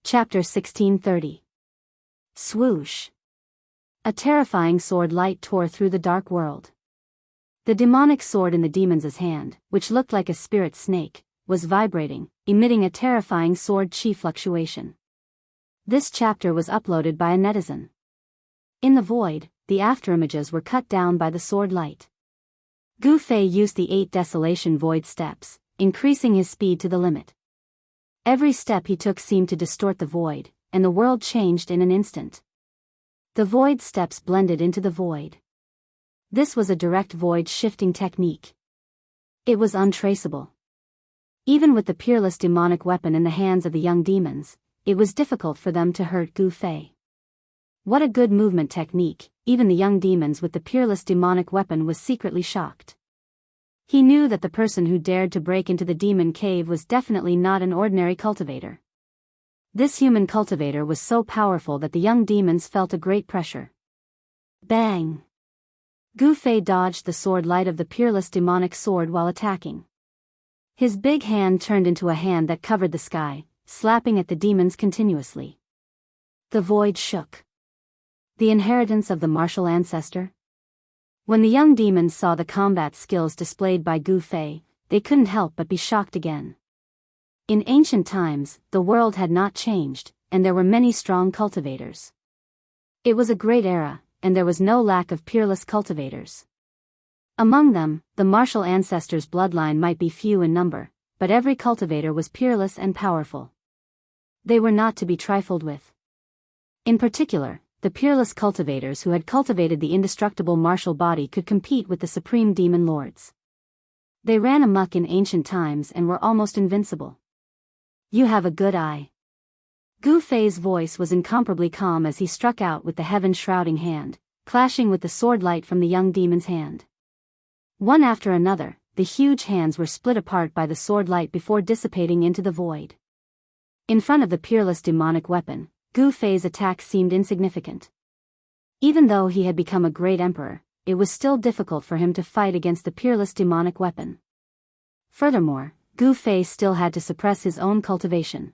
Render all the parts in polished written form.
Chapter 1630. Swoosh. A terrifying sword light tore through the dark world. The demonic sword in the demon's hand, which looked like a spirit snake, was vibrating, emitting a terrifying sword chi fluctuation. This chapter was uploaded by a netizen. In the void, the afterimages were cut down by the sword light. Gu Fei used the 8 desolation void steps, increasing his speed to the limit. Every step he took seemed to distort the void, and the world changed in an instant. The void steps blended into the void. This was a direct void shifting technique. It was untraceable. Even with the peerless demonic weapon in the hands of the young demons, it was difficult for them to hurt Gu Fei. What a good movement technique! Even the young demons with the peerless demonic weapon was secretly shocked. He knew that the person who dared to break into the demon cave was definitely not an ordinary cultivator. This human cultivator was so powerful that the young demons felt a great pressure. Bang! Gu Fei dodged the sword light of the peerless demonic sword while attacking. His big hand turned into a hand that covered the sky, slapping at the demons continuously. The void shook. The inheritance of the martial ancestor? When the young demons saw the combat skills displayed by Gu Fei, they couldn't help but be shocked again. In ancient times, the world had not changed, and there were many strong cultivators. It was a great era, and there was no lack of peerless cultivators. Among them, the martial ancestors' bloodline might be few in number, but every cultivator was peerless and powerful. They were not to be trifled with. In particular, the peerless cultivators who had cultivated the indestructible martial body could compete with the supreme demon lords. They ran amok in ancient times and were almost invincible. You have a good eye. Gu Fei's voice was incomparably calm as he struck out with the heaven-shrouding hand, clashing with the sword light from the young demon's hand. One after another, the huge hands were split apart by the sword light before dissipating into the void. In front of the peerless demonic weapon, Gu Fei's attack seemed insignificant. Even though he had become a great emperor, it was still difficult for him to fight against the peerless demonic weapon. Furthermore, Gu Fei still had to suppress his own cultivation.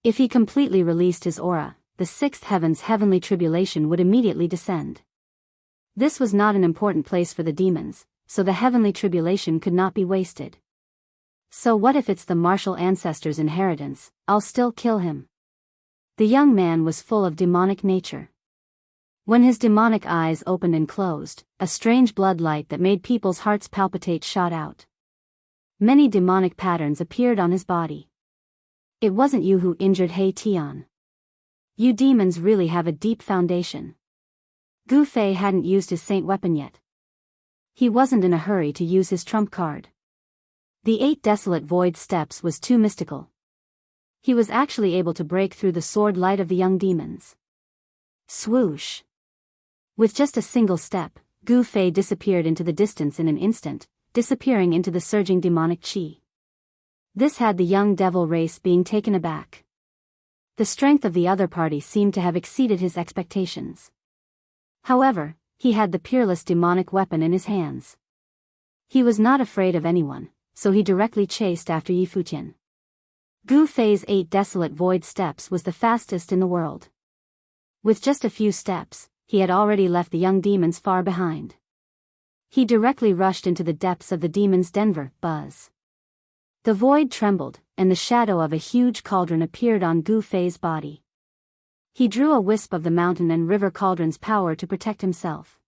If he completely released his aura, the 6th heaven's heavenly tribulation would immediately descend. This was not an important place for the demons, so the heavenly tribulation could not be wasted. So what if it's the martial ancestor's inheritance? I'll still kill him. The young man was full of demonic nature. When his demonic eyes opened and closed, a strange blood light that made people's hearts palpitate shot out. Many demonic patterns appeared on his body. It wasn't you who injured He Tian. You demons really have a deep foundation. Gu Fei hadn't used his saint weapon yet. He wasn't in a hurry to use his trump card. The 8 desolate void steps was too mystical. He was actually able to break through the sword light of the young demons. Swoosh! With just a single step, Gu Fei disappeared into the distance in an instant, disappearing into the surging demonic chi. This had the young devil race being taken aback. The strength of the other party seemed to have exceeded his expectations. However, he had the peerless demonic weapon in his hands. He was not afraid of anyone, so he directly chased after Yi Futian. Gu Fei's 8 desolate void steps was the fastest in the world. With just a few steps, he had already left the young demons far behind. He directly rushed into the depths of the demon's Denver buzz. The void trembled, and the shadow of a huge cauldron appeared on Gu Fei's body. He drew a wisp of the mountain and river cauldron's power to protect himself.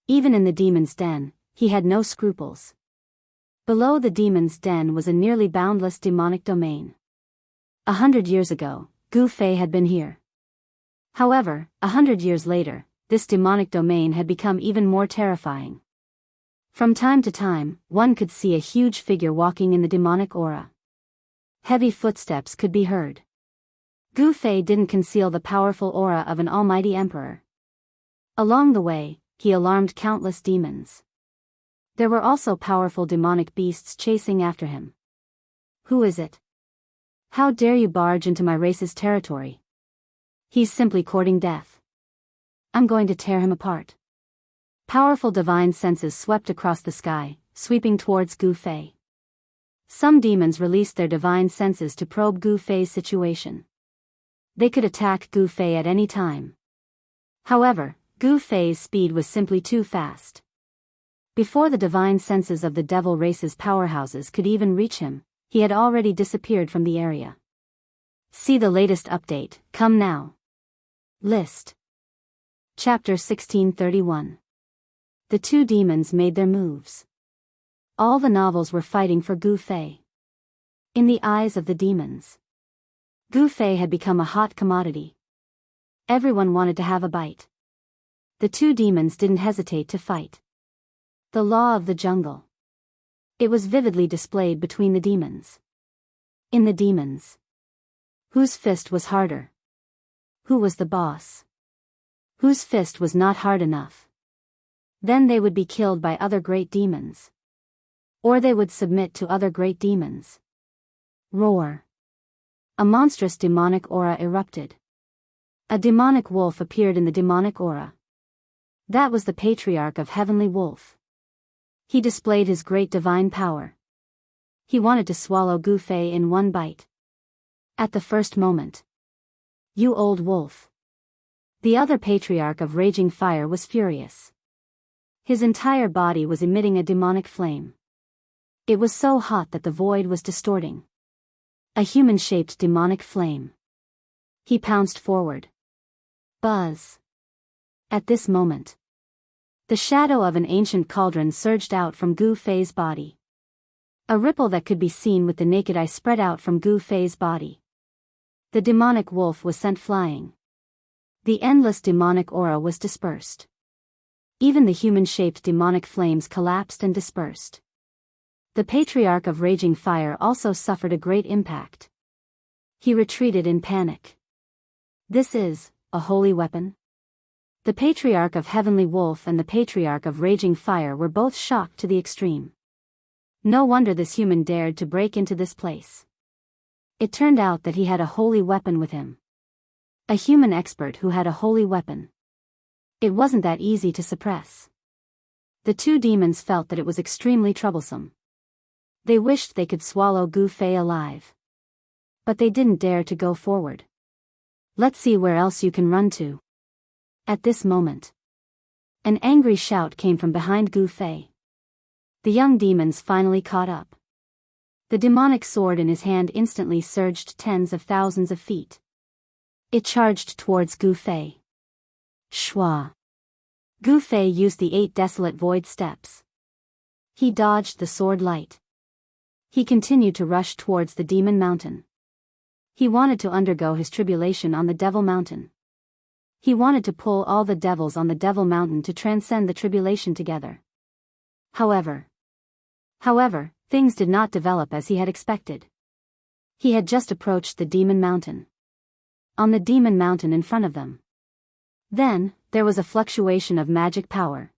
Even in the demon's den, he had no scruples. Below the demon's den was a nearly boundless demonic domain. 100 years ago, Gu Fei had been here. However, 100 years later, this demonic domain had become even more terrifying. From time to time, one could see a huge figure walking in the demonic aura. Heavy footsteps could be heard. Gu Fei didn't conceal the powerful aura of an almighty emperor. Along the way, he alarmed countless demons. There were also powerful demonic beasts chasing after him. Who is it? How dare you barge into my race's territory? He's simply courting death. I'm going to tear him apart. Powerful divine senses swept across the sky, sweeping towards Gu Fei. Some demons released their divine senses to probe Gu Fei's situation. They could attack Gu Fei at any time. However, Gu Fei's speed was simply too fast. Before the divine senses of the devil race's powerhouses could even reach him, he had already disappeared from the area. See the latest update, come now. List. Chapter 1631. The two demons made their moves. All the novels were fighting for Gu Fei. In the eyes of the demons, Gu Fei had become a hot commodity. Everyone wanted to have a bite. The two demons didn't hesitate to fight. The law of the jungle. It was vividly displayed between the demons. In the demons, whose fist was harder? Who was the boss? Whose fist was not hard enough? Then they would be killed by other great demons. Or they would submit to other great demons. Roar. A monstrous demonic aura erupted. A demonic wolf appeared in the demonic aura. That was the patriarch of Heavenly Wolf. He displayed his great divine power. He wanted to swallow Gu Fei in one bite. At the first moment. You old wolf. The other patriarch of raging fire was furious. His entire body was emitting a demonic flame. It was so hot that the void was distorting. A human-shaped demonic flame. He pounced forward. Buzz. At this moment, the shadow of an ancient cauldron surged out from Gu Fei's body. A ripple that could be seen with the naked eye spread out from Gu Fei's body. The demonic wolf was sent flying. The endless demonic aura was dispersed. Even the human-shaped demonic flames collapsed and dispersed. The patriarch of raging fire also suffered a great impact. He retreated in panic. This is a holy weapon? The patriarch of Heavenly Wolf and the patriarch of Raging Fire were both shocked to the extreme. No wonder this human dared to break into this place. It turned out that he had a holy weapon with him. A human expert who had a holy weapon. It wasn't that easy to suppress. The two demons felt that it was extremely troublesome. They wished they could swallow Gu Fei alive. But they didn't dare to go forward. Let's see where else you can run to. At this moment, an angry shout came from behind Gu Fei. The young demons finally caught up. The demonic sword in his hand instantly surged tens of thousands of feet. It charged towards Gu Fei. Shwa. Gu Fei used the 8 desolate void steps. He dodged the sword light. He continued to rush towards the demon mountain. He wanted to undergo his tribulation on the devil mountain. He wanted to pull all the devils on the devil mountain to transcend the tribulation together. However, things did not develop as he had expected. He had just approached the demon mountain. On the demon mountain in front of them. Then, there was a fluctuation of magic power.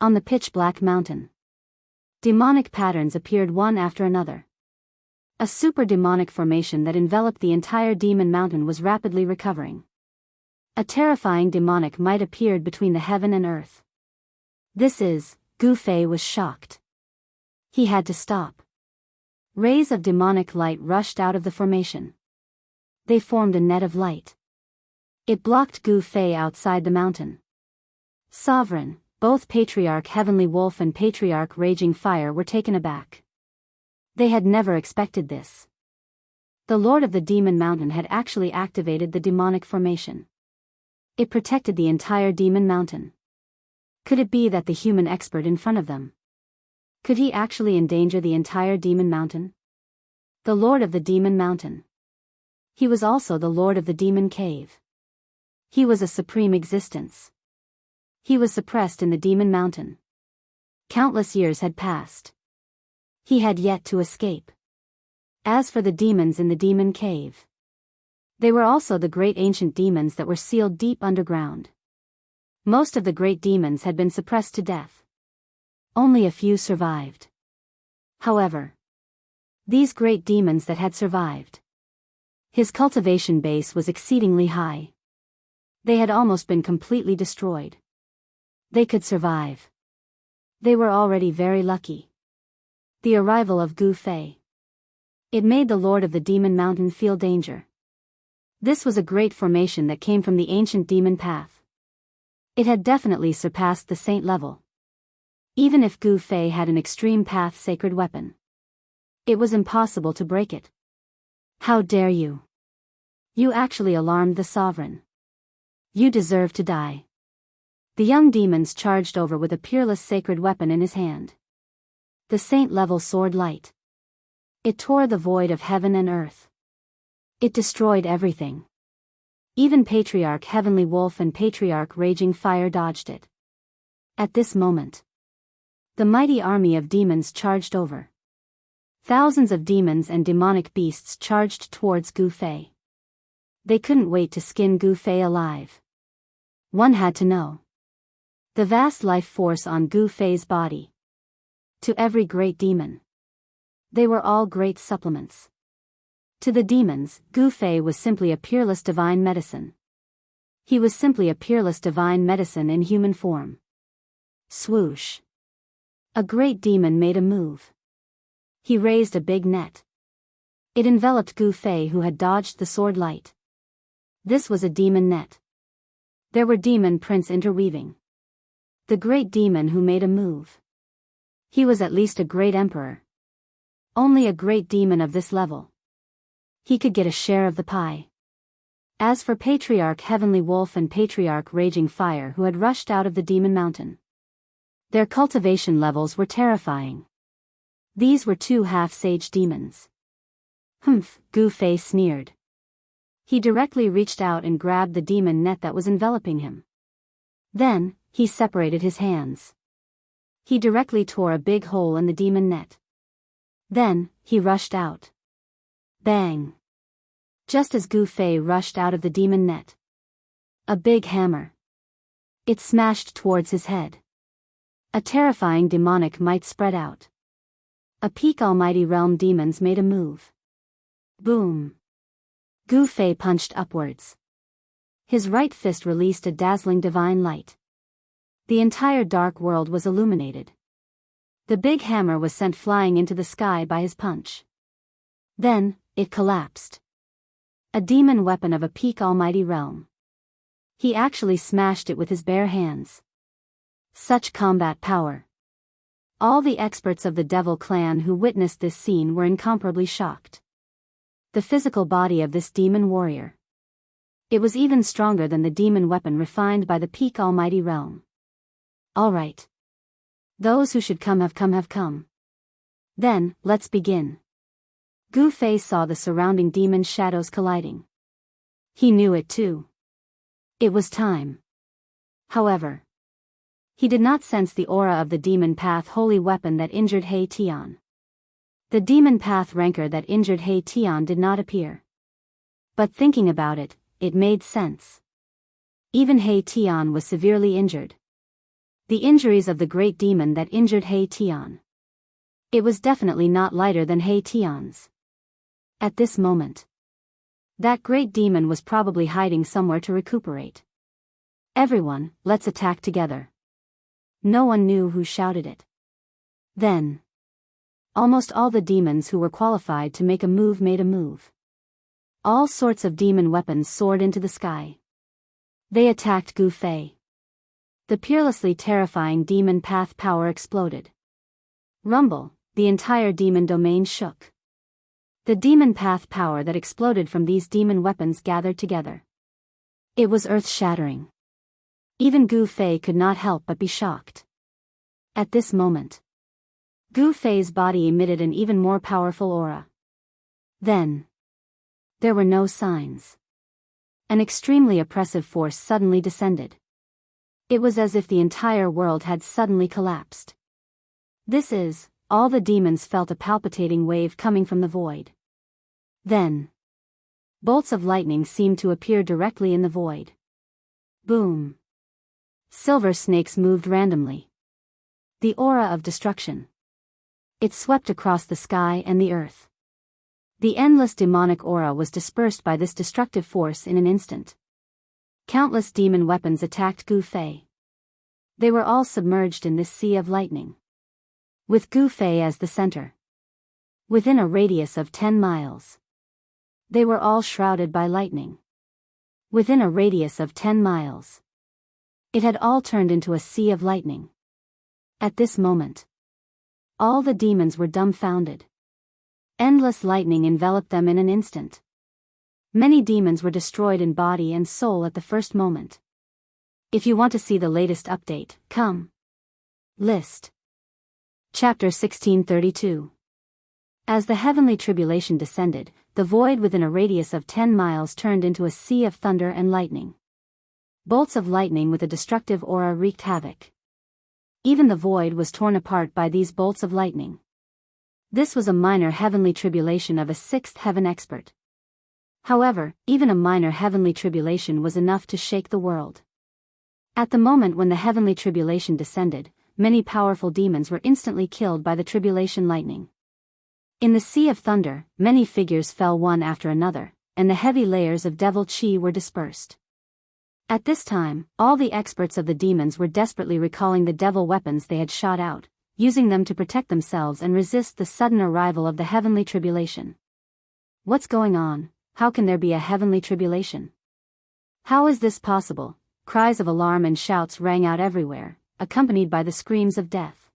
On the pitch-black mountain, demonic patterns appeared one after another. A super-demonic formation that enveloped the entire demon mountain was rapidly recovering. A terrifying demonic might appeared between the heaven and earth. Gu Fei was shocked. He had to stop. Rays of demonic light rushed out of the formation. They formed a net of light. It blocked Gu Fei outside the mountain. Sovereign, both Patriarch Heavenly Wolf and Patriarch Raging Fire were taken aback. They had never expected this. The Lord of the Demon Mountain had actually activated the demonic formation. It protected the entire demon mountain. Could it be that the human expert in front of them? Could he actually endanger the entire demon mountain? The Lord of the Demon Mountain. He was also the Lord of the Demon Cave. He was a supreme existence. He was suppressed in the demon mountain. Countless years had passed. He had yet to escape. As for the demons in the demon cave, they were also the great ancient demons that were sealed deep underground. Most of the great demons had been suppressed to death. Only a few survived. However, these great demons that had survived, his cultivation base was exceedingly high. They had almost been completely destroyed. They could survive. They were already very lucky. The arrival of Gu Fei. It made the Lord of the Demon Mountain feel danger. This was a great formation that came from the ancient demon path. It had definitely surpassed the saint level. Even if Gu Fei had an extreme path sacred weapon, it was impossible to break it. How dare you? You actually alarmed the sovereign. You deserve to die. The young demons charged over with a peerless sacred weapon in his hand. The saint-level sword light. It tore the void of heaven and earth. It destroyed everything. Even Patriarch Heavenly Wolf and Patriarch Raging Fire dodged it. At this moment, the mighty army of demons charged over. Thousands of demons and demonic beasts charged towards Gu Fei. They couldn't wait to skin Gu Fei alive. One had to know the vast life force on Gu Fei's body. To every great demon, they were all great supplements. To the demons, Gu Fei was simply a peerless divine medicine. He was simply a peerless divine medicine in human form. Swoosh. A great demon made a move. He raised a big net. It enveloped Gu Fei, who had dodged the sword light. This was a demon net. There were demon prints interweaving. The great demon who made a move. He was at least a great emperor. Only a great demon of this level. He could get a share of the pie. As for Patriarch Heavenly Wolf and Patriarch Raging Fire, who had rushed out of the demon mountain, their cultivation levels were terrifying. These were two half-sage demons. Humph, Gu Fei sneered. He directly reached out and grabbed the demon net that was enveloping him. Then, he separated his hands. He directly tore a big hole in the demon net. Then, he rushed out. Bang! Just as Gu Fei rushed out of the demon net, a big hammer. It smashed towards his head. A terrifying demonic might spread out. A peak almighty realm demons made a move. Boom! Gu Fei punched upwards. His right fist released a dazzling divine light. The entire dark world was illuminated. The big hammer was sent flying into the sky by his punch. Then, it collapsed. A demon weapon of a peak almighty realm. He actually smashed it with his bare hands. Such combat power. All the experts of the Devil clan who witnessed this scene were incomparably shocked. The physical body of this demon warrior. It was even stronger than the demon weapon refined by the peak almighty realm. All right. Those who should come have come. Then, let's begin. Gu Fei saw the surrounding demon shadows colliding. He knew it too. It was time. However, he did not sense the aura of the demon path holy weapon that injured He Tian. The demon path rancor that injured He Tian did not appear. But thinking about it, it made sense. Even He Tian was severely injured. The injuries of the great demon that injured He Tian. It was definitely not lighter than He Tian's. At this moment, that great demon was probably hiding somewhere to recuperate. Everyone, let's attack together. No one knew who shouted it. Then, almost all the demons who were qualified to make a move made a move. All sorts of demon weapons soared into the sky. They attacked Gu Fei. The peerlessly terrifying demon path power exploded. Rumble, the entire demon domain shook. The demon path power that exploded from these demon weapons gathered together. It was earth-shattering. Even Gu Fei could not help but be shocked. At this moment, Gu Fei's body emitted an even more powerful aura. Then, there were no signs. An extremely oppressive force suddenly descended. It was as if the entire world had suddenly collapsed. All the demons felt a palpitating wave coming from the void. Then, bolts of lightning seemed to appear directly in the void. Boom! Silver snakes moved randomly. The aura of destruction. It swept across the sky and the earth. The endless demonic aura was dispersed by this destructive force in an instant. Countless demon weapons attacked Gu Fei. They were all submerged in this sea of lightning, with Gu Fei as the center. Within a radius of 10 miles. They were all shrouded by lightning. within a radius of 10 miles. It had all turned into a sea of lightning. At this moment, all the demons were dumbfounded. Endless lightning enveloped them in an instant. Many demons were destroyed in body and soul at the first moment. If you want to see the latest update, come. List. Chapter 1632. As the heavenly tribulation descended, the void within a radius of 10 miles turned into a sea of thunder and lightning. Bolts of lightning with a destructive aura wreaked havoc. Even the void was torn apart by these bolts of lightning. This was a minor heavenly tribulation of a sixth heaven expert. However, even a minor heavenly tribulation was enough to shake the world. At the moment when the heavenly tribulation descended, many powerful demons were instantly killed by the tribulation lightning. In the sea of thunder, many figures fell one after another, and the heavy layers of devil chi were dispersed. At this time, all the experts of the demons were desperately recalling the devil weapons they had shot out, using them to protect themselves and resist the sudden arrival of the heavenly tribulation. What's going on? How can there be a heavenly tribulation? How is this possible? Cries of alarm and shouts rang out everywhere, accompanied by the screams of death.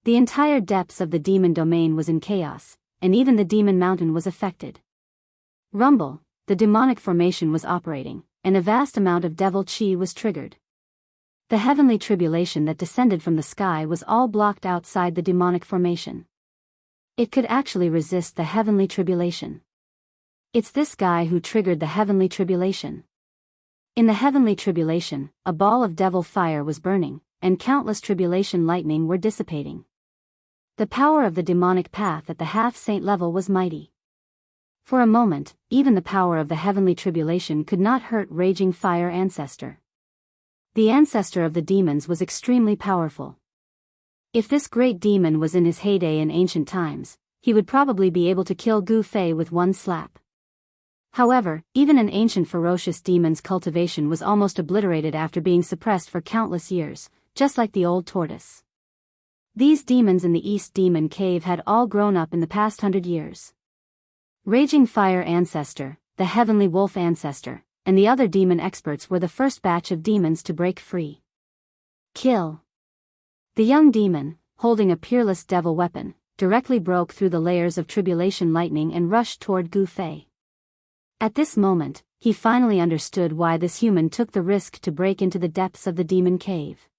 The entire depths of the demon domain was in chaos, and even the demon mountain was affected. Rumble, the demonic formation was operating, and a vast amount of devil chi was triggered. The heavenly tribulation that descended from the sky was all blocked outside the demonic formation. It could actually resist the heavenly tribulation. It's this guy who triggered the heavenly tribulation. In the heavenly tribulation, a ball of devil fire was burning, and countless tribulation lightning were dissipating. The power of the demonic path at the half-saint level was mighty. For a moment, even the power of the heavenly tribulation could not hurt raging fire ancestor. The ancestor of the demons was extremely powerful. If this great demon was in his heyday in ancient times, he would probably be able to kill Gu Fei with one slap. However, even an ancient ferocious demon's cultivation was almost obliterated after being suppressed for countless years, just like the old tortoise. These demons in the East Demon Cave had all grown up in the past 100 years. Raging Fire Ancestor, the Heavenly Wolf Ancestor, and the other demon experts were the first batch of demons to break free. Kill. The young demon, holding a peerless devil weapon, directly broke through the layers of tribulation lightning and rushed toward Gu Fei. At this moment, he finally understood why this human took the risk to break into the depths of the demon cave.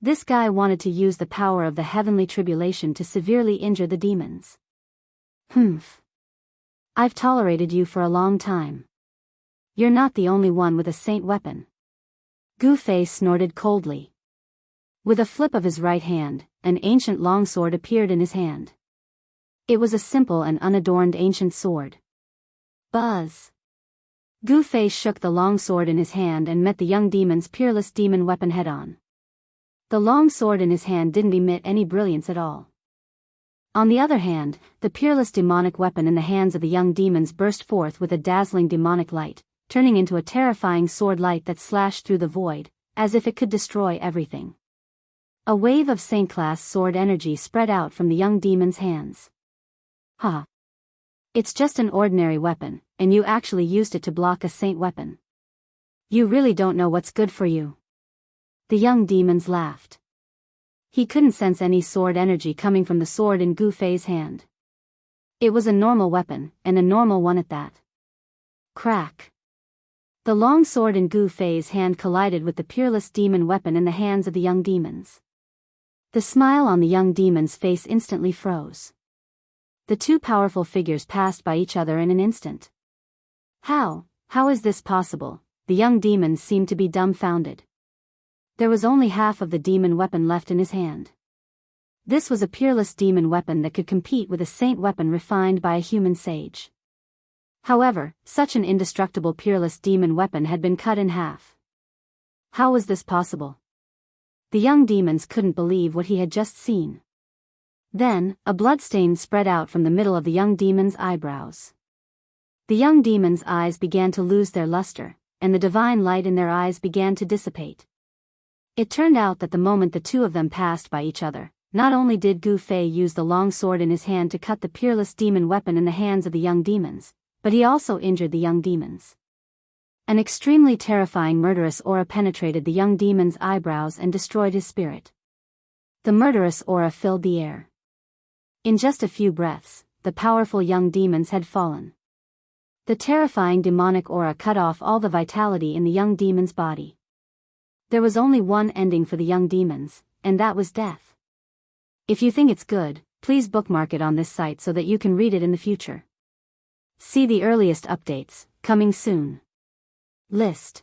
This guy wanted to use the power of the heavenly tribulation to severely injure the demons. Humph. I've tolerated you for a long time. You're not the only one with a saint weapon. Gu Fei snorted coldly. With a flip of his right hand, an ancient longsword appeared in his hand. It was a simple and unadorned ancient sword. Buzz. Gu Fei shook the longsword in his hand and met the young demon's peerless demon weapon head-on. The longsword in his hand didn't emit any brilliance at all. On the other hand, the peerless demonic weapon in the hands of the young demons burst forth with a dazzling demonic light, turning into a terrifying sword light that slashed through the void, as if it could destroy everything. A wave of saint-class sword energy spread out from the young demon's hands. Ha! It's just an ordinary weapon, and you actually used it to block a saint weapon. You really don't know what's good for you. The young demons laughed. He couldn't sense any sword energy coming from the sword in Gu Fei's hand. It was a normal weapon, and a normal one at that. Crack. The long sword in Gu Fei's hand collided with the peerless demon weapon in the hands of the young demons. The smile on the young demon's face instantly froze. The two powerful figures passed by each other in an instant. How is this possible? The young demons seemed to be dumbfounded. There was only half of the demon weapon left in his hand. This was a peerless demon weapon that could compete with a saint weapon refined by a human sage. However, such an indestructible peerless demon weapon had been cut in half. How was this possible? The young demons couldn't believe what he had just seen. Then, a bloodstain spread out from the middle of the young demon's eyebrows. The young demon's eyes began to lose their luster, and the divine light in their eyes began to dissipate. It turned out that the moment the two of them passed by each other, not only did Gu Fei use the long sword in his hand to cut the peerless demon weapon in the hands of the young demons, but he also injured the young demons. An extremely terrifying murderous aura penetrated the young demon's eyebrows and destroyed his spirit. The murderous aura filled the air. In just a few breaths, the powerful young demons had fallen. The terrifying demonic aura cut off all the vitality in the young demon's body. There was only one ending for the young demons, and that was death. If you think it's good, please bookmark it on this site so that you can read it in the future. See the earliest updates, coming soon. List.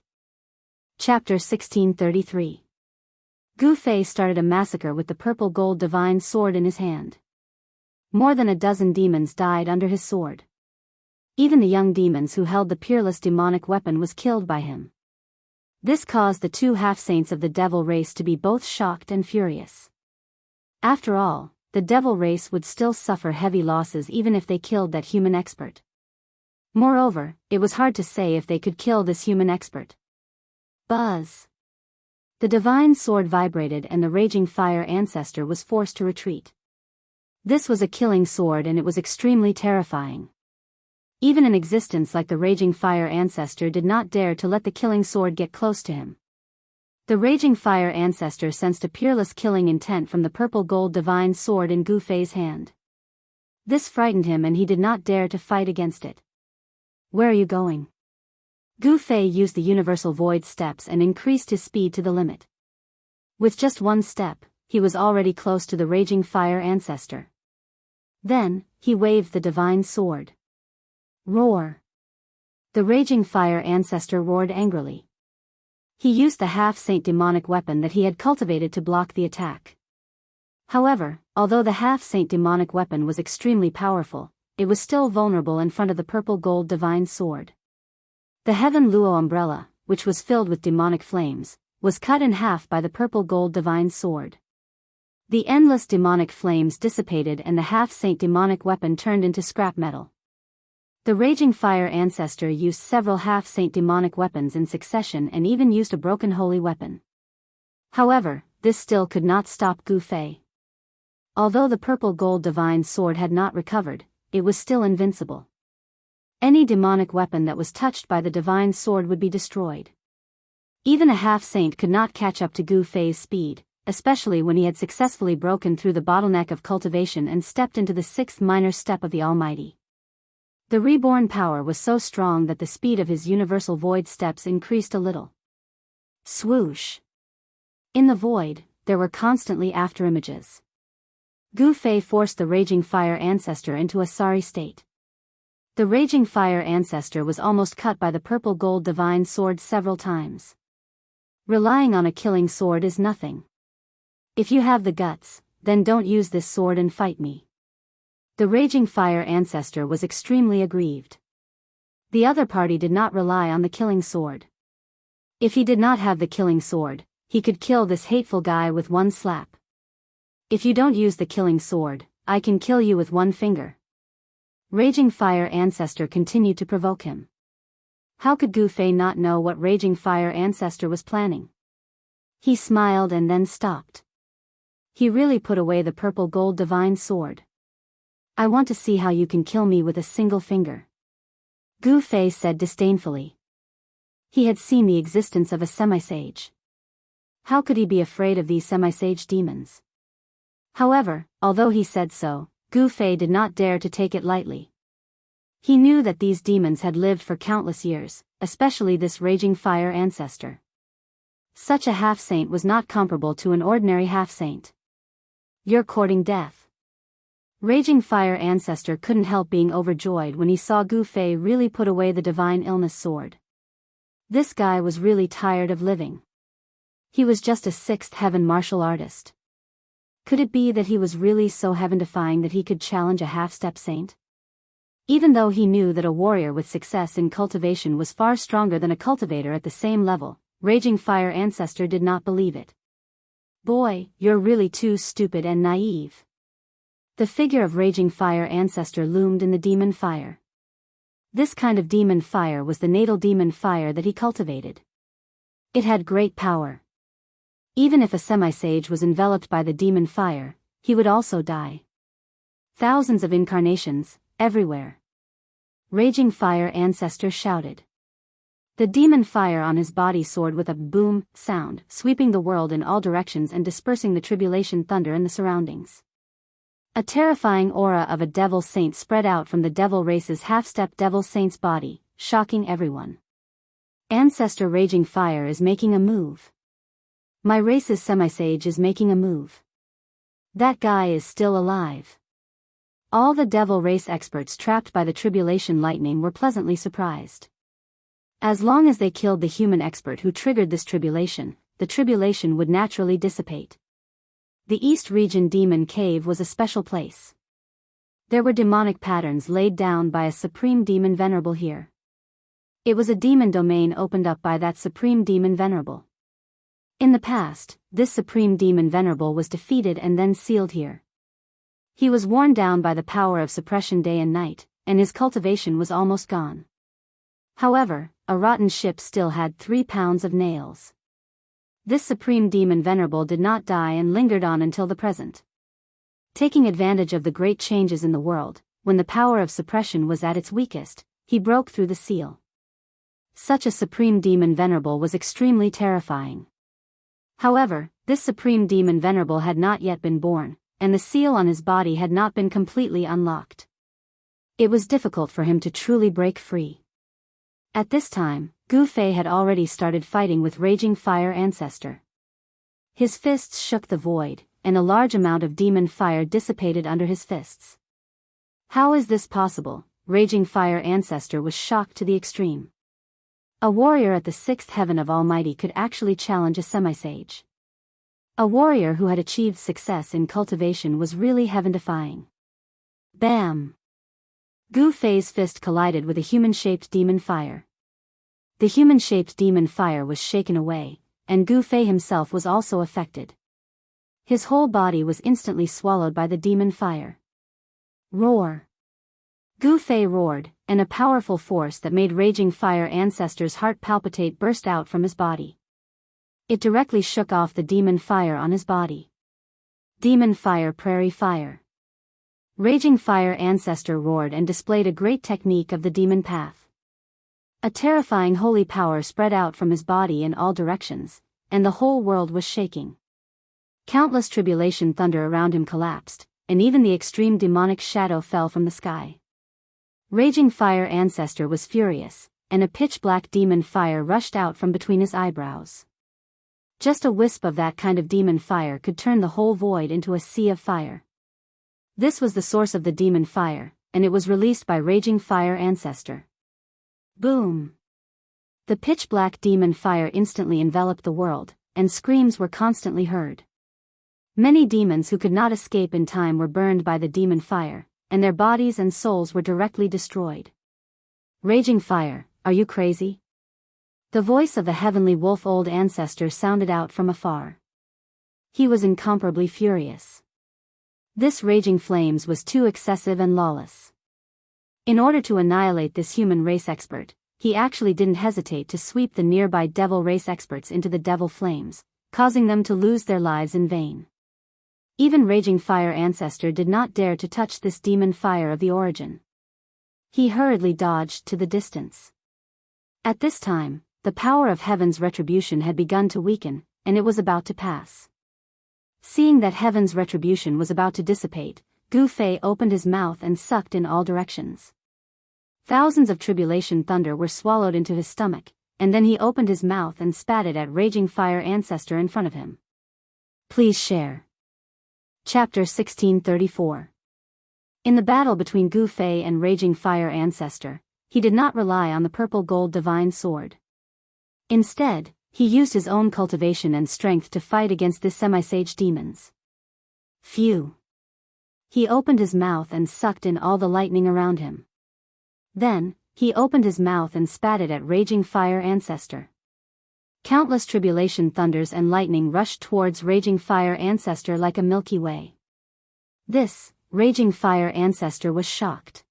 Chapter 1633. Gu Fei started a massacre with the purple gold divine sword in his hand. More than a dozen demons died under his sword. Even the young demons who held the peerless demonic weapon was killed by him. This caused the two half-saints of the devil race to be both shocked and furious. After all, the devil race would still suffer heavy losses even if they killed that human expert. Moreover, it was hard to say if they could kill this human expert. Buzz! The divine sword vibrated and the raging fire ancestor was forced to retreat. This was a killing sword and it was extremely terrifying. Even an existence like the raging fire ancestor did not dare to let the killing sword get close to him. The raging fire ancestor sensed a peerless killing intent from the purple gold divine sword in Gu Fei's hand. This frightened him and he did not dare to fight against it. Where are you going? Gu Fei used the universal void steps and increased his speed to the limit. With just one step, he was already close to the raging fire ancestor. Then, he waved the divine sword. Roar! The raging fire ancestor roared angrily. He used the half-saint demonic weapon that he had cultivated to block the attack. However, although the half-saint demonic weapon was extremely powerful, it was still vulnerable in front of the purple gold divine sword. The Heaven Luo umbrella, which was filled with demonic flames, was cut in half by the purple gold divine sword. The endless demonic flames dissipated and the half-saint demonic weapon turned into scrap metal. The raging fire ancestor used several half-saint demonic weapons in succession and even used a broken holy weapon. However, this still could not stop Gu Fei. Although the purple gold divine sword had not recovered, it was still invincible. Any demonic weapon that was touched by the divine sword would be destroyed. Even a half-saint could not catch up to Gu Fei's speed, especially when he had successfully broken through the bottleneck of cultivation and stepped into the sixth minor step of the Almighty. The reborn power was so strong that the speed of his universal void steps increased a little. Swoosh! In the void, there were constantly afterimages. Gu Fei forced the raging fire ancestor into a sorry state. The raging fire ancestor was almost cut by the purple gold divine sword several times. Relying on a killing sword is nothing. If you have the guts, then don't use this sword and fight me. The raging fire ancestor was extremely aggrieved. The other party did not rely on the killing sword. If he did not have the killing sword, he could kill this hateful guy with one slap. If you don't use the killing sword, I can kill you with one finger. Raging fire ancestor continued to provoke him. How could Gu Fei not know what raging fire ancestor was planning? He smiled and then stopped. He really put away the purple gold divine sword. I want to see how you can kill me with a single finger. Gu Fei said disdainfully. He had seen the existence of a semi-sage. How could he be afraid of these semi-sage demons? However, although he said so, Gu Fei did not dare to take it lightly. He knew that these demons had lived for countless years, especially this raging fire ancestor. Such a half-saint was not comparable to an ordinary half-saint. You're courting death. Raging fire ancestor couldn't help being overjoyed when he saw Gu Fei really put away the divine illness sword. This guy was really tired of living. He was just a sixth heaven martial artist. Could it be that he was really so heaven-defying that he could challenge a half-step saint? Even though he knew that a warrior with success in cultivation was far stronger than a cultivator at the same level, Raging Fire Ancestor did not believe it. Boy, you're really too stupid and naive. The figure of Raging Fire Ancestor loomed in the demon fire. This kind of demon fire was the natal demon fire that he cultivated. It had great power. Even if a semi-sage was enveloped by the demon fire, he would also die. Thousands of incarnations, everywhere. Raging Fire Ancestor shouted. The demon fire on his body soared with a boom sound, sweeping the world in all directions and dispersing the tribulation thunder in the surroundings. A terrifying aura of a devil saint spread out from the devil race's half-step devil saint's body, shocking everyone. Ancestor Raging Fire is making a move. My race's semisage is making a move. That guy is still alive. All the devil race experts trapped by the tribulation lightning were pleasantly surprised. As long as they killed the human expert who triggered this tribulation, the tribulation would naturally dissipate. The East Region Demon Cave was a special place. There were demonic patterns laid down by a supreme demon venerable here. It was a demon domain opened up by that supreme demon venerable. In the past, this supreme demon venerable was defeated and then sealed here. He was worn down by the power of suppression day and night, and his cultivation was almost gone. However, a rotten ship still had 3 pounds of nails. This supreme demon venerable did not die and lingered on until the present. Taking advantage of the great changes in the world, when the power of suppression was at its weakest, he broke through the seal. Such a supreme demon venerable was extremely terrifying. However, this supreme demon venerable had not yet been born, and the seal on his body had not been completely unlocked. It was difficult for him to truly break free. At this time, Gu Fei had already started fighting with Raging Fire Ancestor. His fists shook the void, and a large amount of demon fire dissipated under his fists. How is this possible? Raging Fire Ancestor was shocked to the extreme. A warrior at the 6th heaven of Almighty could actually challenge a semisage. A warrior who had achieved success in cultivation was really heaven-defying. Bam! Gu Fei's fist collided with a human-shaped demon fire. The human-shaped demon fire was shaken away, and Gu Fei himself was also affected. His whole body was instantly swallowed by the demon fire. Roar! Gu Fei roared, and a powerful force that made Raging Fire Ancestor's heart palpitate burst out from his body. It directly shook off the demon fire on his body. Demon Fire Prairie Fire. Raging Fire Ancestor roared and displayed a great technique of the demon path. A terrifying holy power spread out from his body in all directions, and the whole world was shaking. Countless tribulation thunder around him collapsed, and even the extreme demonic shadow fell from the sky. Raging Fire Ancestor was furious, and a pitch-black demon fire rushed out from between his eyebrows. Just a wisp of that kind of demon fire could turn the whole void into a sea of fire. This was the source of the demon fire, and it was released by Raging Fire Ancestor. Boom! The pitch-black demon fire instantly enveloped the world, and screams were constantly heard. Many demons who could not escape in time were burned by the demon fire, and their bodies and souls were directly destroyed. Raging Fire, are you crazy? The voice of the heavenly wolf old ancestor sounded out from afar. He was incomparably furious. This raging flames was too excessive and lawless. In order to annihilate this human race expert, he actually didn't hesitate to sweep the nearby devil race experts into the devil flames, causing them to lose their lives in vain. Even Raging Fire Ancestor did not dare to touch this demon fire of the origin. He hurriedly dodged to the distance. At this time, the power of heaven's retribution had begun to weaken, and it was about to pass. Seeing that heaven's retribution was about to dissipate, Gu Fei opened his mouth and sucked in all directions. Thousands of tribulation thunder were swallowed into his stomach, and then he opened his mouth and spat it at Raging Fire Ancestor in front of him. Please share. Chapter 1634. In the battle between Gu Fei and Raging Fire Ancestor, he did not rely on the purple gold divine sword. Instead, he used his own cultivation and strength to fight against the semisage demons. Phew! He opened his mouth and sucked in all the lightning around him. Then, he opened his mouth and spat it at Raging Fire Ancestor. Countless tribulation thunders and lightning rushed towards Raging Fire Ancestor like a Milky Way. This, Raging Fire Ancestor was shocked.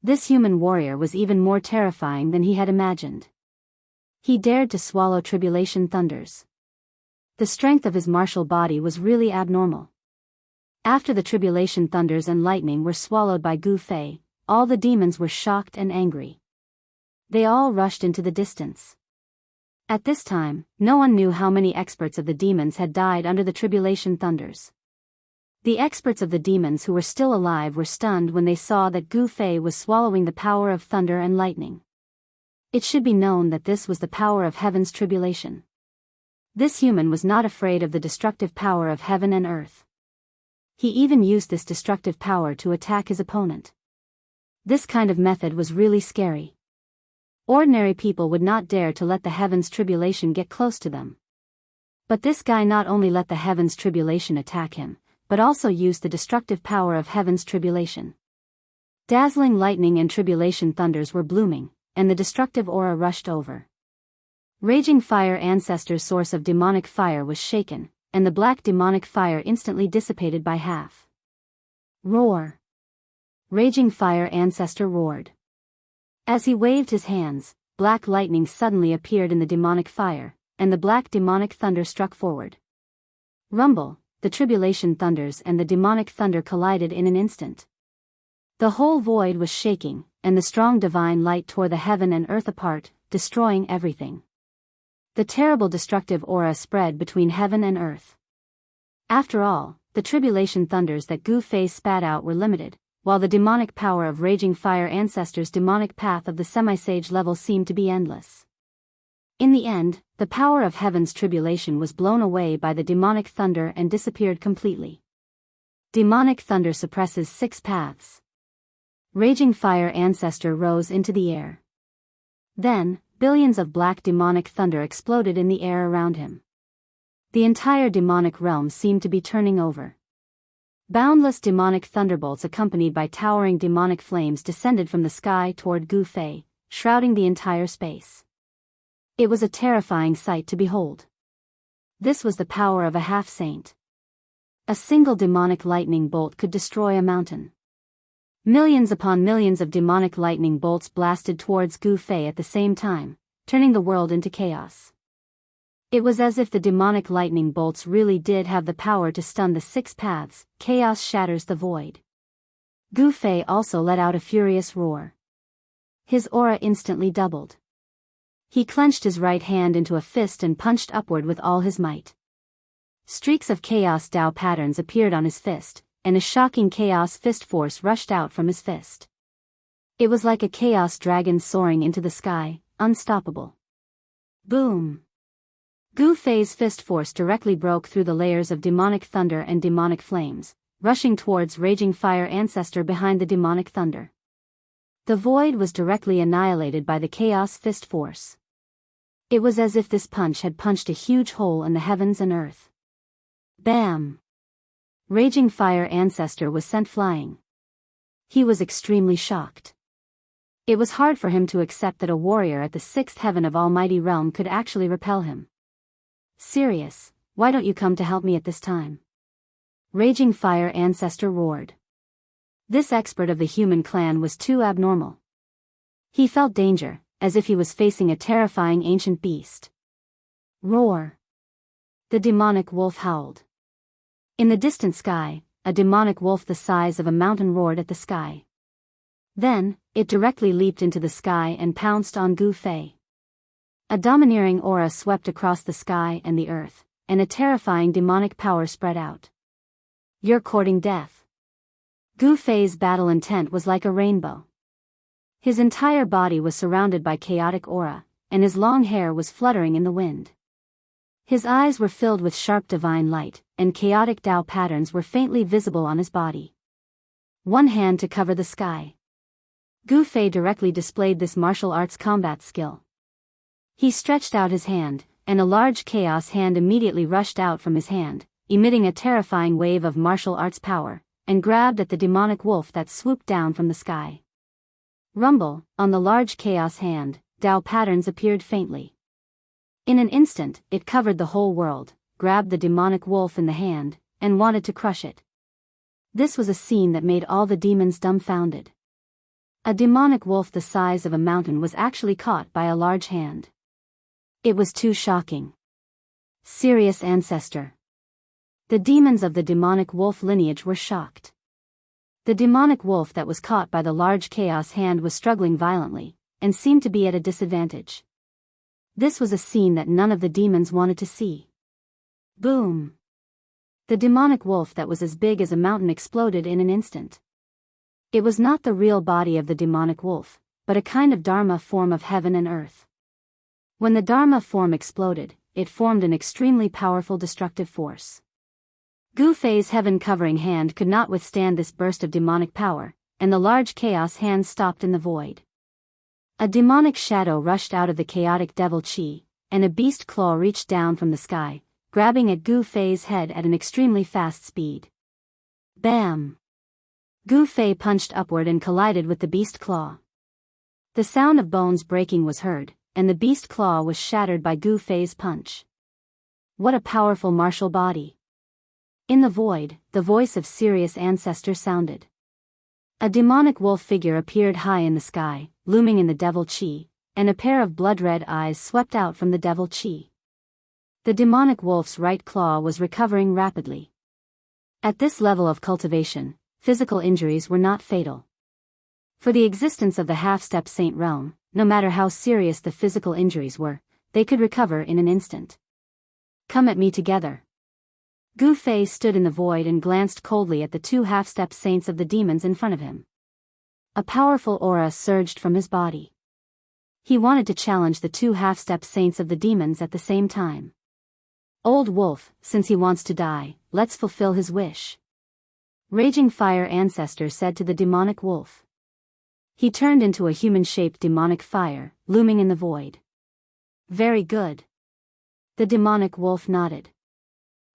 This human warrior was even more terrifying than he had imagined. He dared to swallow tribulation thunders. The strength of his martial body was really abnormal. After the tribulation thunders and lightning were swallowed by Gu Fei, all the demons were shocked and angry. They all rushed into the distance. At this time, no one knew how many experts of the demons had died under the tribulation thunders. The experts of the demons who were still alive were stunned when they saw that Gu Fei was swallowing the power of thunder and lightning. It should be known that this was the power of heaven's tribulation. This human was not afraid of the destructive power of heaven and earth. He even used this destructive power to attack his opponent. This kind of method was really scary. Ordinary people would not dare to let the heavens tribulation get close to them. But this guy not only let the heavens tribulation attack him, but also used the destructive power of heaven's tribulation. Dazzling lightning and tribulation thunders were blooming, and the destructive aura rushed over. Raging fire ancestor's source of demonic fire was shaken, and the black demonic fire instantly dissipated by half. Roar! Raging fire ancestor roared. As he waved his hands, black lightning suddenly appeared in the demonic fire, and the black demonic thunder struck forward. Rumble! The tribulation thunders and the demonic thunder collided in an instant. The whole void was shaking, and the strong divine light tore the heaven and earth apart, destroying everything. The terrible destructive aura spread between heaven and earth. After all, the tribulation thunders that Gu Fei spat out were limited, while the demonic power of raging fire ancestors' demonic path of the semi-sage level seemed to be endless. In the end, the power of heaven's tribulation was blown away by the demonic thunder and disappeared completely. Demonic thunder suppresses 6 paths. Raging fire ancestor rose into the air. Then, billions of black demonic thunder exploded in the air around him. The entire demonic realm seemed to be turning over. Boundless demonic thunderbolts accompanied by towering demonic flames descended from the sky toward Gu Fei, shrouding the entire space. It was a terrifying sight to behold. This was the power of a half-saint. A single demonic lightning bolt could destroy a mountain. Millions upon millions of demonic lightning bolts blasted towards Gu Fei at the same time, turning the world into chaos. It was as if the demonic lightning bolts really did have the power to stun the 6 paths. Chaos shatters the void. Gu Fei also let out a furious roar. His aura instantly doubled. He clenched his right hand into a fist and punched upward with all his might. Streaks of chaos Dao patterns appeared on his fist, and a shocking chaos fist force rushed out from his fist. It was like a chaos dragon soaring into the sky, unstoppable. Boom! Gu Fei's fist force directly broke through the layers of demonic thunder and demonic flames, rushing towards raging fire ancestor behind the demonic thunder. The void was directly annihilated by the chaos fist force. It was as if this punch had punched a huge hole in the heavens and earth. Bam! Raging fire ancestor was sent flying. He was extremely shocked. It was hard for him to accept that a warrior at the 6th heaven of Almighty Realm could actually repel him. Serious, why don't you come to help me at this time? Raging fire ancestor roared. This expert of the human clan was too abnormal. He felt danger, as if he was facing a terrifying ancient beast. Roar! The demonic wolf howled. In the distant sky, a demonic wolf the size of a mountain roared at the sky. Then, it directly leaped into the sky and pounced on Gu Fei. A domineering aura swept across the sky and the earth, and a terrifying demonic power spread out. You're courting death. Gu Fei's battle intent was like a rainbow. His entire body was surrounded by chaotic aura, and his long hair was fluttering in the wind. His eyes were filled with sharp divine light, and chaotic Dao patterns were faintly visible on his body. One hand to cover the sky. Gu Fei directly displayed this martial arts combat skill. He stretched out his hand, and a large chaos hand immediately rushed out from his hand, emitting a terrifying wave of martial arts power, and grabbed at the demonic wolf that swooped down from the sky. Rumble, on the large chaos hand, Dao patterns appeared faintly. In an instant, it covered the whole world, grabbed the demonic wolf in the hand, and wanted to crush it. This was a scene that made all the demons dumbfounded. A demonic wolf the size of a mountain was actually caught by a large hand. It was too shocking. Serious ancestor. The demons of the demonic wolf lineage were shocked. The demonic wolf that was caught by the large chaos hand was struggling violently, and seemed to be at a disadvantage. This was a scene that none of the demons wanted to see. Boom! The demonic wolf that was as big as a mountain exploded in an instant. It was not the real body of the demonic wolf, but a kind of Dharma form of heaven and earth. When the Dharma form exploded, it formed an extremely powerful destructive force. Gu Fei's heaven-covering hand could not withstand this burst of demonic power, and the large chaos hand stopped in the void. A demonic shadow rushed out of the chaotic devil chi, and a beast claw reached down from the sky, grabbing at Gu Fei's head at an extremely fast speed. Bam! Gu Fei punched upward and collided with the beast claw. The sound of bones breaking was heard, and the beast claw was shattered by Gu Fei's punch. What a powerful martial body! In the void, the voice of Sirius Ancestor sounded. A demonic wolf figure appeared high in the sky, looming in the devil chi, and a pair of blood-red eyes swept out from the devil chi. The demonic wolf's right claw was recovering rapidly. At this level of cultivation, physical injuries were not fatal. For the existence of the half-step saint realm, no matter how serious the physical injuries were, they could recover in an instant. Come at me together. Gu Fei stood in the void and glanced coldly at the two half-step saints of the demons in front of him. A powerful aura surged from his body. He wanted to challenge the two half-step saints of the demons at the same time. Old wolf, since he wants to die, let's fulfill his wish. Raging Fire Ancestor said to the demonic wolf. He turned into a human-shaped demonic fire, looming in the void. Very good. The demonic wolf nodded.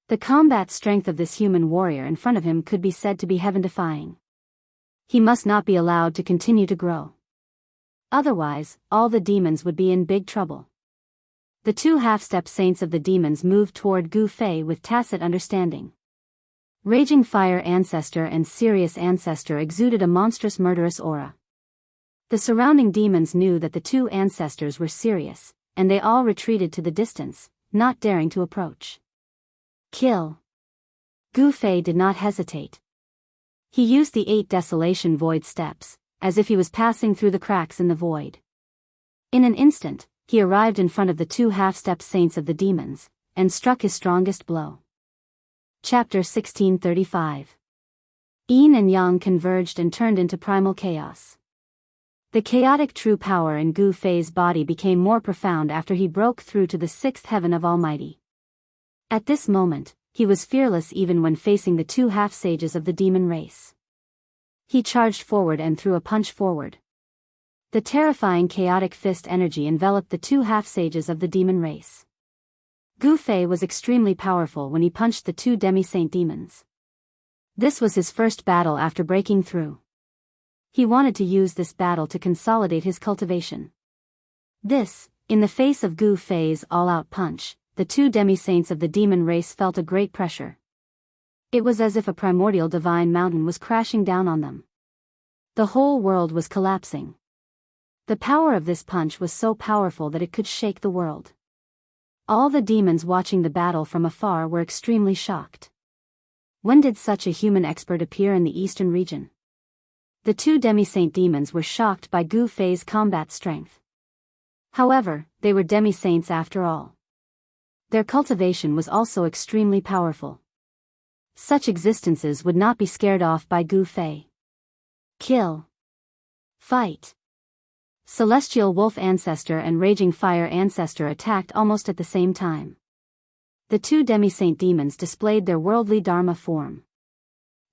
The combat strength of this human warrior in front of him could be said to be heaven-defying. He must not be allowed to continue to grow. Otherwise, all the demons would be in big trouble. The two half-step saints of the demons moved toward Gu Fei with tacit understanding. Raging Fire Ancestor and Sirius Ancestor exuded a monstrous murderous aura. The surrounding demons knew that the two ancestors were serious, and they all retreated to the distance, not daring to approach. Kill. Gu Fei did not hesitate. He used the 8 Desolation Void steps, as if he was passing through the cracks in the void. In an instant, he arrived in front of the two half-step saints of the demons, and struck his strongest blow. Chapter 1635. Yin and Yang converged and turned into primal chaos. The chaotic true power in Gu Fei's body became more profound after he broke through to the 6th heaven of Almighty. At this moment, he was fearless even when facing the two half-sages of the demon race. He charged forward and threw a punch forward. The terrifying chaotic fist energy enveloped the two half-sages of the demon race. Gu Fei was extremely powerful when he punched the two demi-saint demons. This was his first battle after breaking through. He wanted to use this battle to consolidate his cultivation. This, in the face of Gu Fei's all-out punch, the two demi-saints of the demon race felt a great pressure. It was as if a primordial divine mountain was crashing down on them. The whole world was collapsing. The power of this punch was so powerful that it could shake the world. All the demons watching the battle from afar were extremely shocked. When did such a human expert appear in the eastern region? The two demi-saint demons were shocked by Gu Fei's combat strength. However, they were demi-saints after all. Their cultivation was also extremely powerful. Such existences would not be scared off by Gu Fei. Kill. Fight. Celestial Wolf Ancestor and Raging Fire Ancestor attacked almost at the same time. The two demi-saint demons displayed their worldly Dharma form.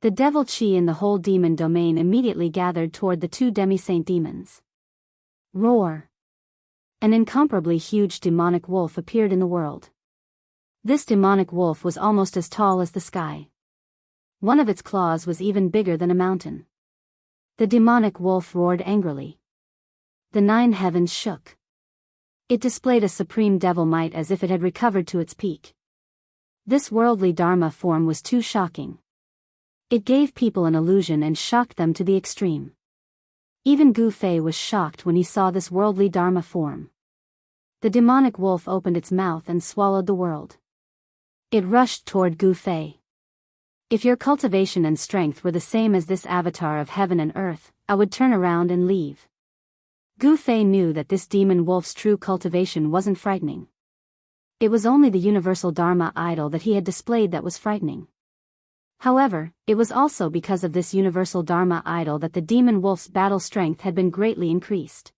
The devil chi in the whole demon domain immediately gathered toward the two demi-saint demons. Roar. An incomparably huge demonic wolf appeared in the world. This demonic wolf was almost as tall as the sky. One of its claws was even bigger than a mountain. The demonic wolf roared angrily. The 9 heavens shook. It displayed a supreme devil might as if it had recovered to its peak. This worldly Dharma form was too shocking. It gave people an illusion and shocked them to the extreme. Even Gu Fei was shocked when he saw this worldly Dharma form. The demonic wolf opened its mouth and swallowed the world. It rushed toward Gu Fei. If your cultivation and strength were the same as this avatar of heaven and earth, I would turn around and leave. Gu Fei knew that this demon wolf's true cultivation wasn't frightening. It was only the universal Dharma idol that he had displayed that was frightening. However, it was also because of this universal Dharma idol that the demon wolf's battle strength had been greatly increased.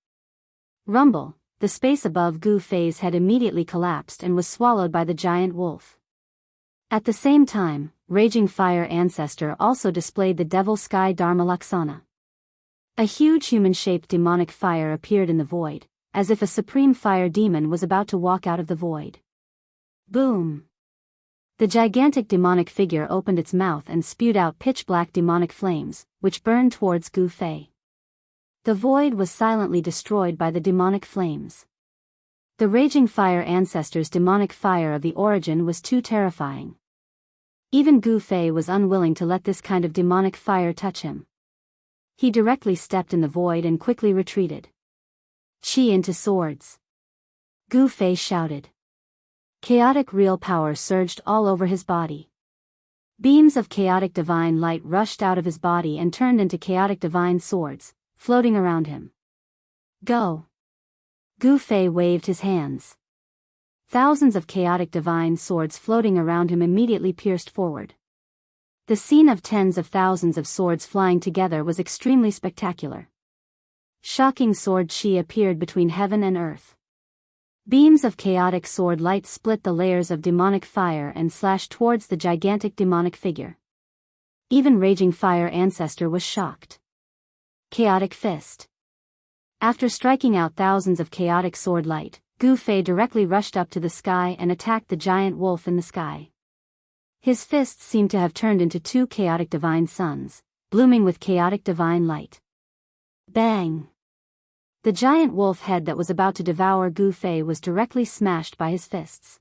Rumble, the space above Gu Fei's head immediately collapsed and was swallowed by the giant wolf. At the same time, Raging Fire Ancestor also displayed the Devil Sky Dharma Laksana. A huge human-shaped demonic fire appeared in the void, as if a supreme fire demon was about to walk out of the void. Boom! The gigantic demonic figure opened its mouth and spewed out pitch-black demonic flames, which burned towards Gu Fei. The void was silently destroyed by the demonic flames. The Raging Fire Ancestor's demonic fire of the origin was too terrifying. Even Gu Fei was unwilling to let this kind of demonic fire touch him. He directly stepped in the void and quickly retreated. Chi into swords! Gu Fei shouted. Chaotic real power surged all over his body. Beams of chaotic divine light rushed out of his body and turned into chaotic divine swords, floating around him. Go! Gu Fei waved his hands. Thousands of chaotic divine swords floating around him immediately pierced forward. The scene of tens of thousands of swords flying together was extremely spectacular. Shocking sword chi appeared between heaven and earth. Beams of chaotic sword light split the layers of demonic fire and slashed towards the gigantic demonic figure. Even Raging Fire Ancestor was shocked. Chaotic Fist. After striking out thousands of chaotic sword light, Gu Fei directly rushed up to the sky and attacked the giant wolf in the sky. His fists seemed to have turned into two chaotic divine suns, blooming with chaotic divine light. Bang! The giant wolf head that was about to devour Gu Fei was directly smashed by his fists.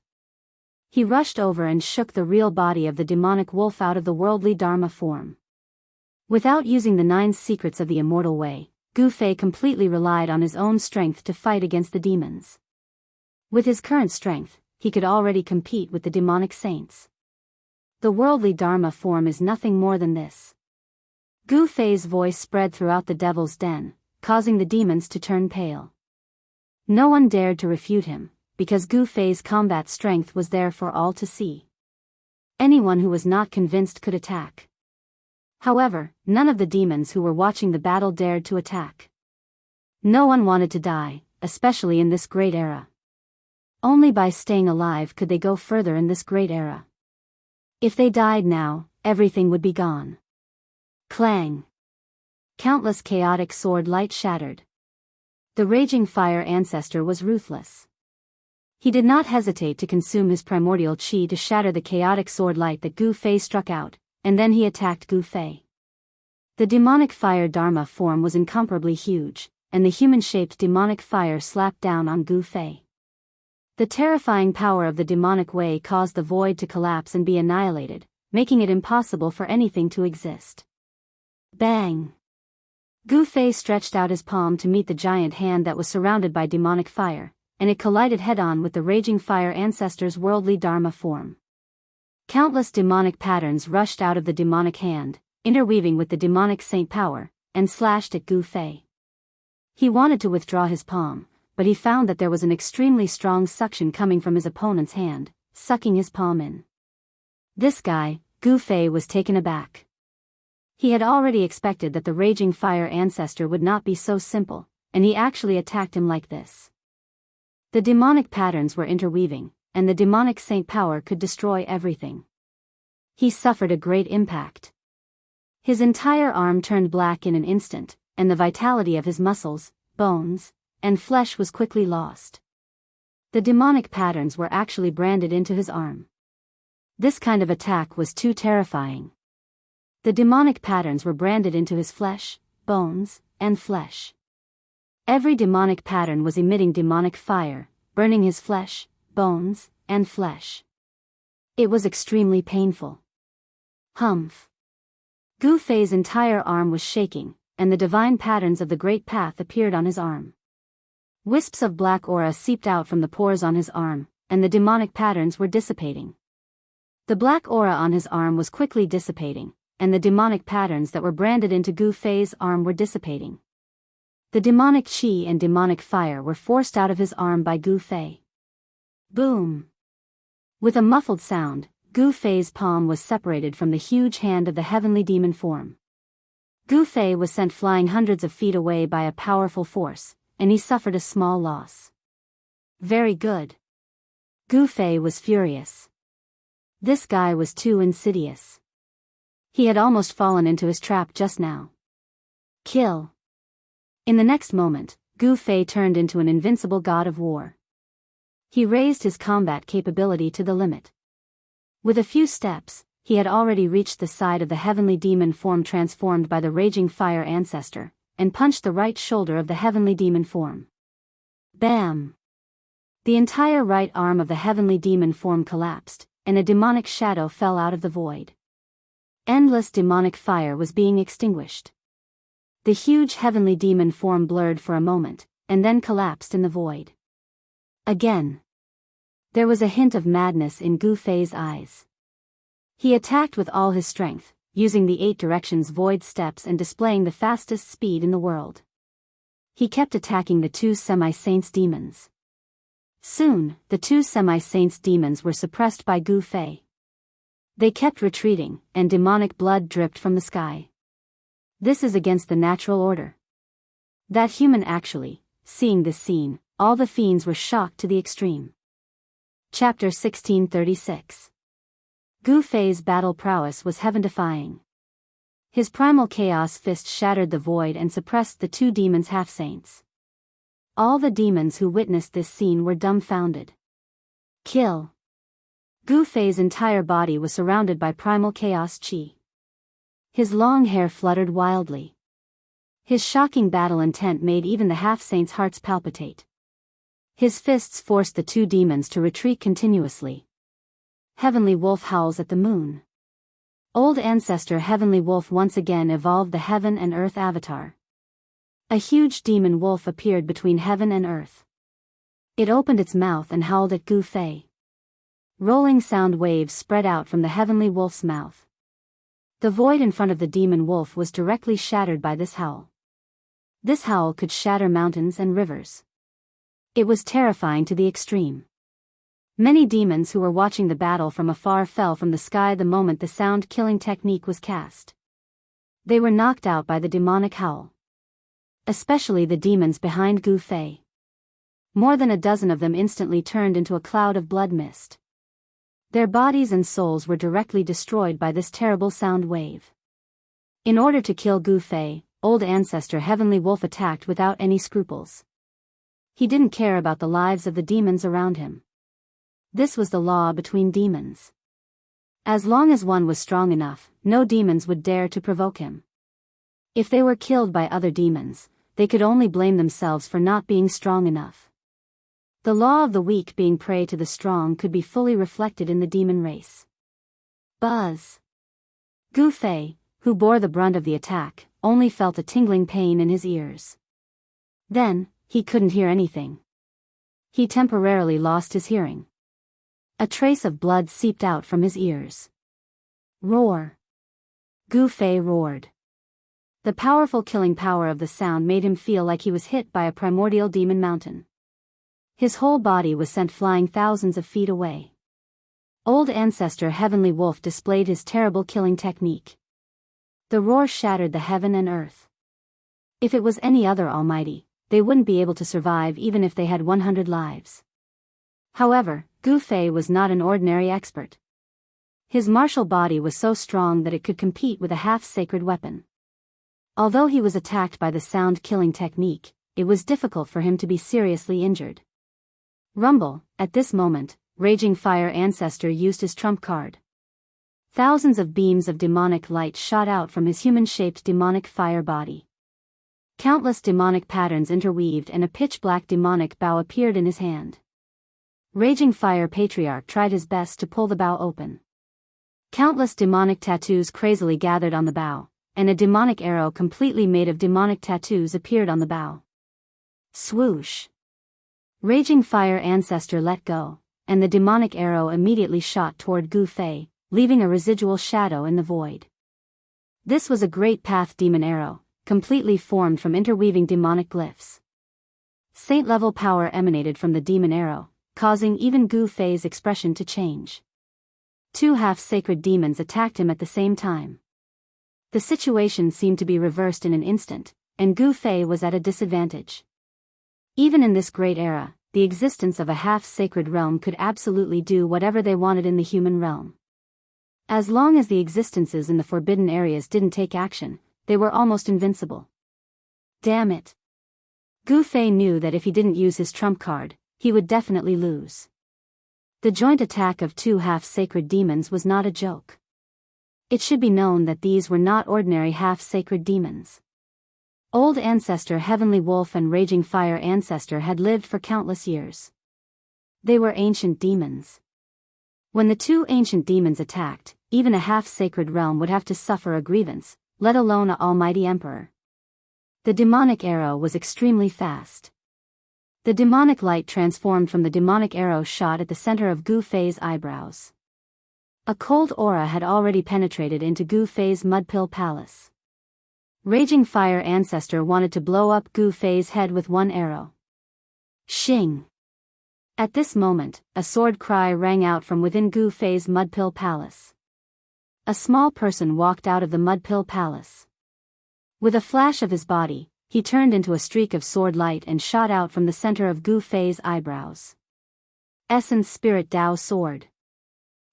He rushed over and shook the real body of the demonic wolf out of the worldly Dharma form. Without using the 9 secrets of the immortal way, Gu Fei completely relied on his own strength to fight against the demons. With his current strength, he could already compete with the demonic saints. The worldly Dharma form is nothing more than this. Gu Fei's voice spread throughout the devil's den, causing the demons to turn pale. No one dared to refute him, because Gu Fei's combat strength was there for all to see. Anyone who was not convinced could attack. However, none of the demons who were watching the battle dared to attack. No one wanted to die, especially in this great era. Only by staying alive could they go further in this great era. If they died now, everything would be gone. Clang! Countless chaotic sword light shattered. The Raging Fire Ancestor was ruthless. He did not hesitate to consume his primordial chi to shatter the chaotic sword light that Gu Fei struck out, and then he attacked Gu Fei. The demonic fire Dharma form was incomparably huge, and the human-shaped demonic fire slapped down on Gu Fei. The terrifying power of the demonic way caused the void to collapse and be annihilated, making it impossible for anything to exist. Bang! Gu Fei stretched out his palm to meet the giant hand that was surrounded by demonic fire, and it collided head-on with the Raging Fire Ancestor's worldly Dharma form. Countless demonic patterns rushed out of the demonic hand, interweaving with the demonic saint power, and slashed at Gu Fei. He wanted to withdraw his palm, but he found that there was an extremely strong suction coming from his opponent's hand, sucking his palm in. This guy, Gu Fei, was taken aback. He had already expected that the Raging Fire Ancestor would not be so simple, and he actually attacked him like this. The demonic patterns were interweaving, and the demonic saint power could destroy everything. He suffered a great impact. His entire arm turned black in an instant, and the vitality of his muscles, bones, and flesh was quickly lost. The demonic patterns were actually branded into his arm. This kind of attack was too terrifying. The demonic patterns were branded into his flesh, bones, and flesh. Every demonic pattern was emitting demonic fire, burning his flesh, bones, and flesh. It was extremely painful. Humph! Gu Fei's entire arm was shaking, and the divine patterns of the Great Path appeared on his arm. Wisps of black aura seeped out from the pores on his arm, and the demonic patterns were dissipating. The black aura on his arm was quickly dissipating, and the demonic patterns that were branded into Gu Fei's arm were dissipating. The demonic qi and demonic fire were forced out of his arm by Gu Fei. Boom! With a muffled sound, Gu Fei's palm was separated from the huge hand of the heavenly demon form. Gu Fei was sent flying hundreds of feet away by a powerful force, and he suffered a small loss. Very good. Gu Fei was furious. This guy was too insidious. He had almost fallen into his trap just now. Kill. In the next moment, Gu Fei turned into an invincible god of war. He raised his combat capability to the limit. With a few steps, he had already reached the side of the heavenly demon form transformed by the raging fire ancestor, and punched the right shoulder of the heavenly demon form. Bam! The entire right arm of the heavenly demon form collapsed, and a demonic shadow fell out of the void. Endless demonic fire was being extinguished. The huge heavenly demon form blurred for a moment, and then collapsed in the void. Again. There was a hint of madness in Gu Fei's eyes. He attacked with all his strength, using the 8 directions void steps and displaying the fastest speed in the world. He kept attacking the 2 semi-saints demons. Soon, the 2 semi-saints demons were suppressed by Gu Fei. They kept retreating, and demonic blood dripped from the sky. This is against the natural order. That human actually, seeing this scene, all the fiends were shocked to the extreme. Chapter 1636. Gu Fei's battle prowess was heaven-defying. His primal chaos fist shattered the void and suppressed the 2 demons half-saints. All the demons who witnessed this scene were dumbfounded. Kill. Gu Fei's entire body was surrounded by primal chaos qi. His long hair fluttered wildly. His shocking battle intent made even the half-saints' hearts palpitate. His fists forced the 2 demons to retreat continuously. Heavenly Wolf howls at the moon. Old ancestor Heavenly Wolf once again evolved the heaven and earth avatar. A huge demon wolf appeared between heaven and earth. It opened its mouth and howled at Gu Fei. Rolling sound waves spread out from the Heavenly Wolf's mouth. The void in front of the demon wolf was directly shattered by this howl. This howl could shatter mountains and rivers. It was terrifying to the extreme. Many demons who were watching the battle from afar fell from the sky the moment the sound-killing technique was cast. They were knocked out by the demonic howl. Especially the demons behind Gu Fei. More than a dozen of them instantly turned into a cloud of blood mist. Their bodies and souls were directly destroyed by this terrible sound wave. In order to kill Gu Fei, old ancestor Heavenly Wolf attacked without any scruples. He didn't care about the lives of the demons around him. This was the law between demons. As long as one was strong enough, no demons would dare to provoke him. If they were killed by other demons, they could only blame themselves for not being strong enough. The law of the weak being prey to the strong could be fully reflected in the demon race. Buzz. Gu Fei, who bore the brunt of the attack, only felt a tingling pain in his ears. Then, he couldn't hear anything. He temporarily lost his hearing. A trace of blood seeped out from his ears. Roar. Gu Fei roared. The powerful killing power of the sound made him feel like he was hit by a primordial demon mountain. His whole body was sent flying thousands of feet away. Old ancestor Heavenly Wolf displayed his terrible killing technique. The roar shattered the heaven and earth. If it was any other almighty, they wouldn't be able to survive even if they had 100 lives. However, Gu Fei was not an ordinary expert. His martial body was so strong that it could compete with a half-sacred weapon. Although he was attacked by the sound-killing technique, it was difficult for him to be seriously injured. Rumble, at this moment, Raging Fire Ancestor used his trump card. Thousands of beams of demonic light shot out from his human-shaped demonic fire body. Countless demonic patterns interweaved and a pitch-black demonic bow appeared in his hand. Raging Fire Patriarch tried his best to pull the bow open. Countless demonic tattoos crazily gathered on the bow, and a demonic arrow completely made of demonic tattoos appeared on the bow. Swoosh! Raging Fire Ancestor let go, and the demonic arrow immediately shot toward Gu Fei, leaving a residual shadow in the void. This was a great path demon arrow, completely formed from interweaving demonic glyphs. Saint-level power emanated from the demon arrow, causing even Gu Fei's expression to change. Two half-sacred demons attacked him at the same time. The situation seemed to be reversed in an instant, and Gu Fei was at a disadvantage. Even in this great era, the existence of a half-sacred realm could absolutely do whatever they wanted in the human realm. As long as the existences in the forbidden areas didn't take action, they were almost invincible. Damn it. Gu Fei knew that if he didn't use his trump card, he would definitely lose. The joint attack of two half-sacred demons was not a joke. It should be known that these were not ordinary half-sacred demons. Old Ancestor Heavenly Wolf and Raging Fire Ancestor had lived for countless years. They were ancient demons. When the two ancient demons attacked, even a half-sacred realm would have to suffer a grievance, let alone an almighty emperor. The demonic arrow was extremely fast. The demonic light transformed from the demonic arrow shot at the center of Gu Fei's eyebrows. A cold aura had already penetrated into Gu Fei's Mudpill Palace. Raging Fire Ancestor wanted to blow up Gu Fei's head with one arrow. Shing! At this moment, a sword cry rang out from within Gu Fei's Mudpill Palace. A small person walked out of the Mudpill Palace. With a flash of his body, he turned into a streak of sword light and shot out from the center of Gu Fei's eyebrows. Essence Spirit Dao Sword.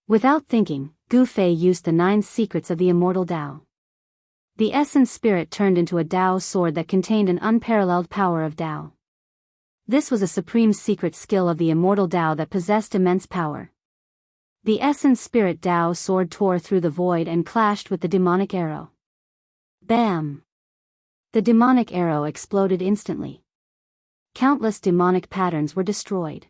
Without thinking, Gu Fei used the 9 secrets of the immortal Dao. The Essence Spirit turned into a Dao sword that contained an unparalleled power of Dao. This was a supreme secret skill of the immortal Dao that possessed immense power. The Essence Spirit Dao sword tore through the void and clashed with the demonic arrow. Bam! The demonic arrow exploded instantly. Countless demonic patterns were destroyed.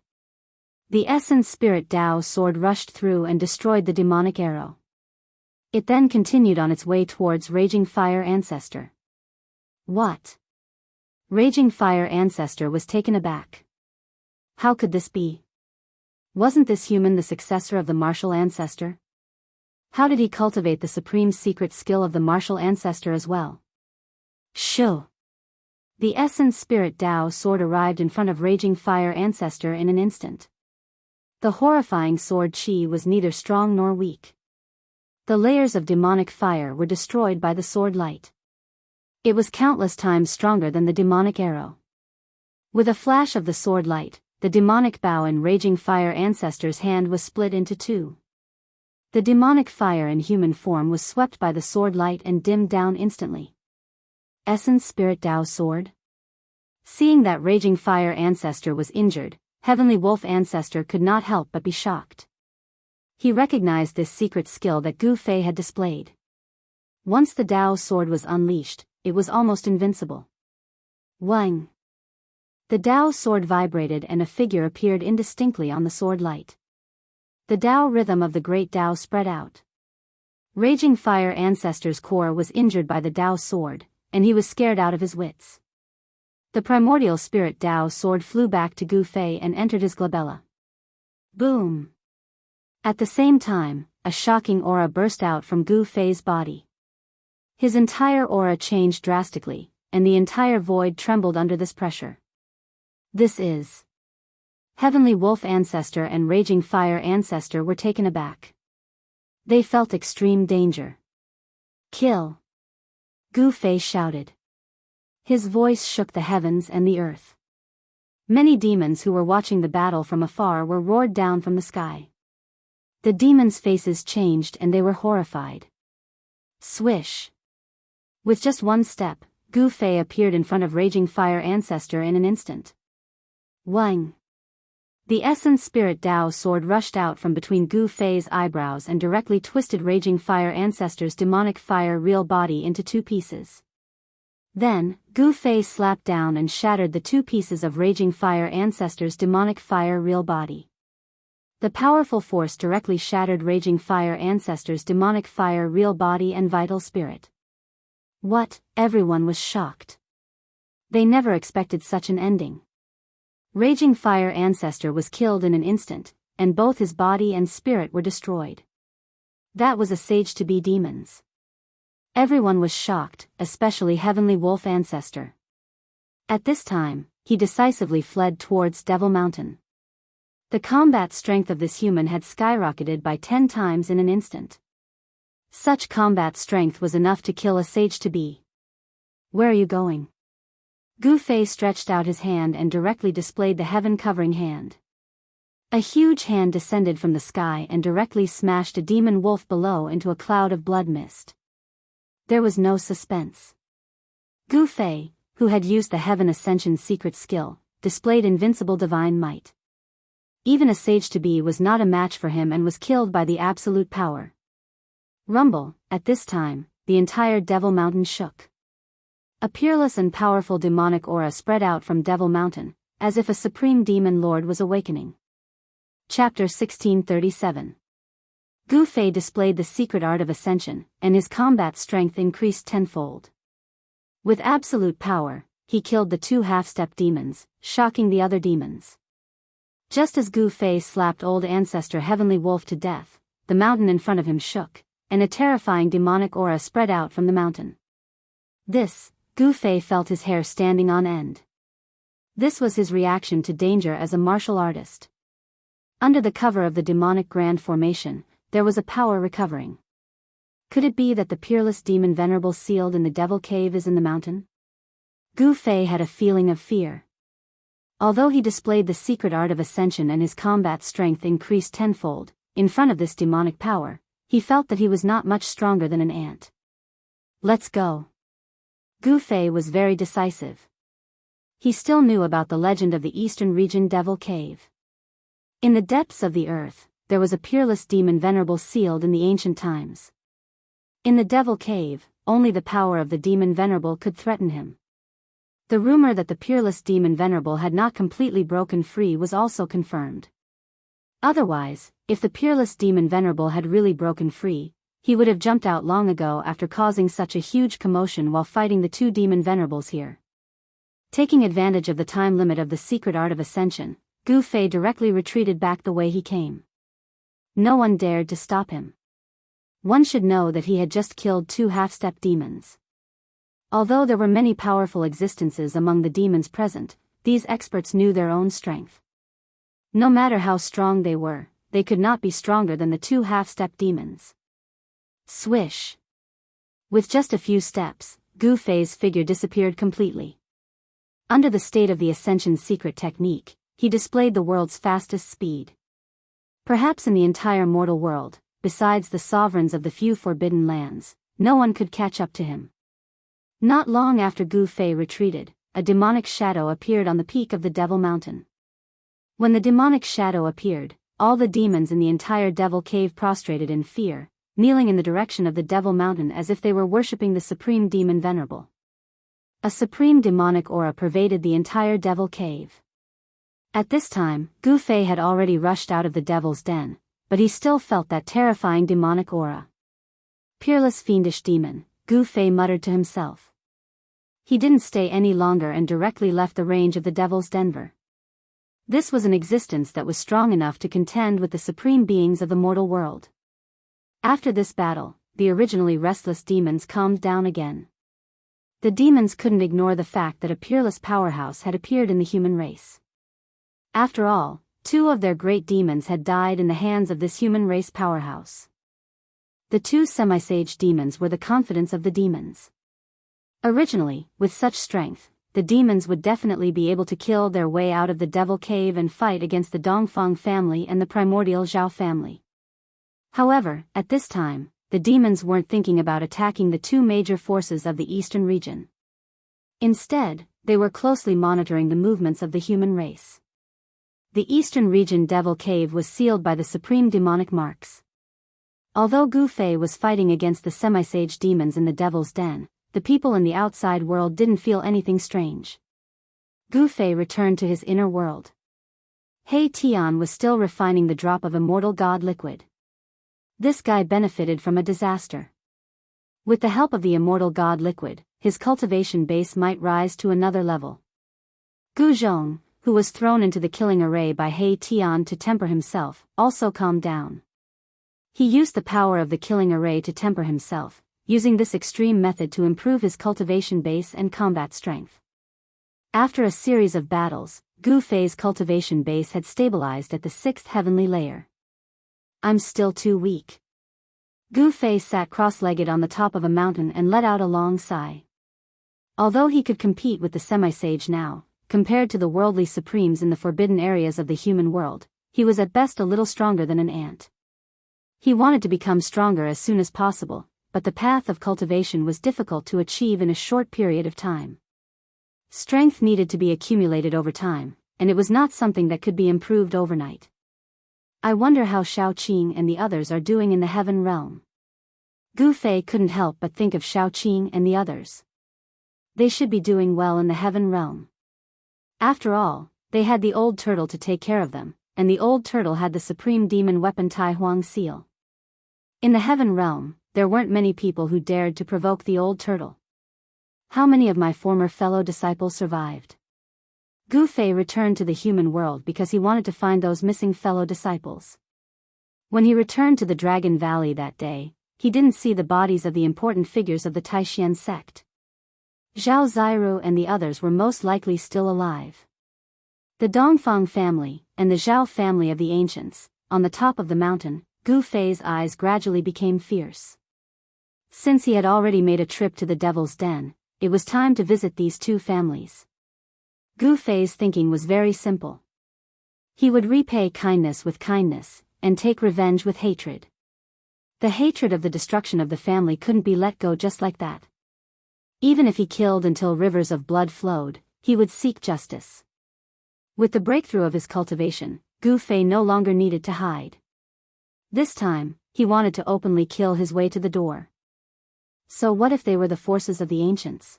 The Essence Spirit Dao sword rushed through and destroyed the demonic arrow. It then continued on its way towards Raging Fire Ancestor. What? Raging Fire Ancestor was taken aback. How could this be? Wasn't this human the successor of the martial ancestor? How did he cultivate the supreme secret skill of the martial ancestor as well? Shoo! The Essence Spirit Dao sword arrived in front of Raging Fire Ancestor in an instant. The horrifying sword chi was neither strong nor weak. The layers of demonic fire were destroyed by the sword light. It was countless times stronger than the demonic arrow. With a flash of the sword light, the demonic bow in Raging Fire Ancestor's hand was split into two. The demonic fire in human form was swept by the sword light and dimmed down instantly. Essence Spirit Dao Sword? Seeing that Raging Fire Ancestor was injured, Heavenly Wolf Ancestor could not help but be shocked. He recognized this secret skill that Gu Fei had displayed. Once the Dao sword was unleashed, it was almost invincible. Wang! The Dao sword vibrated and a figure appeared indistinctly on the sword light. The Dao rhythm of the great Dao spread out. Raging Fire Ancestor's core was injured by the Dao sword, and he was scared out of his wits. The primordial spirit Dao sword flew back to Gu Fei and entered his glabella. Boom! At the same time, a shocking aura burst out from Gu Fei's body. His entire aura changed drastically, and the entire void trembled under this pressure. This is... Heavenly Wolf Ancestor and Raging Fire Ancestor were taken aback. They felt extreme danger. Kill! Gu Fei shouted. His voice shook the heavens and the earth. Many demons who were watching the battle from afar were roared down from the sky. The demons' faces changed and they were horrified. Swish! With just one step, Gu Fei appeared in front of Raging Fire Ancestor in an instant. Wang! The Essence Spirit Dao sword rushed out from between Gu Fei's eyebrows and directly twisted Raging Fire Ancestor's demonic fire real body into 2 pieces. Then, Gu Fei slapped down and shattered the 2 pieces of Raging Fire Ancestor's demonic fire real body. The powerful force directly shattered Raging Fire Ancestor's demonic fire real body and vital spirit. What? Everyone was shocked. They never expected such an ending. Raging Fire Ancestor was killed in an instant, and both his body and spirit were destroyed. That was a sage to be demons. Everyone was shocked, especially Heavenly Wolf Ancestor. At this time, he decisively fled towards Devil Mountain. The combat strength of this human had skyrocketed by 10 times in an instant. Such combat strength was enough to kill a sage-to-be. Where are you going? Gu Fei stretched out his hand and directly displayed the heaven-covering hand. A huge hand descended from the sky and directly smashed a demon wolf below into a cloud of blood mist. There was no suspense. Gu Fei, who had used the Heaven Ascension secret skill, displayed invincible divine might. Even a sage-to-be was not a match for him and was killed by the absolute power. Rumble, at this time, the entire Devil Mountain shook. A peerless and powerful demonic aura spread out from Devil Mountain, as if a supreme demon lord was awakening. Chapter 1637. Gu Fei displayed the secret art of ascension, and his combat strength increased tenfold. With absolute power, he killed the 2 half-step demons, shocking the other demons. Just as Gu Fei slapped old ancestor Heavenly Wolf to death, the mountain in front of him shook, and a terrifying demonic aura spread out from the mountain. Gu Fei felt his hair standing on end. This was his reaction to danger as a martial artist. Under the cover of the demonic grand formation, there was a power recovering. Could it be that the peerless demon venerable sealed in the devil cave is in the mountain? Gu Fei had a feeling of fear. Although he displayed the secret art of ascension and his combat strength increased tenfold, in front of this demonic power, he felt that he was not much stronger than an ant. Let's go. Gu Fei was very decisive. He still knew about the legend of the Eastern Region Devil Cave. In the depths of the earth, there was a peerless demon venerable sealed in the ancient times. In the Devil Cave, only the power of the demon venerable could threaten him. The rumor that the peerless demon venerable had not completely broken free was also confirmed. Otherwise, if the peerless demon venerable had really broken free, he would have jumped out long ago after causing such a huge commotion while fighting the 2 demon venerables here. Taking advantage of the time limit of the secret art of ascension, Gu Fei directly retreated back the way he came. No one dared to stop him. One should know that he had just killed 2 half-step demons. Although there were many powerful existences among the demons present, these experts knew their own strength. No matter how strong they were, they could not be stronger than the 2 half-step demons. Swish! With just a few steps, Gu Fei's figure disappeared completely. Under the state of the Ascension secret technique, he displayed the world's fastest speed. Perhaps in the entire mortal world, besides the sovereigns of the few forbidden lands, no one could catch up to him. Not long after Gu Fei retreated, a demonic shadow appeared on the peak of the Devil Mountain. When the demonic shadow appeared, all the demons in the entire Devil Cave prostrated in fear, kneeling in the direction of the Devil Mountain as if they were worshipping the Supreme Demon Venerable. A supreme demonic aura pervaded the entire Devil Cave. At this time, Gu Fei had already rushed out of the Devil's Den, but he still felt that terrifying demonic aura. Peerless fiendish demon, Gu Fei muttered to himself. He didn't stay any longer and directly left the range of the Devil's Den. This was an existence that was strong enough to contend with the supreme beings of the mortal world. After this battle, the originally restless demons calmed down again. The demons couldn't ignore the fact that a peerless powerhouse had appeared in the human race. After all, 2 of their great demons had died in the hands of this human race powerhouse. The 2 semi-sage demons were the confidence of the demons. Originally, with such strength, the demons would definitely be able to kill their way out of the Devil Cave and fight against the Dongfang family and the primordial Zhao family. However, at this time, the demons weren't thinking about attacking the 2 major forces of the Eastern region. Instead, they were closely monitoring the movements of the human race. The Eastern region Devil Cave was sealed by the supreme demonic marks. Although Gu Fei was fighting against the semi-sage demons in the Devil's Den, the people in the outside world didn't feel anything strange. Gu Fei returned to his inner world. He Tian was still refining the drop of immortal god liquid. This guy benefited from a disaster. With the help of the immortal god liquid, his cultivation base might rise to another level. Gu Zhong, who was thrown into the killing array by He Tian to temper himself, also calmed down. He used the power of the killing array to temper himself, using this extreme method to improve his cultivation base and combat strength. After a series of battles, Gu Fei's cultivation base had stabilized at the 6th heavenly layer. I'm still too weak. Gu Fei sat cross-legged on the top of a mountain and let out a long sigh. Although he could compete with the semi-sage now, compared to the worldly supremes in the forbidden areas of the human world, he was at best a little stronger than an ant. He wanted to become stronger as soon as possible, but the path of cultivation was difficult to achieve in a short period of time. Strength needed to be accumulated over time, and it was not something that could be improved overnight. I wonder how Xiao Qing and the others are doing in the heaven realm. Gu Fei couldn't help but think of Xiao Qing and the others. They should be doing well in the heaven realm. After all, they had the old turtle to take care of them, and the old turtle had the supreme demon weapon Tai Huang seal. In the heaven realm, there weren't many people who dared to provoke the old turtle. How many of my former fellow disciples survived? Gu Fei returned to the human world because he wanted to find those missing fellow disciples. When he returned to the Dragon Valley that day, he didn't see the bodies of the important figures of the Taishan sect. Zhao Ziru and the others were most likely still alive. The Dongfang family, and the Zhao family of the ancients, on the top of the mountain, Gu Fei's eyes gradually became fierce. Since he had already made a trip to the Devil's Den, it was time to visit these two families. Gu Fei's thinking was very simple. He would repay kindness with kindness, and take revenge with hatred. The hatred of the destruction of the family couldn't be let go just like that. Even if he killed until rivers of blood flowed, he would seek justice. With the breakthrough of his cultivation, Gu Fei no longer needed to hide. This time, he wanted to openly kill his way to the door. So what if they were the forces of the ancients?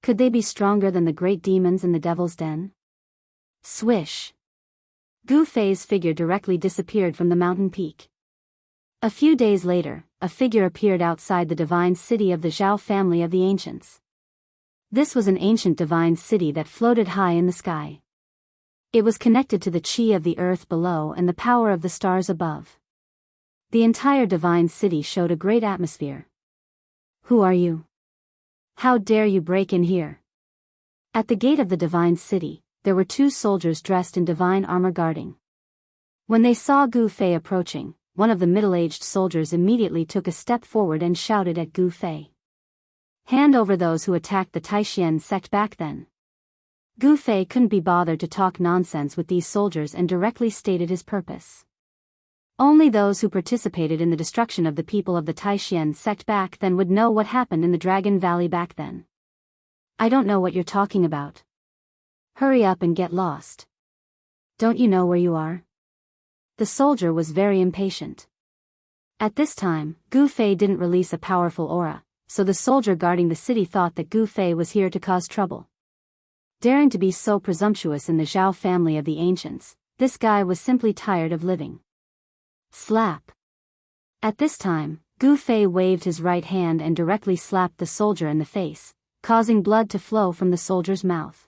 Could they be stronger than the great demons in the Devil's Den? Swish! Gu Fei's figure directly disappeared from the mountain peak. A few days later, a figure appeared outside the divine city of the Zhao family of the ancients. This was an ancient divine city that floated high in the sky. It was connected to the qi of the earth below and the power of the stars above. The entire divine city showed a great atmosphere. Who are you? How dare you break in here? At the gate of the divine city, there were two soldiers dressed in divine armor guarding. When they saw Gu Fei approaching, one of the middle-aged soldiers immediately took a step forward and shouted at Gu Fei. Hand over those who attacked the Taishan sect back then. Gu Fei couldn't be bothered to talk nonsense with these soldiers and directly stated his purpose. Only those who participated in the destruction of the people of the Taishan sect back then would know what happened in the Dragon Valley back then. I don't know what you're talking about. Hurry up and get lost. Don't you know where you are? The soldier was very impatient. At this time, Gu Fei didn't release a powerful aura, so the soldier guarding the city thought that Gu Fei was here to cause trouble. Daring to be so presumptuous in the Zhao family of the ancients, this guy was simply tired of living. Slap. At this time, Gu Fei waved his right hand and directly slapped the soldier in the face, causing blood to flow from the soldier's mouth.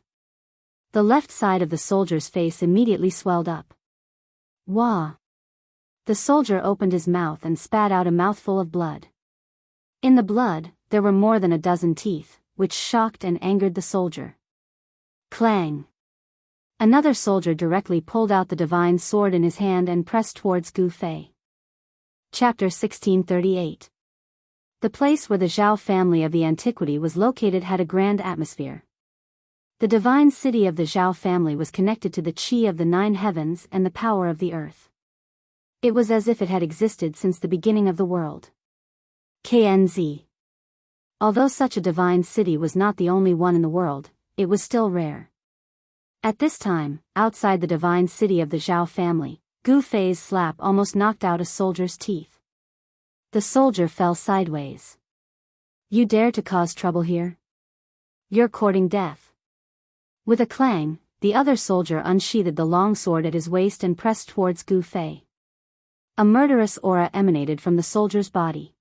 The left side of the soldier's face immediately swelled up. Wah! The soldier opened his mouth and spat out a mouthful of blood. In the blood, there were more than a dozen teeth, which shocked and angered the soldier. Clang! Another soldier directly pulled out the divine sword in his hand and pressed towards Gu Fei. Chapter 1638. The place where the Zhao family of the antiquity was located had a grand atmosphere. The divine city of the Zhao family was connected to the qi of the 9 heavens and the power of the earth. It was as if it had existed since the beginning of the world. KNZ. Although such a divine city was not the only one in the world, it was still rare. At this time, outside the divine city of the Zhao family, Gu Fei's slap almost knocked out a soldier's teeth. The soldier fell sideways. You dare to cause trouble here? You're courting death. With a clang, the other soldier unsheathed the long sword at his waist and pressed towards Gu Fei. A murderous aura emanated from the soldier's body.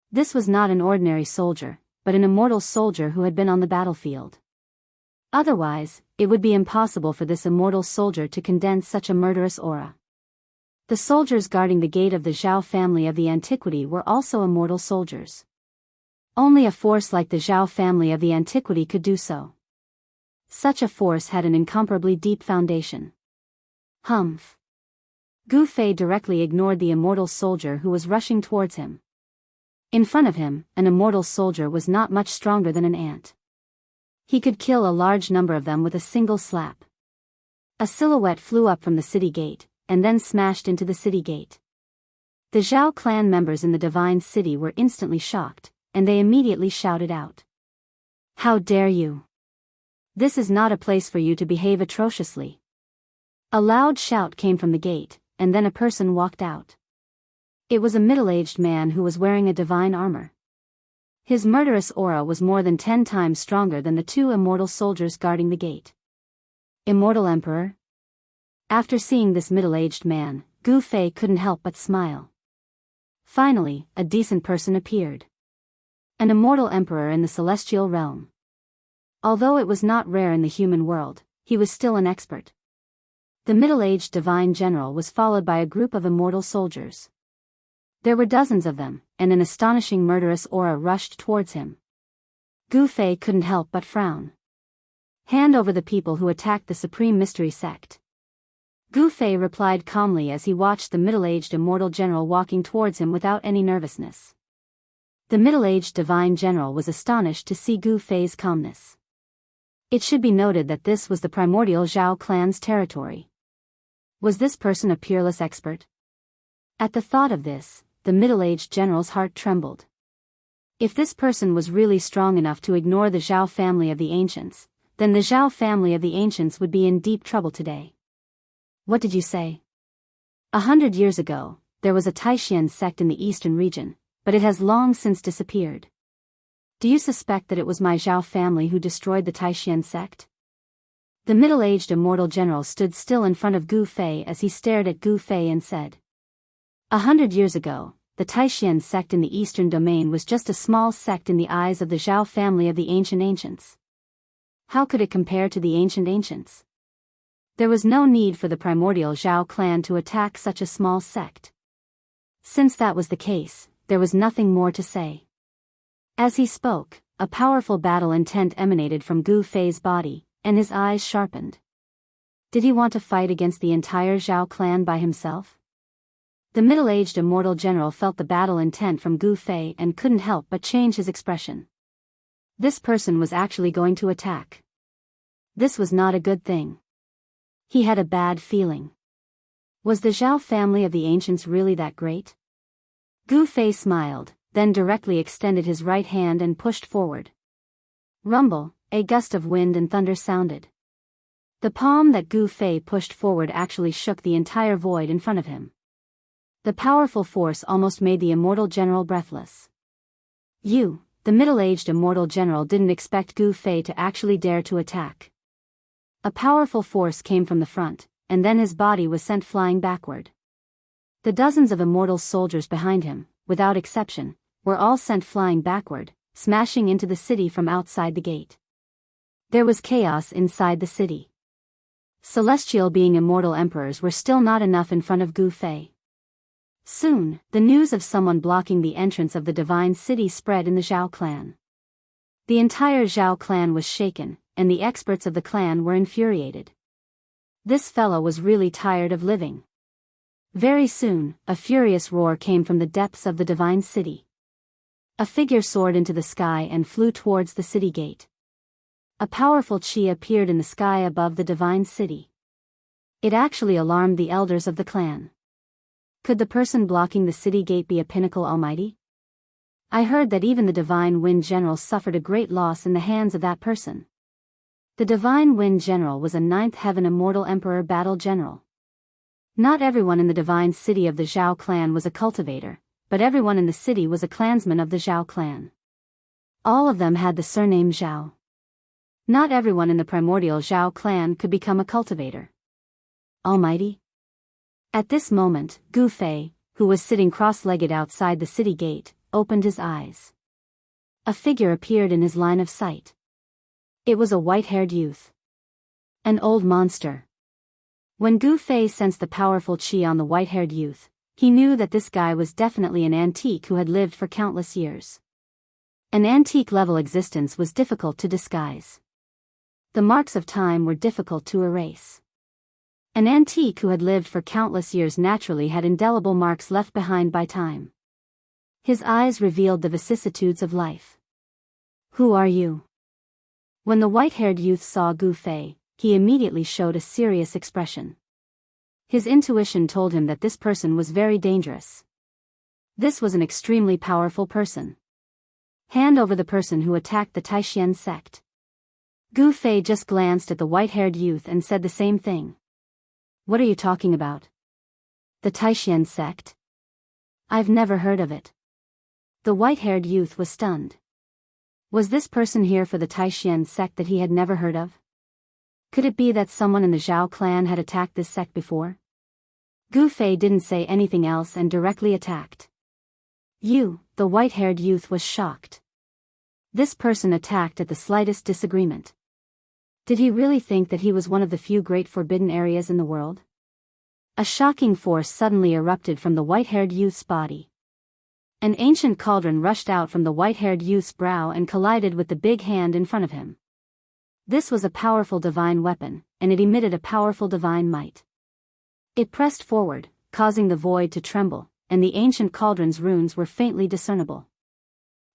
This was not an ordinary soldier, but an immortal soldier who had been on the battlefield. Otherwise, it would be impossible for this immortal soldier to condense such a murderous aura. The soldiers guarding the gate of the Zhao family of the antiquity were also immortal soldiers. Only a force like the Zhao family of the antiquity could do so. Such a force had an incomparably deep foundation. Humph. Gu Fei directly ignored the immortal soldier who was rushing towards him. In front of him, an immortal soldier was not much stronger than an ant. He could kill a large number of them with a single slap. A silhouette flew up from the city gate, and then smashed into the city gate. The Zhao clan members in the Divine City were instantly shocked, and they immediately shouted out. How dare you! This is not a place for you to behave atrociously. A loud shout came from the gate, and then a person walked out. It was a middle-aged man who was wearing a divine armor. His murderous aura was more than 10 times stronger than the 2 immortal soldiers guarding the gate. Immortal Emperor? After seeing this middle-aged man, Gu Fei couldn't help but smile. Finally, a decent person appeared. An immortal emperor in the celestial realm. Although it was not rare in the human world, he was still an expert. The middle-aged divine general was followed by a group of immortal soldiers. There were dozens of them, and an astonishing murderous aura rushed towards him. Gu Fei couldn't help but frown. Hand over the people who attacked the Supreme Mystery Sect. Gu Fei replied calmly as he watched the middle-aged immortal general walking towards him without any nervousness. The middle-aged divine general was astonished to see Gu Fei's calmness. It should be noted that this was the primordial Zhao clan's territory. Was this person a peerless expert? At the thought of this, the middle-aged general's heart trembled. If this person was really strong enough to ignore the Zhao family of the ancients, then the Zhao family of the ancients would be in deep trouble today. What did you say? 100 years ago, there was a Taishan sect in the eastern region, but it has long since disappeared. Do you suspect that it was my Zhao family who destroyed the Taishan sect? The middle-aged immortal general stood still in front of Gu Fei as he stared at Gu Fei and said. 100 years ago, the Taishan sect in the eastern domain was just a small sect in the eyes of the Zhao family of the ancient ancients. How could it compare to the ancient ancients? There was no need for the primordial Zhao clan to attack such a small sect. Since that was the case, there was nothing more to say. As he spoke, a powerful battle intent emanated from Gu Fei's body, and his eyes sharpened. Did he want to fight against the entire Zhao clan by himself? The middle-aged immortal general felt the battle intent from Gu Fei and couldn't help but change his expression. This person was actually going to attack. This was not a good thing. He had a bad feeling. Was the Zhao family of the ancients really that great? Gu Fei smiled, then directly extended his right hand and pushed forward. Rumble, a gust of wind and thunder sounded. The palm that Gu Fei pushed forward actually shook the entire void in front of him. The powerful force almost made the immortal general breathless. The middle-aged immortal general didn't expect Gu Fei to actually dare to attack. A powerful force came from the front, and then his body was sent flying backward. The dozens of immortal soldiers behind him, without exception, were all sent flying backward, smashing into the city from outside the gate. There was chaos inside the city. Celestial being immortal emperors were still not enough in front of Gu Fei. Soon, the news of someone blocking the entrance of the Divine City spread in the Zhao clan. The entire Zhao clan was shaken, and the experts of the clan were infuriated. This fellow was really tired of living. Very soon, a furious roar came from the depths of the Divine City. A figure soared into the sky and flew towards the city gate. A powerful chi appeared in the sky above the Divine City. It actually alarmed the elders of the clan. Could the person blocking the city gate be a pinnacle almighty? I heard that even the Divine Wind General suffered a great loss in the hands of that person. The Divine Wind General was a 9th Heaven Immortal Emperor Battle General. Not everyone in the Divine City of the Zhao clan was a cultivator, but everyone in the city was a clansman of the Zhao clan. All of them had the surname Zhao. Not everyone in the primordial Zhao clan could become a cultivator. Almighty? At this moment, Gu Fei, who was sitting cross-legged outside the city gate, opened his eyes. A figure appeared in his line of sight. It was a white-haired youth. An old monster. When Gu Fei sensed the powerful qi on the white-haired youth, he knew that this guy was definitely an antique who had lived for countless years. An antique-level existence was difficult to disguise. The marks of time were difficult to erase. An antique who had lived for countless years naturally had indelible marks left behind by time. His eyes revealed the vicissitudes of life. "Who are you?" When the white-haired youth saw Gu Fei, he immediately showed a serious expression. His intuition told him that this person was very dangerous. This was an extremely powerful person. "Hand over the person who attacked the Taishan sect." Gu Fei just glanced at the white-haired youth and said the same thing. "What are you talking about?" "The Taishan sect? I've never heard of it." The white-haired youth was stunned. Was this person here for the Taishan sect that he had never heard of? Could it be that someone in the Zhao clan had attacked this sect before? Gu Fei didn't say anything else and directly attacked. The white-haired youth was shocked. This person attacked at the slightest disagreement. Did he really think that he was one of the few great forbidden areas in the world? A shocking force suddenly erupted from the white-haired youth's body. An ancient cauldron rushed out from the white-haired youth's brow and collided with the big hand in front of him. This was a powerful divine weapon, and it emitted a powerful divine might. It pressed forward, causing the void to tremble, and the ancient cauldron's runes were faintly discernible.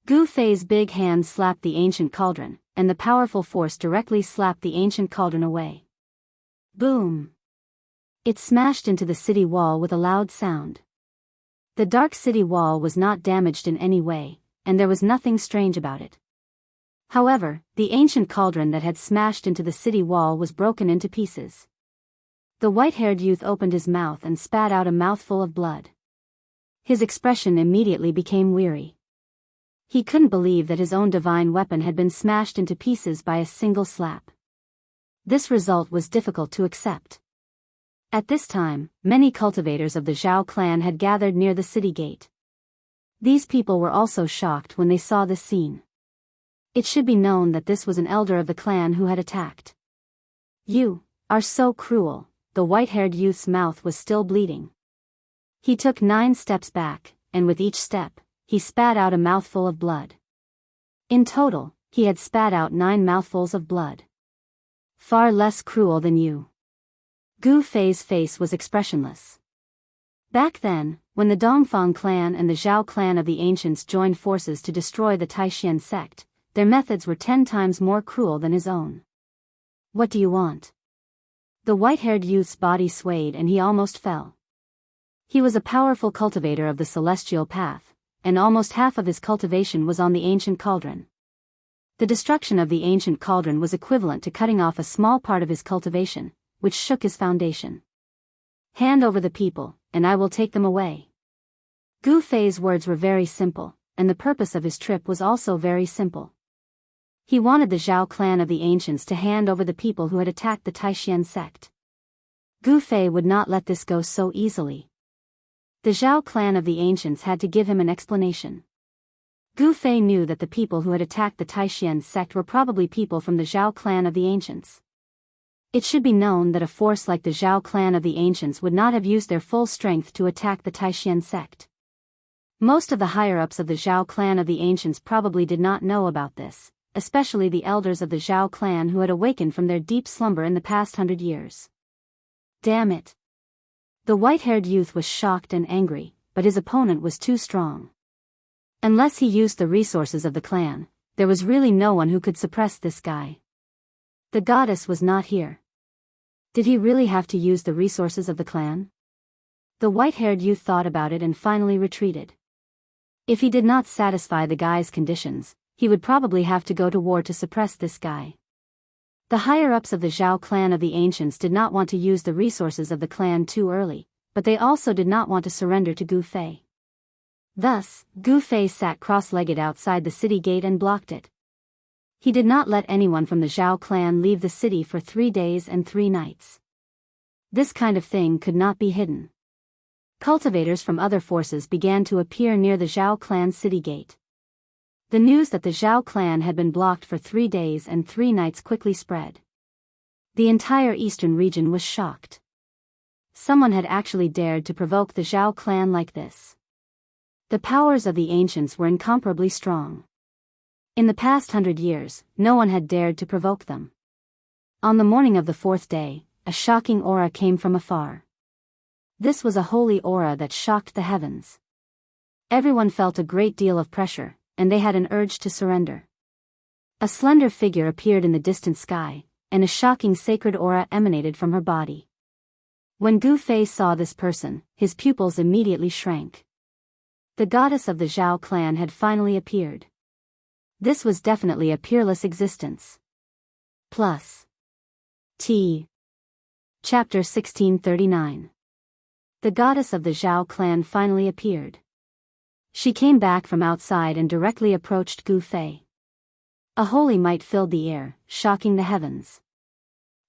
Gu Fei's big hand slapped the ancient cauldron, and the powerful force directly slapped the ancient cauldron away. Boom! It smashed into the city wall with a loud sound. The dark city wall was not damaged in any way, and there was nothing strange about it. However, the ancient cauldron that had smashed into the city wall was broken into pieces. The white-haired youth opened his mouth and spat out a mouthful of blood. His expression immediately became weary. He couldn't believe that his own divine weapon had been smashed into pieces by a single slap. This result was difficult to accept. At this time, many cultivators of the Zhao clan had gathered near the city gate. These people were also shocked when they saw this scene. It should be known that this was an elder of the clan who had attacked. "You are so cruel." The white-haired youth's mouth was still bleeding. He took 9 steps back, and with each step, he spat out a mouthful of blood. In total, he had spat out 9 mouthfuls of blood. "Far less cruel than you." Gu Fei's face was expressionless. Back then, when the Dongfang clan and the Zhao clan of the ancients joined forces to destroy the Taishan sect, their methods were 10 times more cruel than his own. "What do you want?" The white-haired youth's body swayed and he almost fell. He was a powerful cultivator of the celestial path, and almost half of his cultivation was on the ancient cauldron. The destruction of the ancient cauldron was equivalent to cutting off a small part of his cultivation, which shook his foundation. "Hand over the people, and I will take them away." Gu Fei's words were very simple, and the purpose of his trip was also very simple. He wanted the Zhao clan of the ancients to hand over the people who had attacked the Taishan sect. Gu Fei would not let this go so easily. The Zhao clan of the ancients had to give him an explanation. Gu Fei knew that the people who had attacked the Taishan sect were probably people from the Zhao clan of the ancients. It should be known that a force like the Zhao clan of the ancients would not have used their full strength to attack the Taishan sect. Most of the higher-ups of the Zhao clan of the ancients probably did not know about this, especially the elders of the Zhao clan who had awakened from their deep slumber in the past 100 years. Damn it! The white-haired youth was shocked and angry, but his opponent was too strong. Unless he used the resources of the clan, there was really no one who could suppress this guy. The goddess was not here. Did he really have to use the resources of the clan? The white-haired youth thought about it and finally retreated. If he did not satisfy the guy's conditions, he would probably have to go to war to suppress this guy. The higher-ups of the Zhao clan of the ancients did not want to use the resources of the clan too early, but they also did not want to surrender to Gu Fei. Thus, Gu Fei sat cross-legged outside the city gate and blocked it. He did not let anyone from the Zhao clan leave the city for 3 days and 3 nights. This kind of thing could not be hidden. Cultivators from other forces began to appear near the Zhao clan city gate. The news that the Zhao clan had been blocked for 3 days and 3 nights quickly spread. The entire eastern region was shocked. Someone had actually dared to provoke the Zhao clan like this. The powers of the ancients were incomparably strong. In the past 100 years, no one had dared to provoke them. On the morning of the fourth day, a shocking aura came from afar. This was a holy aura that shocked the heavens. Everyone felt a great deal of pressure, and they had an urge to surrender. A slender figure appeared in the distant sky, and a shocking sacred aura emanated from her body. When Gu Fei saw this person, his pupils immediately shrank. The goddess of the Zhao clan had finally appeared. This was definitely a peerless existence. Plus. T. Chapter 1639. The goddess of the Zhao clan finally appeared. She came back from outside and directly approached Gu Fei. A holy might filled the air, shocking the heavens.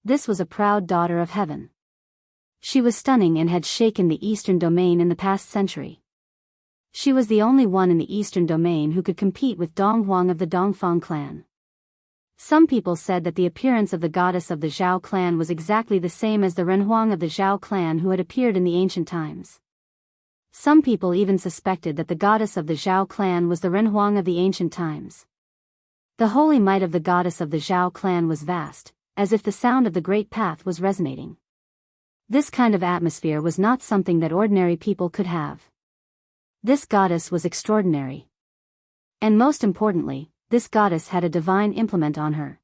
This was a proud daughter of heaven. She was stunning and had shaken the eastern domain in the past century. She was the only one in the eastern domain who could compete with Dong Huang of the Dongfang clan. Some people said that the appearance of the goddess of the Zhao clan was exactly the same as the Renhuang of the Zhao clan who had appeared in the ancient times. Some people even suspected that the goddess of the Zhao clan was the Renhuang of the ancient times. The holy might of the goddess of the Zhao clan was vast, as if the sound of the great path was resonating. This kind of atmosphere was not something that ordinary people could have. This goddess was extraordinary. And most importantly, this goddess had a divine implement on her.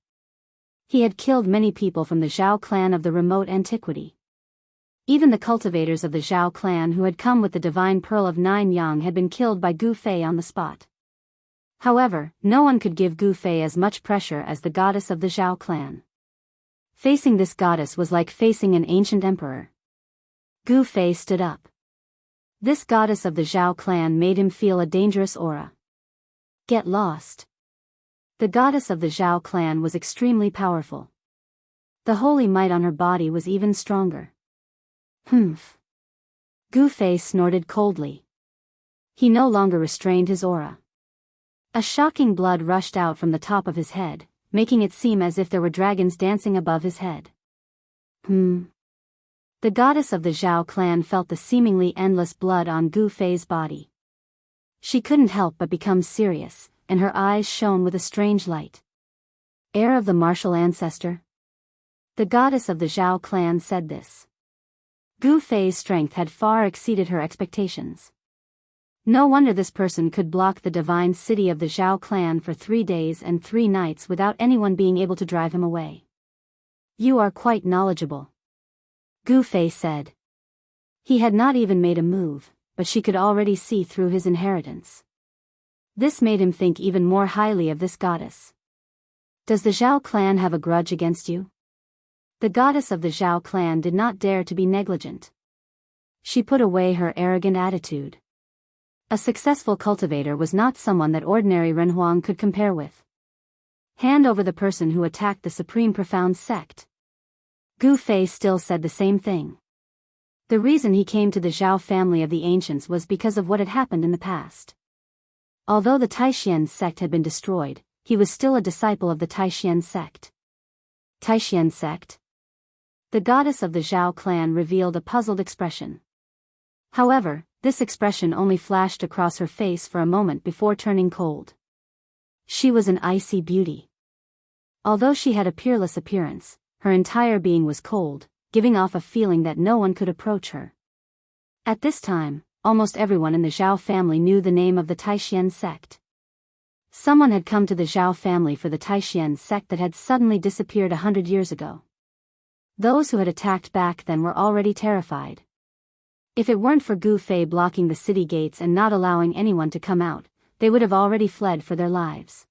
He had killed many people from the Zhao clan of the remote antiquity. Even the cultivators of the Zhao clan who had come with the divine pearl of 9 yang had been killed by Gu Fei on the spot. However, no one could give Gu Fei as much pressure as the goddess of the Zhao clan. Facing this goddess was like facing an ancient emperor. Gu Fei stood up. This goddess of the Zhao clan made him feel a dangerous aura. Get lost. The goddess of the Zhao clan was extremely powerful. The holy might on her body was even stronger. Humph. Gu Fei snorted coldly. He no longer restrained his aura. A shocking blood rushed out from the top of his head, making it seem as if there were dragons dancing above his head. The goddess of the Zhao clan felt the seemingly endless blood on Gu Fei's body. She couldn't help but become serious, and her eyes shone with a strange light. Heir of the martial ancestor? The goddess of the Zhao clan said this. Gu Fei's strength had far exceeded her expectations. No wonder this person could block the divine city of the Zhao clan for 3 days and 3 nights without anyone being able to drive him away. You are quite knowledgeable. Gu Fei said. He had not even made a move, but she could already see through his inheritance. This made him think even more highly of this goddess. Does the Zhao clan have a grudge against you? The goddess of the Zhao clan did not dare to be negligent. She put away her arrogant attitude. A successful cultivator was not someone that ordinary Renhuang could compare with. Hand over the person who attacked the Supreme Profound Sect. Gu Fei still said the same thing. The reason he came to the Zhao family of the ancients was because of what had happened in the past. Although the Taishan sect had been destroyed, he was still a disciple of the Taishan sect. Taishan sect? The goddess of the Zhao clan revealed a puzzled expression. However, this expression only flashed across her face for a moment before turning cold. She was an icy beauty. Although she had a peerless appearance, her entire being was cold, giving off a feeling that no one could approach her. At this time, almost everyone in the Zhao family knew the name of the Taishan sect. Someone had come to the Zhao family for the Taishan sect that had suddenly disappeared 100 years ago. Those who had attacked back then were already terrified. If it weren't for Gu Fei blocking the city gates and not allowing anyone to come out, they would have already fled for their lives.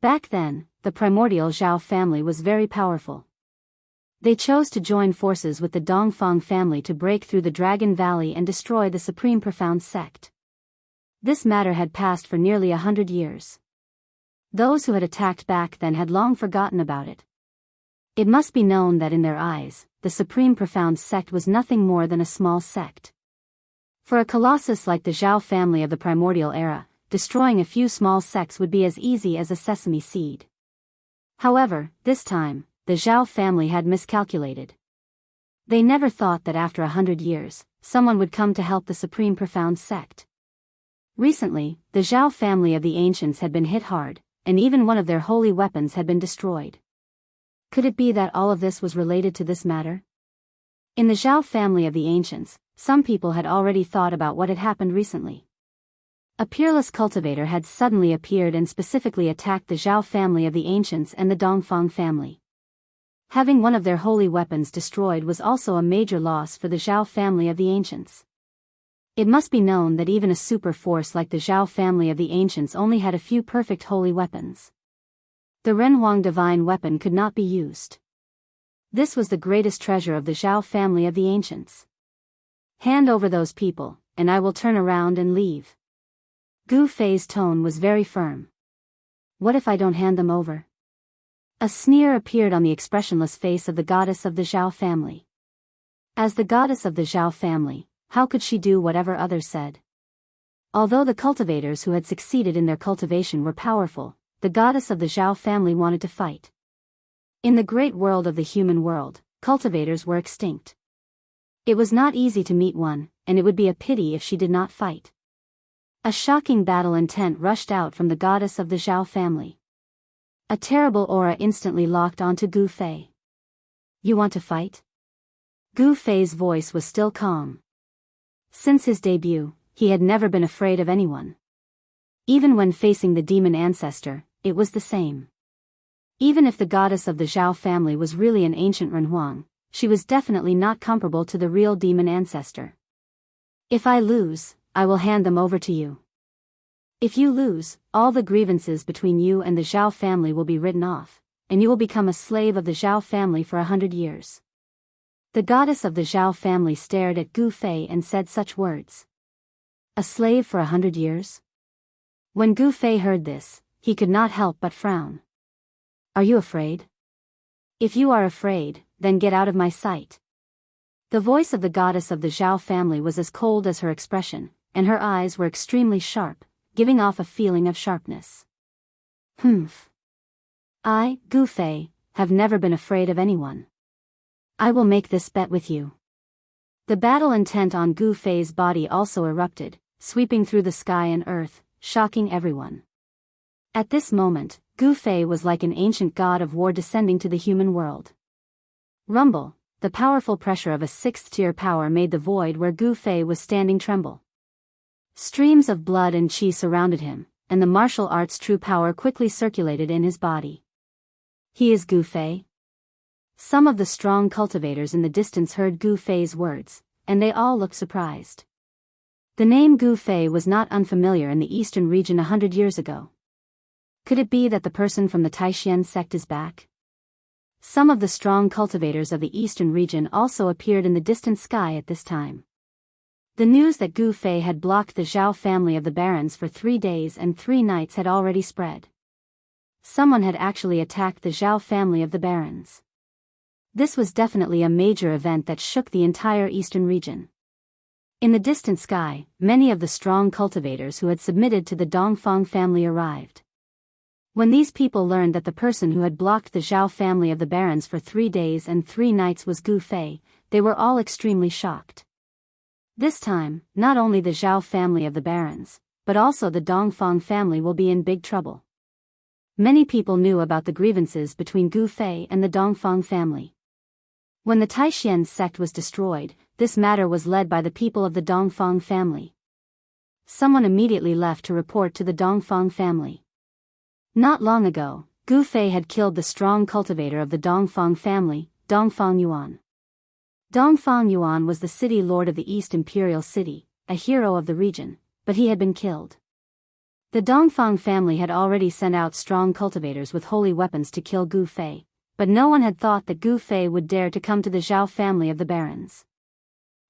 Back then, the primordial Zhao family was very powerful. They chose to join forces with the Dongfang family to break through the Dragon Valley and destroy the Supreme Profound Sect. This matter had passed for nearly 100 years. Those who had attacked back then had long forgotten about it. It must be known that in their eyes, the Supreme Profound Sect was nothing more than a small sect. For a colossus like the Zhao family of the primordial era, destroying a few small sects would be as easy as a sesame seed. However, this time, the Zhao family had miscalculated. They never thought that after 100 years, someone would come to help the Supreme Profound Sect. Recently, the Zhao family of the ancients had been hit hard, and even one of their holy weapons had been destroyed. Could it be that all of this was related to this matter? In the Zhao family of the ancients, some people had already thought about what had happened recently. A peerless cultivator had suddenly appeared and specifically attacked the Zhao family of the ancients and the Dongfang family. Having one of their holy weapons destroyed was also a major loss for the Zhao family of the ancients. It must be known that even a super force like the Zhao family of the ancients only had a few perfect holy weapons. The Renhuang divine weapon could not be used. This was the greatest treasure of the Zhao family of the ancients. Hand over those people, and I will turn around and leave. Gu Fei's tone was very firm. What if I don't hand them over? A sneer appeared on the expressionless face of the goddess of the Zhao family. As the goddess of the Zhao family, how could she do whatever others said? Although the cultivators who had succeeded in their cultivation were powerful, the goddess of the Zhao family wanted to fight. In the great world of the human world, cultivators were extinct. It was not easy to meet one, and it would be a pity if she did not fight. A shocking battle intent rushed out from the goddess of the Zhao family. A terrible aura instantly locked onto Gu Fei. You want to fight? Gu Fei's voice was still calm. Since his debut, he had never been afraid of anyone. Even when facing the demon ancestor, it was the same. Even if the goddess of the Zhao family was really an ancient Renhuang, she was definitely not comparable to the real demon ancestor. If I lose, I will hand them over to you. If you lose, all the grievances between you and the Zhao family will be written off, and you will become a slave of the Zhao family for 100 years. The goddess of the Zhao family stared at Gu Fei and said such words. A slave for 100 years? When Gu Fei heard this, he could not help but frown. Are you afraid? If you are afraid, then get out of my sight. The voice of the goddess of the Zhao family was as cold as her expression, and her eyes were extremely sharp, giving off a feeling of sharpness. I, Gu Fei, have never been afraid of anyone. I will make this bet with you. The battle intent on Gu Fei's body also erupted, sweeping through the sky and earth, shocking everyone. At this moment, Gu Fei was like an ancient god of war descending to the human world. Rumble, the powerful pressure of a sixth-tier power made the void where Gu Fei was standing tremble. Streams of blood and qi surrounded him, and the martial arts' true power quickly circulated in his body. He is Gu Fei? Some of the strong cultivators in the distance heard Gu Fei's words, and they all looked surprised. The name Gu Fei was not unfamiliar in the eastern region 100 years ago. Could it be that the person from the Taishan sect is back? Some of the strong cultivators of the eastern region also appeared in the distant sky at this time. The news that Gu Fei had blocked the Zhao family of the barons for 3 days and 3 nights had already spread. Someone had actually attacked the Zhao family of the barons. This was definitely a major event that shook the entire eastern region. In the distant sky, many of the strong cultivators who had submitted to the Dongfang family arrived. When these people learned that the person who had blocked the Zhao family of the barons for 3 days and 3 nights was Gu Fei, they were all extremely shocked. This time, not only the Zhao family of the barons, but also the Dongfang family will be in big trouble. Many people knew about the grievances between Gu Fei and the Dongfang family. When the Taishan sect was destroyed, this matter was led by the people of the Dongfang family. Someone immediately left to report to the Dongfang family. Not long ago, Gu Fei had killed the strong cultivator of the Dongfang family, Dongfang Yuan. Dongfang Yuan was the city lord of the East Imperial City, a hero of the region, but he had been killed. The Dongfang family had already sent out strong cultivators with holy weapons to kill Gu Fei, but no one had thought that Gu Fei would dare to come to the Zhao family of the barons.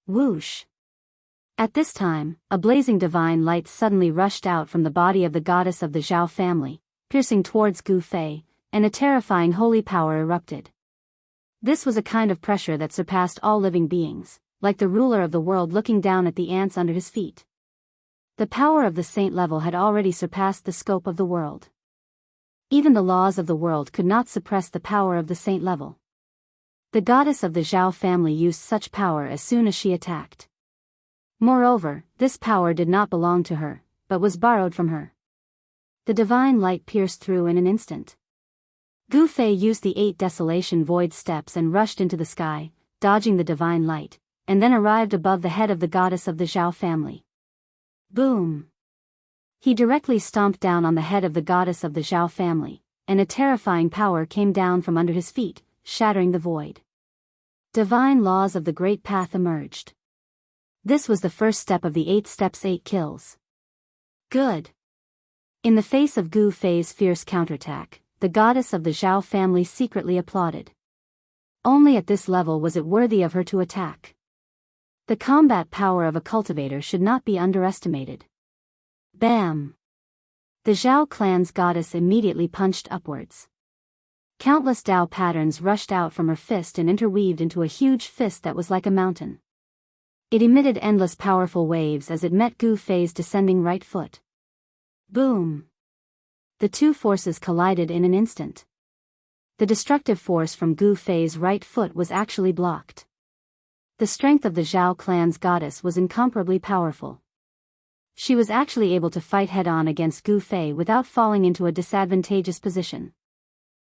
Whoosh! At this time, a blazing divine light suddenly rushed out from the body of the goddess of the Zhao family, piercing towards Gu Fei, and a terrifying holy power erupted. This was a kind of pressure that surpassed all living beings, like the ruler of the world looking down at the ants under his feet. The power of the saint level had already surpassed the scope of the world. Even the laws of the world could not suppress the power of the saint level. The goddess of the Zhao family used such power as soon as she attacked. Moreover, this power did not belong to her, but was borrowed from her. The divine light pierced through in an instant. Gu Fei used the 8 desolation void steps and rushed into the sky, dodging the divine light, and then arrived above the head of the goddess of the Zhao family. Boom! He directly stomped down on the head of the goddess of the Zhao family, and a terrifying power came down from under his feet, shattering the void. Divine laws of the Great Path emerged. This was the first step of the 8 steps 8 kills. Good. In the face of Gu Fei's fierce counterattack, the goddess of the Zhao family secretly applauded. Only at this level was it worthy of her to attack. The combat power of a cultivator should not be underestimated. Bam! The Zhao clan's goddess immediately punched upwards. Countless Dao patterns rushed out from her fist and interweaved into a huge fist that was like a mountain. It emitted endless powerful waves as it met Gu Fei's descending right foot. Boom! The two forces collided in an instant. The destructive force from Gu Fei's right foot was actually blocked. The strength of the Zhao clan's goddess was incomparably powerful. She was actually able to fight head-on against Gu Fei without falling into a disadvantageous position.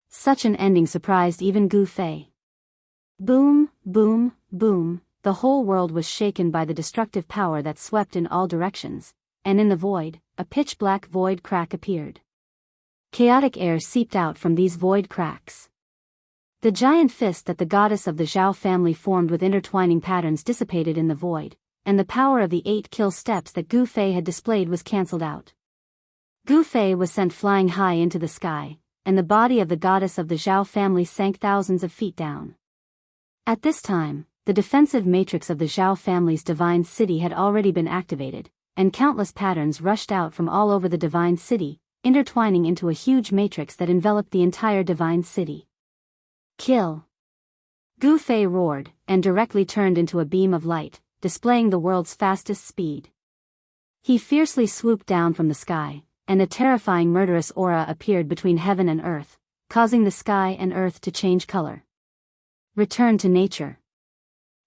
Such an ending surprised even Gu Fei. Boom, boom, boom, the whole world was shaken by the destructive power that swept in all directions, and in the void, a pitch-black void crack appeared. Chaotic air seeped out from these void cracks. The giant fist that the goddess of the Zhao family formed with intertwining patterns dissipated in the void, and the power of the 8 kill steps that Gu Fei had displayed was cancelled out. Gu Fei was sent flying high into the sky, and the body of the goddess of the Zhao family sank thousands of feet down. At this time, the defensive matrix of the Zhao family's divine city had already been activated, and countless patterns rushed out from all over the divine city, intertwining into a huge matrix that enveloped the entire divine city. Kill! Gu Fei roared, and directly turned into a beam of light, displaying the world's fastest speed. He fiercely swooped down from the sky, and a terrifying murderous aura appeared between heaven and earth, causing the sky and earth to change color. Return to nature.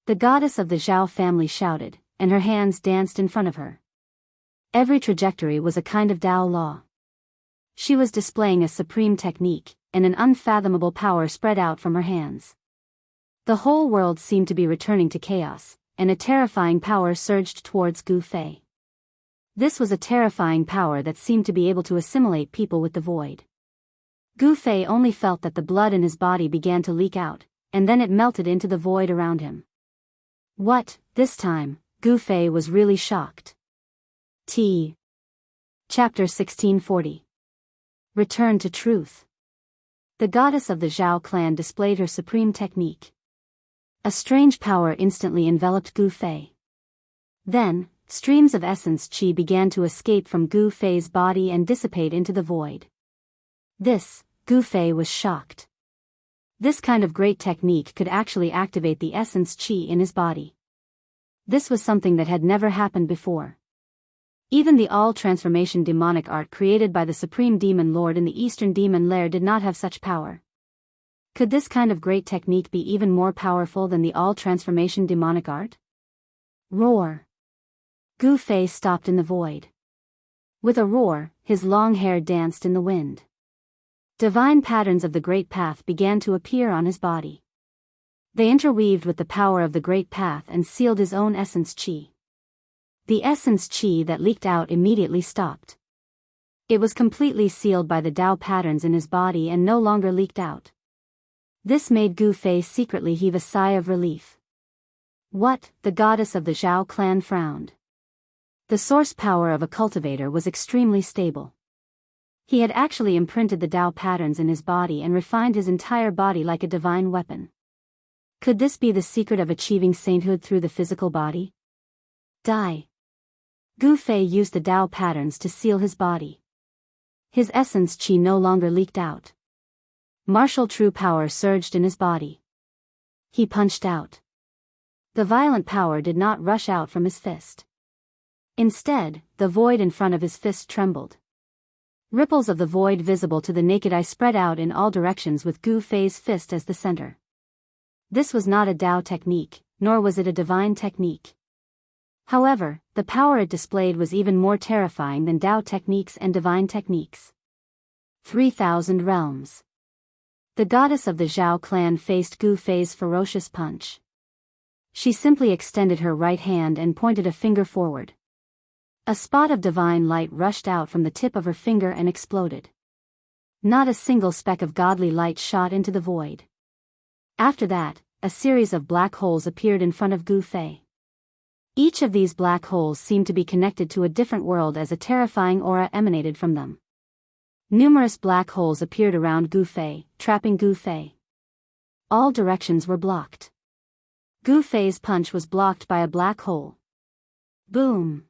The goddess of the Zhao family shouted, and her hands danced in front of her. Every trajectory was a kind of Tao law. She was displaying a supreme technique, and an unfathomable power spread out from her hands. The whole world seemed to be returning to chaos, and a terrifying power surged towards Gu Fei. This was a terrifying power that seemed to be able to assimilate people with the void. Gu Fei only felt that the blood in his body began to leak out, and then it melted into the void around him. What, this time, Gu Fei was really shocked. Chapter 1640. Return to Truth. The goddess of the Zhao clan displayed her supreme technique. A strange power instantly enveloped Gu Fei. Then, streams of essence qi began to escape from Gu Fei's body and dissipate into the void. Gu Fei was shocked. This kind of great technique could actually activate the essence qi in his body. This was something that had never happened before. Even the all-transformation demonic art created by the Supreme Demon Lord in the Eastern Demon Lair did not have such power. Could this kind of great technique be even more powerful than the all-transformation demonic art? Roar! Gu Fei stopped in the void. With a roar, his long hair danced in the wind. Divine patterns of the Great Path began to appear on his body. They interweaved with the power of the Great Path and sealed his own essence qi. The essence qi that leaked out immediately stopped. It was completely sealed by the Dao patterns in his body and no longer leaked out. This made Gu Fei secretly heave a sigh of relief. What? The goddess of the Zhao clan frowned. The source power of a cultivator was extremely stable. He had actually imprinted the Dao patterns in his body and refined his entire body like a divine weapon. Could this be the secret of achieving sainthood through the physical body? Die. Gu Fei used the Dao patterns to seal his body. His essence qi no longer leaked out. Martial true power surged in his body. He punched out. The violent power did not rush out from his fist. Instead, the void in front of his fist trembled. Ripples of the void visible to the naked eye spread out in all directions with Gu Fei's fist as the center. This was not a Dao technique, nor was it a divine technique. However, the power it displayed was even more terrifying than Dao techniques and divine techniques. 3,000 realms. The goddess of the Zhao clan faced Gu Fei's ferocious punch. She simply extended her right hand and pointed a finger forward. A spot of divine light rushed out from the tip of her finger and exploded. Not a single speck of godly light shot into the void. After that, a series of black holes appeared in front of Gu Fei. Each of these black holes seemed to be connected to a different world as a terrifying aura emanated from them. Numerous black holes appeared around Gu Fei, trapping Gu Fei. All directions were blocked. Gu Fei's punch was blocked by a black hole. Boom!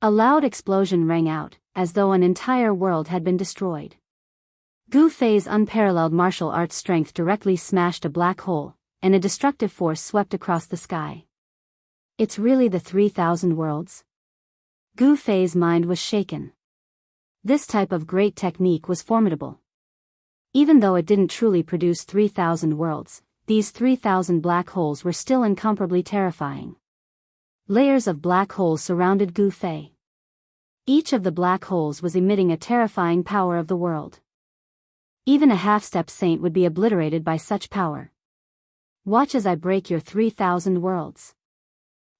A loud explosion rang out, as though an entire world had been destroyed. Gu Fei's unparalleled martial arts strength directly smashed a black hole, and a destructive force swept across the sky. It's really the 3,000 worlds? Gu Fei's mind was shaken. This type of great technique was formidable. Even though it didn't truly produce 3,000 worlds, these 3,000 black holes were still incomparably terrifying. Layers of black holes surrounded Gu Fei. Each of the black holes was emitting a terrifying power of the world. Even a half-step saint would be obliterated by such power. Watch as I break your 3,000 worlds.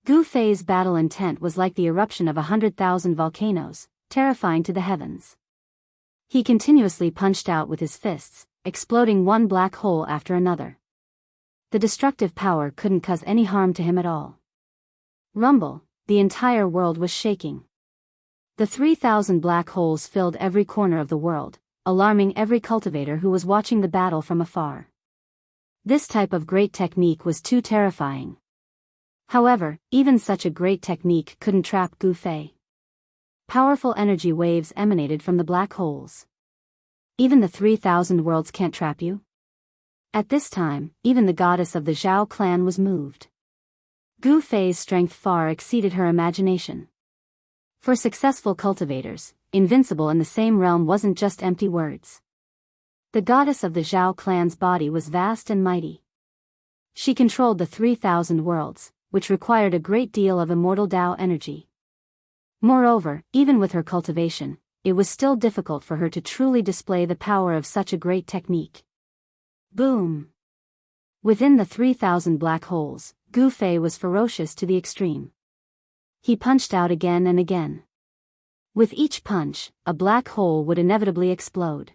Gu Fei's battle intent was like the eruption of 100,000 volcanoes, terrifying to the heavens. He continuously punched out with his fists, exploding one black hole after another. The destructive power couldn't cause any harm to him at all. Rumble, the entire world was shaking. The 3,000 black holes filled every corner of the world, alarming every cultivator who was watching the battle from afar. This type of great technique was too terrifying. However, even such a great technique couldn't trap Gu Fei. Powerful energy waves emanated from the black holes. Even the 3,000 worlds can't trap you? At this time, even the goddess of the Zhao clan was moved. Gu Fei's strength far exceeded her imagination. For successful cultivators, invincible in the same realm wasn't just empty words. The goddess of the Zhao clan's body was vast and mighty. She controlled the 3,000 worlds, which required a great deal of immortal Dao energy. Moreover, even with her cultivation, it was still difficult for her to truly display the power of such a great technique. Boom! Within the 3,000 black holes, Gu Fei was ferocious to the extreme. He punched out again and again. With each punch, a black hole would inevitably explode.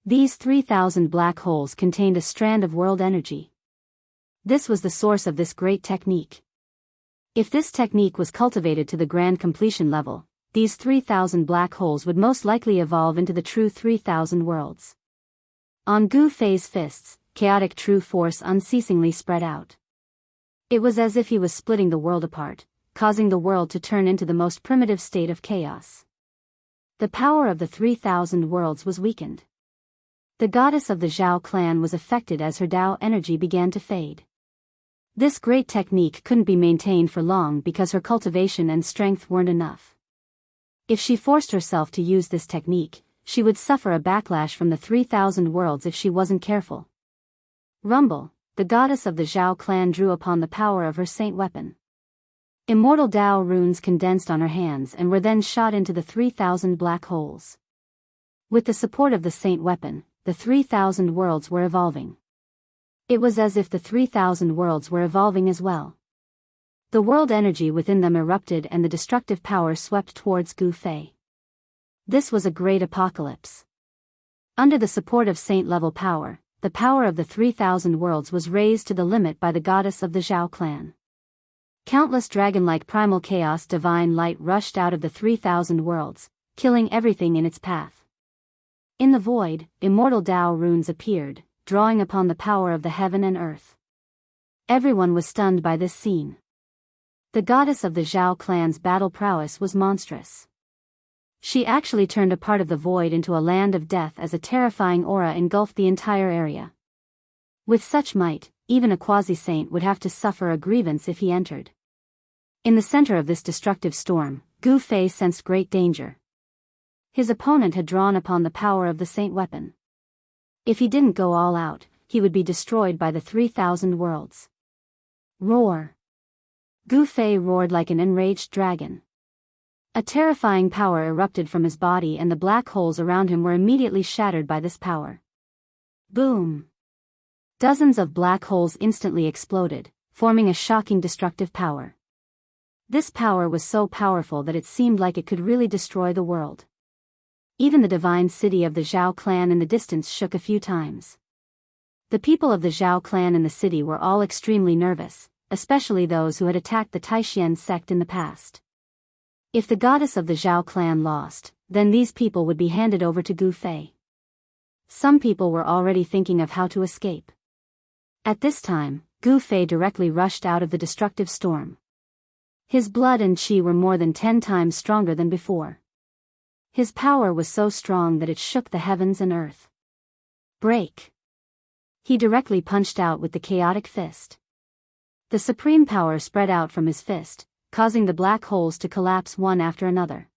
These 3,000 black holes contained a strand of world energy. This was the source of this great technique. If this technique was cultivated to the grand completion level, these 3,000 black holes would most likely evolve into the true 3,000 worlds. On Gu Fei's fists, chaotic true force unceasingly spread out. It was as if he was splitting the world apart, causing the world to turn into the most primitive state of chaos. The power of the 3,000 worlds was weakened. The goddess of the Zhao clan was affected as her Dao energy began to fade. This great technique couldn't be maintained for long because her cultivation and strength weren't enough. If she forced herself to use this technique, she would suffer a backlash from the 3,000 worlds if she wasn't careful. Rumble, the goddess of the Zhao clan drew upon the power of her saint weapon. Immortal Dao runes condensed on her hands and were then shot into the 3,000 black holes. With the support of the saint weapon, the 3,000 worlds were evolving. It was as if the 3,000 worlds were evolving as well. The world energy within them erupted and the destructive power swept towards Gu Fei. This was a great apocalypse. Under the support of saint-level power, the power of the 3,000 worlds was raised to the limit by the goddess of the Zhao clan. Countless dragon-like primal chaos divine light rushed out of the 3,000 worlds, killing everything in its path. In the void, immortal Dao runes appeared, drawing upon the power of the heaven and earth. Everyone was stunned by this scene. The goddess of the Zhao clan's battle prowess was monstrous. She actually turned a part of the void into a land of death as a terrifying aura engulfed the entire area. With such might, even a quasi-saint would have to suffer a grievance if he entered. In the center of this destructive storm, Gu Fei sensed great danger. His opponent had drawn upon the power of the saint weapon. If he didn't go all out, he would be destroyed by the 3,000 worlds. Roar! Gu Fei roared like an enraged dragon. A terrifying power erupted from his body and the black holes around him were immediately shattered by this power. Boom! Dozens of black holes instantly exploded, forming a shocking destructive power. This power was so powerful that it seemed like it could really destroy the world. Even the divine city of the Zhao clan in the distance shook a few times. The people of the Zhao clan in the city were all extremely nervous, especially those who had attacked the Taishian sect in the past. If the goddess of the Zhao clan lost, then these people would be handed over to Gu Fei. Some people were already thinking of how to escape. At this time, Gu Fei directly rushed out of the destructive storm. His blood and qi were more than 10 times stronger than before. His power was so strong that it shook the heavens and earth. Break! He directly punched out with the chaotic fist. The supreme power spread out from his fist, causing the black holes to collapse one after another.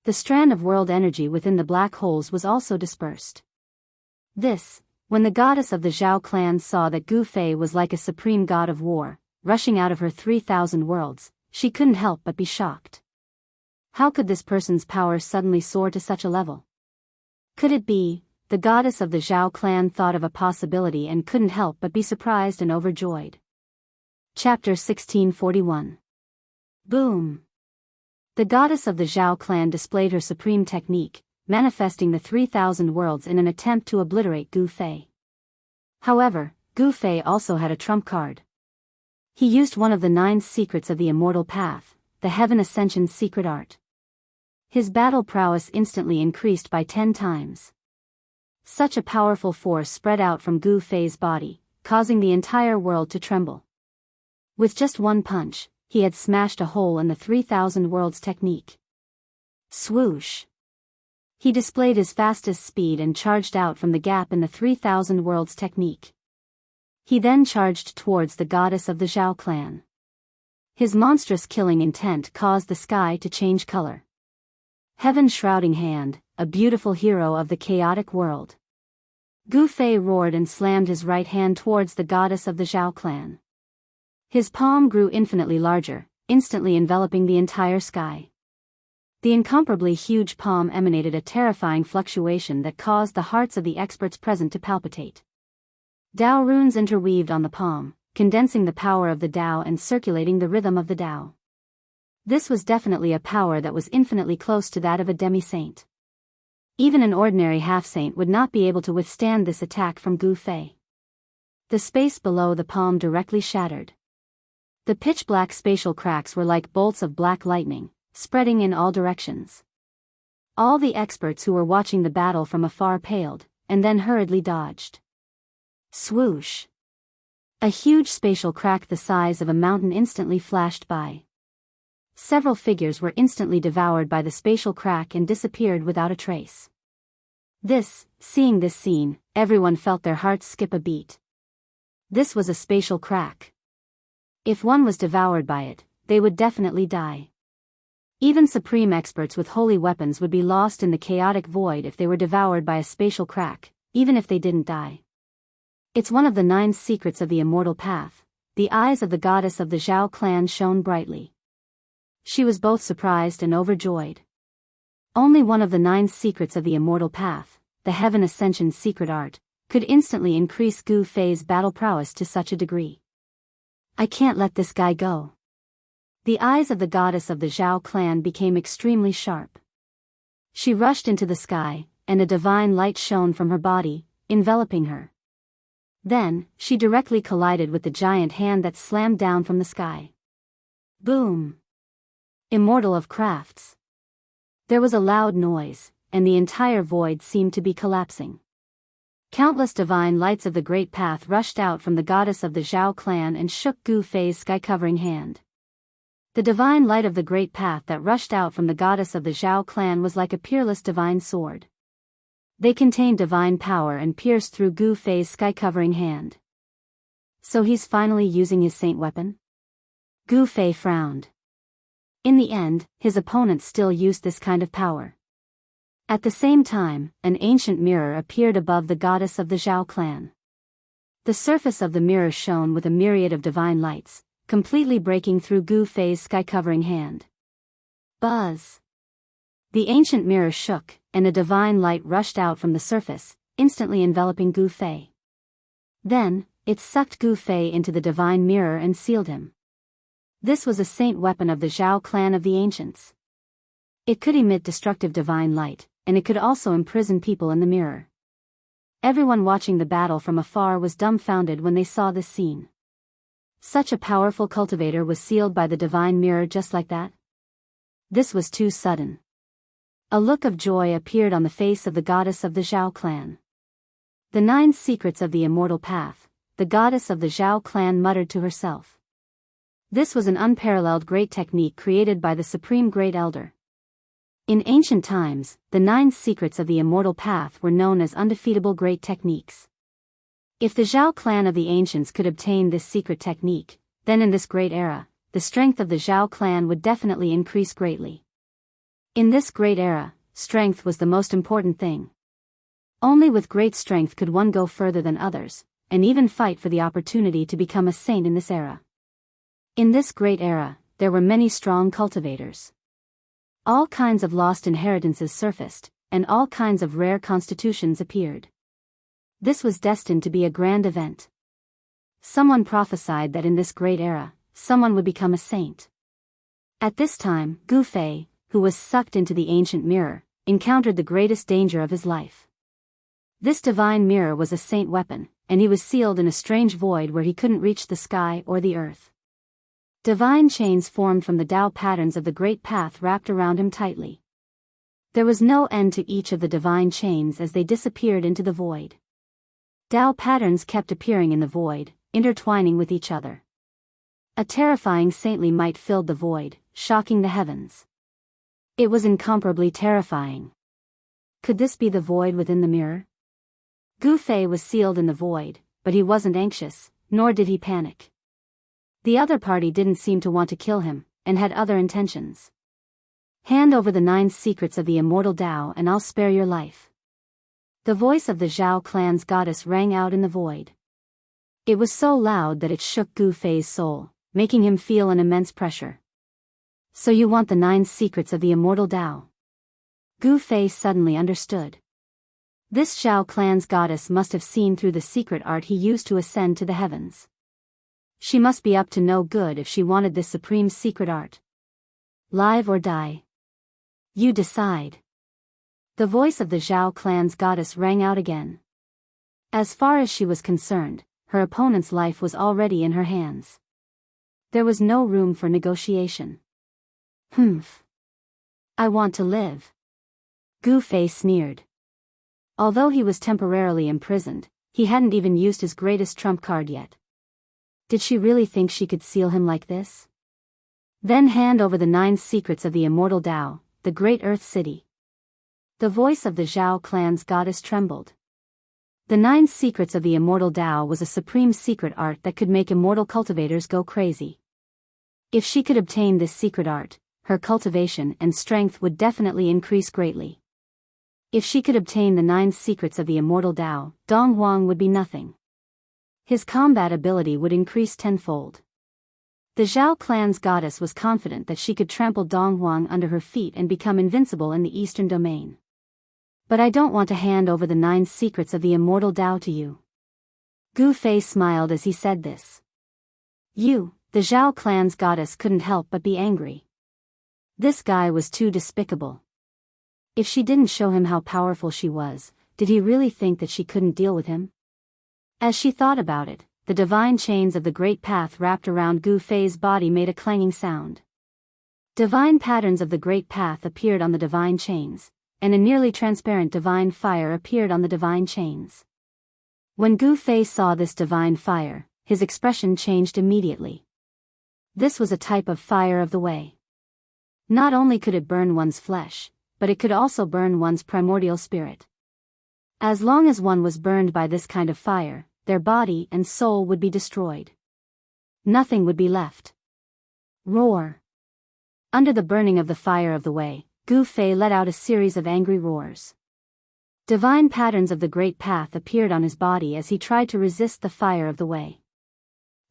The strand of world energy within the black holes was also dispersed. When the goddess of the Zhao clan saw that Gu Fei was like a supreme god of war, rushing out of her 3,000 worlds, she couldn't help but be shocked. How could this person's power suddenly soar to such a level? Could it be, the goddess of the Zhao clan thought of a possibility and couldn't help but be surprised and overjoyed. Chapter 1641. Boom! The goddess of the Zhao clan displayed her supreme technique, manifesting the 3,000 worlds in an attempt to obliterate Gu Fei. However, Gu Fei also had a trump card. He used one of the 9 secrets of the immortal path, the Heaven Ascension secret art. His battle prowess instantly increased by 10 times. Such a powerful force spread out from Gu Fei's body, causing the entire world to tremble. With just one punch, he had smashed a hole in the 3,000 worlds technique. Swoosh! He displayed his fastest speed and charged out from the gap in the 3,000 worlds technique. He then charged towards the goddess of the Zhao clan. His monstrous killing intent caused the sky to change color. Heaven's shrouding hand, a beautiful hero of the chaotic world. Gu Fei roared and slammed his right hand towards the goddess of the Zhao clan. His palm grew infinitely larger, instantly enveloping the entire sky. The incomparably huge palm emanated a terrifying fluctuation that caused the hearts of the experts present to palpitate. Dao runes interweaved on the palm, condensing the power of the Dao and circulating the rhythm of the Dao. This was definitely a power that was infinitely close to that of a demi-saint. Even an ordinary half-saint would not be able to withstand this attack from Gu Fei. The space below the palm directly shattered. The pitch-black spatial cracks were like bolts of black lightning, spreading in all directions. All the experts who were watching the battle from afar paled, and then hurriedly dodged. Swoosh! A huge spatial crack the size of a mountain instantly flashed by. Several figures were instantly devoured by the spatial crack and disappeared without a trace. Seeing this scene, everyone felt their hearts skip a beat. This was a spatial crack. If one was devoured by it, they would definitely die. Even supreme experts with holy weapons would be lost in the chaotic void if they were devoured by a spatial crack, even if they didn't die. It's one of the 9 secrets of the immortal path. The eyes of the goddess of the Zhao clan shone brightly. She was both surprised and overjoyed. Only one of the 9 secrets of the immortal path, the Heaven Ascension secret art, could instantly increase Gu Fei's battle prowess to such a degree. I can't let this guy go. The eyes of the goddess of the Zhao clan became extremely sharp. She rushed into the sky, and a divine light shone from her body, enveloping her. Then, she directly collided with the giant hand that slammed down from the sky. Boom! Immortal of crafts. There was a loud noise, and the entire void seemed to be collapsing. Countless divine lights of the great path rushed out from the goddess of the Zhao clan and shook Gu Fei's sky-covering hand. The divine light of the great path that rushed out from the goddess of the Zhao clan was like a peerless divine sword. They contained divine power and pierced through Gu Fei's sky-covering hand. So he's finally using his saint weapon? Gu Fei frowned. In the end, his opponent still used this kind of power. At the same time, an ancient mirror appeared above the goddess of the Zhao clan. The surface of the mirror shone with a myriad of divine lights, completely breaking through Gu Fei's sky-covering hand. Buzz! The ancient mirror shook, and a divine light rushed out from the surface, instantly enveloping Gu Fei. Then, it sucked Gu Fei into the divine mirror and sealed him. This was a saint weapon of the Zhao clan of the ancients. It could emit destructive divine light, and it could also imprison people in the mirror. Everyone watching the battle from afar was dumbfounded when they saw this scene. Such a powerful cultivator was sealed by the divine mirror just like that? This was too sudden. A look of joy appeared on the face of the goddess of the Zhao clan. The 9 secrets of the immortal path, the goddess of the Zhao clan muttered to herself. This was an unparalleled great technique created by the Supreme Great Elder. In ancient times, the 9 secrets of the immortal path were known as undefeatable great techniques. If the Zhao clan of the ancients could obtain this secret technique, then in this great era, the strength of the Zhao clan would definitely increase greatly. In this great era, strength was the most important thing. Only with great strength could one go further than others, and even fight for the opportunity to become a saint in this era. In this great era, there were many strong cultivators. All kinds of lost inheritances surfaced, and all kinds of rare constitutions appeared. This was destined to be a grand event. Someone prophesied that in this great era, someone would become a saint. At this time, Gu Fei, who was sucked into the ancient mirror, encountered the greatest danger of his life. This divine mirror was a saint weapon, and he was sealed in a strange void where he couldn't reach the sky or the earth. Divine chains formed from the Dao patterns of the great path wrapped around him tightly. There was no end to each of the divine chains as they disappeared into the void. Dao patterns kept appearing in the void, intertwining with each other. A terrifying saintly might filled the void, shocking the heavens. It was incomparably terrifying. Could this be the void within the mirror? Gu Fei was sealed in the void, but he wasn't anxious, nor did he panic. The other party didn't seem to want to kill him, and had other intentions. Hand over the 9 secrets of the immortal Dao and I'll spare your life. The voice of the Zhao clan's goddess rang out in the void. It was so loud that it shook Gu Fei's soul, making him feel an immense pressure. So you want the 9 secrets of the immortal Dao? Gu Fei suddenly understood. This Zhao clan's goddess must have seen through the secret art he used to ascend to the heavens. She must be up to no good if she wanted this supreme secret art. Live or die? You decide. The voice of the Zhao clan's goddess rang out again. As far as she was concerned, her opponent's life was already in her hands. There was no room for negotiation. Humph. I want to live. Gu Fei sneered. Although he was temporarily imprisoned, he hadn't even used his greatest trump card yet. Did she really think she could seal him like this? Then hand over the 9 secrets of the immortal Dao, the great earth city. The voice of the Zhao clan's goddess trembled. The 9 secrets of the immortal Dao was a supreme secret art that could make immortal cultivators go crazy. If she could obtain this secret art, her cultivation and strength would definitely increase greatly. If she could obtain the 9 secrets of the immortal Dao, Dong Huang would be nothing. His combat ability would increase tenfold. The Zhao clan's goddess was confident that she could trample Dong Huang under her feet and become invincible in the eastern domain. But I don't want to hand over the 9 secrets of the immortal Dao to you. Gu Fei smiled as he said this. You, the Zhao clan's goddess couldn't help but be angry. This guy was too despicable. If she didn't show him how powerful she was, did he really think that she couldn't deal with him? As she thought about it, the divine chains of the great path wrapped around Gu Fei's body made a clanging sound. Divine patterns of the great path appeared on the divine chains, and a nearly transparent divine fire appeared on the divine chains. When Gu Fei saw this divine fire, his expression changed immediately. This was a type of fire of the way. Not only could it burn one's flesh, but it could also burn one's primordial spirit. As long as one was burned by this kind of fire, their body and soul would be destroyed. Nothing would be left. Roar. Under the burning of the fire of the way, Gu Fei let out a series of angry roars. Divine patterns of the great path appeared on his body as he tried to resist the fire of the way.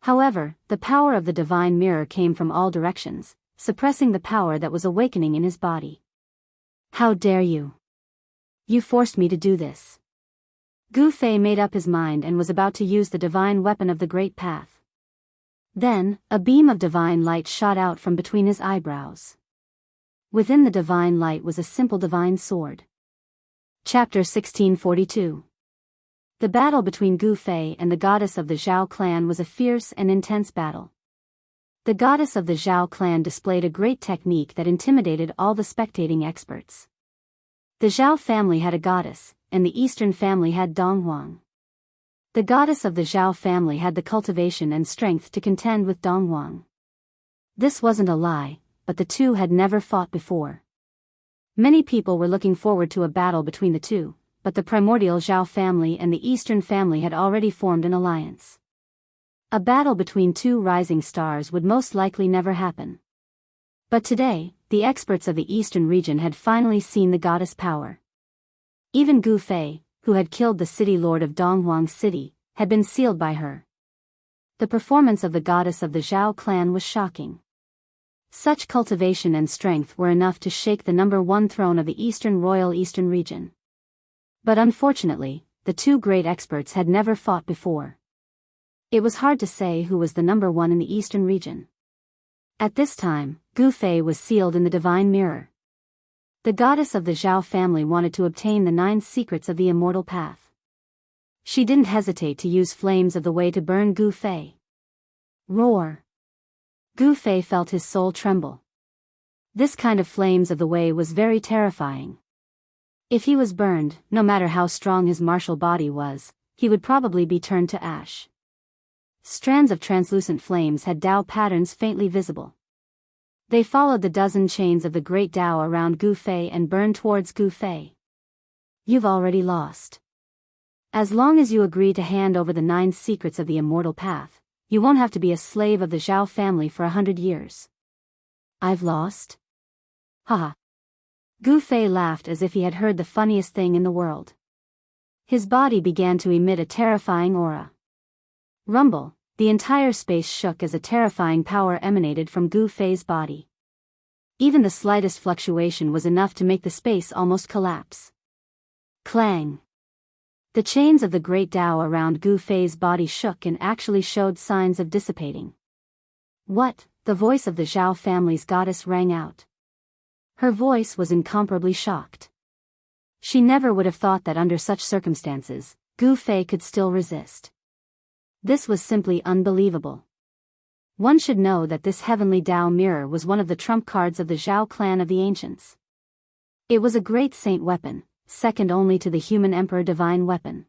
However, the power of the divine mirror came from all directions, suppressing the power that was awakening in his body. How dare you? You forced me to do this. Gu Fei made up his mind and was about to use the divine weapon of the Great Path. Then, a beam of divine light shot out from between his eyebrows. Within the divine light was a simple divine sword. Chapter 1642. The battle between Gu Fei and the goddess of the Zhao clan was a fierce and intense battle. The goddess of the Zhao clan displayed a great technique that intimidated all the spectating experts. The Zhao family had a goddess, and the eastern family had Donghuang. The goddess of the Zhao family had the cultivation and strength to contend with Donghuang. This wasn't a lie, but the two had never fought before. Many people were looking forward to a battle between the two, but the primordial Zhao family and the eastern family had already formed an alliance. A battle between two rising stars would most likely never happen. But today, the experts of the eastern region had finally seen the goddess' power. Even Gu Fei, who had killed the city lord of Donghuang City, had been sealed by her. The performance of the goddess of the Zhao clan was shocking. Such cultivation and strength were enough to shake the #1 throne of the royal eastern region. But unfortunately, the two great experts had never fought before. It was hard to say who was the #1 in the eastern region. At this time, Gu Fei was sealed in the divine mirror. The goddess of the Zhao family wanted to obtain the 9 secrets of the immortal path. She didn't hesitate to use flames of the way to burn Gu Fei. Roar! Gu Fei felt his soul tremble. This kind of flames of the way was very terrifying. If he was burned, no matter how strong his martial body was, he would probably be turned to ash. Strands of translucent flames had Dao patterns faintly visible. They followed the dozen chains of the great Dao around Gu Fei and burned towards Gu Fei. You've already lost. As long as you agree to hand over the 9 secrets of the immortal path, you won't have to be a slave of the Zhao family for 100 years. I've lost? Haha. Gu Fei laughed as if he had heard the funniest thing in the world. His body began to emit a terrifying aura. Rumble, the entire space shook as a terrifying power emanated from Gu Fei's body. Even the slightest fluctuation was enough to make the space almost collapse. Clang! The chains of the great Dao around Gu Fei's body shook and actually showed signs of dissipating. What? The voice of the Zhao family's goddess rang out. Her voice was incomparably shocked. She never would have thought that under such circumstances, Gu Fei could still resist. This was simply unbelievable. One should know that this heavenly Dao mirror was one of the trump cards of the Zhao clan of the ancients. It was a great saint weapon, second only to the human emperor divine weapon.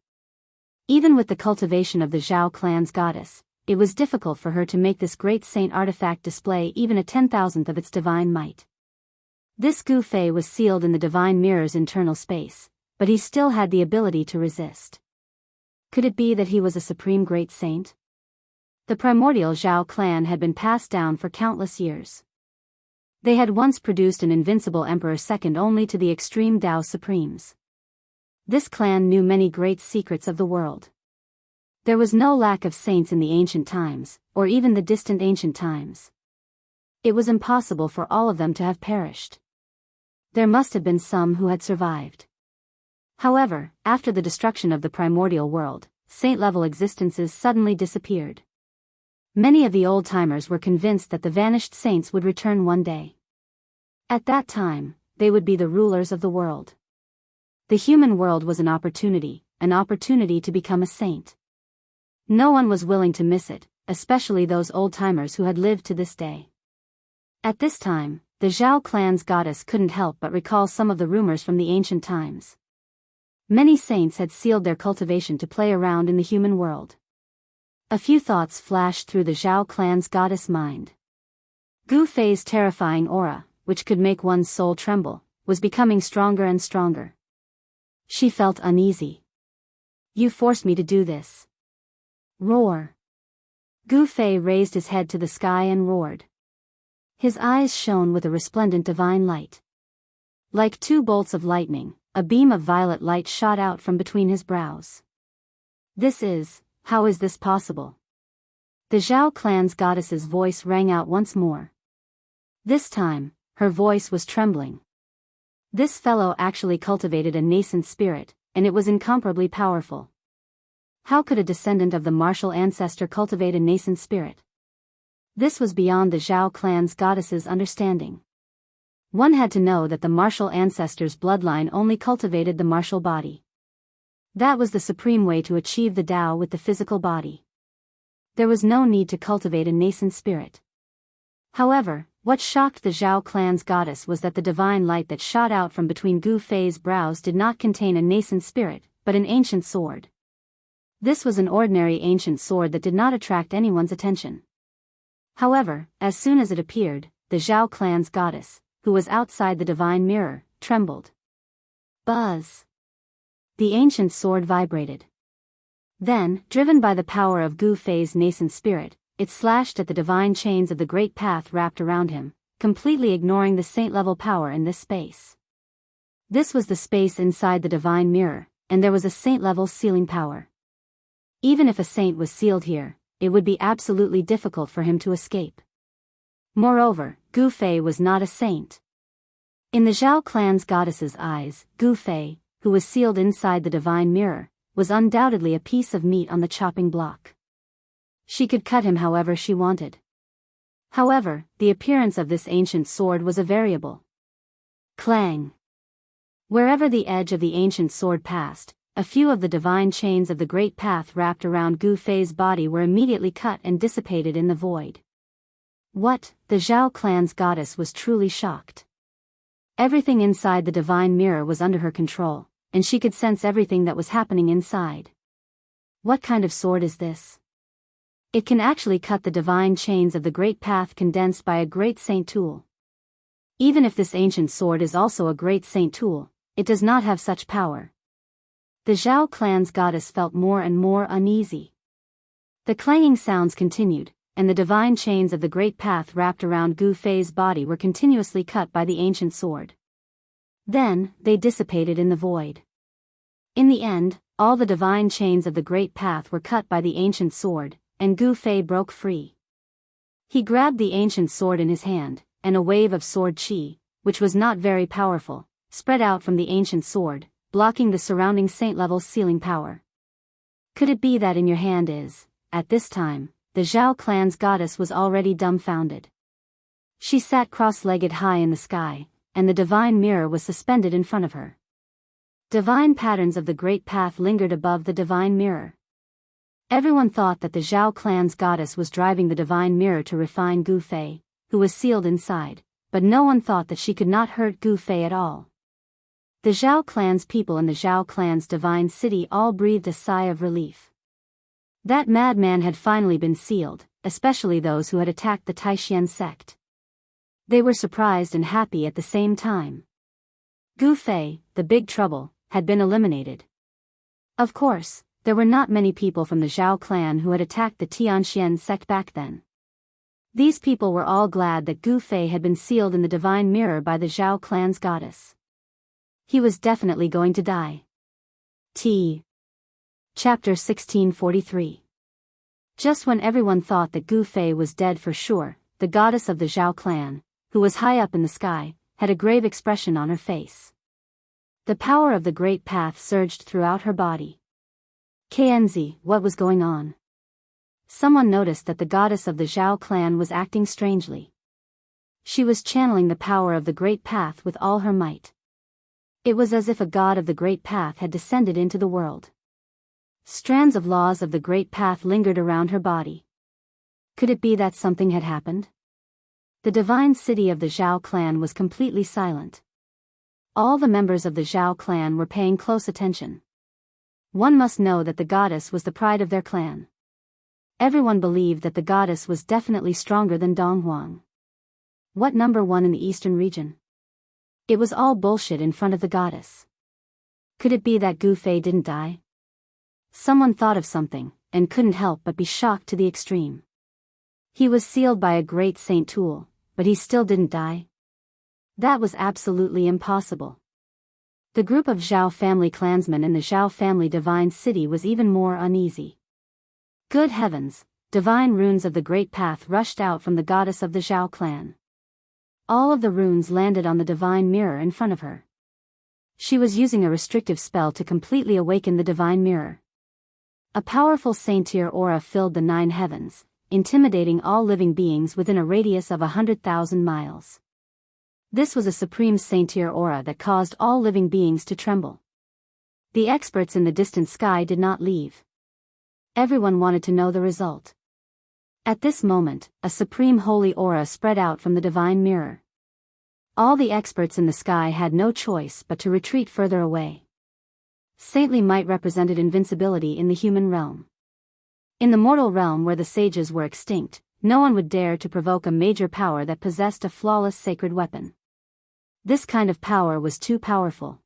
Even with the cultivation of the Zhao clan's goddess, it was difficult for her to make this great saint artifact display even a 10,000th of its divine might. This Gu Fei was sealed in the divine mirror's internal space, but he still had the ability to resist. Could it be that he was a supreme great saint? The primordial Zhao clan had been passed down for countless years. They had once produced an invincible emperor second only to the extreme Dao supremes. This clan knew many great secrets of the world. There was no lack of saints in the ancient times, or even the distant ancient times. It was impossible for all of them to have perished. There must have been some who had survived. However, after the destruction of the primordial world, saint-level existences suddenly disappeared. Many of the old-timers were convinced that the vanished saints would return one day. At that time, they would be the rulers of the world. The human world was an opportunity to become a saint. No one was willing to miss it, especially those old-timers who had lived to this day. At this time, the Zhao clan's goddess couldn't help but recall some of the rumors from the ancient times. Many saints had sealed their cultivation to play around in the human world. A few thoughts flashed through the Zhao clan's goddess mind. Gu Fei's terrifying aura, which could make one's soul tremble, was becoming stronger and stronger. She felt uneasy. You forced me to do this. Roar! Gu Fei raised his head to the sky and roared. His eyes shone with a resplendent divine light. Like 2 bolts of lightning, a beam of violet light shot out from between his brows. How is this possible? The Zhao clan's goddess's voice rang out once more. This time, her voice was trembling. This fellow actually cultivated a nascent spirit, and it was incomparably powerful. How could a descendant of the martial ancestor cultivate a nascent spirit? This was beyond the Zhao clan's goddess's understanding. One had to know that the martial ancestor's bloodline only cultivated the martial body. That was the supreme way to achieve the Tao with the physical body. There was no need to cultivate a nascent spirit. However, what shocked the Zhao clan's goddess was that the divine light that shot out from between Gu Fei's brows did not contain a nascent spirit, but an ancient sword. This was an ordinary ancient sword that did not attract anyone's attention. However, as soon as it appeared, the Zhao clan's goddess, who was outside the divine mirror, trembled. Buzz! The ancient sword vibrated. Then, driven by the power of Gu Fei's nascent spirit, it slashed at the divine chains of the great path wrapped around him, completely ignoring the saint-level power in this space. This was the space inside the divine mirror, and there was a saint-level sealing power. Even if a saint was sealed here, it would be absolutely difficult for him to escape. Moreover, Gu Fei was not a saint. In the Zhao clan's goddess's eyes, Gu Fei, who was sealed inside the divine mirror, was undoubtedly a piece of meat on the chopping block. She could cut him however she wanted. However, the appearance of this ancient sword was a variable. Clang! Wherever the edge of the ancient sword passed, a few of the divine chains of the great path wrapped around Gu Fei's body were immediately cut and dissipated in the void. What? The Zhao clan's goddess was truly shocked. Everything inside the divine mirror was under her control, and she could sense everything that was happening inside. What kind of sword is this? It can actually cut the divine chains of the great path condensed by a great saint tool. Even if this ancient sword is also a great saint tool, it does not have such power. The Zhao clan's goddess felt more and more uneasy. The clanging sounds continued, and the divine chains of the great path wrapped around Gu Fei's body were continuously cut by the ancient sword. Then, they dissipated in the void. In the end, all the divine chains of the great path were cut by the ancient sword, and Gu Fei broke free. He grabbed the ancient sword in his hand, and a wave of sword qi, which was not very powerful, spread out from the ancient sword, blocking the surrounding saint-level sealing power. Could it be that in your hand is, at this time, the Zhao clan's goddess was already dumbfounded. She sat cross-legged high in the sky, and the divine mirror was suspended in front of her. Divine patterns of the great path lingered above the divine mirror. Everyone thought that the Zhao clan's goddess was driving the divine mirror to refine Gu Fei, who was sealed inside, but no one thought that she could not hurt Gu Fei at all. The Zhao clan's people and the Zhao clan's divine city all breathed a sigh of relief. That madman had finally been sealed, especially those who had attacked the Taishan sect. They were surprised and happy at the same time. Gu Fei, the big trouble, had been eliminated. Of course, there were not many people from the Zhao clan who had attacked the Tianxian sect back then. These people were all glad that Gu Fei had been sealed in the divine mirror by the Zhao clan's goddess. He was definitely going to die. Chapter 1643. Just when everyone thought that Gu Fei was dead for sure, the goddess of the Zhao clan, who was high up in the sky, had a grave expression on her face. The power of the great path surged throughout her body. KNZ, what was going on? Someone noticed that the goddess of the Zhao clan was acting strangely. She was channeling the power of the great path with all her might. It was as if a god of the great path had descended into the world. Strands of laws of the great path lingered around her body. Could it be that something had happened? The divine city of the Zhao clan was completely silent. All the members of the Zhao clan were paying close attention. One must know that the goddess was the pride of their clan. Everyone believed that the goddess was definitely stronger than Donghuang. What number one in the eastern region? It was all bullshit in front of the goddess. Could it be that Gu Fei didn't die? Someone thought of something, and couldn't help but be shocked to the extreme. He was sealed by a great saint tool, but he still didn't die? That was absolutely impossible. The group of Zhao family clansmen in the Zhao family divine city was even more uneasy. Good heavens, divine runes of the great path rushed out from the goddess of the Zhao clan. All of the runes landed on the divine mirror in front of her. She was using a restrictive spell to completely awaken the divine mirror. A powerful saint-tier aura filled the 9 heavens, intimidating all living beings within a radius of 100,000 miles. This was a supreme saint-tier aura that caused all living beings to tremble. The experts in the distant sky did not leave. Everyone wanted to know the result. At this moment, a supreme holy aura spread out from the divine mirror. All the experts in the sky had no choice but to retreat further away. Saintly might represented invincibility in the human realm. In the mortal realm where the sages were extinct, no one would dare to provoke a major power that possessed a flawless sacred weapon. This kind of power was too powerful.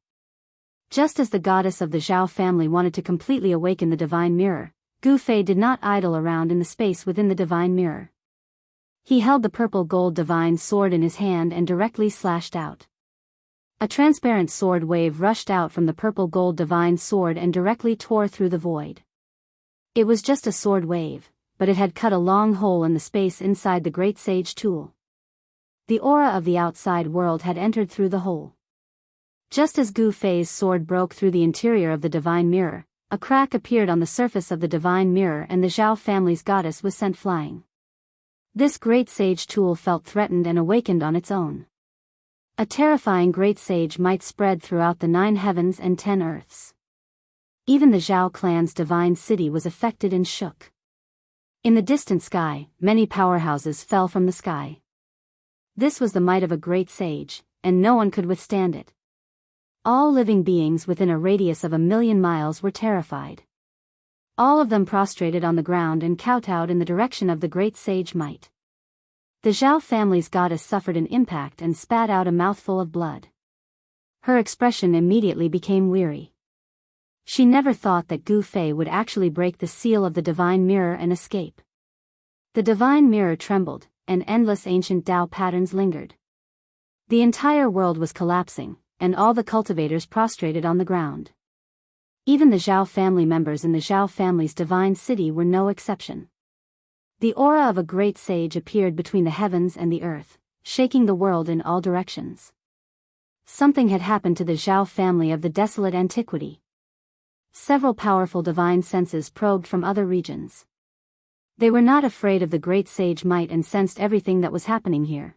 Just as the goddess of the Zhao family wanted to completely awaken the divine mirror, Gu Fei did not idle around in the space within the divine mirror. He held the purple gold divine sword in his hand and directly slashed out. A transparent sword wave rushed out from the purple gold divine sword and directly tore through the void. It was just a sword wave, but it had cut a long hole in the space inside the great sage tool. The aura of the outside world had entered through the hole. Just as Gu Fei's sword broke through the interior of the divine mirror, a crack appeared on the surface of the divine mirror and the Zhao family's goddess was sent flying. This great sage tool felt threatened and awakened on its own. A terrifying great sage might spread throughout the 9 heavens and 10 earths. Even the Zhao clan's divine city was affected and shook. In the distant sky, many powerhouses fell from the sky. This was the might of a great sage, and no one could withstand it. All living beings within a radius of 1,000,000 miles were terrified. All of them prostrated on the ground and kowtowed in the direction of the great sage might. The Zhao family's goddess suffered an impact and spat out a mouthful of blood. Her expression immediately became weary. She never thought that Gu Fei would actually break the seal of the divine mirror and escape. The divine mirror trembled, and endless ancient Tao patterns lingered. The entire world was collapsing, and all the cultivators prostrated on the ground. Even the Zhao family members in the Zhao family's divine city were no exception. The aura of a great sage appeared between the heavens and the earth, shaking the world in all directions. Something had happened to the Zhao family of the desolate antiquity. Several powerful divine senses probed from other regions. They were not afraid of the great sage might and sensed everything that was happening here.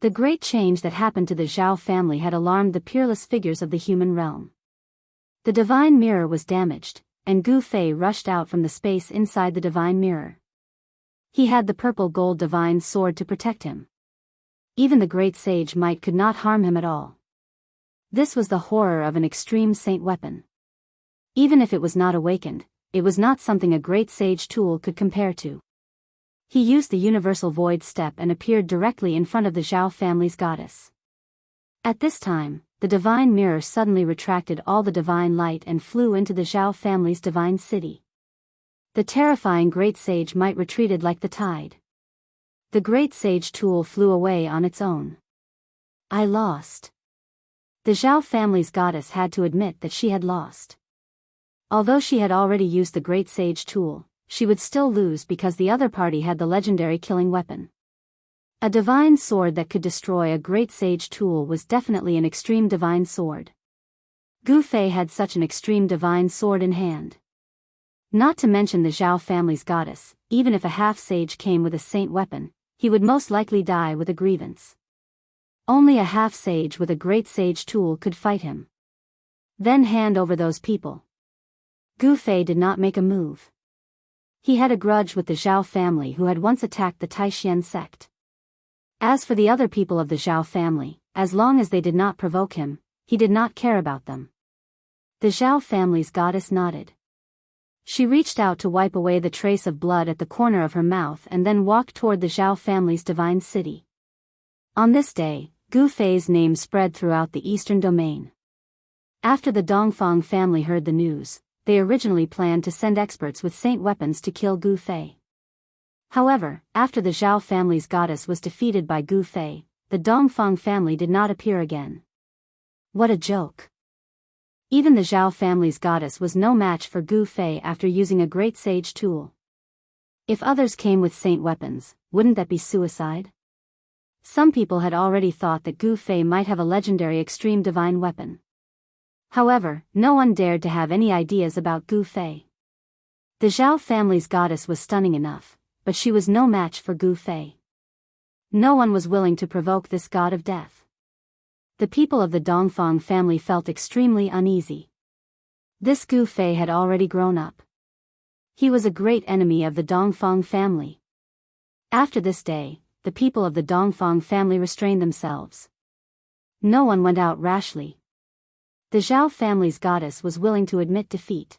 The great change that happened to the Zhao family had alarmed the peerless figures of the human realm. The divine mirror was damaged, and Gu Fei rushed out from the space inside the divine mirror. He had the purple gold divine sword to protect him. Even the great sage might could not harm him at all. This was the horror of an extreme saint weapon. Even if it was not awakened, it was not something a great sage tool could compare to. He used the universal void step and appeared directly in front of the Zhao family's goddess. At this time, the divine mirror suddenly retracted all the divine light and flew into the Zhao family's divine city. The terrifying great sage might retreated like the tide. The great sage tool flew away on its own. I lost. The Zhao family's goddess had to admit that she had lost. Although she had already used the great sage tool, she would still lose because the other party had the legendary killing weapon. A divine sword that could destroy a great sage tool was definitely an extreme divine sword. Gu Fei had such an extreme divine sword in hand. Not to mention the Zhao family's goddess, even if a half-sage came with a saint weapon, he would most likely die with a grievance. Only a half-sage with a great sage tool could fight him. Then hand over those people. Gu Fei did not make a move. He had a grudge with the Zhao family who had once attacked the Taishan sect. As for the other people of the Zhao family, as long as they did not provoke him, he did not care about them. The Zhao family's goddess nodded. She reached out to wipe away the trace of blood at the corner of her mouth and then walked toward the Zhao family's divine city. On this day, Gu Fei's name spread throughout the eastern domain. After the Dongfang family heard the news, they originally planned to send experts with saint weapons to kill Gu Fei. However, after the Zhao family's goddess was defeated by Gu Fei, the Dongfang family did not appear again. What a joke. Even the Zhao family's goddess was no match for Gu Fei after using a great sage tool. If others came with saint weapons, wouldn't that be suicide? Some people had already thought that Gu Fei might have a legendary extreme divine weapon. However, no one dared to have any ideas about Gu Fei. The Zhao family's goddess was stunning enough, but she was no match for Gu Fei. No one was willing to provoke this god of death. The people of the Dongfang family felt extremely uneasy. This Gu Fei had already grown up. He was a great enemy of the Dongfang family. After this day, the people of the Dongfang family restrained themselves. No one went out rashly. The Zhao family's goddess was willing to admit defeat.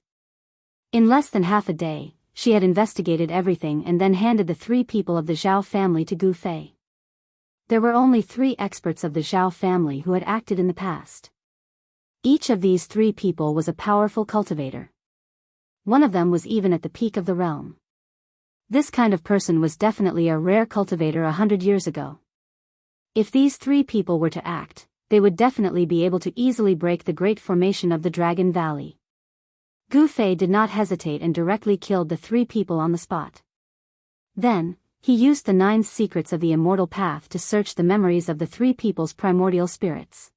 In less than half a day, she had investigated everything and then handed the 3 people of the Zhao family to Gu Fei. There were only 3 experts of the Zhao family who had acted in the past. Each of these 3 people was a powerful cultivator. One of them was even at the peak of the realm. This kind of person was definitely a rare cultivator 100 years ago. If these 3 people were to act, they would definitely be able to easily break the great formation of the Dragon Valley. Gu Fei did not hesitate and directly killed the 3 people on the spot. Then, he used the 9 secrets of the immortal path to search the memories of the 3 people's primordial spirits.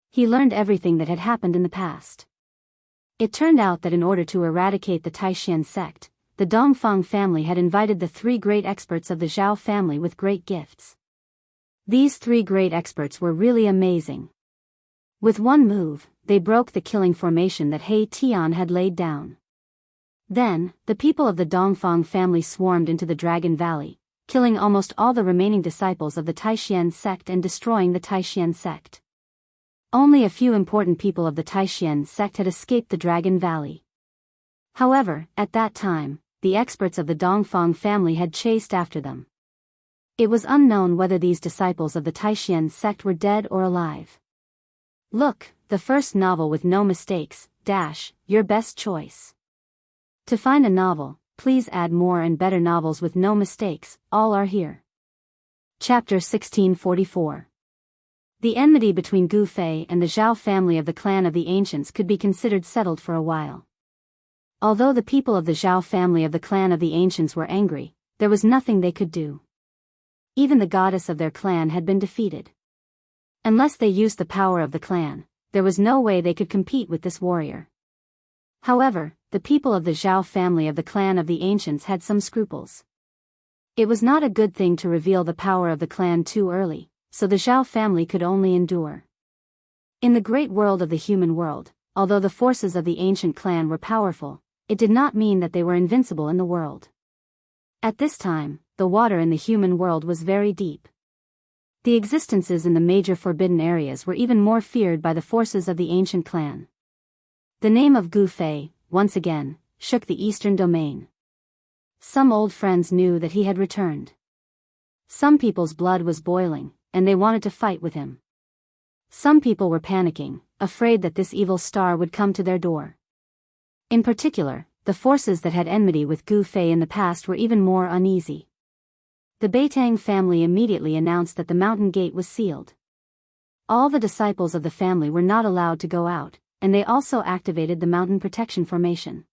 He learned everything that had happened in the past. It turned out that in order to eradicate the Taishan sect, the Dongfang family had invited the 3 great experts of the Zhao family with great gifts. These 3 great experts were really amazing. With one move, they broke the killing formation that He Tian had laid down. Then, the people of the Dongfang family swarmed into the Dragon Valley, killing almost all the remaining disciples of the Taishan sect and destroying the Taishan sect. Only a few important people of the Taishan sect had escaped the Dragon Valley. However, at that time, the experts of the Dongfang family had chased after them. It was unknown whether these disciples of the Taishan sect were dead or alive. Look, the first novel with no mistakes, your best choice. To find a novel, please add more and better novels with no mistakes, all are here. Chapter 1644. The enmity between Gu Fei and the Zhao family of the clan of the ancients could be considered settled for a while. Although the people of the Zhao family of the clan of the ancients were angry, there was nothing they could do. Even the goddess of their clan had been defeated. Unless they used the power of the clan, there was no way they could compete with this warrior. However, the people of the Zhao family of the clan of the ancients had some scruples. It was not a good thing to reveal the power of the clan too early, so the Zhao family could only endure. In the great world of the human world, although the forces of the ancient clan were powerful, it did not mean that they were invincible in the world. At this time, the water in the human world was very deep. The existences in the major forbidden areas were even more feared by the forces of the ancient clan. The name of Gu Fei, once again, shook the eastern domain. Some old friends knew that he had returned. Some people's blood was boiling, and they wanted to fight with him. Some people were panicking, afraid that this evil star would come to their door. In particular, the forces that had enmity with Gu Fei in the past were even more uneasy. The Beitang family immediately announced that the mountain gate was sealed. All the disciples of the family were not allowed to go out, and they also activated the mountain protection formation.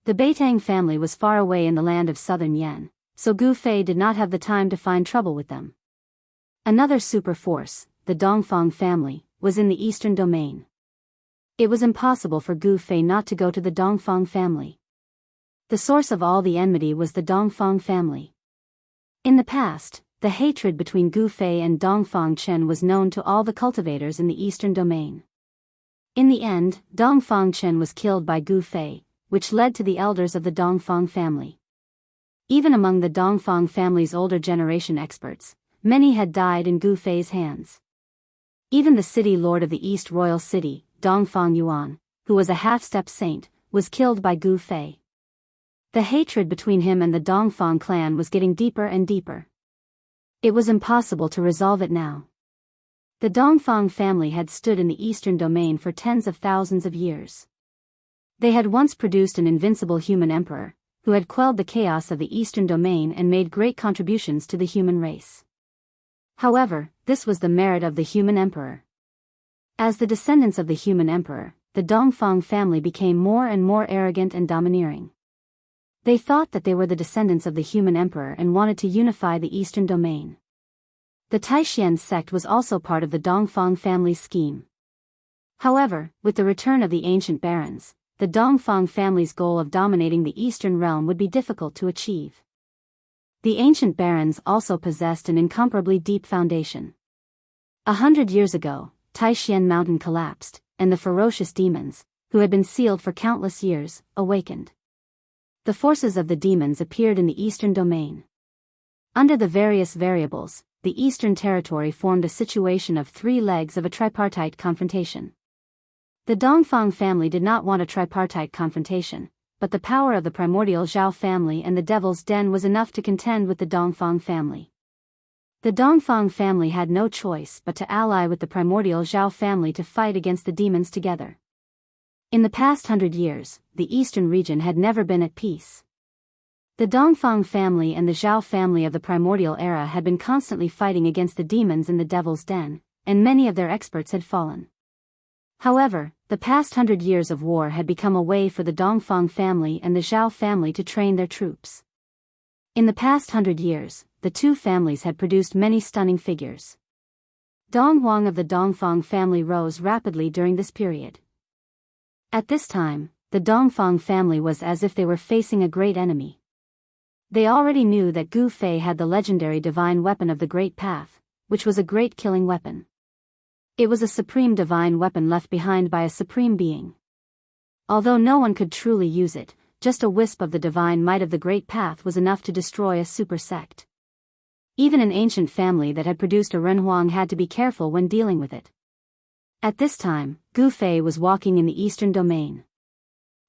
The Beitang family was far away in the land of southern Yan, so Gu Fei did not have the time to find trouble with them. Another super force, the Dongfang family, was in the eastern domain. It was impossible for Gu Fei not to go to the Dongfang family. The source of all the enmity was the Dongfang family. In the past, the hatred between Gu Fei and Dongfang Chen was known to all the cultivators in the eastern domain. In the end, Dongfang Chen was killed by Gu Fei, which led to the elders of the Dongfang family. Even among the Dongfang family's older generation experts, many had died in Gu Fei's hands. Even the city lord of the East Royal City, Dongfang Yuan, who was a half-step saint, was killed by Gu Fei. The hatred between him and the Dongfang clan was getting deeper and deeper. It was impossible to resolve it now. The Dongfang family had stood in the eastern domain for tens of thousands of years. They had once produced an invincible human emperor, who had quelled the chaos of the eastern domain and made great contributions to the human race. However, this was the merit of the human emperor. As the descendants of the human emperor, the Dongfang family became more and more arrogant and domineering. They thought that they were the descendants of the human emperor and wanted to unify the eastern domain. The Taishan sect was also part of the Dongfang family's scheme. However, with the return of the ancient barons, the Dongfang family's goal of dominating the eastern realm would be difficult to achieve. The ancient barons also possessed an incomparably deep foundation. 100 years ago, Taishan Mountain collapsed, and the ferocious demons, who had been sealed for countless years, awakened. The forces of the demons appeared in the eastern domain. Under the various variables, the Eastern Territory formed a situation of 3 legs of a tripartite confrontation. The Dongfang family did not want a tripartite confrontation, but the power of the primordial Zhao family and the Devil's Den was enough to contend with the Dongfang family. The Dongfang family had no choice but to ally with the primordial Zhao family to fight against the demons together. In the past 100 years, the eastern region had never been at peace. The Dongfang family and the Zhao family of the primordial era had been constantly fighting against the demons in the Devil's Den, and many of their experts had fallen. However, the past 100 years of war had become a way for the Dongfang family and the Zhao family to train their troops. In the past 100 years, the two families had produced many stunning figures. Dong Huang of the Dongfang family rose rapidly during this period. At this time, the Dongfang family was as if they were facing a great enemy. They already knew that Gu Fei had the legendary divine weapon of the Great Path, which was a great killing weapon. It was a supreme divine weapon left behind by a supreme being. Although no one could truly use it, just a wisp of the divine might of the Great Path was enough to destroy a super sect. Even an ancient family that had produced a Renhuang had to be careful when dealing with it. At this time, Gu Fei was walking in the eastern domain.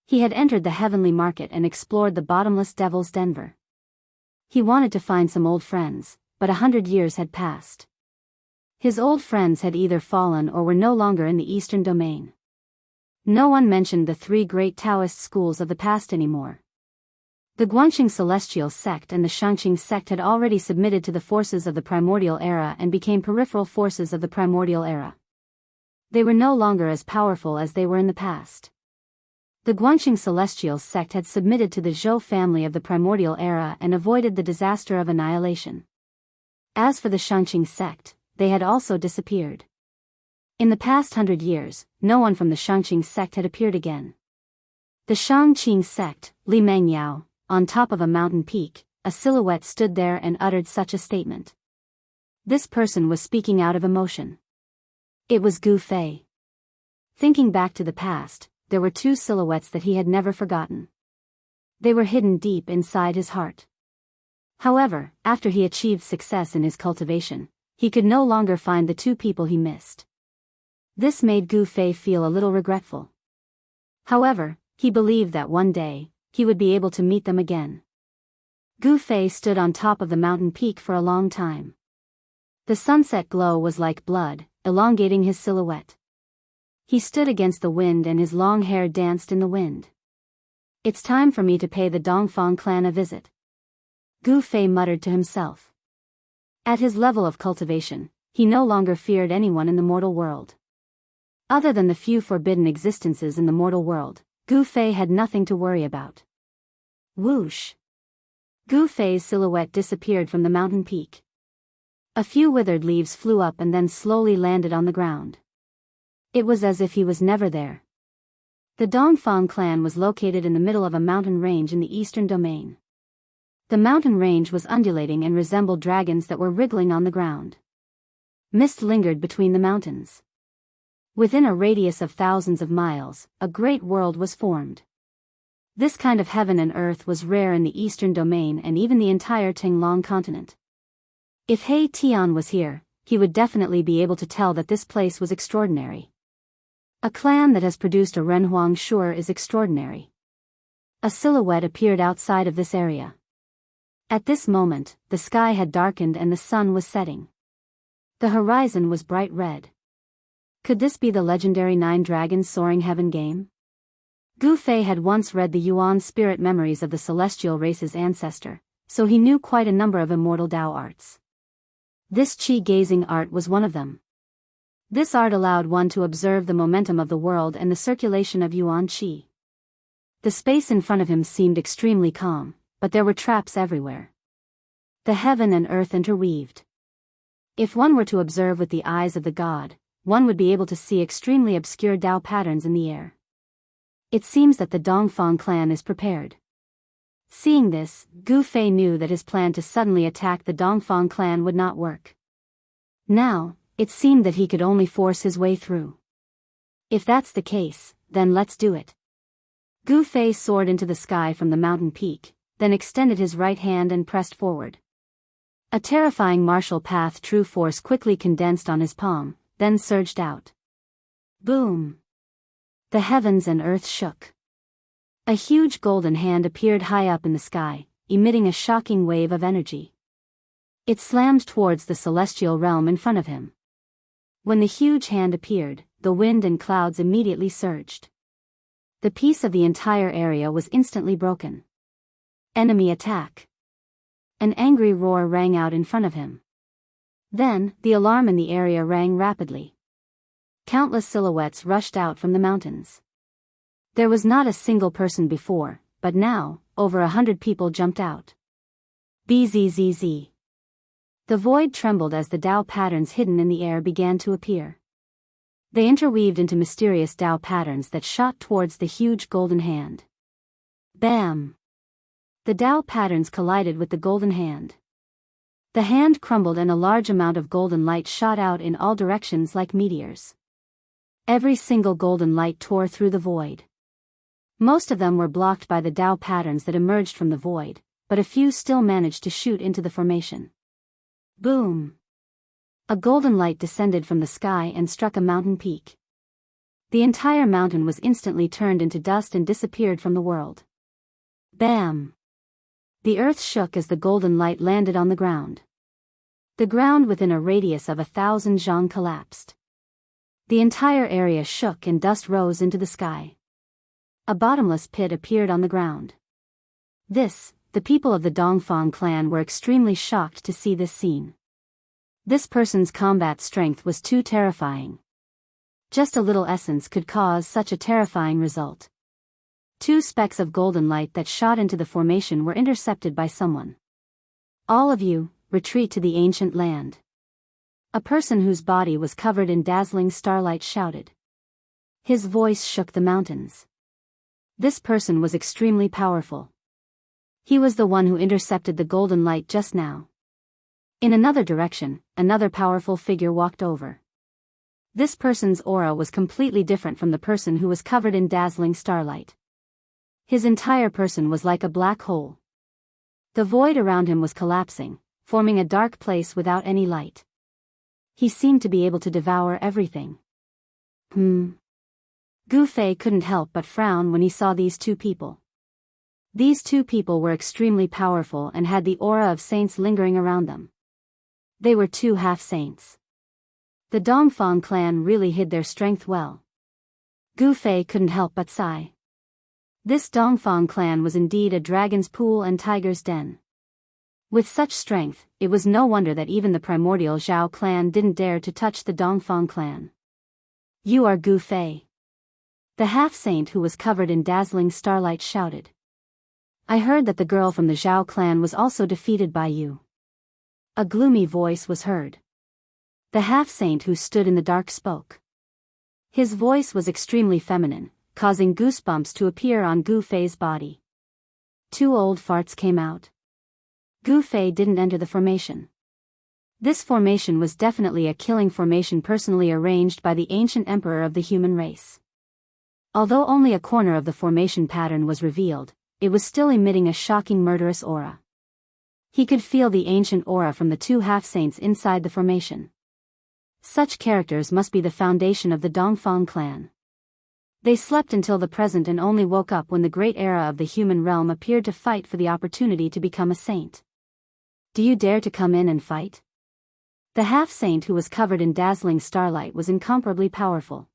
He had entered the heavenly market and explored the bottomless Devil's Den. He wanted to find some old friends, but 100 years had passed. His old friends had either fallen or were no longer in the eastern domain. No one mentioned the 3 great Taoist schools of the past anymore. The Guangxing Celestial sect and the Shangqing sect had already submitted to the forces of the primordial era and became peripheral forces of the primordial era. They were no longer as powerful as they were in the past. The Guangxing Celestial sect had submitted to the Zhou family of the primordial era and avoided the disaster of annihilation. As for the Shangqing sect, they had also disappeared. In the past 100 years, no one from the Shangqing sect had appeared again. The Shangqing sect, Li Mengyao, on top of a mountain peak, a silhouette stood there and uttered such a statement. This person was speaking out of emotion. It was Gu Fei. Thinking back to the past, there were 2 silhouettes that he had never forgotten. They were hidden deep inside his heart. However, after he achieved success in his cultivation, he could no longer find the 2 people he missed. This made Gu Fei feel a little regretful. However, he believed that one day, he would be able to meet them again. Gu Fei stood on top of the mountain peak for a long time. The sunset glow was like blood, elongating his silhouette. He stood against the wind and his long hair danced in the wind. It's time for me to pay the Dongfang clan a visit. Gu Fei muttered to himself. At his level of cultivation, he no longer feared anyone in the mortal world. Other than the few forbidden existences in the mortal world, Gu Fei had nothing to worry about. Whoosh! Gu Fei's silhouette disappeared from the mountain peak. A few withered leaves flew up and then slowly landed on the ground. It was as if he was never there. The Dongfang clan was located in the middle of a mountain range in the eastern domain. The mountain range was undulating and resembled dragons that were wriggling on the ground. Mist lingered between the mountains. Within a radius of thousands of miles, a great world was formed. This kind of heaven and earth was rare in the eastern domain and even the entire Tinglong continent. If He Tian was here, he would definitely be able to tell that this place was extraordinary. A clan that has produced a Renhuang sure is extraordinary. A silhouette appeared outside of this area. At this moment, the sky had darkened and the sun was setting. The horizon was bright red. Could this be the legendary 9 Dragons Soaring Heaven game? Gu Fei had once read the Yuan spirit memories of the celestial race's ancestor, so he knew quite a number of immortal Dao arts. This Qi-gazing art was one of them. This art allowed one to observe the momentum of the world and the circulation of Yuan Qi. The space in front of him seemed extremely calm, but there were traps everywhere. The heaven and earth interweaved. If one were to observe with the eyes of the god, one would be able to see extremely obscure Dao patterns in the air. It seems that the Dongfang clan is prepared. Seeing this, Gu Fei knew that his plan to suddenly attack the Dongfang clan would not work. Now, it seemed that he could only force his way through. If that's the case, then let's do it. Gu Fei soared into the sky from the mountain peak, then extended his right hand and pressed forward. A terrifying martial path true force quickly condensed on his palm, then surged out. Boom! The heavens and earth shook. A huge golden hand appeared high up in the sky, emitting a shocking wave of energy. It slammed towards the celestial realm in front of him. When the huge hand appeared, the wind and clouds immediately surged. The peace of the entire area was instantly broken. Enemy attack! An angry roar rang out in front of him. Then, the alarm in the area rang rapidly. Countless silhouettes rushed out from the mountains. There was not a single person before, but now, over 100 people jumped out. Bzzz. The void trembled as the Dao patterns hidden in the air began to appear. They interweaved into mysterious Dao patterns that shot towards the huge golden hand. Bam! The Dao patterns collided with the golden hand. The hand crumbled and a large amount of golden light shot out in all directions like meteors. Every single golden light tore through the void. Most of them were blocked by the Dao patterns that emerged from the void, but a few still managed to shoot into the formation. Boom! A golden light descended from the sky and struck a mountain peak. The entire mountain was instantly turned into dust and disappeared from the world. Bam! The earth shook as the golden light landed on the ground. The ground within a radius of 1,000 zhang collapsed. The entire area shook and dust rose into the sky. A bottomless pit appeared on the ground. The people of the Dongfang clan were extremely shocked to see this scene. This person's combat strength was too terrifying. Just a little essence could cause such a terrifying result. 2 specks of golden light that shot into the formation were intercepted by someone. All of you, retreat to the ancient land. A person whose body was covered in dazzling starlight shouted. His voice shook the mountains. This person was extremely powerful. He was the one who intercepted the golden light just now. In another direction, another powerful figure walked over. This person's aura was completely different from the person who was covered in dazzling starlight. His entire person was like a black hole. The void around him was collapsing, forming a dark place without any light. He seemed to be able to devour everything. Gu Fei couldn't help but frown when he saw these 2 people. These 2 people were extremely powerful and had the aura of saints lingering around them. They were 2 half-saints. The Dongfang clan really hid their strength well. Gu Fei couldn't help but sigh. This Dongfang clan was indeed a dragon's pool and tiger's den. With such strength, it was no wonder that even the primordial Zhao clan didn't dare to touch the Dongfang clan. You are Gu Fei. The half-saint who was covered in dazzling starlight shouted. I heard that the girl from the Zhao clan was also defeated by you. A gloomy voice was heard. The half-saint who stood in the dark spoke. His voice was extremely feminine, causing goosebumps to appear on Gu Fei's body. 2 old farts came out. Gu Fei didn't enter the formation. This formation was definitely a killing formation personally arranged by the ancient emperor of the human race. Although only a corner of the formation pattern was revealed, it was still emitting a shocking murderous aura. He could feel the ancient aura from the 2 half-saints inside the formation. Such characters must be the foundation of the Dongfang clan. They slept until the present and only woke up when the great era of the human realm appeared to fight for the opportunity to become a saint. Do you dare to come in and fight? The half-saint who was covered in dazzling starlight was incomparably powerful.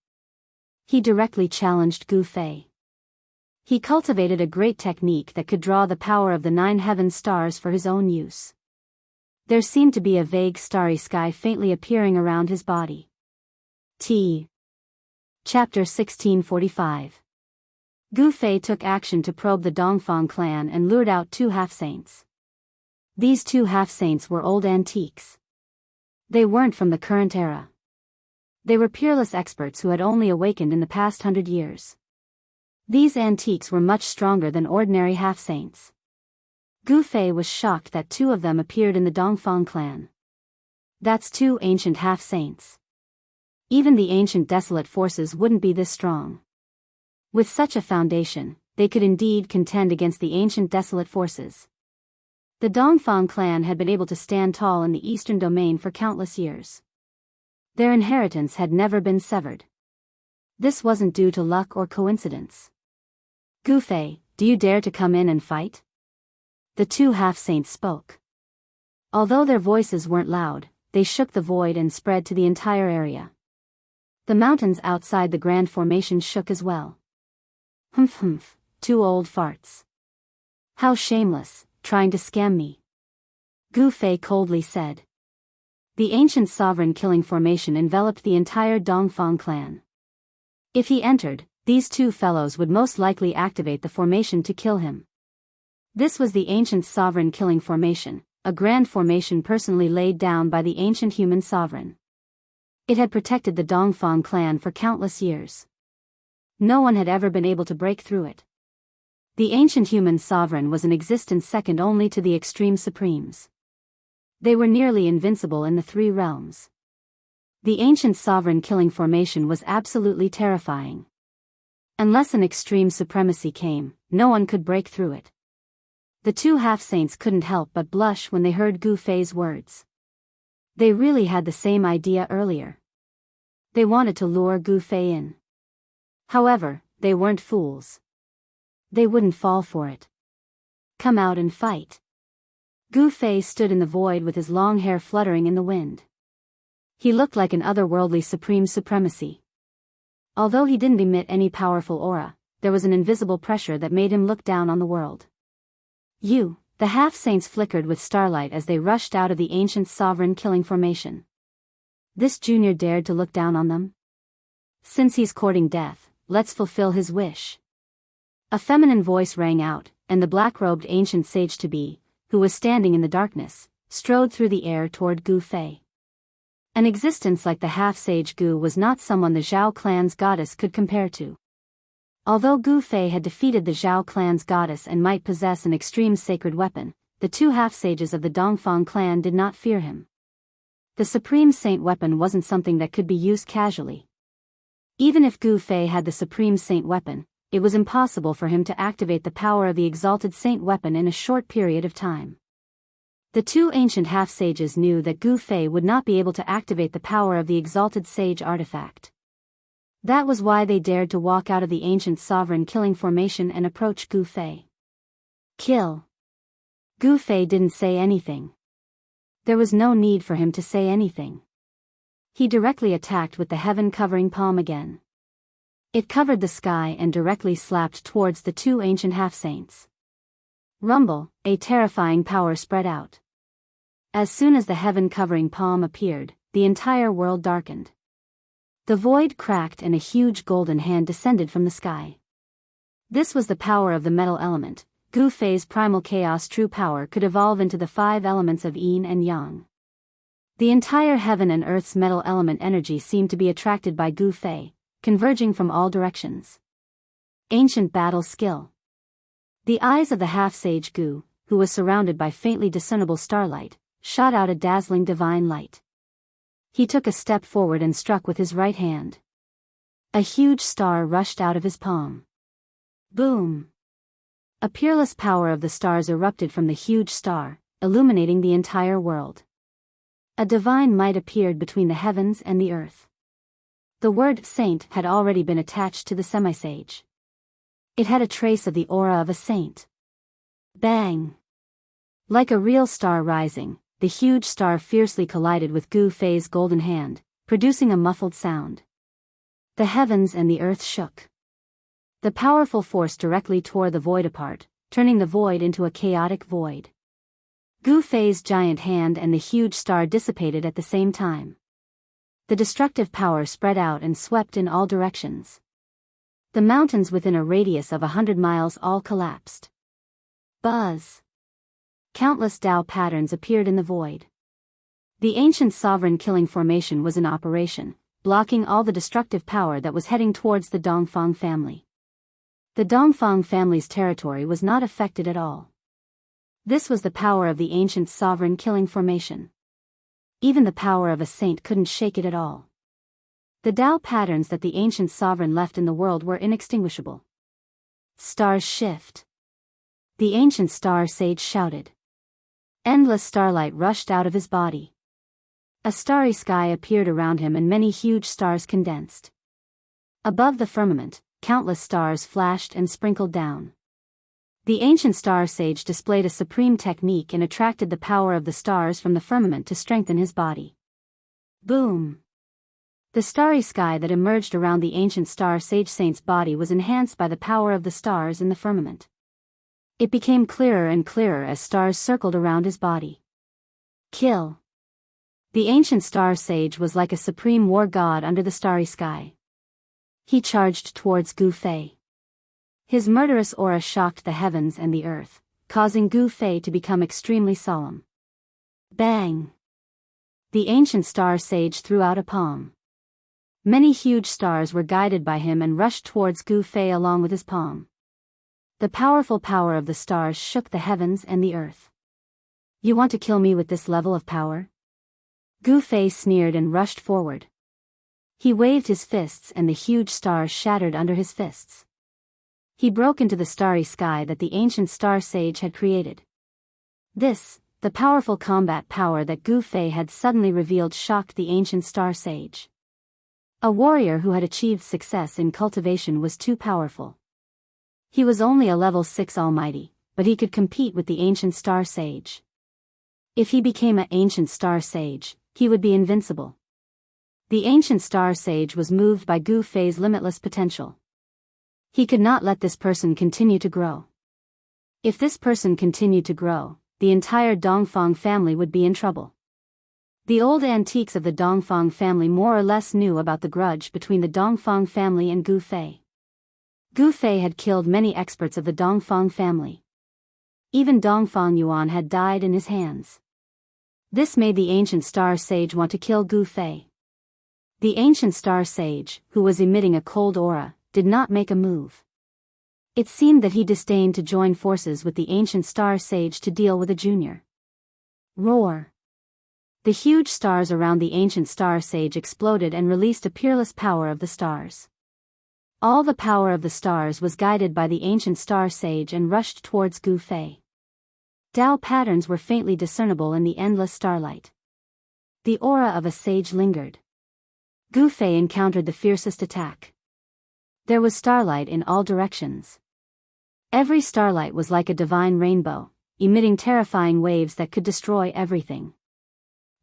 He directly challenged Gu Fei. He cultivated a great technique that could draw the power of the 9 heaven stars for his own use. There seemed to be a vague starry sky faintly appearing around his body. Chapter 1645. Gu Fei took action to probe the Dongfang clan and lured out 2 half-saints. These 2 half-saints were old antiques. They weren't from the current era. They were peerless experts who had only awakened in the past 100 years. These antiques were much stronger than ordinary half-saints. Gu Fei was shocked that 2 of them appeared in the Dongfang clan. That's 2 ancient half-saints. Even the ancient desolate forces wouldn't be this strong. With such a foundation, they could indeed contend against the ancient desolate forces. The Dongfang clan had been able to stand tall in the eastern domain for countless years. Their inheritance had never been severed. This wasn't due to luck or coincidence. Gu Fei, do you dare to come in and fight? The 2 half-saints spoke. Although their voices weren't loud, they shook the void and spread to the entire area. The mountains outside the Grand Formation shook as well. Humph, 2 old farts. How shameless, trying to scam me. Gu Fei coldly said. The ancient sovereign killing formation enveloped the entire Dongfang clan. If he entered, these 2 fellows would most likely activate the formation to kill him. This was the ancient sovereign killing formation, a grand formation personally laid down by the ancient human sovereign. It had protected the Dongfang clan for countless years. No one had ever been able to break through it. The ancient human sovereign was in existence second only to the extreme supremes. They were nearly invincible in the 3 realms. The ancient sovereign killing formation was absolutely terrifying. Unless an extreme supremacy came, no one could break through it. The 2 half-saints couldn't help but blush when they heard Gu Fei's words. They really had the same idea earlier. They wanted to lure Gu Fei in. However, they weren't fools. They wouldn't fall for it. Come out and fight. Gu Fei stood in the void with his long hair fluttering in the wind. He looked like an otherworldly supreme supremacy. Although he didn't emit any powerful aura, there was an invisible pressure that made him look down on the world. The half-saints flickered with starlight as they rushed out of the ancient sovereign killing formation. This junior dared to look down on them? Since he's courting death, let's fulfill his wish. A feminine voice rang out, and the black-robed ancient sage-to-be, who was standing in the darkness, strode through the air toward Gu Fei. An existence like the half-sage Gu was not someone the Zhao clan's goddess could compare to. Although Gu Fei had defeated the Zhao clan's goddess and might possess an extreme sacred weapon, the 2 half-sages of the Dongfang clan did not fear him. The supreme saint weapon wasn't something that could be used casually. Even if Gu Fei had the supreme saint weapon, it was impossible for him to activate the power of the exalted saint weapon in a short period of time. The 2 ancient half-sages knew that Gu Fei would not be able to activate the power of the exalted sage artifact. That was why they dared to walk out of the ancient sovereign killing formation and approach Gu Fei. Kill. Gu Fei didn't say anything. There was no need for him to say anything. He directly attacked with the heaven-covering palm again. It covered the sky and directly slapped towards the 2 ancient half-saints. Rumble, a terrifying power spread out. As soon as the heaven-covering palm appeared, the entire world darkened. The void cracked and a huge golden hand descended from the sky. This was the power of the metal element. Gu Fei's primal chaos true power could evolve into the 5 elements of yin and yang. The entire heaven and earth's metal element energy seemed to be attracted by Gu Fei, converging from all directions. Ancient battle skill. The eyes of the half-sage Gu, who was surrounded by faintly discernible starlight, shot out a dazzling divine light. He took a step forward and struck with his right hand. A huge star rushed out of his palm. Boom! A peerless power of the stars erupted from the huge star, illuminating the entire world. A divine might appeared between the heavens and the earth. The word saint had already been attached to the semisage. It had a trace of the aura of a saint. Bang! Like a real star rising, the huge star fiercely collided with Gu Fei's golden hand, producing a muffled sound. The heavens and the earth shook. The powerful force directly tore the void apart, turning the void into a chaotic void. Gu Fei's giant hand and the huge star dissipated at the same time. The destructive power spread out and swept in all directions. The mountains within a radius of 100 miles all collapsed. Buzz! Countless Tao patterns appeared in the void. The ancient sovereign killing formation was in operation, blocking all the destructive power that was heading towards the Dongfang family. The Dongfang family's territory was not affected at all. This was the power of the ancient sovereign killing formation. Even the power of a saint couldn't shake it at all. The Tao patterns that the ancient sovereign left in the world were inextinguishable. Stars shift. The ancient star sage shouted. Endless starlight rushed out of his body. A starry sky appeared around him and many huge stars condensed. Above the firmament, countless stars flashed and sprinkled down. The ancient star sage displayed a supreme technique and attracted the power of the stars from the firmament to strengthen his body. Boom! The starry sky that emerged around the ancient star sage saint's body was enhanced by the power of the stars in the firmament. It became clearer and clearer as stars circled around his body. Kill! The ancient star sage was like a supreme war god under the starry sky. He charged towards Gu Fei. His murderous aura shocked the heavens and the earth, causing Gu Fei to become extremely solemn. Bang! The ancient star sage threw out a palm. Many huge stars were guided by him and rushed towards Gu Fei along with his palm. The powerful power of the stars shook the heavens and the earth. You want to kill me with this level of power? Gu Fei sneered and rushed forward. He waved his fists and the huge stars shattered under his fists. He broke into the starry sky that the ancient star sage had created. This, the powerful combat power that Gu Fei had suddenly revealed, shocked the ancient star sage. A warrior who had achieved success in cultivation was too powerful. He was only a level 6 almighty, but he could compete with the ancient star sage. If he became an ancient star sage, he would be invincible. The ancient star sage was moved by Gu Fei's limitless potential. He could not let this person continue to grow. If this person continued to grow, the entire Dongfang family would be in trouble. The old antiques of the Dongfang family more or less knew about the grudge between the Dongfang family and Gu Fei. Gu Fei had killed many experts of the Dongfang family. Even Dongfang Yuan had died in his hands. This made the ancient star sage want to kill Gu Fei. The ancient star sage, who was emitting a cold aura, did not make a move. It seemed that he disdained to join forces with the ancient star sage to deal with a junior. Roar! The huge stars around the ancient star sage exploded and released a peerless power of the stars. All the power of the stars was guided by the ancient star sage and rushed towards Gu Fei. Tao patterns were faintly discernible in the endless starlight. The aura of a sage lingered. Gu Fei encountered the fiercest attack. There was starlight in all directions. Every starlight was like a divine rainbow, emitting terrifying waves that could destroy everything.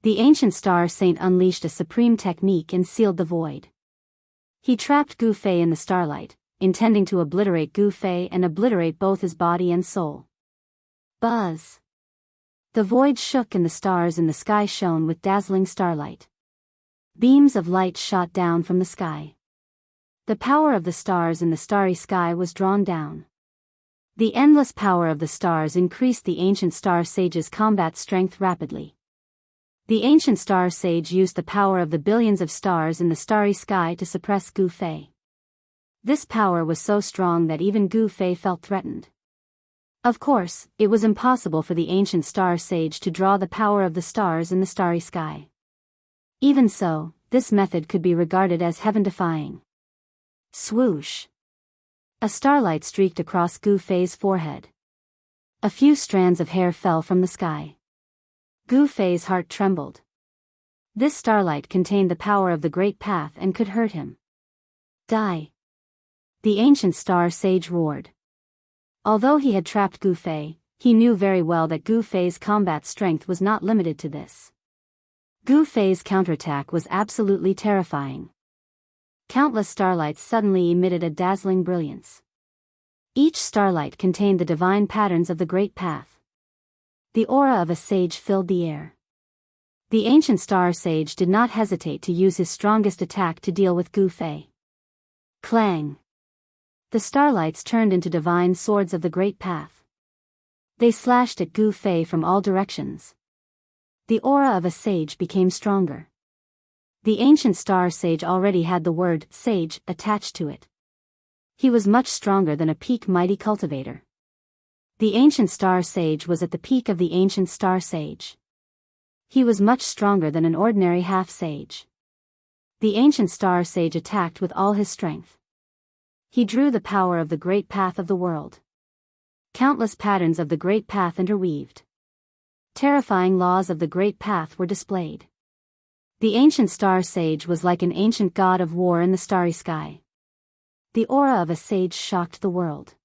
The ancient star saint unleashed a supreme technique and sealed the void. He trapped Gu Fei in the starlight, intending to obliterate Gu Fei and obliterate both his body and soul. Buzz! The void shook and the stars in the sky shone with dazzling starlight. Beams of light shot down from the sky. The power of the stars in the starry sky was drawn down. The endless power of the stars increased the ancient star sage's combat strength rapidly. The ancient star sage used the power of the billions of stars in the starry sky to suppress Gu Fei. This power was so strong that even Gu Fei felt threatened. Of course, it was impossible for the ancient star sage to draw the power of the stars in the starry sky. Even so, this method could be regarded as heaven-defying. Swoosh! A starlight streaked across Gu Fei's forehead. A few strands of hair fell from the sky. Gu Fei's heart trembled. This starlight contained the power of the Great Path and could hurt him. Die! The ancient star sage roared. Although he had trapped Gu Fei, he knew very well that Gu Fei's combat strength was not limited to this. Gu Fei's counterattack was absolutely terrifying. Countless starlights suddenly emitted a dazzling brilliance. Each starlight contained the divine patterns of the Great Path. The aura of a sage filled the air. The ancient star sage did not hesitate to use his strongest attack to deal with Gu Fei. Clang! The starlights turned into divine swords of the Great Path. They slashed at Gu Fei from all directions. The aura of a sage became stronger. The ancient star sage already had the word sage attached to it. He was much stronger than a peak mighty cultivator. The ancient star sage was at the peak of the ancient star sage. He was much stronger than an ordinary half sage. The ancient star sage attacked with all his strength. He drew the power of the great path of the world. Countless patterns of the great path interweaved. Terrifying laws of the great path were displayed. The ancient star sage was like an ancient god of war in the starry sky. The aura of a sage shocked the world.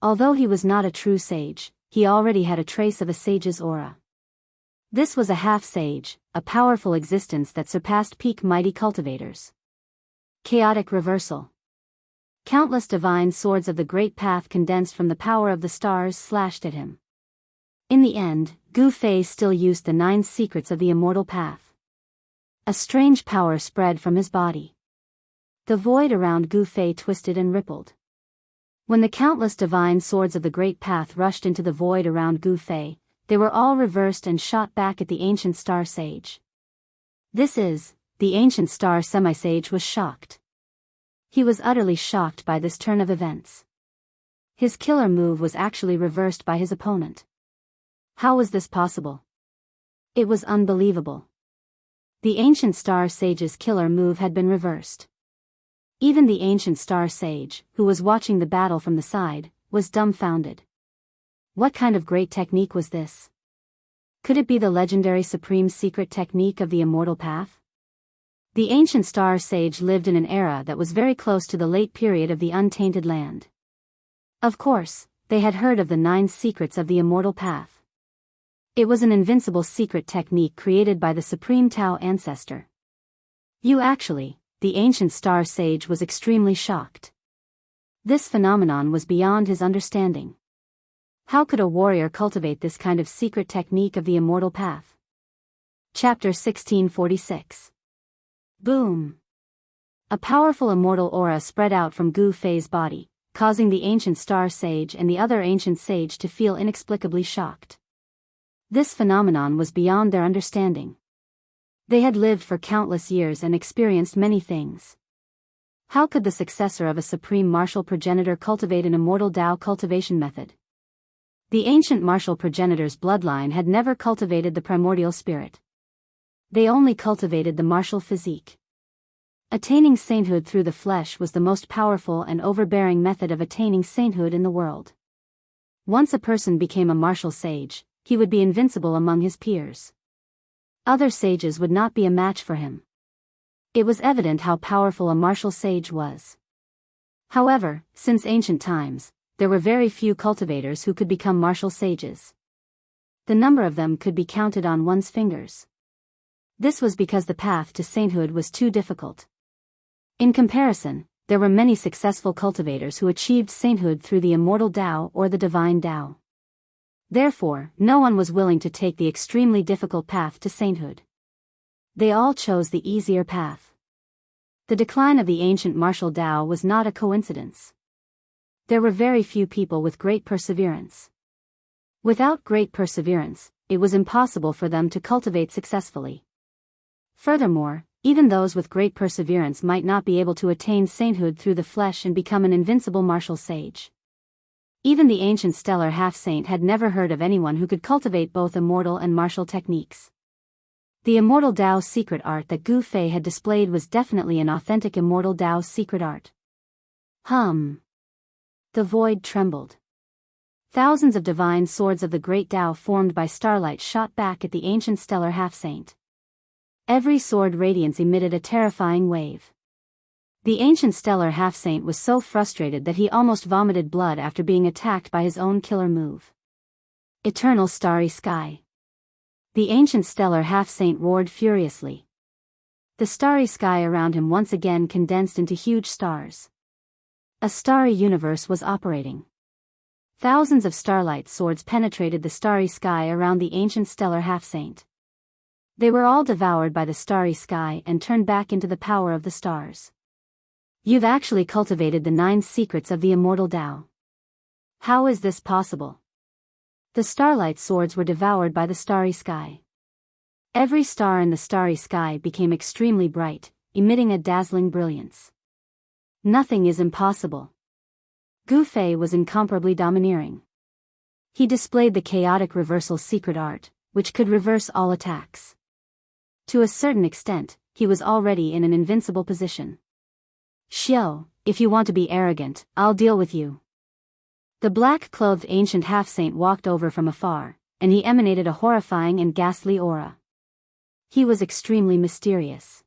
Although he was not a true sage, he already had a trace of a sage's aura. This was a half-sage, a powerful existence that surpassed peak mighty cultivators. Chaotic reversal. Countless divine swords of the great path condensed from the power of the stars slashed at him. In the end, Gu Fei still used the 9 secrets of the immortal path. A strange power spread from his body. The void around Gu Fei twisted and rippled. When the countless divine swords of the great path rushed into the void around Gu Fei, they were all reversed and shot back at the ancient star sage. The ancient star semi-sage was shocked. He was utterly shocked by this turn of events. His killer move was actually reversed by his opponent. How was this possible? It was unbelievable. The ancient star sage's killer move had been reversed. Even the ancient star sage, who was watching the battle from the side, was dumbfounded. What kind of great technique was this? Could it be the legendary supreme secret technique of the immortal path? The ancient star sage lived in an era that was very close to the late period of the untainted land. Of course, they had heard of the 9 secrets of the immortal path. It was an invincible secret technique created by the supreme Tao ancestor. The ancient star sage was extremely shocked. This phenomenon was beyond his understanding. How could a warrior cultivate this kind of secret technique of the immortal path? Chapter 1646. Boom! A powerful immortal aura spread out from Gu Fei's body, causing the ancient star sage and the other ancient sage to feel inexplicably shocked. This phenomenon was beyond their understanding. They had lived for countless years and experienced many things. How could the successor of a supreme martial progenitor cultivate an immortal Tao cultivation method? The ancient martial progenitor's bloodline had never cultivated the primordial spirit. They only cultivated the martial physique. Attaining sainthood through the flesh was the most powerful and overbearing method of attaining sainthood in the world. Once a person became a martial sage, he would be invincible among his peers. Other sages would not be a match for him. It was evident how powerful a martial sage was. However, since ancient times, there were very few cultivators who could become martial sages. The number of them could be counted on one's fingers. This was because the path to sainthood was too difficult. In comparison, there were many successful cultivators who achieved sainthood through the immortal Tao or the divine Tao. Therefore, no one was willing to take the extremely difficult path to sainthood. They all chose the easier path. The decline of the ancient martial Tao was not a coincidence. There were very few people with great perseverance. Without great perseverance, it was impossible for them to cultivate successfully. Furthermore, even those with great perseverance might not be able to attain sainthood through the flesh and become an invincible martial sage. Even the ancient stellar half-saint had never heard of anyone who could cultivate both immortal and martial techniques. The immortal Tao secret art that Gu Fei had displayed was definitely an authentic immortal Tao secret art. The void trembled. Thousands of divine swords of the great Tao formed by starlight shot back at the ancient stellar half-saint. Every sword radiance emitted a terrifying wave. The ancient stellar half-saint was so frustrated that he almost vomited blood after being attacked by his own killer move. Eternal starry sky. The ancient stellar half-saint roared furiously. The starry sky around him once again condensed into huge stars. A starry universe was operating. Thousands of starlight swords penetrated the starry sky around the ancient stellar half-saint. They were all devoured by the starry sky and turned back into the power of the stars. You've actually cultivated the 9 secrets of the immortal Tao. How is this possible? The starlight swords were devoured by the starry sky. Every star in the starry sky became extremely bright, emitting a dazzling brilliance. Nothing is impossible. Gu Fei was incomparably domineering. He displayed the chaotic reversal secret art, which could reverse all attacks. To a certain extent, he was already in an invincible position. Xiao, if you want to be arrogant, I'll deal with you. The black-clothed ancient half-saint walked over from afar, and he emanated a horrifying and ghastly aura. He was extremely mysterious.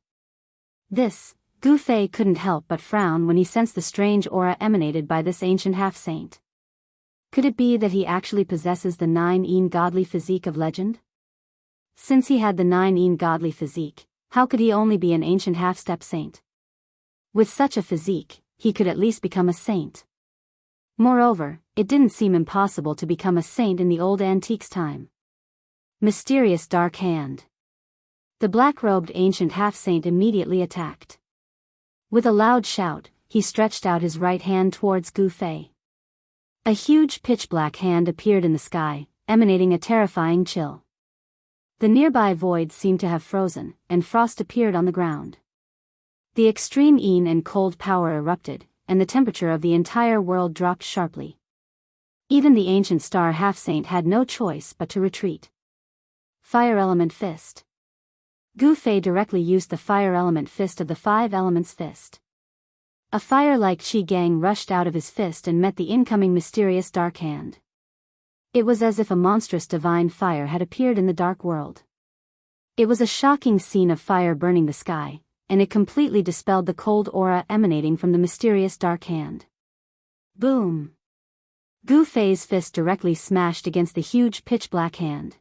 Gu Fei couldn't help but frown when he sensed the strange aura emanated by this ancient half-saint. Could it be that he actually possesses the nine-yin godly physique of legend? Since he had the nine-yin godly physique, how could he only be an ancient half-step saint? With such a physique, he could at least become a saint. Moreover, it didn't seem impossible to become a saint in the old antiques time. Mysterious dark hand. The black-robed ancient half-saint immediately attacked. With a loud shout, he stretched out his right hand towards Gu Fei. A huge pitch-black hand appeared in the sky, emanating a terrifying chill. The nearby void seemed to have frozen, and frost appeared on the ground. The extreme yin and cold power erupted, and the temperature of the entire world dropped sharply. Even the ancient star half-saint had no choice but to retreat. Fire Element Fist. Gu Fei directly used the Fire Element Fist of the Five Elements Fist. A fire-like qi gang rushed out of his fist and met the incoming mysterious dark hand. It was as if a monstrous divine fire had appeared in the dark world. It was a shocking scene of fire burning the sky, and it completely dispelled the cold aura emanating from the mysterious dark hand. Boom! Gu Fei's fist directly smashed against the huge pitch-black hand.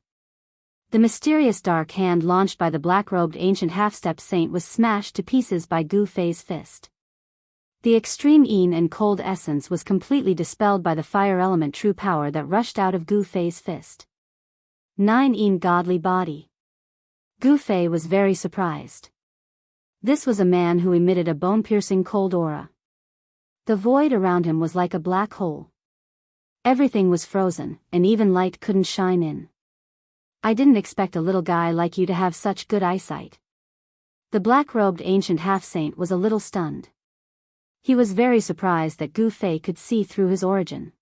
The mysterious dark hand launched by the black-robed ancient half-step saint was smashed to pieces by Gu Fei's fist. The extreme yin and cold essence was completely dispelled by the fire element true power that rushed out of Gu Fei's fist. 9 yin godly body. Gu Fei was very surprised. This was a man who emitted a bone-piercing cold aura. The void around him was like a black hole. Everything was frozen, and even light couldn't shine in. I didn't expect a little guy like you to have such good eyesight. The black-robed ancient half-saint was a little stunned. He was very surprised that Gu Fei could see through his origin.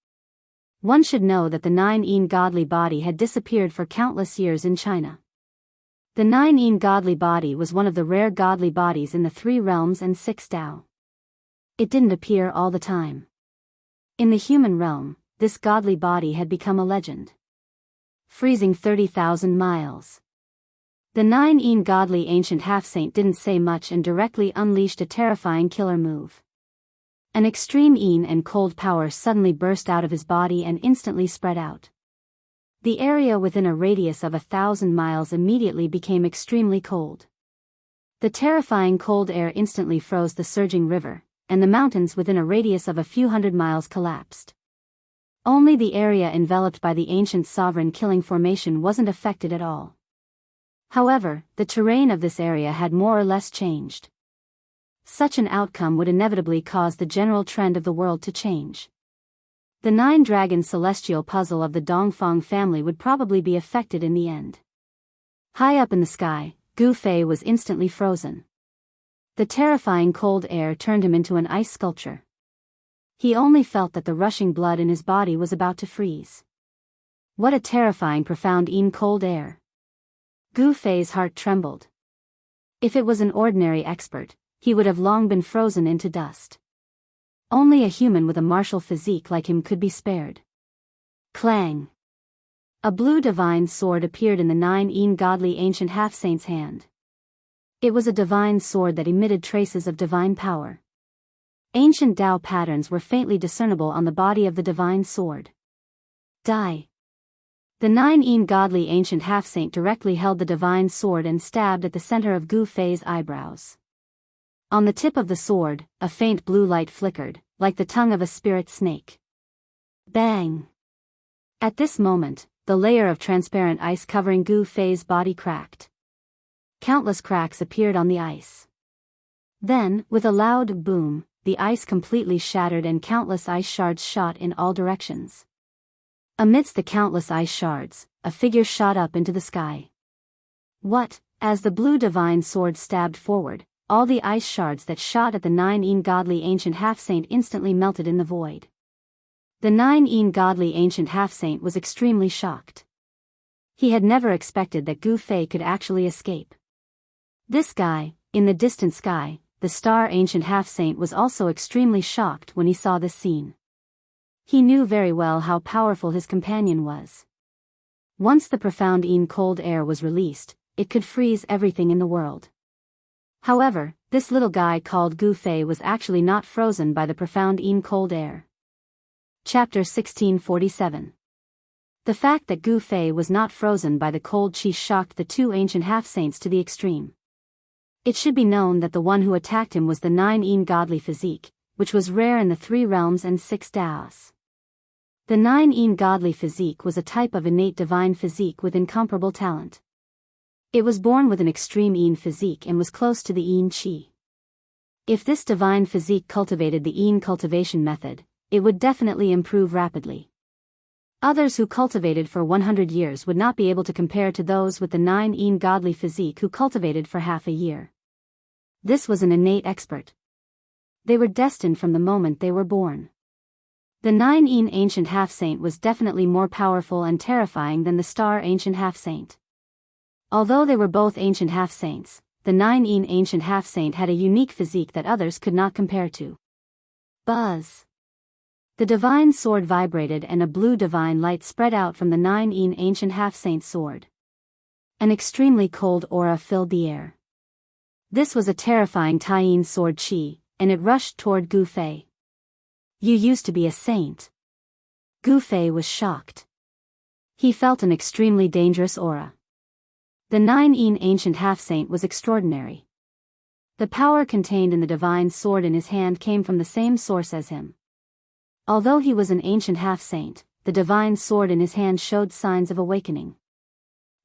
One should know that the 9 yin godly body had disappeared for countless years in China. The 9 yin godly body was one of the rare godly bodies in the 3 realms and 6 Dao. It didn't appear all the time. In the human realm, this godly body had become a legend. Freezing 30,000 miles. The 9 yin godly ancient half-saint didn't say much and directly unleashed a terrifying killer move. An extreme yin and cold power suddenly burst out of his body and instantly spread out. The area within a radius of 1,000 miles immediately became extremely cold. The terrifying cold air instantly froze the surging river, and the mountains within a radius of a few hundred miles collapsed. Only the area enveloped by the ancient sovereign killing formation wasn't affected at all. However, the terrain of this area had more or less changed. Such an outcome would inevitably cause the general trend of the world to change. The 9-dragon celestial puzzle of the Dongfang family would probably be affected in the end. High up in the sky, Gu Fei was instantly frozen. The terrifying cold air turned him into an ice sculpture. He only felt that the rushing blood in his body was about to freeze. What a terrifying profound cold air. Gu Fei's heart trembled. If it was an ordinary expert, he would have long been frozen into dust. Only a human with a martial physique like him could be spared. Clang! A blue divine sword appeared in the 9 yin godly ancient half-saint's hand. It was a divine sword that emitted traces of divine power. Ancient Dao patterns were faintly discernible on the body of the divine sword. Die! The 9 yin godly ancient half-saint directly held the divine sword and stabbed at the center of Gu Fei's eyebrows. On the tip of the sword, a faint blue light flickered, like the tongue of a spirit snake. Bang! At this moment, the layer of transparent ice covering Gu Fei's body cracked. Countless cracks appeared on the ice. Then, with a loud boom, the ice completely shattered and countless ice shards shot in all directions. Amidst the countless ice shards, a figure shot up into the sky. What? As the blue divine sword stabbed forward, all the ice shards that shot at the nine godly ancient half-saint instantly melted in the void. The nine godly ancient half-saint was extremely shocked. He had never expected that Gu Fei could actually escape. This guy, in the distant sky, the star ancient half-saint was also extremely shocked when he saw this scene. He knew very well how powerful his companion was. Once the profound cold air was released, it could freeze everything in the world. However, this little guy called Gu Fei was actually not frozen by the profound cold air. Chapter 1647. The fact that Gu Fei was not frozen by the cold qi shocked the two ancient half-saints to the extreme. It should be known that the one who attacked him was the nine godly physique, which was rare in the 3 realms and 6 Daoists. The nine godly physique was a type of innate divine physique with incomparable talent. It was born with an extreme physique and was close to the qi. If this divine physique cultivated the cultivation method, it would definitely improve rapidly. Others who cultivated for 100 years would not be able to compare to those with the nine godly physique who cultivated for half a year. This was an innate expert. They were destined from the moment they were born. The nine ancient half-saint was definitely more powerful and terrifying than the star ancient half-saint. Although they were both ancient half-saints, the nine ancient half-saint had a unique physique that others could not compare to. Buzz! The divine sword vibrated and a blue divine light spread out from the nine ancient half-saint's sword. An extremely cold aura filled the air. This was a terrifying Taiyin sword qi, and it rushed toward Gu Fei. You used to be a saint. Gu Fei was shocked. He felt an extremely dangerous aura. The nine ancient half-saint was extraordinary. The power contained in the divine sword in his hand came from the same source as him. Although he was an ancient half-saint, the divine sword in his hand showed signs of awakening.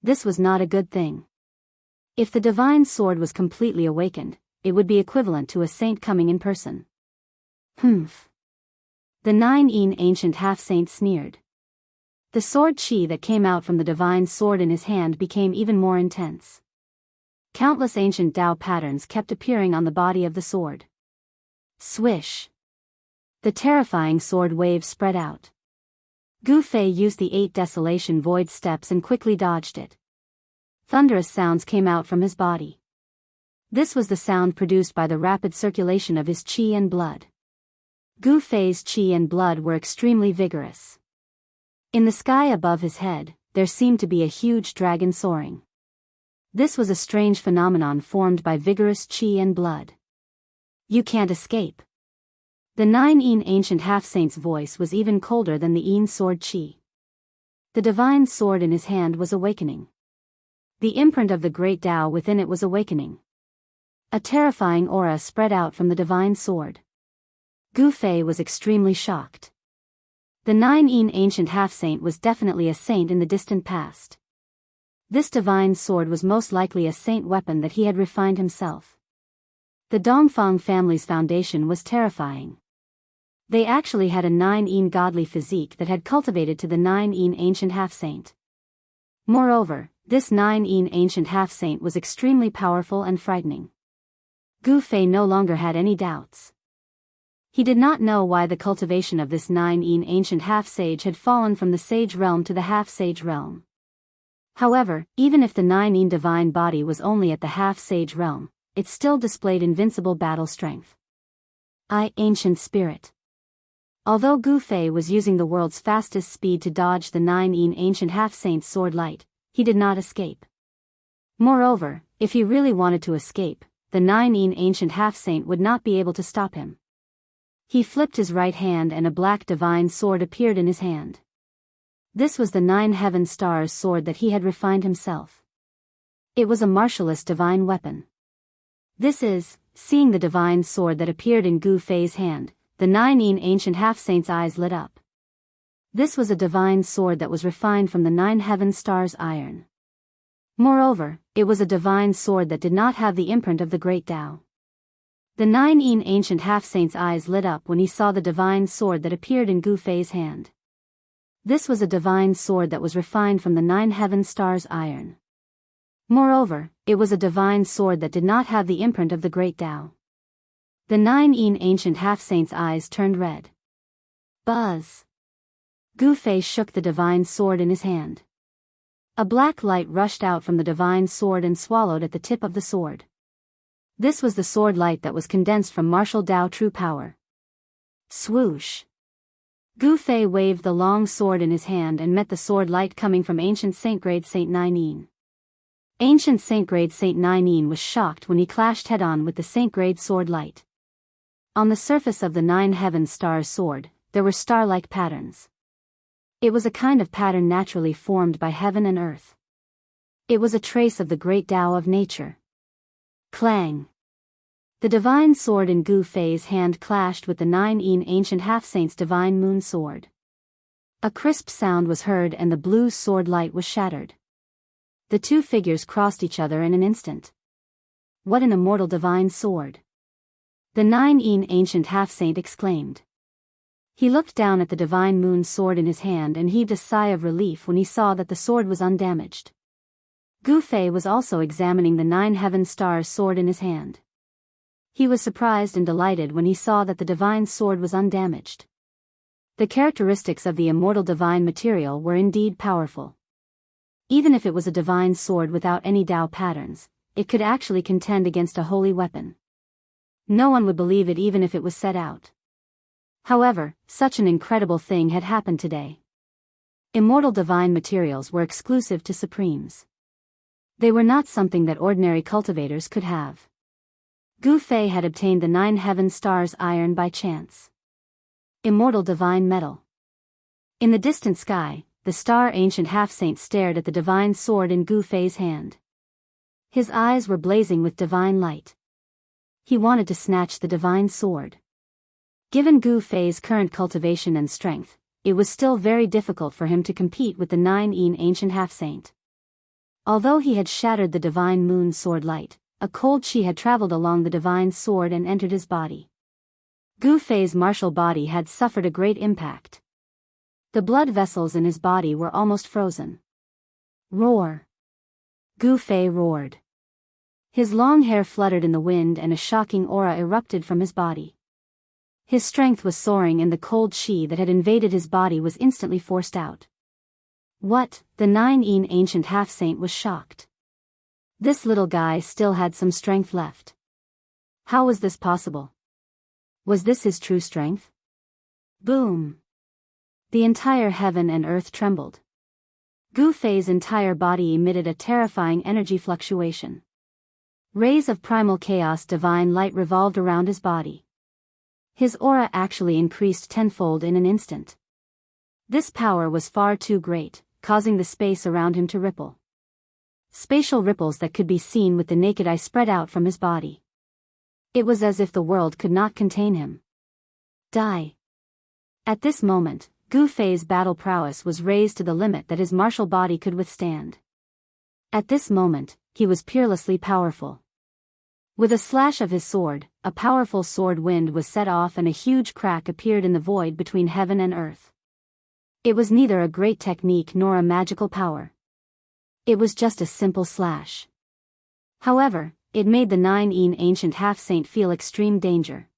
This was not a good thing. If the divine sword was completely awakened, it would be equivalent to a saint coming in person. Humph. The nine ancient half-saint sneered. The sword qi that came out from the divine sword in his hand became even more intense. Countless ancient Dao patterns kept appearing on the body of the sword. Swish! The terrifying sword wave spread out. Gu Fei used the 8 desolation void steps and quickly dodged it. Thunderous sounds came out from his body. This was the sound produced by the rapid circulation of his qi and blood. Gu Fei's qi and blood were extremely vigorous. In the sky above his head, there seemed to be a huge dragon soaring. This was a strange phenomenon formed by vigorous qi and blood. You can't escape. The nine ancient half-saint's voice was even colder than the sword qi. The divine sword in his hand was awakening. The imprint of the great Tao within it was awakening. A terrifying aura spread out from the divine sword. Gu Fei was extremely shocked. The nine ancient half-saint was definitely a saint in the distant past. This divine sword was most likely a saint weapon that he had refined himself. The Dongfang family's foundation was terrifying. They actually had a nine godly physique that had cultivated to the nine ancient half-saint. Moreover, this nine ancient half-saint was extremely powerful and frightening. Gu Fei no longer had any doubts. He did not know why the cultivation of this nine ancient half-sage had fallen from the sage realm to the half-sage realm. However, even if the nine divine body was only at the half-sage realm, it still displayed invincible battle strength. Ancient spirit. Although Gu Fei was using the world's fastest speed to dodge the nine ancient half-saint's sword light, he did not escape. Moreover, if he really wanted to escape, the nine ancient half-saint would not be able to stop him. He flipped his right hand and a black divine sword appeared in his hand. This was the 9 heaven stars sword that he had refined himself. It was a martialist divine weapon. This is, seeing the divine sword that appeared in Gu Fei's hand, the nine ancient half-saint's eyes lit up. This was a divine sword that was refined from the 9 heaven stars' iron. Moreover, it was a divine sword that did not have the imprint of the great Tao. The 9 ancient half-saint's eyes lit up when he saw the divine sword that appeared in Gu Fei's hand. This was a divine sword that was refined from the 9 heaven stars' iron. Moreover, it was a divine sword that did not have the imprint of the great Tao. The 9 ancient half-saint's eyes turned red. Buzz! Gu Fei shook the divine sword in his hand. A black light rushed out from the divine sword and swallowed at the tip of the sword. This was the sword light that was condensed from martial Tao true power. Swoosh! Gu Fei waved the long sword in his hand and met the sword light coming from ancient Saint-Grade Saint Nine. Ancient Saint-Grade Saint Nine was shocked when he clashed head-on with the Saint-Grade sword light. On the surface of the 9 heaven stars sword, there were star-like patterns. It was a kind of pattern naturally formed by heaven and earth. It was a trace of the great Tao of nature. Clang! The divine sword in Gu Fei's hand clashed with the 9 ancient half-saint's divine moon sword. A crisp sound was heard and the blue sword light was shattered. The two figures crossed each other in an instant. What an immortal divine sword! The 9 ancient half-saint exclaimed. He looked down at the divine moon sword in his hand and heaved a sigh of relief when he saw that the sword was undamaged. Gu Fei was also examining the 9 heaven stars sword in his hand. He was surprised and delighted when he saw that the divine sword was undamaged. The characteristics of the immortal divine material were indeed powerful. Even if it was a divine sword without any Tao patterns, it could actually contend against a holy weapon. No one would believe it even if it was set out. However, such an incredible thing had happened today. Immortal divine materials were exclusive to Supremes. They were not something that ordinary cultivators could have. Gu Fei had obtained the 9 heaven stars iron by chance. Immortal divine metal. In the distant sky, the star ancient half-saint stared at the divine sword in Gu Fei's hand. His eyes were blazing with divine light. He wanted to snatch the divine sword. Given Gu Fei's current cultivation and strength, it was still very difficult for him to compete with the 9 ancient half-saint. Although he had shattered the divine moon sword light, a cold chi had traveled along the divine sword and entered his body. Gu Fei's martial body had suffered a great impact. The blood vessels in his body were almost frozen. Roar! Gu Fei roared. His long hair fluttered in the wind and a shocking aura erupted from his body. His strength was soaring and the cold chi that had invaded his body was instantly forced out. What? The 9 ancient half-saint was shocked. This little guy still had some strength left. How was this possible? Was this his true strength? Boom! The entire heaven and earth trembled. Gu Fei's entire body emitted a terrifying energy fluctuation. Rays of primal chaos divine light revolved around his body. His aura actually increased tenfold in an instant. This power was far too great, causing the space around him to ripple. Spatial ripples that could be seen with the naked eye spread out from his body. It was as if the world could not contain him. Die! At this moment, Gu Fei's battle prowess was raised to the limit that his martial body could withstand. At this moment, he was peerlessly powerful. With a slash of his sword, a powerful sword wind was set off and a huge crack appeared in the void between heaven and earth. It was neither a great technique nor a magical power. It was just a simple slash. However, it made the 9 ancient half-saint feel extreme danger.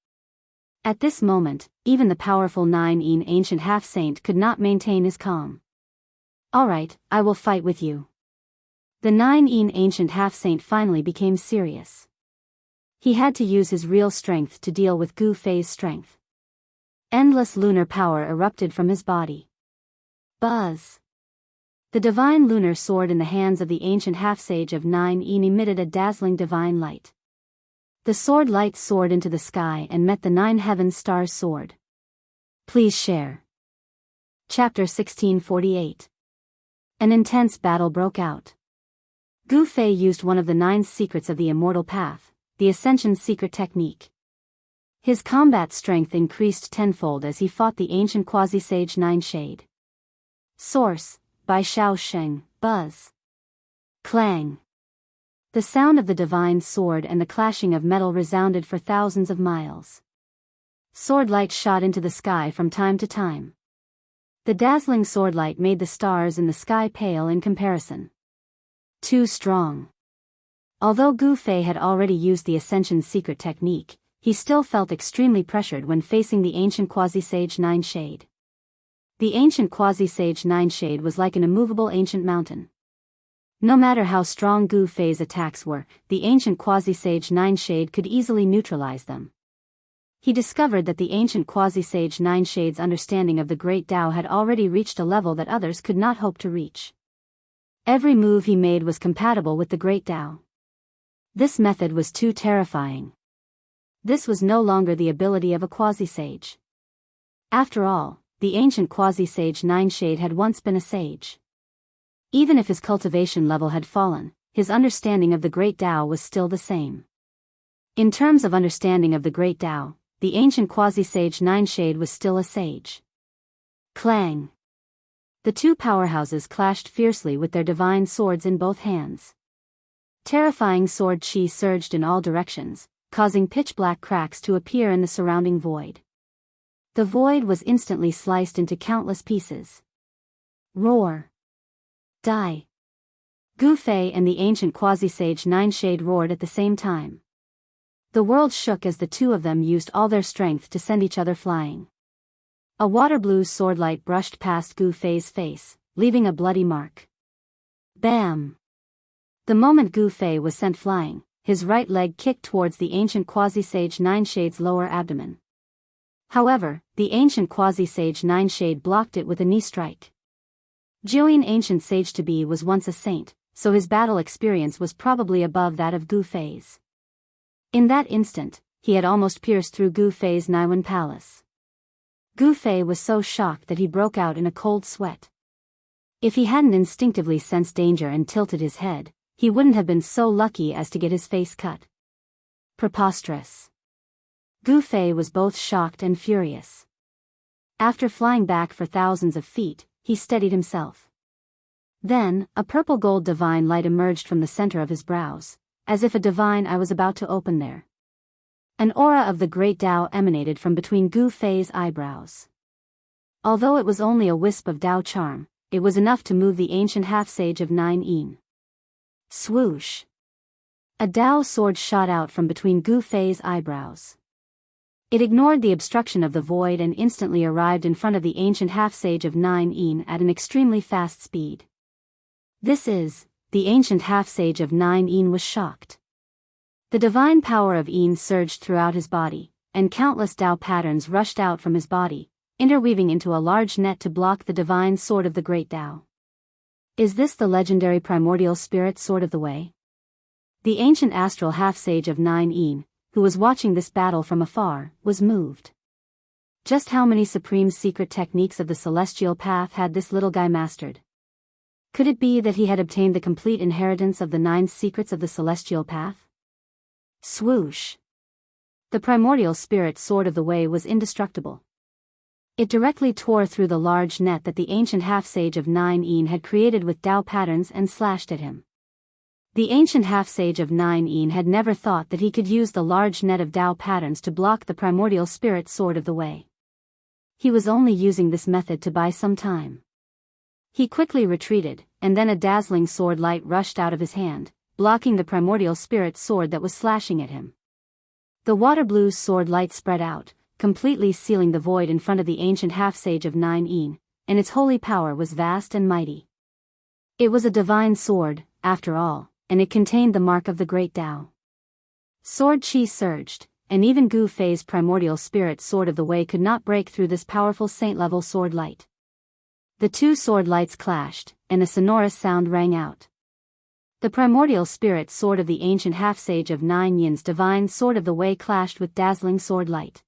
At this moment, even the powerful 9 ancient half-saint could not maintain his calm. Alright, I will fight with you. The 9 ancient half-saint finally became serious. He had to use his real strength to deal with Gu Fei's strength. Endless lunar power erupted from his body. Buzz! The divine lunar sword in the hands of the ancient half-sage of 9 emitted a dazzling divine light. The sword light soared into the sky and met the 9 heaven stars sword. Please share. Chapter 1648. An intense battle broke out. Gu Fei used one of the 9 secrets of the immortal path, the Ascension secret technique. His combat strength increased tenfold as he fought the ancient quasi-sage 9 shade. Source, by Xiao Sheng, Buzz. Clang. The sound of the divine sword and the clashing of metal resounded for thousands of miles. Sword light shot into the sky from time to time. The dazzling sword light made the stars in the sky pale in comparison. Too strong. Although Gu Fei had already used the Ascension's secret technique, he still felt extremely pressured when facing the ancient quasi-sage Nine Shade. The ancient quasi-sage Nine Shade was like an immovable ancient mountain. No matter how strong Gu Fei's attacks were, the ancient quasi-sage Nine Shade could easily neutralize them. He discovered that the ancient quasi-sage Nine Shade's understanding of the Great Tao had already reached a level that others could not hope to reach. Every move he made was compatible with the Great Tao. This method was too terrifying. This was no longer the ability of a quasi-sage. After all, the ancient quasi-sage Nine Shade had once been a sage. Even if his cultivation level had fallen, his understanding of the Great Tao was still the same. In terms of understanding of the Great Tao, the ancient quasi-sage Nine Shade was still a sage. Clang! The two powerhouses clashed fiercely with their divine swords in both hands. Terrifying sword chi surged in all directions, causing pitch-black cracks to appear in the surrounding void. The void was instantly sliced into countless pieces. Roar! Die! Gu Fei and the ancient quasi-sage Nine Shade roared at the same time. The world shook as the two of them used all their strength to send each other flying. A water-blue swordlight brushed past Gu Fei's face, leaving a bloody mark. Bam! The moment Gu Fei was sent flying, his right leg kicked towards the ancient quasi-sage Nine Shade's lower abdomen. However, the ancient quasi-sage Nine Shade blocked it with a knee strike. Jiuyin ancient sage-to-be was once a saint, so his battle experience was probably above that of Gu Fei's. In that instant, he had almost pierced through Gu Fei's Naiwen palace. Gu Fei was so shocked that he broke out in a cold sweat. If he hadn't instinctively sensed danger and tilted his head, he wouldn't have been so lucky as to get his face cut. Preposterous. Gu Fei was both shocked and furious. After flying back for thousands of feet, he steadied himself. Then, a purple-gold divine light emerged from the center of his brows, as if a divine eye was about to open there. An aura of the Great Tao emanated from between Gu Fei's eyebrows. Although it was only a wisp of Tao charm, it was enough to move the ancient half-sage of Nine Yin. Swoosh! A Tao sword shot out from between Gu Fei's eyebrows. It ignored the obstruction of the void and instantly arrived in front of the ancient half-sage of Nine Yin at an extremely fast speed. The ancient half-sage of Nine Yin was shocked. The divine power of Yin surged throughout his body, and countless Tao patterns rushed out from his body, interweaving into a large net to block the divine sword of the Great Tao. Is this the legendary primordial spirit sword of the way? The ancient astral half-sage of Nine Yin, who was watching this battle from afar, was moved. Just how many supreme secret techniques of the celestial path had this little guy mastered? Could it be that he had obtained the complete inheritance of the 9 secrets of the celestial path? Swoosh! The primordial spirit sword of the way was indestructible. It directly tore through the large net that the ancient half-sage of Nine Yin had created with Tao patterns and slashed at him. The ancient half-sage of Nine Yin had never thought that he could use the large net of Tao patterns to block the primordial spirit sword of the way. He was only using this method to buy some time. He quickly retreated, and then a dazzling sword light rushed out of his hand, blocking the primordial spirit sword that was slashing at him. The water-blue sword light spread out, completely sealing the void in front of the ancient half-sage of Nine Yin, and its holy power was vast and mighty. It was a divine sword, after all, and it contained the mark of the Great Tao. Sword chi surged, and even Gu Fei's primordial spirit sword of the way could not break through this powerful saint-level sword light. The two sword lights clashed, and a sonorous sound rang out. The primordial spirit sword of the ancient half-sage of Nine Yin's divine sword of the way clashed with dazzling sword light.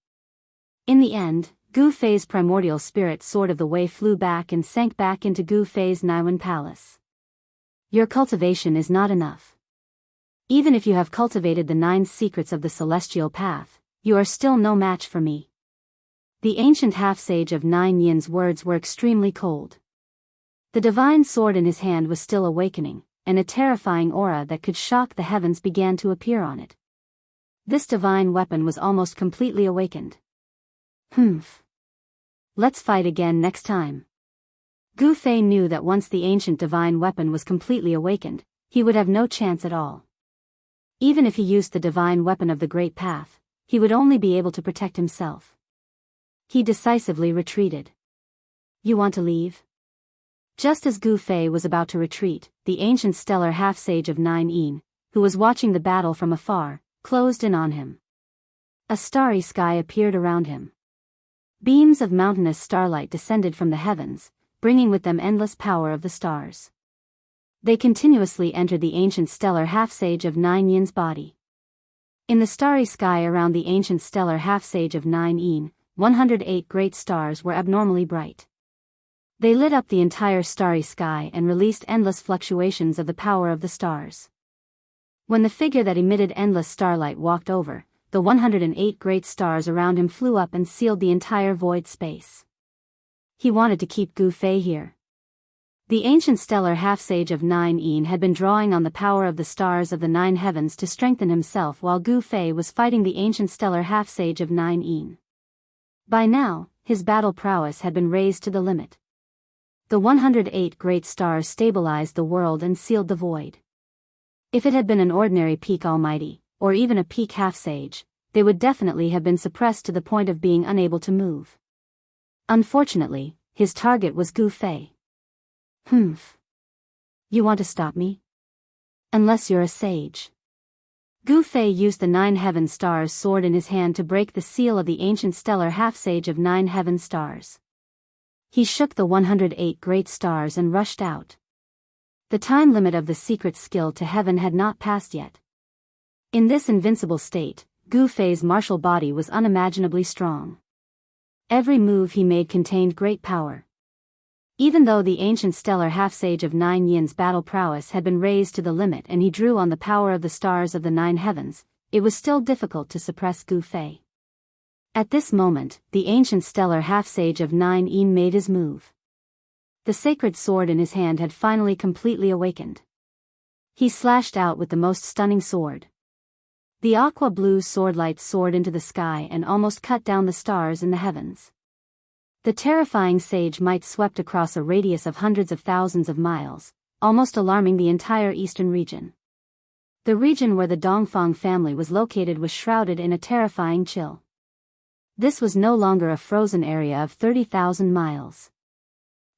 In the end, Gu Fei's primordial spirit sword of the way flew back and sank back into Gu Fei's Naiwen palace. Your cultivation is not enough. Even if you have cultivated the 9 secrets of the celestial path, you are still no match for me. The ancient half-sage of Nine Yin's words were extremely cold. The divine sword in his hand was still awakening, and a terrifying aura that could shock the heavens began to appear on it. This divine weapon was almost completely awakened. Let's fight again next time. Gu Fei knew that once the ancient divine weapon was completely awakened, he would have no chance at all. Even if he used the divine weapon of the Great Path, he would only be able to protect himself. He decisively retreated. You want to leave? Just as Gu Fei was about to retreat, the ancient stellar half-sage of 9 who was watching the battle from afar, closed in on him. A starry sky appeared around him. Beams of mountainous starlight descended from the heavens, bringing with them endless power of the stars. They continuously entered the ancient stellar half-sage of 9's body. In the starry sky around the ancient stellar half-sage of 9, 108 great stars were abnormally bright. They lit up the entire starry sky and released endless fluctuations of the power of the stars. When the figure that emitted endless starlight walked over, the 108 great stars around him flew up and sealed the entire void space. He wanted to keep Gu Fei here. The ancient stellar half-sage of 9 had been drawing on the power of the stars of the 9 heavens to strengthen himself while Gu Fei was fighting the ancient stellar half-sage of 9. By now, his battle prowess had been raised to the limit. The 108 great stars stabilized the world and sealed the void. If it had been an ordinary peak almighty, or even a peak half-sage, they would definitely have been suppressed to the point of being unable to move. Unfortunately, his target was Gu Fei. Humph. You want to stop me? Unless you're a sage. Gu Fei used the 9 heaven stars sword in his hand to break the seal of the ancient stellar half-sage of 9 heaven stars. He shook the 108 great stars and rushed out. The time limit of the secret skill to heaven had not passed yet. In this invincible state, Gu Fei's martial body was unimaginably strong. Every move he made contained great power. Even though the ancient stellar half-sage of 9's battle prowess had been raised to the limit and he drew on the power of the stars of the 9 heavens, it was still difficult to suppress Gu Fei. At this moment, the ancient stellar half-sage of 9 made his move. The sacred sword in his hand had finally completely awakened. He slashed out with the most stunning sword. The aqua-blue swordlight soared into the sky and almost cut down the stars in the heavens. The terrifying sage might swept across a radius of hundreds of thousands of miles, almost alarming the entire eastern region. The region where the Dongfang family was located was shrouded in a terrifying chill. This was no longer a frozen area of 30,000 miles.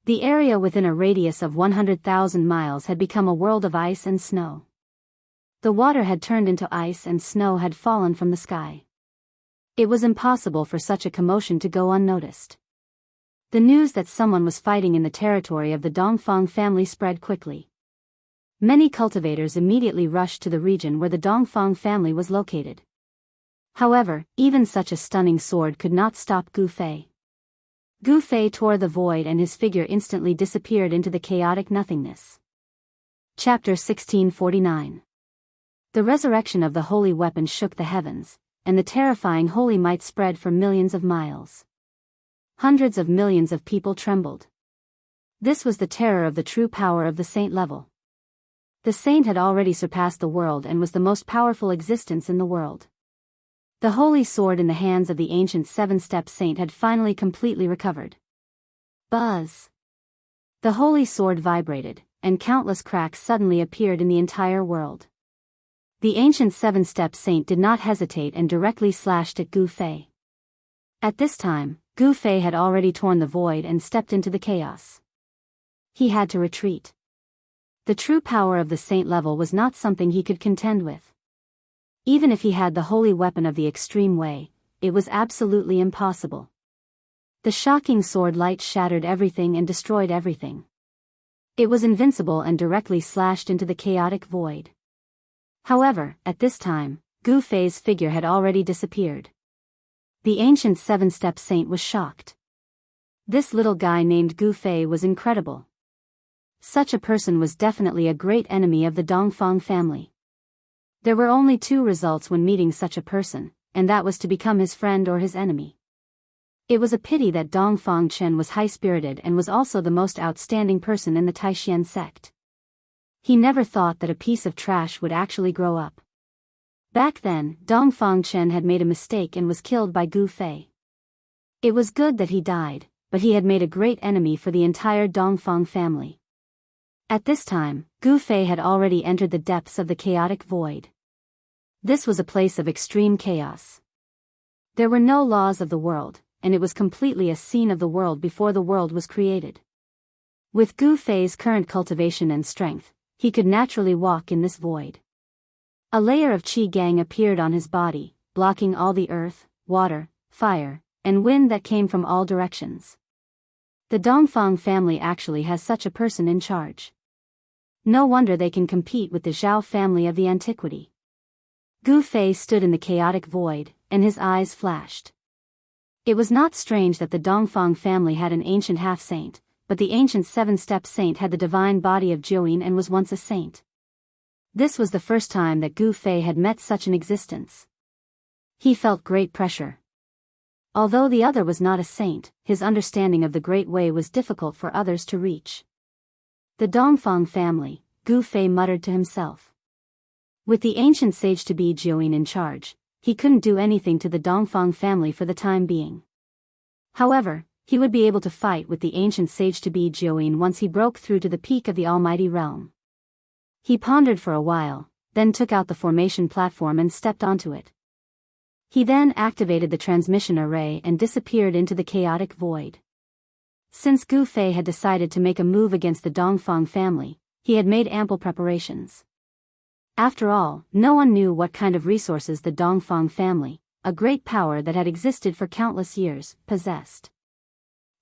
The area within a radius of 100,000 miles had become a world of ice and snow. The water had turned into ice and snow had fallen from the sky. It was impossible for such a commotion to go unnoticed. The news that someone was fighting in the territory of the Dongfang family spread quickly. Many cultivators immediately rushed to the region where the Dongfang family was located. However, even such a stunning sword could not stop Gu Fei. Gu Fei tore the void and his figure instantly disappeared into the chaotic nothingness. Chapter 1649. The resurrection of the holy weapon shook the heavens, and the terrifying holy might spread for millions of miles. Hundreds of millions of people trembled. This was the terror of the true power of the saint level. The saint had already surpassed the world and was the most powerful existence in the world. The holy sword in the hands of the ancient seven-step saint had finally completely recovered. Buzz! The holy sword vibrated, and countless cracks suddenly appeared in the entire world. The ancient seven-step saint did not hesitate and directly slashed at Gu Fei. At this time, Gu Fei had already torn the void and stepped into the chaos. He had to retreat. The true power of the saint level was not something he could contend with. Even if he had the holy weapon of the extreme way, it was absolutely impossible. The shocking sword light shattered everything and destroyed everything. It was invincible and directly slashed into the chaotic void. However, at this time, Gu Fei's figure had already disappeared. The ancient seven-step saint was shocked. This little guy named Gu Fei was incredible. Such a person was definitely a great enemy of the Dongfang family. There were only two results when meeting such a person, and that was to become his friend or his enemy. It was a pity that Dongfang Chen was high-spirited and was also the most outstanding person in the Taishan sect. He never thought that a piece of trash would actually grow up. Back then, Dongfang Chen had made a mistake and was killed by Gu Fei. It was good that he died, but he had made a great enemy for the entire Dongfang family. At this time, Gu Fei had already entered the depths of the chaotic void. This was a place of extreme chaos. There were no laws of the world, and it was completely a scene of the world before the world was created. With Gu Fei's current cultivation and strength, he could naturally walk in this void. A layer of qi gang appeared on his body, blocking all the earth, water, fire, and wind that came from all directions. The Dongfang family actually has such a person in charge. No wonder they can compete with the Zhao family of the antiquity. Gu Fei stood in the chaotic void, and his eyes flashed. It was not strange that the Dongfang family had an ancient half-saint, but the ancient seven-step saint had the divine body of Jiuyin and was once a saint. This was the first time that Gu Fei had met such an existence. He felt great pressure. Although the other was not a saint, his understanding of the Great Way was difficult for others to reach. The Dongfang family, Gu Fei muttered to himself. With the ancient sage-to-be Jiuyin in charge, he couldn't do anything to the Dongfang family for the time being. However, he would be able to fight with the ancient sage-to-be Jiuyin once he broke through to the peak of the almighty realm. He pondered for a while, then took out the formation platform and stepped onto it. He then activated the transmission array and disappeared into the chaotic void. Since Gu Fei had decided to make a move against the Dongfang family, he had made ample preparations. After all, no one knew what kind of resources the Dongfang family, a great power that had existed for countless years, possessed.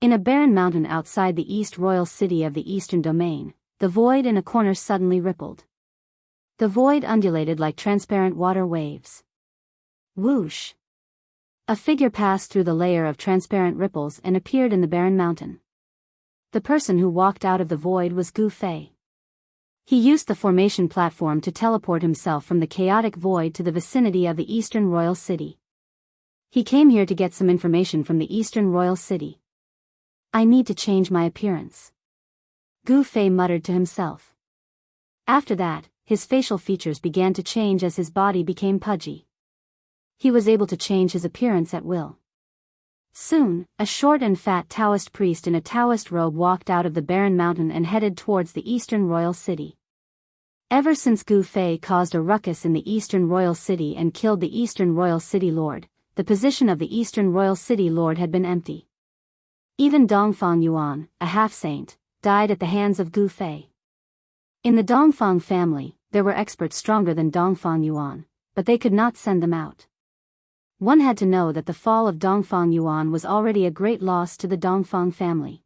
In a barren mountain outside the East Royal City of the Eastern Domain, the void in a corner suddenly rippled. The void undulated like transparent water waves. Whoosh! A figure passed through the layer of transparent ripples and appeared in the barren mountain. The person who walked out of the void was Gu Fei. He used the formation platform to teleport himself from the chaotic void to the vicinity of the Eastern Royal City. He came here to get some information from the Eastern Royal City. I need to change my appearance, Gu Fei muttered to himself. After that, his facial features began to change as his body became pudgy. He was able to change his appearance at will. Soon, a short and fat Taoist priest in a Taoist robe walked out of the barren mountain and headed towards the Eastern Royal City. Ever since Gu Fei caused a ruckus in the Eastern Royal City and killed the Eastern Royal City Lord, the position of the Eastern Royal City Lord had been empty. Even Dongfang Yuan, a half-saint, died at the hands of Gu Fei. In the Dongfang family, there were experts stronger than Dongfang Yuan, but they could not send them out. One had to know that the fall of Dongfang Yuan was already a great loss to the Dongfang family.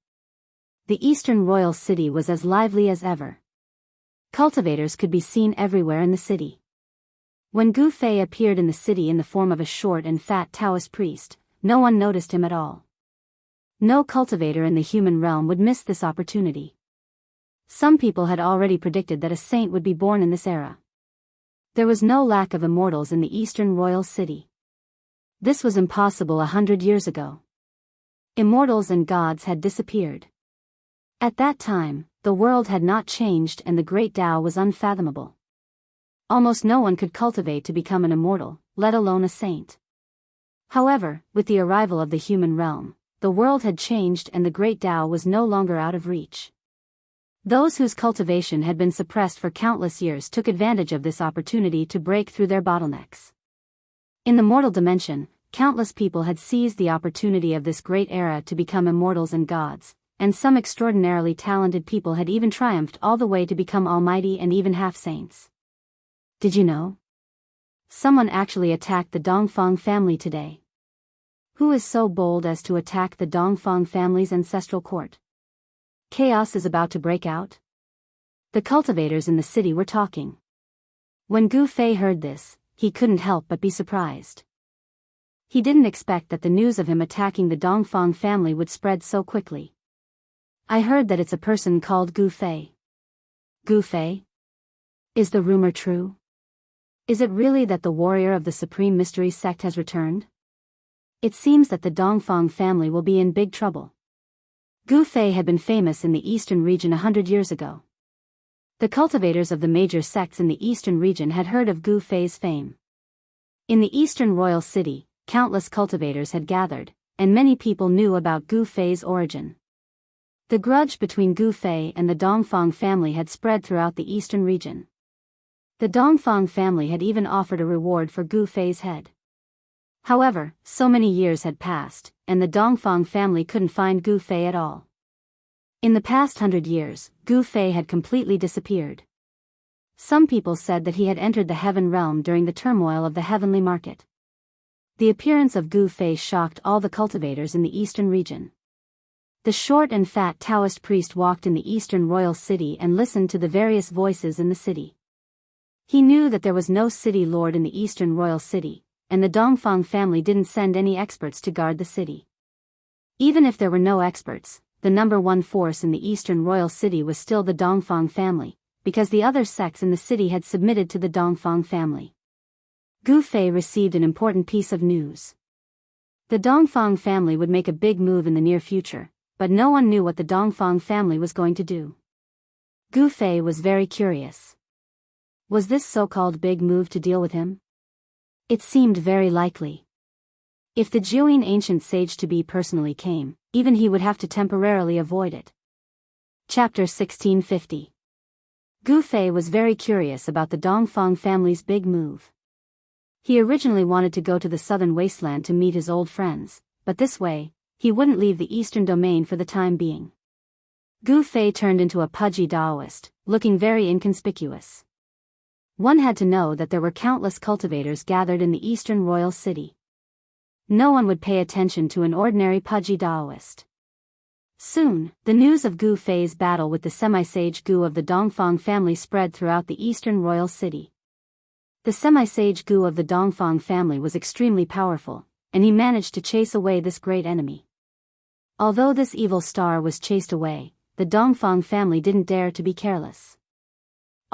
The Eastern Royal City was as lively as ever. Cultivators could be seen everywhere in the city. When Gu Fei appeared in the city in the form of a short and fat Taoist priest, no one noticed him at all. No cultivator in the human realm would miss this opportunity. Some people had already predicted that a saint would be born in this era. There was no lack of immortals in the Eastern Royal City. This was impossible 100 years ago. Immortals and gods had disappeared. At that time, the world had not changed and the great Tao was unfathomable. Almost no one could cultivate to become an immortal, let alone a saint. However, with the arrival of the human realm, the world had changed and the great Tao was no longer out of reach. Those whose cultivation had been suppressed for countless years took advantage of this opportunity to break through their bottlenecks. In the mortal dimension, countless people had seized the opportunity of this great era to become immortals and gods, and some extraordinarily talented people had even triumphed all the way to become almighty and even half-saints. Did you know? Someone actually attacked the Dongfang family today. Who is so bold as to attack the Dongfang family's ancestral court? Chaos is about to break out? The cultivators in the city were talking. When Gu Fei heard this, he couldn't help but be surprised. He didn't expect that the news of him attacking the Dongfang family would spread so quickly. I heard that it's a person called Gu Fei. Gu Fei? Is the rumor true? Is it really that the warrior of the Supreme Mystery sect has returned? It seems that the Dongfang family will be in big trouble. Gu Fei had been famous in the eastern region 100 years ago. The cultivators of the major sects in the eastern region had heard of Gu Fei's fame. In the Eastern Royal City, countless cultivators had gathered, and many people knew about Gu Fei's origin. The grudge between Gu Fei and the Dongfang family had spread throughout the eastern region. The Dongfang family had even offered a reward for Gu Fei's head. However, so many years had passed, and the Dongfang family couldn't find Gu Fei at all. In the past 100 years, Gu Fei had completely disappeared. Some people said that he had entered the heaven realm during the turmoil of the heavenly market. The appearance of Gu Fei shocked all the cultivators in the eastern region. The short and fat Taoist priest walked in the eastern royal city and listened to the various voices in the city. He knew that there was no city lord in the eastern royal city, and the Dongfang family didn't send any experts to guard the city. Even if there were no experts, the number one force in the eastern royal city was still the Dongfang family, because the other sects in the city had submitted to the Dongfang family. Gu Fei received an important piece of news. The Dongfang family would make a big move in the near future, but no one knew what the Dongfang family was going to do. Gu Fei was very curious. Was this so-called big move to deal with him? It seemed very likely. If the Jiuyin ancient sage-to-be personally came, even he would have to temporarily avoid it. Chapter 1650. Gu Fei was very curious about the Dongfang family's big move. He originally wanted to go to the southern wasteland to meet his old friends, but this way, he wouldn't leave the eastern domain for the time being. Gu Fei turned into a pudgy Daoist, looking very inconspicuous. One had to know that there were countless cultivators gathered in the eastern royal city. No one would pay attention to an ordinary pudgy Daoist. Soon, the news of Gu Fei's battle with the semi-sage Gu of the Dongfang family spread throughout the eastern royal city. The semi-sage Gu of the Dongfang family was extremely powerful, and he managed to chase away this great enemy. Although this evil star was chased away, the Dongfang family didn't dare to be careless.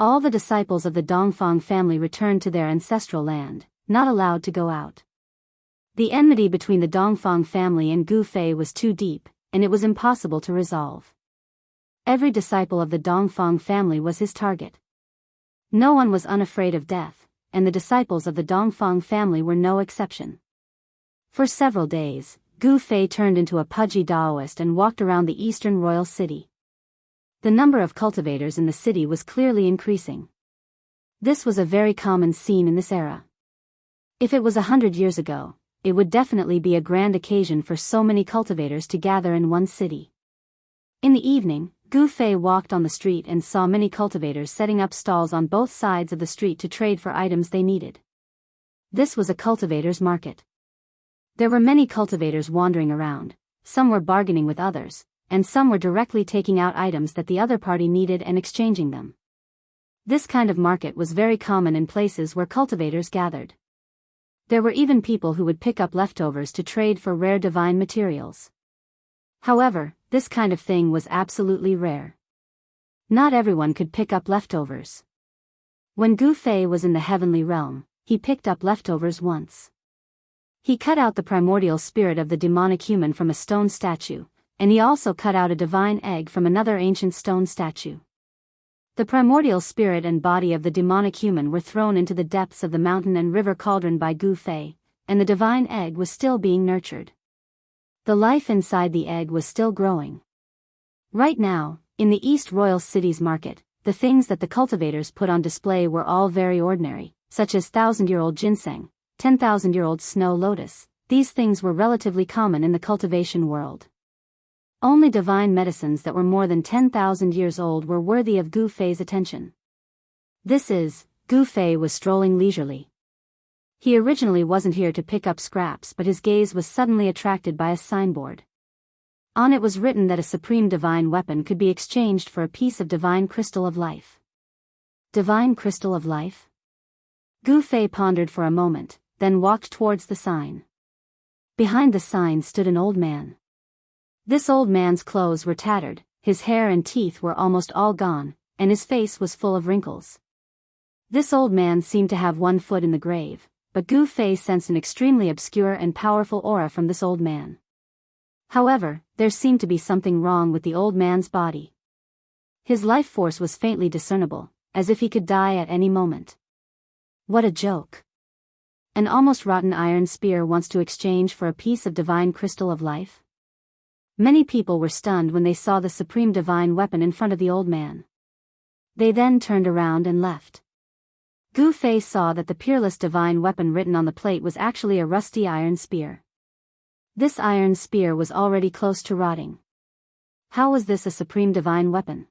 All the disciples of the Dongfang family returned to their ancestral land, not allowed to go out. The enmity between the Dongfang family and Gu Fei was too deep, and it was impossible to resolve. Every disciple of the Dongfang family was his target. No one was unafraid of death, and the disciples of the Dongfang family were no exception. For several days, Gu Fei turned into a pudgy Daoist and walked around the eastern royal city. The number of cultivators in the city was clearly increasing. This was a very common scene in this era. If it was 100 years ago, it would definitely be a grand occasion for so many cultivators to gather in one city. In the evening, Gu Fei walked on the street and saw many cultivators setting up stalls on both sides of the street to trade for items they needed. This was a cultivator's market. There were many cultivators wandering around, some were bargaining with others, and some were directly taking out items that the other party needed and exchanging them. This kind of market was very common in places where cultivators gathered. There were even people who would pick up leftovers to trade for rare divine materials. However, this kind of thing was absolutely rare. Not everyone could pick up leftovers. When Gu Fei was in the heavenly realm, he picked up leftovers once. He cut out the primordial spirit of the demonic human from a stone statue, and he also cut out a divine egg from another ancient stone statue. The primordial spirit and body of the demonic human were thrown into the depths of the mountain and river cauldron by Gu Fei, and the divine egg was still being nurtured. The life inside the egg was still growing. Right now, in the East Royal City's market, the things that the cultivators put on display were all very ordinary, such as 1,000-year-old ginseng, 10,000-year-old snow lotus. These things were relatively common in the cultivation world. Only divine medicines that were more than 10,000 years old were worthy of Gu Fei's attention. Gu Fei was strolling leisurely. He originally wasn't here to pick up scraps, but his gaze was suddenly attracted by a signboard. On it was written that a supreme divine weapon could be exchanged for a piece of divine crystal of life. Divine crystal of life? Gu Fei pondered for a moment, then walked towards the sign. Behind the sign stood an old man. This old man's clothes were tattered, his hair and teeth were almost all gone, and his face was full of wrinkles. This old man seemed to have one foot in the grave, but Gu Fei sensed an extremely obscure and powerful aura from this old man. However, there seemed to be something wrong with the old man's body. His life force was faintly discernible, as if he could die at any moment. What a joke. An almost rotten iron spear wants to exchange for a piece of divine crystal of life? Many people were stunned when they saw the supreme divine weapon in front of the old man. They then turned around and left. Gu Fei saw that the peerless divine weapon written on the plate was actually a rusty iron spear. This iron spear was already close to rotting. How was this a supreme divine weapon?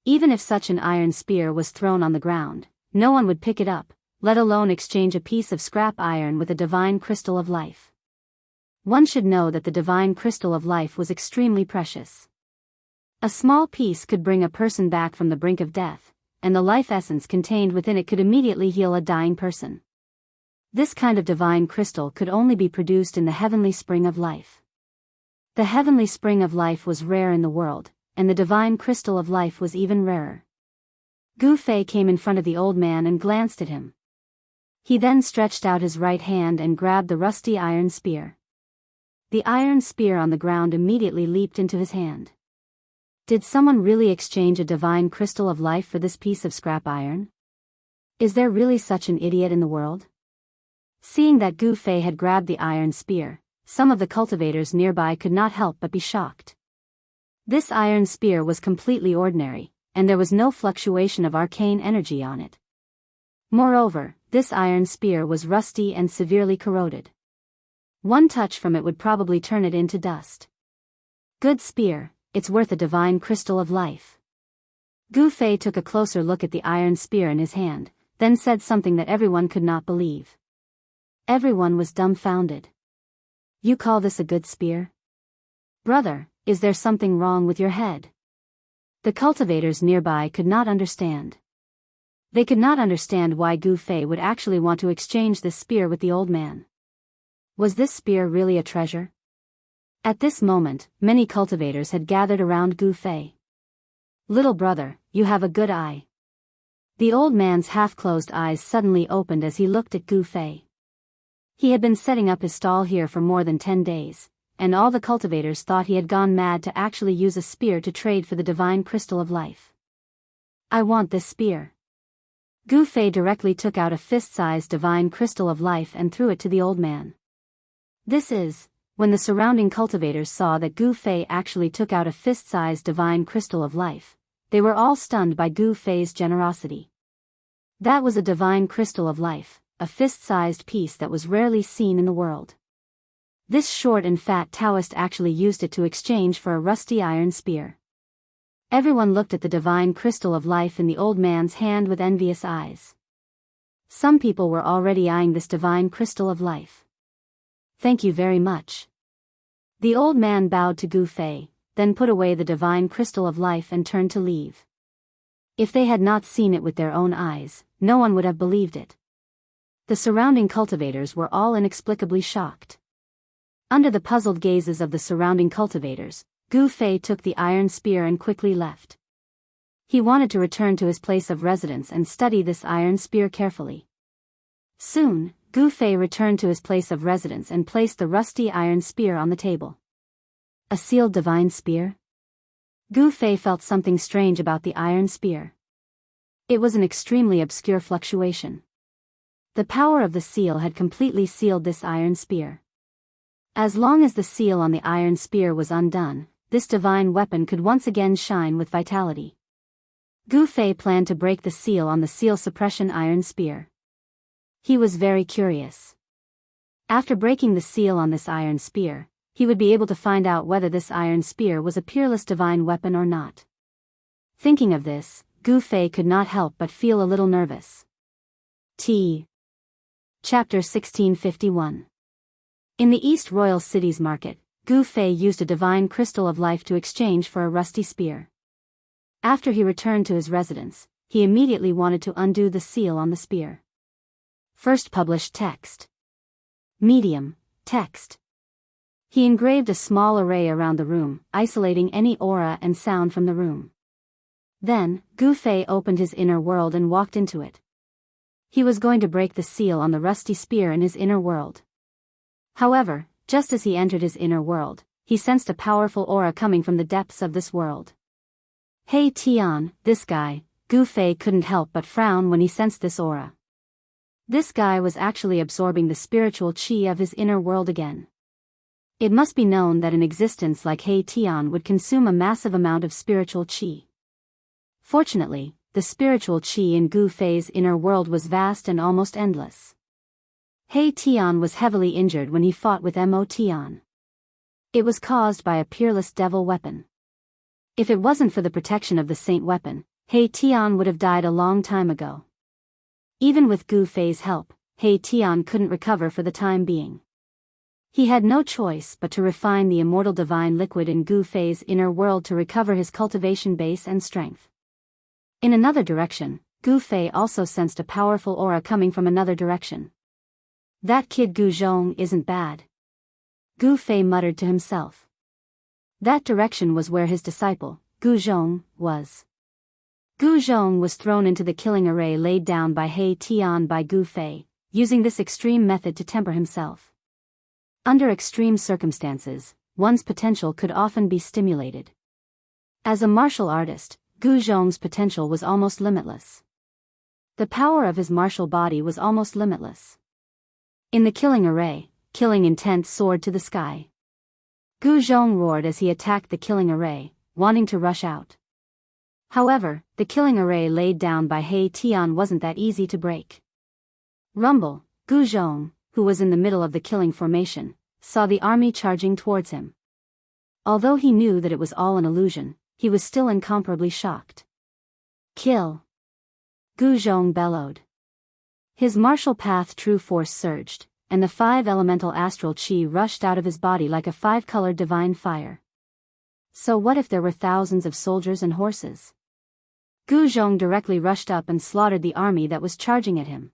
Even if such an iron spear was thrown on the ground, no one would pick it up, let alone exchange a piece of scrap iron with a divine crystal of life. One should know that the divine crystal of life was extremely precious. A small piece could bring a person back from the brink of death, and the life essence contained within it could immediately heal a dying person. This kind of divine crystal could only be produced in the heavenly spring of life. The heavenly spring of life was rare in the world, and the divine crystal of life was even rarer. Gu Fei came in front of the old man and glanced at him. He then stretched out his right hand and grabbed the rusty iron spear. The iron spear on the ground immediately leaped into his hand. Did someone really exchange a divine crystal of life for this piece of scrap iron? Is there really such an idiot in the world? Seeing that Gu Fei had grabbed the iron spear, some of the cultivators nearby could not help but be shocked. This iron spear was completely ordinary, and there was no fluctuation of arcane energy on it. Moreover, this iron spear was rusty and severely corroded. One touch from it would probably turn it into dust. Good spear, it's worth a divine crystal of life. Gu Fei took a closer look at the iron spear in his hand, then said something that everyone could not believe. Everyone was dumbfounded. You call this a good spear? Brother, is there something wrong with your head? The cultivators nearby could not understand. They could not understand why Gu Fei would actually want to exchange this spear with the old man. Was this spear really a treasure? At this moment, many cultivators had gathered around Gu Fei. Little brother, you have a good eye. The old man's half-closed eyes suddenly opened as he looked at Gu Fei. He had been setting up his stall here for more than 10 days, and all the cultivators thought he had gone mad to actually use a spear to trade for the divine crystal of life. I want this spear. Gu Fei directly took out a fist-sized divine crystal of life and threw it to the old man. When the surrounding cultivators saw that Gu Fei actually took out a fist-sized divine crystal of life, they were all stunned by Gu Fei's generosity. That was a divine crystal of life, a fist-sized piece that was rarely seen in the world. This short and fat Daoist actually used it to exchange for a rusty iron spear. Everyone looked at the divine crystal of life in the old man's hand with envious eyes. Some people were already eyeing this divine crystal of life. Thank you very much. The old man bowed to Gu Fei, then put away the divine crystal of life and turned to leave. If they had not seen it with their own eyes, no one would have believed it. The surrounding cultivators were all inexplicably shocked. Under the puzzled gazes of the surrounding cultivators, Gu Fei took the iron spear and quickly left. He wanted to return to his place of residence and study this iron spear carefully. Soon, Gu Fei returned to his place of residence and placed the rusty iron spear on the table. A sealed divine spear? Gu Fei felt something strange about the iron spear. It was an extremely obscure fluctuation. The power of the seal had completely sealed this iron spear. As long as the seal on the iron spear was undone, this divine weapon could once again shine with vitality. Gu Fei planned to break the seal on the seal suppression iron spear. He was very curious. After breaking the seal on this iron spear, he would be able to find out whether this iron spear was a peerless divine weapon or not. Thinking of this, Gu Fei could not help but feel a little nervous. Chapter 1651. In the East Royal City's market, Gu Fei used a divine crystal of life to exchange for a rusty spear. After he returned to his residence, he immediately wanted to undo the seal on the spear. First published text. Medium, text. He engraved a small array around the room, isolating any aura and sound from the room. Then, Gu Fei opened his inner world and walked into it. He was going to break the seal on the rusty spear in his inner world. However, just as he entered his inner world, he sensed a powerful aura coming from the depths of this world. Hey Tian, this guy. Gu Fei couldn't help but frown when he sensed this aura. This guy was actually absorbing the spiritual qi of his inner world again. It must be known that an existence like He Tian would consume a massive amount of spiritual qi. Fortunately, the spiritual qi in Gu Fei's inner world was vast and almost endless. He Tian was heavily injured when he fought with Mo Tian. It was caused by a peerless devil weapon. If it wasn't for the protection of the saint weapon, He Tian would have died a long time ago. Even with Gu Fei's help, He Tian couldn't recover for the time being. He had no choice but to refine the immortal divine liquid in Gu Fei's inner world to recover his cultivation base and strength. In another direction, Gu Fei also sensed a powerful aura coming from another direction. That kid Gu Zhong isn't bad. Gu Fei muttered to himself. That direction was where his disciple, Gu Zhong, was. Gu Zhong was thrown into the killing array laid down by He Tian by Gu Fei, using this extreme method to temper himself. Under extreme circumstances, one's potential could often be stimulated. As a martial artist, Gu Zhong's potential was almost limitless. The power of his martial body was almost limitless. In the killing array, killing intent soared to the sky. Gu Zhong roared as he attacked the killing array, wanting to rush out. However, the killing array laid down by He Tian wasn't that easy to break. Rumble, Gu Zhong, who was in the middle of the killing formation, saw the army charging towards him. Although he knew that it was all an illusion, he was still incomparably shocked. Kill! Gu Zhong bellowed. His martial path true force surged, and the 5 elemental astral qi rushed out of his body like a 5-colored divine fire. So what if there were thousands of soldiers and horses? Gu Zhong directly rushed up and slaughtered the army that was charging at him.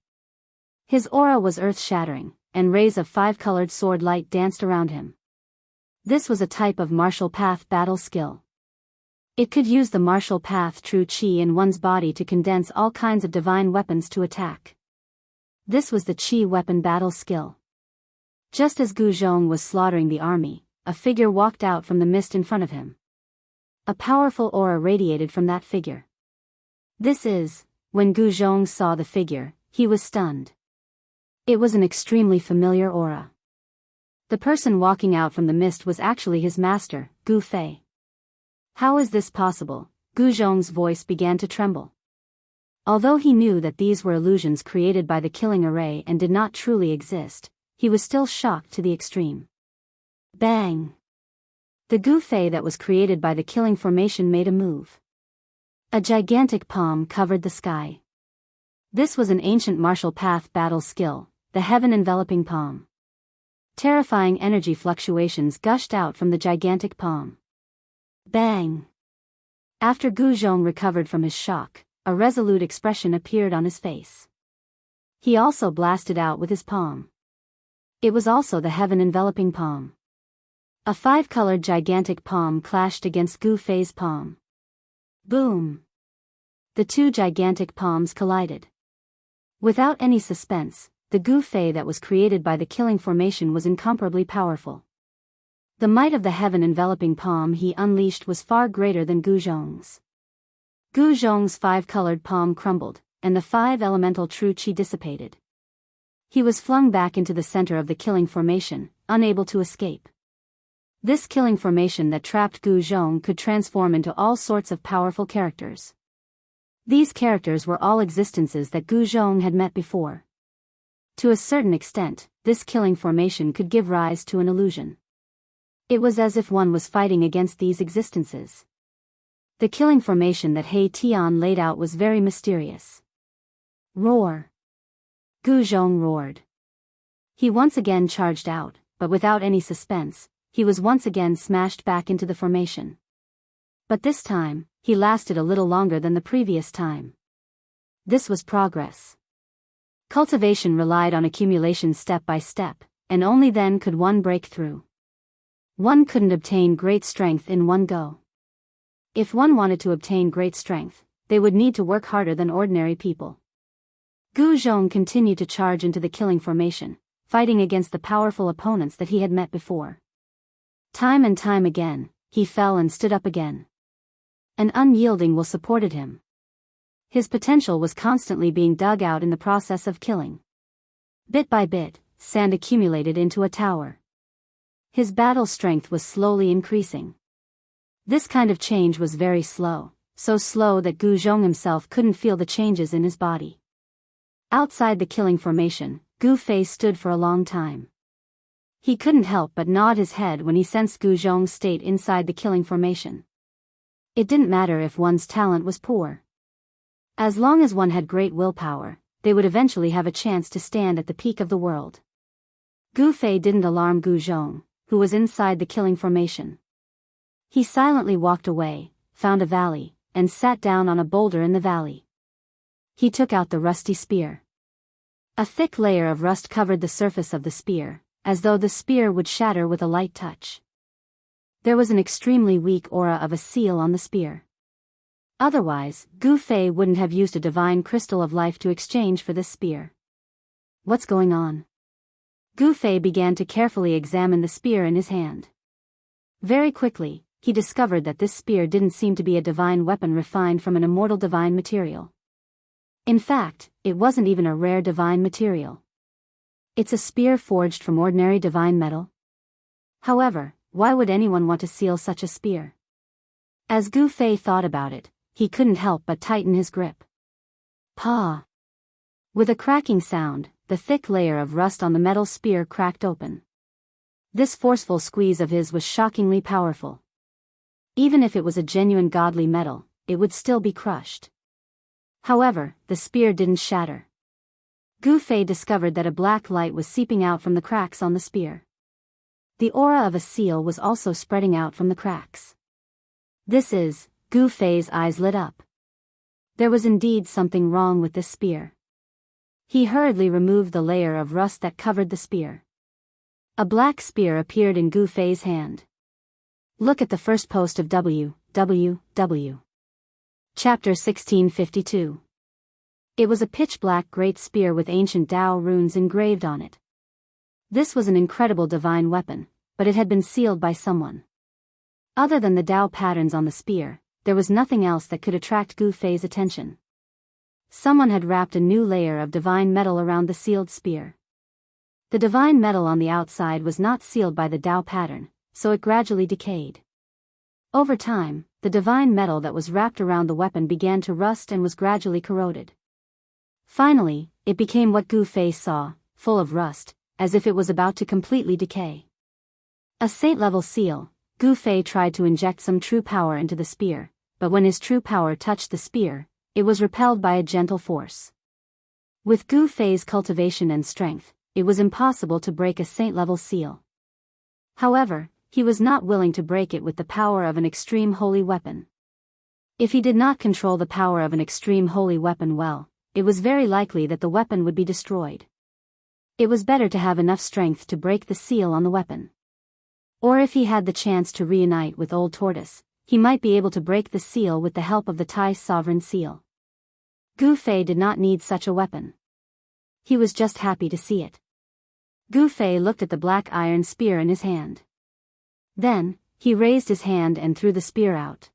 His aura was earth-shattering, and rays of 5-colored sword light danced around him. This was a type of martial path battle skill. It could use the martial path true qi in one's body to condense all kinds of divine weapons to attack. This was the qi weapon battle skill. Just as Gu Zhong was slaughtering the army, a figure walked out from the mist in front of him. A powerful aura radiated from that figure. When Gu Zhong saw the figure, he was stunned. It was an extremely familiar aura. The person walking out from the mist was actually his master, Gu Fei. How is this possible? Gu Zhong's voice began to tremble. Although he knew that these were illusions created by the killing array and did not truly exist, he was still shocked to the extreme. Bang! The Gu Fei that was created by the killing formation made a move. A gigantic palm covered the sky. This was an ancient martial path battle skill, the heaven-enveloping palm. Terrifying energy fluctuations gushed out from the gigantic palm. Bang! After Gu Zhong recovered from his shock, a resolute expression appeared on his face. He also blasted out with his palm. It was also the heaven-enveloping palm. A 5-colored gigantic palm clashed against Gu Fei's palm. Boom! The 2 gigantic palms collided. Without any suspense, the Gu Fei that was created by the killing formation was incomparably powerful. The might of the heaven-enveloping palm he unleashed was far greater than Gu Zhong's. Gu Zhong's 5-colored palm crumbled, and the 5 elemental true qi dissipated. He was flung back into the center of the killing formation, unable to escape. This killing formation that trapped Gu Zhong could transform into all sorts of powerful characters. These characters were all existences that Gu Zhong had met before. To a certain extent, this killing formation could give rise to an illusion. It was as if one was fighting against these existences. The killing formation that He Tian laid out was very mysterious. Roar! Gu Zhong roared. He once again charged out, but without any suspense, he was once again smashed back into the formation. But this time, he lasted a little longer than the previous time. This was progress. Cultivation relied on accumulation step by step, and only then could one break through. One couldn't obtain great strength in one go. If one wanted to obtain great strength, they would need to work harder than ordinary people. Gu Zhong continued to charge into the killing formation, fighting against the powerful opponents that he had met before. Time and time again, he fell and stood up again. An unyielding will supported him. His potential was constantly being dug out in the process of killing. Bit by bit, sand accumulated into a tower. His battle strength was slowly increasing. This kind of change was very slow, so slow that Gu Zhong himself couldn't feel the changes in his body. Outside the killing formation, Gu Fei stood for a long time. He couldn't help but nod his head when he sensed Gu Zhong's state inside the killing formation. It didn't matter if one's talent was poor. As long as one had great willpower, they would eventually have a chance to stand at the peak of the world. Gu Fei didn't alarm Gu Zhong, who was inside the killing formation. He silently walked away, found a valley, and sat down on a boulder in the valley. He took out the rusty spear. A thick layer of rust covered the surface of the spear, as though the spear would shatter with a light touch. There was an extremely weak aura of a seal on the spear. Otherwise, Gu Fei wouldn't have used a divine crystal of life to exchange for this spear. What's going on? Gu Fei began to carefully examine the spear in his hand. Very quickly, he discovered that this spear didn't seem to be a divine weapon refined from an immortal divine material. In fact, it wasn't even a rare divine material. It's a spear forged from ordinary divine metal. However, why would anyone want to seal such a spear? As Gu Fei thought about it, he couldn't help but tighten his grip. Pa! With a cracking sound, the thick layer of rust on the metal spear cracked open. This forceful squeeze of his was shockingly powerful. Even if it was a genuine godly metal, it would still be crushed. However, the spear didn't shatter. Gu Fei discovered that a black light was seeping out from the cracks on the spear. The aura of a seal was also spreading out from the cracks. Gu Fei's eyes lit up. There was indeed something wrong with this spear. He hurriedly removed the layer of rust that covered the spear. A black spear appeared in Gu Fei's hand. Look at the first post of www. Chapter 1652. It was a pitch-black great spear with ancient Dao runes engraved on it. This was an incredible divine weapon, but it had been sealed by someone. Other than the Dao patterns on the spear, there was nothing else that could attract Gu Fei's attention. Someone had wrapped a new layer of divine metal around the sealed spear. The divine metal on the outside was not sealed by the Dao pattern, so it gradually decayed. Over time, the divine metal that was wrapped around the weapon began to rust and was gradually corroded. Finally, it became what Gu Fei saw, full of rust, as if it was about to completely decay. A saint-level seal, Gu Fei tried to inject some true power into the spear, but when his true power touched the spear, it was repelled by a gentle force. With Gu Fei's cultivation and strength, it was impossible to break a saint-level seal. However, he was not willing to break it with the power of an extreme holy weapon. If he did not control the power of an extreme holy weapon well, it was very likely that the weapon would be destroyed. It was better to have enough strength to break the seal on the weapon. Or if he had the chance to reunite with Old Tortoise, he might be able to break the seal with the help of the Tai Sovereign Seal. Gu Fei did not need such a weapon. He was just happy to see it. Gu Fei looked at the black iron spear in his hand. Then, he raised his hand and threw the spear out.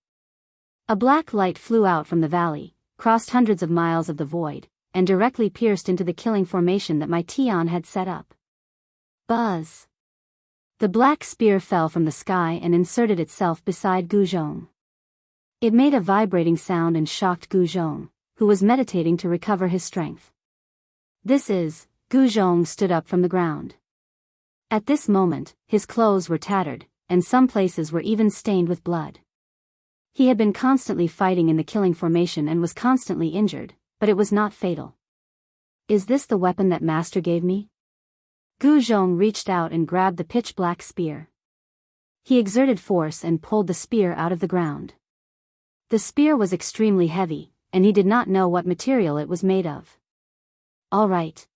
A black light flew out from the valley, crossed hundreds of miles of the void, and directly pierced into the killing formation that Mai Tian had set up. Buzz! The black spear fell from the sky and inserted itself beside Gu Zhong. It made a vibrating sound and shocked Gu Zhong, who was meditating to recover his strength. Gu Zhong stood up from the ground. At this moment, his clothes were tattered, and some places were even stained with blood. He had been constantly fighting in the killing formation and was constantly injured, but it was not fatal. Is this the weapon that Master gave me? Gu Zhong reached out and grabbed the pitch-black spear. He exerted force and pulled the spear out of the ground. The spear was extremely heavy, and he did not know what material it was made of. All right.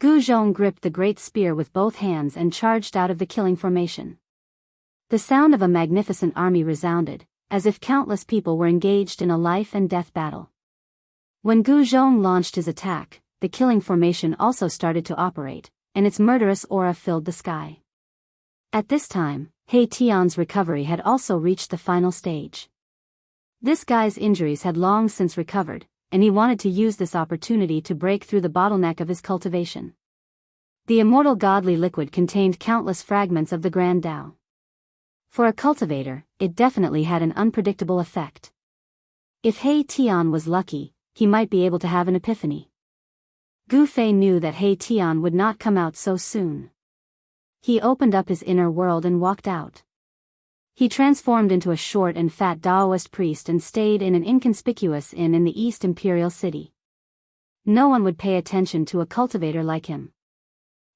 Gu Zhong gripped the great spear with both hands and charged out of the killing formation. The sound of a magnificent army resounded, as if countless people were engaged in a life-and-death battle. When Gu Zhong launched his attack, the killing formation also started to operate, and its murderous aura filled the sky. At this time, He Tian's recovery had also reached the final stage. This guy's injuries had long since recovered, and he wanted to use this opportunity to break through the bottleneck of his cultivation. The immortal godly liquid contained countless fragments of the Grand Tao. For a cultivator, it definitely had an unpredictable effect. If He Tian was lucky, he might be able to have an epiphany. Gu Fei knew that He Tian would not come out so soon. He opened up his inner world and walked out. He transformed into a short and fat Daoist priest and stayed in an inconspicuous inn in the East Imperial City. No one would pay attention to a cultivator like him.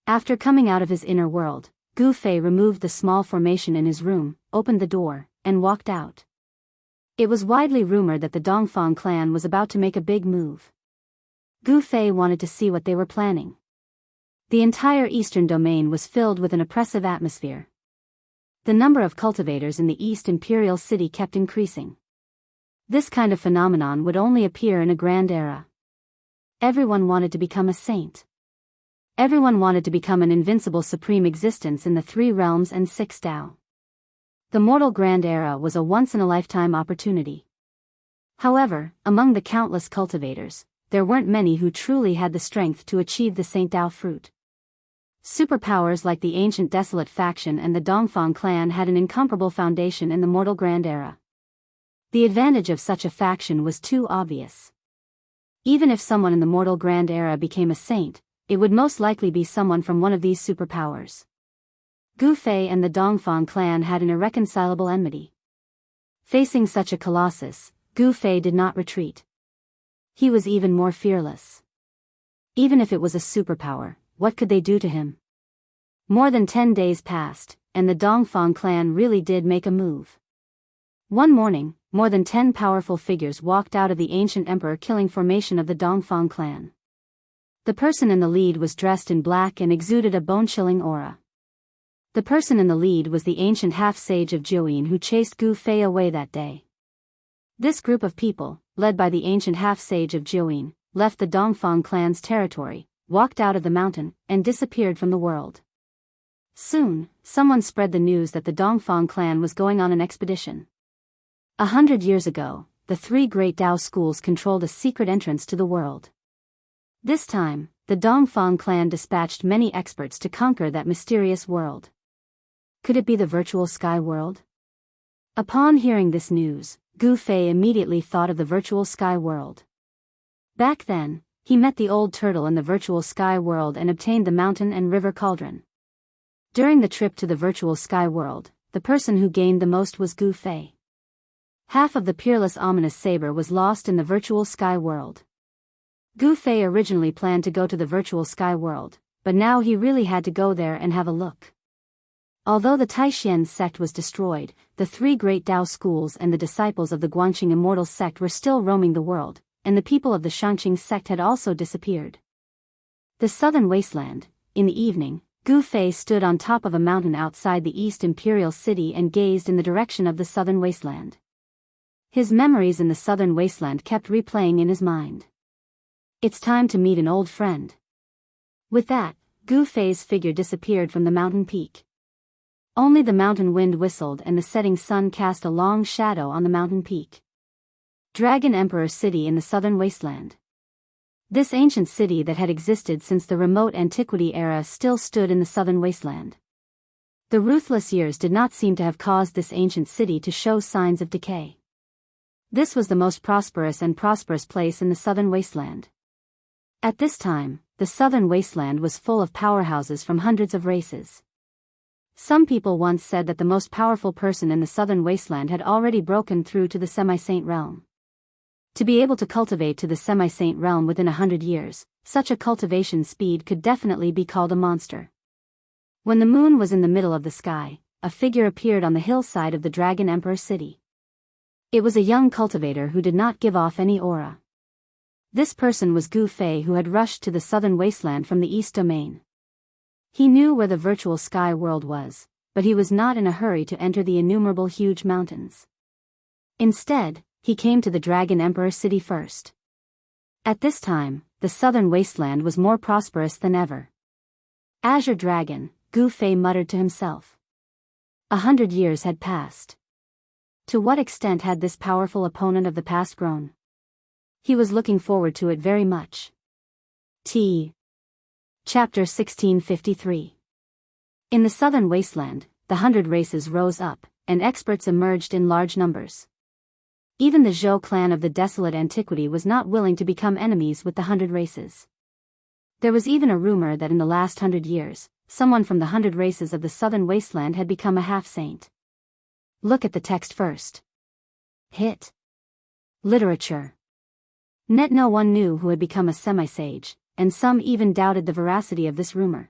After coming out of his inner world, Gu Fei removed the small formation in his room, opened the door, and walked out. It was widely rumored that the Dongfang clan was about to make a big move. Gu Fei wanted to see what they were planning. The entire eastern domain was filled with an oppressive atmosphere. The number of cultivators in the East Imperial City kept increasing. This kind of phenomenon would only appear in a grand era. Everyone wanted to become a saint. Everyone wanted to become an invincible supreme existence in the three realms and six Dao. The mortal grand era was a once-in-a-lifetime opportunity. However, among the countless cultivators, there weren't many who truly had the strength to achieve the Saint Dao fruit. Superpowers like the ancient Desolate faction and the Dongfang clan had an incomparable foundation in the mortal grand era. The advantage of such a faction was too obvious. Even if someone in the mortal grand era became a saint, it would most likely be someone from one of these superpowers. Gu Fei and the Dongfang clan had an irreconcilable enmity. Facing such a colossus, Gu Fei did not retreat. He was even more fearless. Even if it was a superpower, what could they do to him? More than 10 days passed, and the Dongfang clan really did make a move. One morning, more than 10 powerful figures walked out of the ancient emperor-killing formation of the Dongfang clan. The person in the lead was dressed in black and exuded a bone-chilling aura. The person in the lead was the ancient half-sage of Jianghu who chased Gu Fei away that day. This group of people, led by the ancient half-sage of Jianghu, left the Dongfang clan's territory, walked out of the mountain, and disappeared from the world. Soon, someone spread the news that the Dongfang clan was going on an expedition. 100 years ago, the three great Dao schools controlled a secret entrance to the world. This time, the Dongfang clan dispatched many experts to conquer that mysterious world. Could it be the virtual sky world? Upon hearing this news, Gu Fei immediately thought of the virtual sky world. Back then, he met the old turtle in the virtual sky world and obtained the mountain and river cauldron. During the trip to the virtual sky world, the person who gained the most was Gu Fei. Half of the peerless ominous saber was lost in the virtual sky world. Gu Fei originally planned to go to the virtual sky world, but now he really had to go there and have a look. Although the Taishan sect was destroyed, the three great Dao schools and the disciples of the Guangqing Immortal sect were still roaming the world, and the people of the Xianxia sect had also disappeared. The southern wasteland. In the evening, Gu Fei stood on top of a mountain outside the East Imperial City and gazed in the direction of the southern wasteland. His memories in the southern wasteland kept replaying in his mind. It's time to meet an old friend. With that, Gu Fei's figure disappeared from the mountain peak. Only the mountain wind whistled and the setting sun cast a long shadow on the mountain peak. Dragon Emperor City in the southern wasteland. This ancient city that had existed since the remote antiquity era still stood in the southern wasteland. The ruthless years did not seem to have caused this ancient city to show signs of decay. This was the most prosperous place in the southern wasteland. At this time, the southern wasteland was full of powerhouses from hundreds of races. Some people once said that the most powerful person in the southern wasteland had already broken through to the semi-saint realm. To be able to cultivate to the semi-saint realm within 100 years, such a cultivation speed could definitely be called a monster. When the moon was in the middle of the sky, a figure appeared on the hillside of the Dragon Emperor City. It was a young cultivator who did not give off any aura. This person was Gu Fei, who had rushed to the southern wasteland from the east domain. He knew where the virtual sky world was, but he was not in a hurry to enter the innumerable huge mountains. Instead, he came to the Dragon Emperor City first. At this time, the southern wasteland was more prosperous than ever. Azure Dragon, Gu Fei muttered to himself. 100 years had passed. To what extent had this powerful opponent of the past grown? He was looking forward to it very much. Chapter 1653. In the southern wasteland, the 100 races rose up, and experts emerged in large numbers. Even the Zhou clan of the desolate antiquity was not willing to become enemies with the 100 races. There was even a rumor that in the last 100 years, someone from the 100 races of the southern wasteland had become a half-saint. Look at the text first. Hit. Literature. Net no one knew who had become a semi-sage, and some even doubted the veracity of this rumor.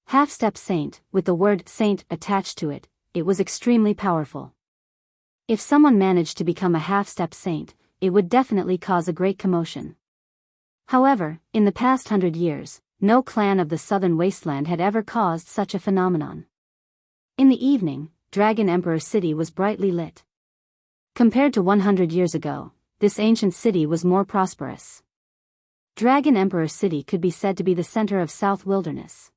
Half-step saint, with the word saint attached to it, it was extremely powerful. If someone managed to become a half-step saint, it would definitely cause a great commotion. However, in the past 100 years, no clan of the southern wasteland had ever caused such a phenomenon. In the evening, Dragon Emperor City was brightly lit. Compared to 100 years ago, this ancient city was more prosperous. Dragon Emperor City could be said to be the center of South Wilderness.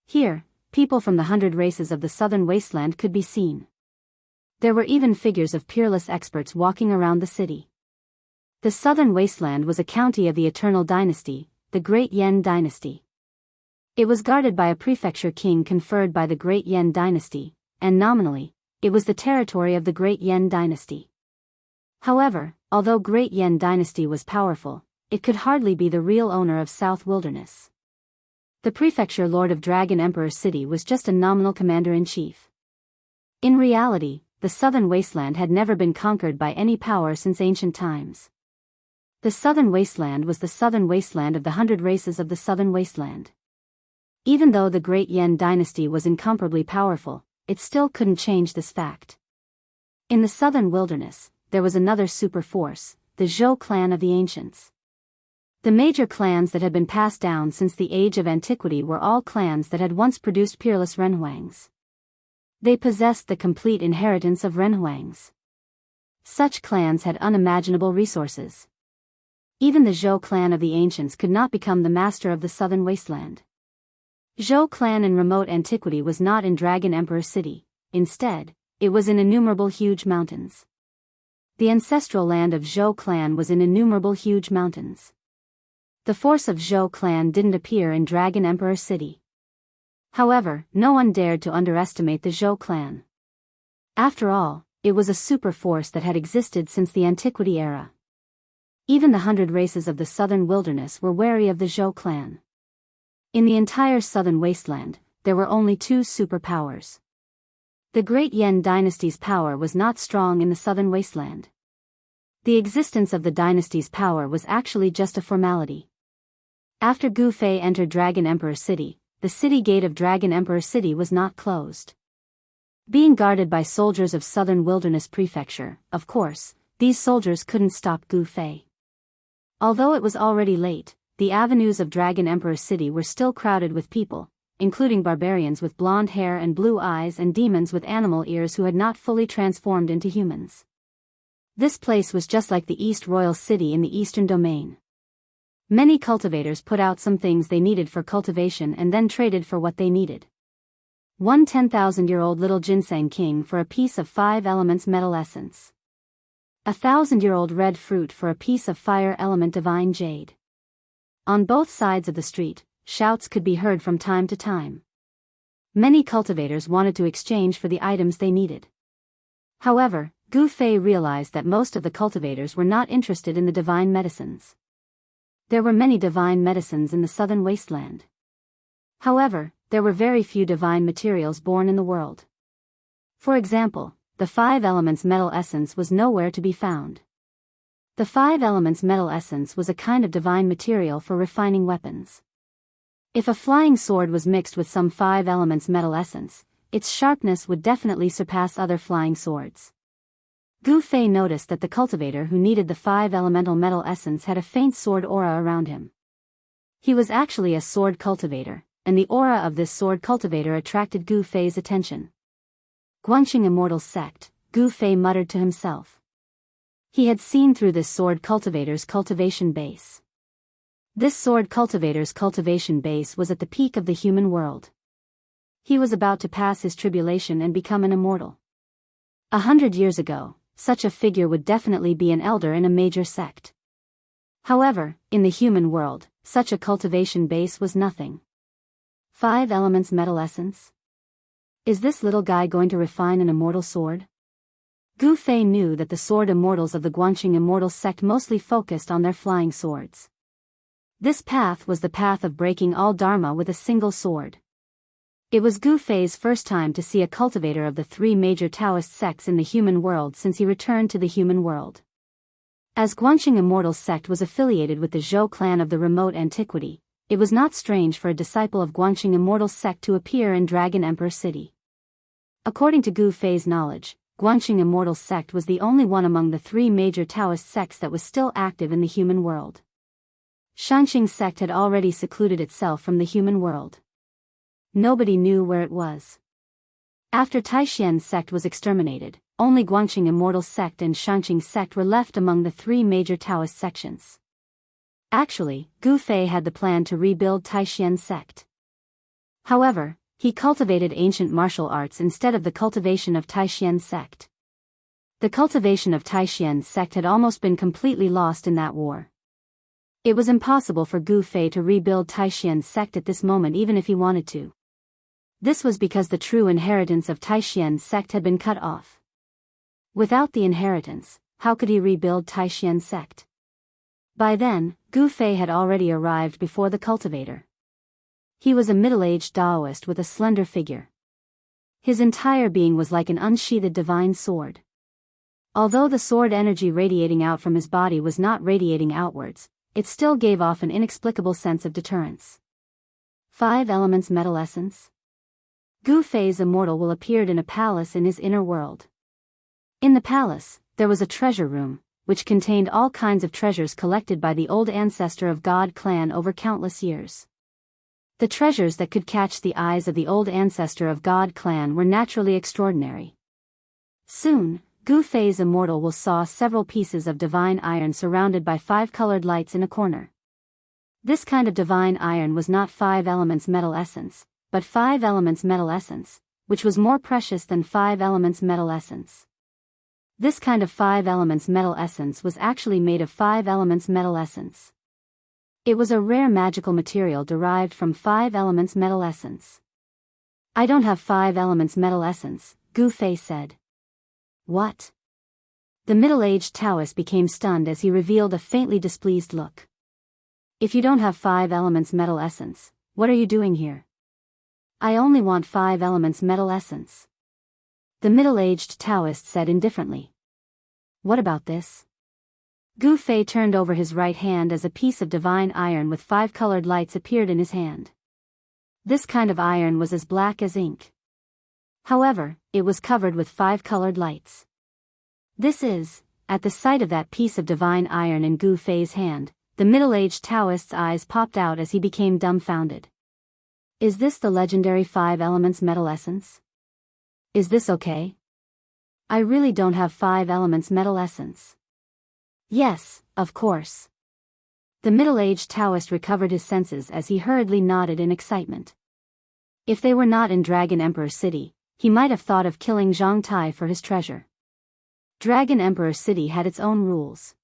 Here, people from the 100 races of the southern wasteland could be seen. There were even figures of peerless experts walking around the city. The southern wasteland was a county of the Eternal Dynasty, the Great Yan Dynasty. It was guarded by a prefecture king conferred by the Great Yan Dynasty, and nominally, it was the territory of the Great Yan Dynasty. However, although Great Yan Dynasty was powerful, it could hardly be the real owner of South Wilderness. The prefecture lord of Dragon Emperor City was just a nominal commander-in-chief. In reality, the southern wasteland had never been conquered by any power since ancient times. The southern wasteland was the southern wasteland of the 100 races of the southern wasteland. Even though the Great Yan Dynasty was incomparably powerful, it still couldn't change this fact. In the southern wilderness, there was another super force, the Zhou clan of the ancients. The major clans that had been passed down since the age of antiquity were all clans that had once produced peerless renhuangs. They possessed the complete inheritance of renhuangs. Such clans had unimaginable resources. Even the Zhou clan of the ancients could not become the master of the southern wasteland. Zhou clan in remote antiquity was not in Dragon Emperor City, instead, it was in innumerable huge mountains. The ancestral land of Zhou clan was in innumerable huge mountains. The force of Zhou clan didn't appear in Dragon Emperor City. However, no one dared to underestimate the Zhou clan. After all, it was a super force that had existed since the antiquity era. Even the 100 races of the southern wilderness were wary of the Zhou clan. In the entire southern wasteland, there were only two superpowers. The Great Yan Dynasty's power was not strong in the southern wasteland. The existence of the dynasty's power was actually just a formality. After Gu Fei entered Dragon Emperor City, the city gate of Dragon Emperor City was not closed. Being guarded by soldiers of Southern Wilderness Prefecture, of course, these soldiers couldn't stop Gu Fei. Although it was already late, the avenues of Dragon Emperor City were still crowded with people, including barbarians with blonde hair and blue eyes and demons with animal ears who had not fully transformed into humans. This place was just like the East Royal City in the Eastern Domain. Many cultivators put out some things they needed for cultivation and then traded for what they needed. One 10,000-year-old little ginseng king for a piece of 5 elements metal essence. A 1,000-year-old red fruit for a piece of fire element divine jade. On both sides of the street, shouts could be heard from time to time. Many cultivators wanted to exchange for the items they needed. However, Gu Fei realized that most of the cultivators were not interested in the divine medicines. There were many divine medicines in the southern wasteland. However, there were very few divine materials born in the world. For example, the 5 elements metal essence was nowhere to be found. The 5 elements metal essence was a kind of divine material for refining weapons. If a flying sword was mixed with some 5 elements metal essence, its sharpness would definitely surpass other flying swords. Gu Fei noticed that the cultivator who needed the 5 elemental metal essence had a faint sword aura around him. He was actually a sword cultivator, and the aura of this sword cultivator attracted Gu Fei's attention. Guanxing Immortal Sect, Gu Fei muttered to himself. He had seen through this sword cultivator's cultivation base. This sword cultivator's cultivation base was at the peak of the human world. He was about to pass his tribulation and become an immortal. 100 years ago, such a figure would definitely be an elder in a major sect. However, in the human world, such a cultivation base was nothing. 5 elements metal essence? Is this little guy going to refine an immortal sword? Gu Fei knew that the sword immortals of the Guanxing immortal sect mostly focused on their flying swords. This path was the path of breaking all dharma with a single sword. It was Gu Fei's first time to see a cultivator of the three major Taoist sects in the human world since he returned to the human world. As Guanxing immortal sect was affiliated with the Zhou clan of the remote antiquity, it was not strange for a disciple of Guanxing immortal sect to appear in Dragon Emperor City. According to Gu Fei's knowledge, Guanxing immortal sect was the only one among the three major Taoist sects that was still active in the human world. Xianxia sect had already secluded itself from the human world. Nobody knew where it was. After Taishan sect was exterminated, only Guanxing immortal sect and Xianxia sect were left among the three major Taoist sections. Actually, Gu Fei had the plan to rebuild Taishan sect. However, he cultivated ancient martial arts instead of the cultivation of Taishan sect. The cultivation of Taishan sect had almost been completely lost in that war. It was impossible for Gu Fei to rebuild Taishan sect at this moment even if he wanted to. This was because the true inheritance of Taishan sect had been cut off. Without the inheritance, how could he rebuild Taishan sect? By then, Gu Fei had already arrived before the cultivator. He was a middle-aged Daoist with a slender figure. His entire being was like an unsheathed divine sword. Although the sword energy radiating out from his body was not radiating outwards, it still gave off an inexplicable sense of deterrence. 5 elements metal essence. Gu Fei's immortal will appeared in a palace in his inner world. In the palace, there was a treasure room, which contained all kinds of treasures collected by the old ancestor of God clan over countless years. The treasures that could catch the eyes of the old ancestor of God clan were naturally extraordinary. Soon, Gu Fei's immortal will saw several pieces of divine iron surrounded by 5 colored lights in a corner. This kind of divine iron was not 5 elements metal essence, but 5 elements metal essence, which was more precious than 5 elements metal essence. This kind of 5 elements metal essence was actually made of 5 elements metal essence. It was a rare magical material derived from 5 elements metal essence. I don't have 5 elements metal essence, Gu Fei said. What? The middle-aged Taoist became stunned as he revealed a faintly displeased look. If you don't have 5 elements metal essence, what are you doing here? I only want 5 elements metal essence. The middle-aged Taoist said indifferently. What about this? Gu Fei turned over his right hand as a piece of divine iron with 5 colored lights appeared in his hand. This kind of iron was as black as ink. However, it was covered with 5 colored lights. This is, at the sight of that piece of divine iron in Gu Fei's hand, the middle-aged Taoist's eyes popped out as he became dumbfounded. Is this the legendary 5 elements metal essence? Is this okay? I really don't have 5 elements metal essence. Yes, of course. The middle-aged Taoist recovered his senses as he hurriedly nodded in excitement. If they were not in Dragon Emperor City, he might have thought of killing Zhang Tai for his treasure. Dragon Emperor City had its own rules.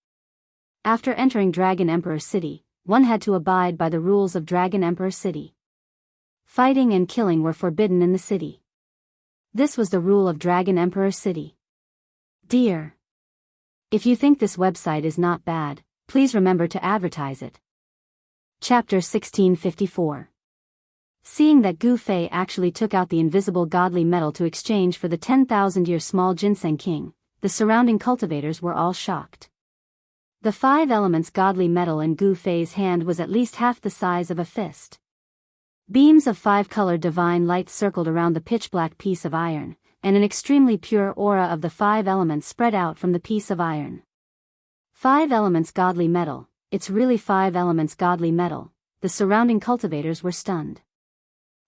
After entering Dragon Emperor City, one had to abide by the rules of Dragon Emperor City. Fighting and killing were forbidden in the city. This was the rule of Dragon Emperor City. Dear. If you think this website is not bad, please remember to advertise it. Chapter 1654. Seeing that Gu Fei actually took out the invisible godly metal to exchange for the 10,000-year small ginseng king, the surrounding cultivators were all shocked. The 5 elements godly metal in Gu Fei's hand was at least half the size of a fist. Beams of 5-colored divine light circled around the pitch-black piece of iron, and an extremely pure aura of the 5 elements spread out from the piece of iron. 5 elements godly metal, it's really 5 elements godly metal, the surrounding cultivators were stunned.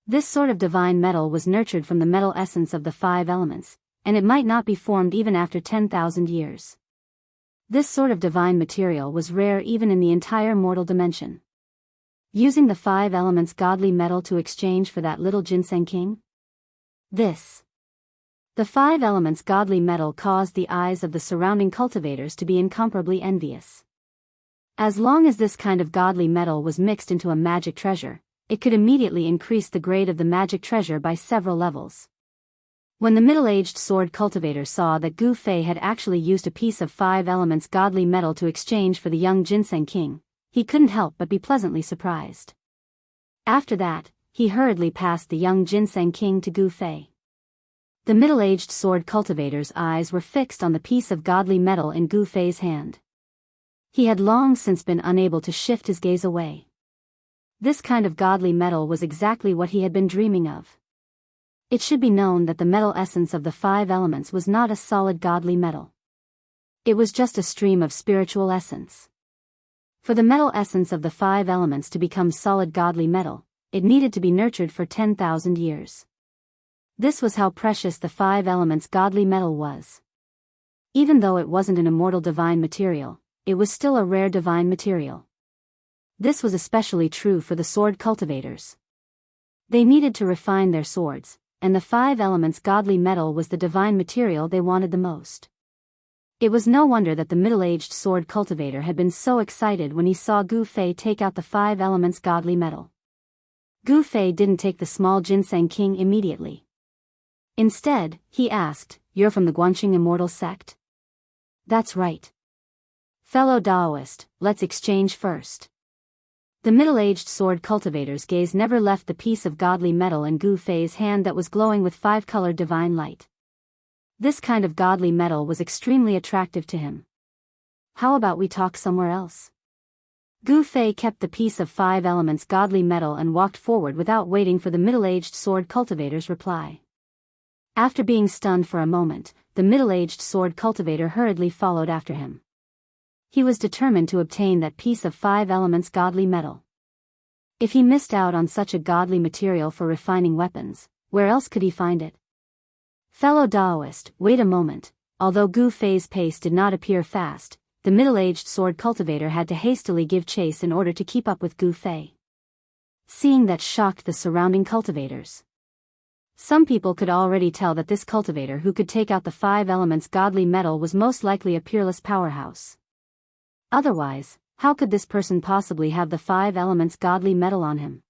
This sort of divine metal was nurtured from the metal essence of the 5 elements, and it might not be formed even after 10,000 years. This sort of divine material was rare even in the entire mortal dimension. Using the 5 elements godly metal to exchange for that little ginseng king? The 5 elements godly metal caused the eyes of the surrounding cultivators to be incomparably envious. As long as this kind of godly metal was mixed into a magic treasure, it could immediately increase the grade of the magic treasure by several levels. When the middle-aged sword cultivator saw that Gu Fei had actually used a piece of 5 elements godly metal to exchange for the young ginseng king, he couldn't help but be pleasantly surprised. After that, he hurriedly passed the young ginseng king to Gu Fei. The middle-aged sword cultivator's eyes were fixed on the piece of godly metal in Gu Fei's hand. He had long since been unable to shift his gaze away. This kind of godly metal was exactly what he had been dreaming of. It should be known that the metal essence of the 5 elements was not a solid godly metal. It was just a stream of spiritual essence. For the metal essence of the 5 elements to become solid godly metal, it needed to be nurtured for 10,000 years. This was how precious the 5 elements godly metal was. Even though it wasn't an immortal divine material, it was still a rare divine material. This was especially true for the sword cultivators. They needed to refine their swords, and the 5 elements godly metal was the divine material they wanted the most. It was no wonder that the middle-aged sword cultivator had been so excited when he saw Gu Fei take out the 5 elements godly metal. Gu Fei didn't take the small ginseng king immediately. Instead, he asked, "You're from the Guanxing immortal sect?" "That's right. Fellow Daoist, let's exchange first." The middle-aged sword cultivator's gaze never left the piece of godly metal in Gu Fei's hand that was glowing with 5-colored divine light. This kind of godly metal was extremely attractive to him. "How about we talk somewhere else?" Gu Fei kept the piece of 5 elements godly metal and walked forward without waiting for the middle-aged sword cultivator's reply. After being stunned for a moment, the middle-aged sword cultivator hurriedly followed after him. He was determined to obtain that piece of 5 elements godly metal. If he missed out on such a godly material for refining weapons, where else could he find it? Fellow Daoist, wait a moment. Although Gu Fei's pace did not appear fast, the middle-aged sword cultivator had to hastily give chase in order to keep up with Gu Fei. Seeing that shocked the surrounding cultivators. Some people could already tell that this cultivator who could take out the 5 elements godly metal was most likely a peerless powerhouse. Otherwise, how could this person possibly have the 5 elements godly metal on him?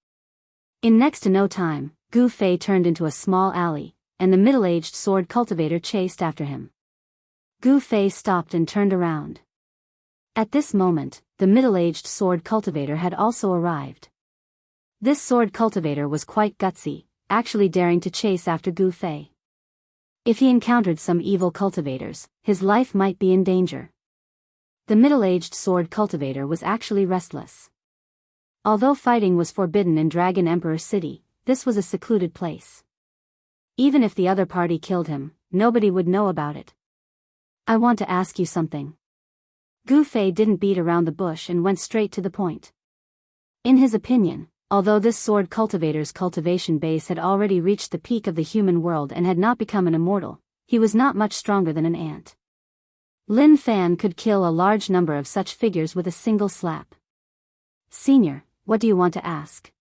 In next to no time, Gu Fei turned into a small alley, and the middle-aged sword cultivator chased after him. Gu Fei stopped and turned around. At this moment, the middle-aged sword cultivator had also arrived. This sword cultivator was quite gutsy, actually daring to chase after Gu Fei. If he encountered some evil cultivators, his life might be in danger. The middle-aged sword cultivator was actually restless. Although fighting was forbidden in Dragon Emperor City, this was a secluded place. Even if the other party killed him, nobody would know about it. "I want to ask you something." Gu Fei didn't beat around the bush and went straight to the point. In his opinion, although this sword cultivator's cultivation base had already reached the peak of the human world and had not become an immortal, he was not much stronger than an ant. Lin Fan could kill a large number of such figures with a single slap. "Senior, what do you want to ask?"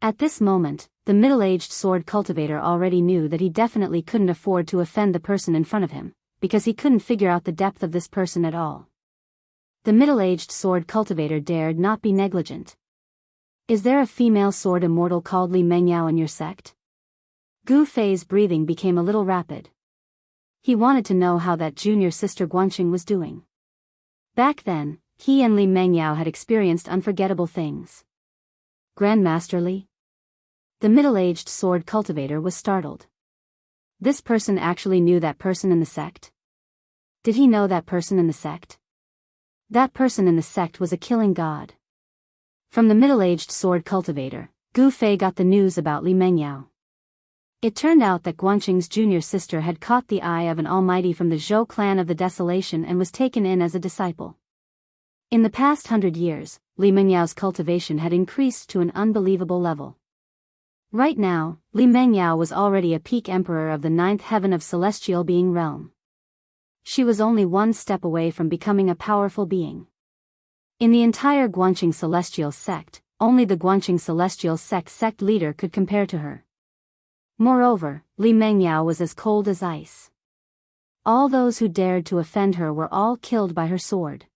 At this moment, the middle-aged sword cultivator already knew that he definitely couldn't afford to offend the person in front of him, because he couldn't figure out the depth of this person at all. The middle-aged sword cultivator dared not be negligent. "Is there a female sword immortal called Li Mengyao in your sect?" Gu Fei's breathing became a little rapid. He wanted to know how that junior sister Guanxing was doing. Back then, he and Li Mengyao had experienced unforgettable things. "Grandmaster Li?" The middle-aged sword cultivator was startled. This person actually knew that person in the sect? Did he know that person in the sect? That person in the sect was a killing god. From the middle-aged sword cultivator, Gu Fei got the news about Li Mengyao. It turned out that Guanxing's junior sister had caught the eye of an almighty from the Zhou clan of the Desolation and was taken in as a disciple. In the past 100 years, Li Mengyao's cultivation had increased to an unbelievable level. Right now, Li Mengyao was already a peak emperor of the 9th heaven of celestial being realm. She was only one step away from becoming a powerful being. In the entire Guanxing celestial sect, only the Guanxing celestial sect leader could compare to her. Moreover, Li Mengyao was as cold as ice. All those who dared to offend her were all killed by her sword.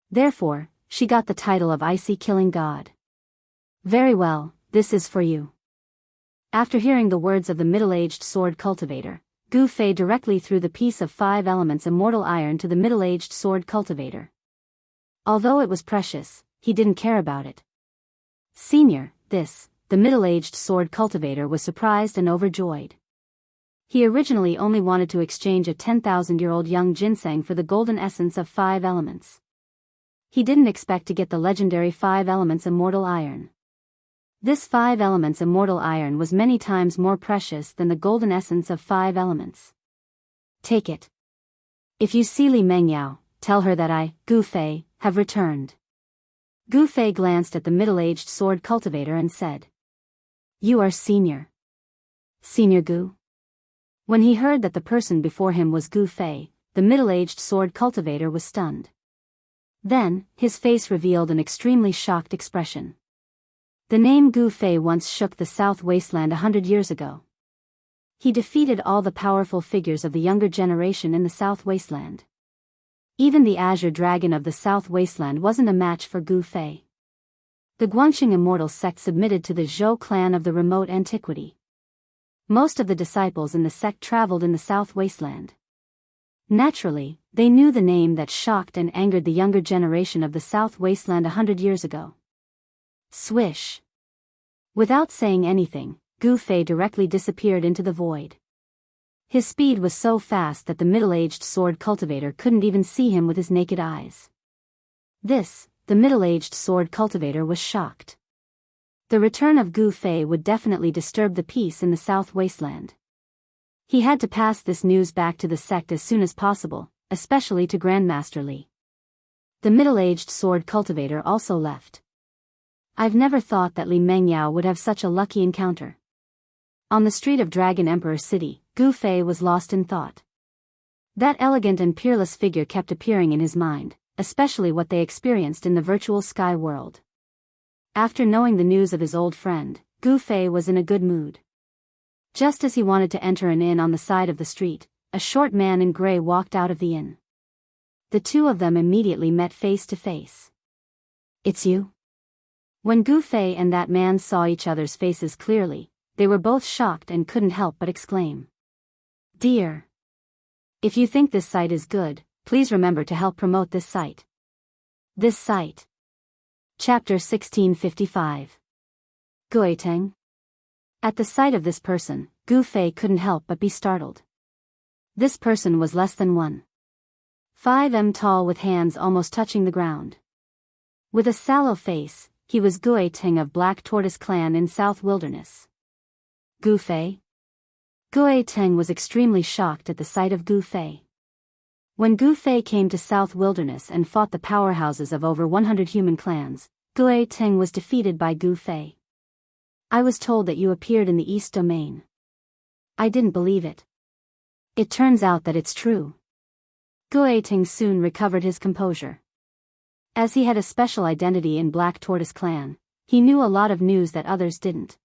Therefore, she got the title of Icy Killing God. "Very well, this is for you." After hearing the words of the middle-aged sword cultivator, Gu Fei directly threw the piece of 5 elements immortal iron to the middle-aged sword cultivator. Although it was precious, he didn't care about it. Senior, the middle-aged sword cultivator was surprised and overjoyed. He originally only wanted to exchange a 10,000-year-old young ginseng for the golden essence of 5 elements. He didn't expect to get the legendary 5 elements immortal iron. This 5 elements immortal iron was many times more precious than the golden essence of 5 elements. Take it. If you see Li Mengyao, tell her that I, Gu Fei, have returned. Gu Fei glanced at the middle-aged sword cultivator and said, You are Senior. Senior Gu? When he heard that the person before him was Gu Fei, the middle-aged sword cultivator was stunned. Then, his face revealed an extremely shocked expression. The name Gu Fei once shook the South Wasteland 100 years ago. He defeated all the powerful figures of the younger generation in the South Wasteland. Even the Azure Dragon of the South Wasteland wasn't a match for Gu Fei. The Guangxing immortal sect submitted to the Zhou clan of the remote antiquity. Most of the disciples in the sect traveled in the South Wasteland. Naturally, they knew the name that shocked and angered the younger generation of the South Wasteland 100 years ago. Swish. Without saying anything, Gu Fei directly disappeared into the void. His speed was so fast that the middle-aged sword cultivator couldn't even see him with his naked eyes. The middle-aged sword cultivator was shocked. The return of Gu Fei would definitely disturb the peace in the South Wasteland. He had to pass this news back to the sect as soon as possible, especially to Grandmaster Li. The middle-aged sword cultivator also left. I've never thought that Li Mengyao would have such a lucky encounter. On the street of Dragon Emperor City, Gu Fei was lost in thought. That elegant and peerless figure kept appearing in his mind, especially what they experienced in the virtual sky world. After knowing the news of his old friend, Gu Fei was in a good mood. Just as he wanted to enter an inn on the side of the street, a short man in gray walked out of the inn. The two of them immediately met face to face. It's you? When Gu Fei and that man saw each other's faces clearly, they were both shocked and couldn't help but exclaim. Dear! If you think this site is good, please remember to help promote this site. This site. Chapter 1655. Guiteng. At the sight of this person, Gu Fei couldn't help but be startled. This person was less than 1.5 m tall with hands almost touching the ground. With a sallow face, he was Guiteng of Black Tortoise Clan in South Wilderness. Gu Fei? Guiteng was extremely shocked at the sight of Gu Fei. When Gu Fei came to South Wilderness and fought the powerhouses of over 100 human clans, Guiteng was defeated by Gu Fei. I was told that you appeared in the East Domain. I didn't believe it. It turns out that it's true. Guiteng soon recovered his composure. As he had a special identity in Black Tortoise Clan, he knew a lot of news that others didn't.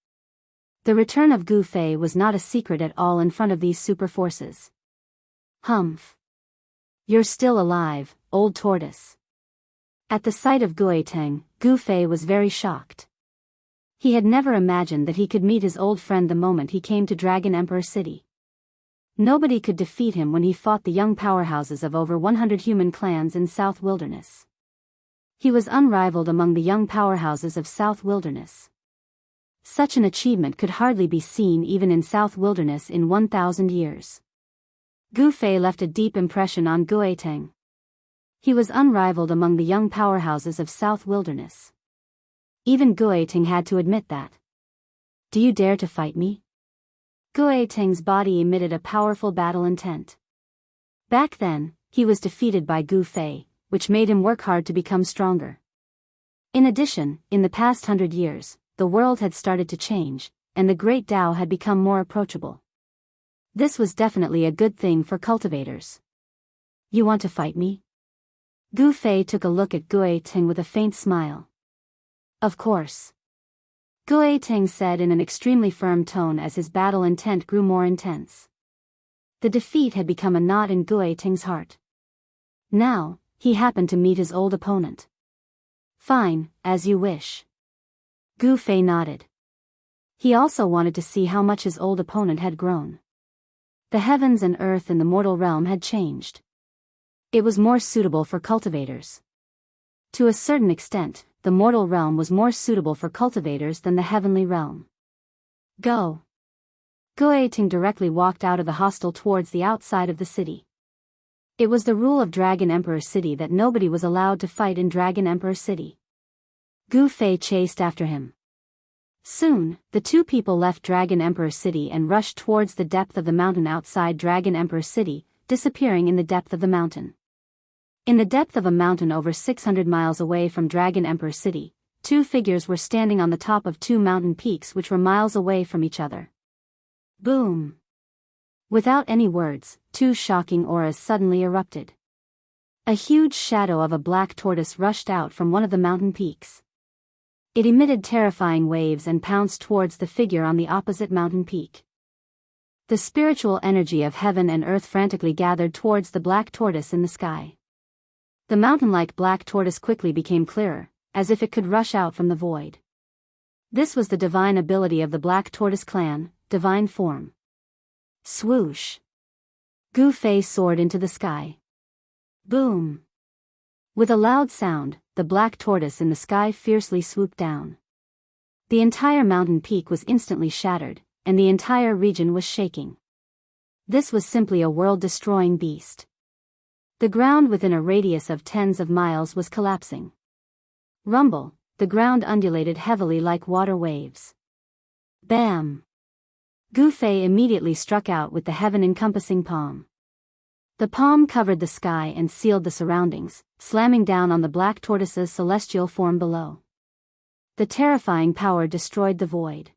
The return of Gu Fei was not a secret at all in front of these super forces. Humph. You're still alive, old tortoise. At the sight of Guiteng, Gu Fei was very shocked. He had never imagined that he could meet his old friend the moment he came to Dragon Emperor City. Nobody could defeat him when he fought the young powerhouses of over 100 human clans in South Wilderness. He was unrivaled among the young powerhouses of South Wilderness. Such an achievement could hardly be seen even in South Wilderness in 1,000 years. Gu Fei left a deep impression on Guiteng. He was unrivaled among the young powerhouses of South Wilderness. Even Guiteng had to admit that. Do you dare to fight me? Guiteng's body emitted a powerful battle intent. Back then, he was defeated by Gu Fei, which made him work hard to become stronger. In addition, in the past 100 years, the world had started to change, and the Great Tao had become more approachable. This was definitely a good thing for cultivators. You want to fight me? Gu Fei took a look at Guiteng with a faint smile. Of course. Guiteng said in an extremely firm tone as his battle intent grew more intense. The defeat had become a knot in Guiteng's heart. Now, he happened to meet his old opponent. Fine, as you wish. Gu Fei nodded. He also wanted to see how much his old opponent had grown. The heavens and earth in the mortal realm had changed. It was more suitable for cultivators. To a certain extent, the mortal realm was more suitable for cultivators than the heavenly realm. Go. Guiting directly walked out of the hostel towards the outside of the city. It was the rule of Dragon Emperor City that nobody was allowed to fight in Dragon Emperor City. Gu Fei chased after him. Soon, the two people left Dragon Emperor City and rushed towards the depth of the mountain outside Dragon Emperor City, disappearing in the depth of the mountain. In the depth of a mountain over 600 miles away from Dragon Emperor City, two figures were standing on the top of two mountain peaks which were miles away from each other. Boom! Without any words, two shocking auras suddenly erupted. A huge shadow of a black tortoise rushed out from one of the mountain peaks. It emitted terrifying waves and pounced towards the figure on the opposite mountain peak. The spiritual energy of heaven and earth frantically gathered towards the black tortoise in the sky. The mountain-like black tortoise quickly became clearer, as if it could rush out from the void. This was the divine ability of the Black Tortoise clan, divine form. Swoosh! Gu Fei soared into the sky. Boom! With a loud sound, the black tortoise in the sky fiercely swooped down. The entire mountain peak was instantly shattered, and the entire region was shaking. This was simply a world-destroying beast. The ground within a radius of tens of miles was collapsing. Rumble, the ground undulated heavily like water waves. Bam! Gu Fei immediately struck out with the heaven-encompassing palm. The palm covered the sky and sealed the surroundings, slamming down on the black tortoise's celestial form below. The terrifying power destroyed the void.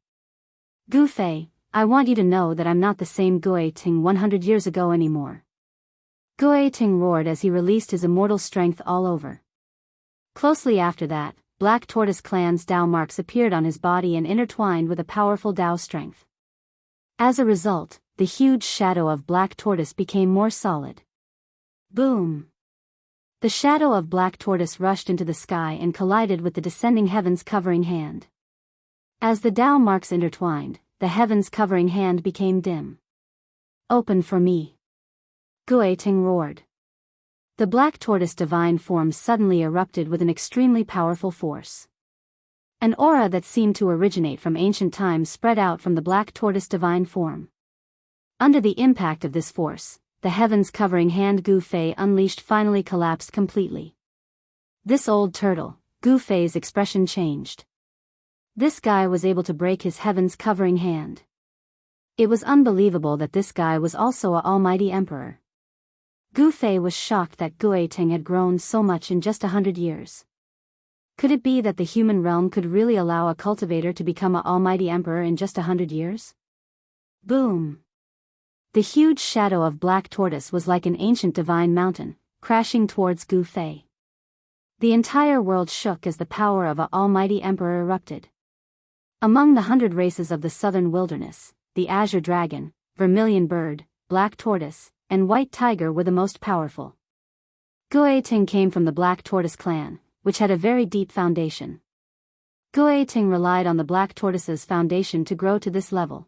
Gu Fei, I want you to know that I'm not the same Guiting 100 years ago anymore. Guiting roared as he released his immortal strength all over. Closely after that, Black Tortoise Clan's Dao marks appeared on his body and intertwined with a powerful Dao strength. As a result, the huge shadow of Black Tortoise became more solid. Boom! The shadow of Black Tortoise rushed into the sky and collided with the descending heavens covering hand. As the Dao marks intertwined, the heavens covering hand became dim. Open for me! Guiting roared. The Black Tortoise divine form suddenly erupted with an extremely powerful force. An aura that seemed to originate from ancient times spread out from the Black Tortoise divine form. Under the impact of this force, the heavens covering hand Gu Fei unleashed finally collapsed completely. This old turtle, Gu Fei's expression changed. This guy was able to break his heavens covering hand. It was unbelievable that this guy was also a almighty emperor. Gu Fei was shocked that Guiting had grown so much in just 100 years. Could it be that the human realm could really allow a cultivator to become an almighty emperor in just 100 years? Boom! The huge shadow of Black Tortoise was like an ancient divine mountain, crashing towards Gu Fei. The entire world shook as the power of an almighty emperor erupted. Among the 100 races of the southern wilderness, the azure dragon, vermilion bird, black tortoise, and white tiger were the most powerful. Guiting came from the Black Tortoise clan, which had a very deep foundation. Guiting relied on the Black Tortoise's foundation to grow to this level.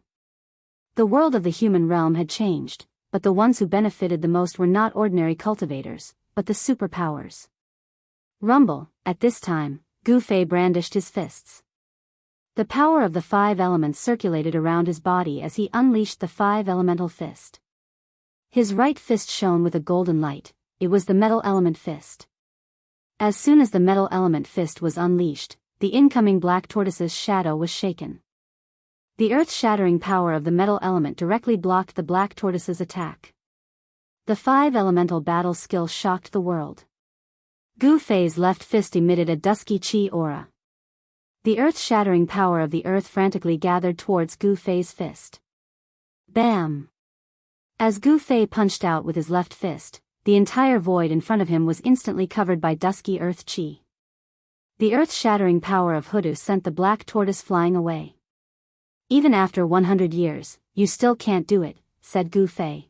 The world of the human realm had changed, but the ones who benefited the most were not ordinary cultivators, but the superpowers. Rumble, at this time, Gu Fei brandished his fists. The power of the 5 elements circulated around his body as he unleashed the 5 elemental fist. His right fist shone with a golden light. It was the metal element fist. As soon as the metal element fist was unleashed, the incoming Black Tortoise's shadow was shaken. The earth-shattering power of the metal element directly blocked the Black Tortoise's attack. The 5 elemental battle skill shocked the world. Gu Fei's left fist emitted a dusky chi aura. The earth-shattering power of the earth frantically gathered towards Gu Fei's fist. Bam! As Gu Fei punched out with his left fist, the entire void in front of him was instantly covered by dusky earth chi. The earth-shattering power of Hoodoo sent the Black Tortoise flying away. Even after 100 years, you still can't do it, said Gu Fei.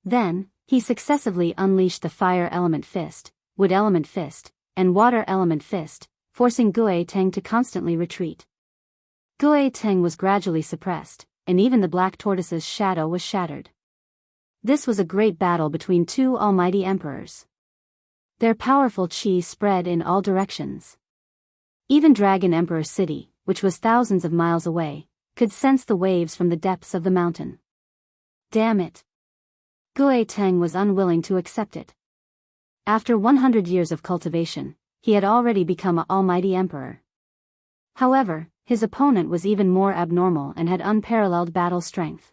Then, he successively unleashed the fire element fist, wood element fist, and water element fist, forcing Guiting to constantly retreat. Gui Teng was gradually suppressed, and even the black tortoise's shadow was shattered. This was a great battle between two almighty emperors. Their powerful qi spread in all directions. Even Dragon Emperor City, which was thousands of miles away, could sense the waves from the depths of the mountain. Damn it! Gui Teng was unwilling to accept it. After 100 years of cultivation, he had already become an almighty emperor. However, his opponent was even more abnormal and had unparalleled battle strength.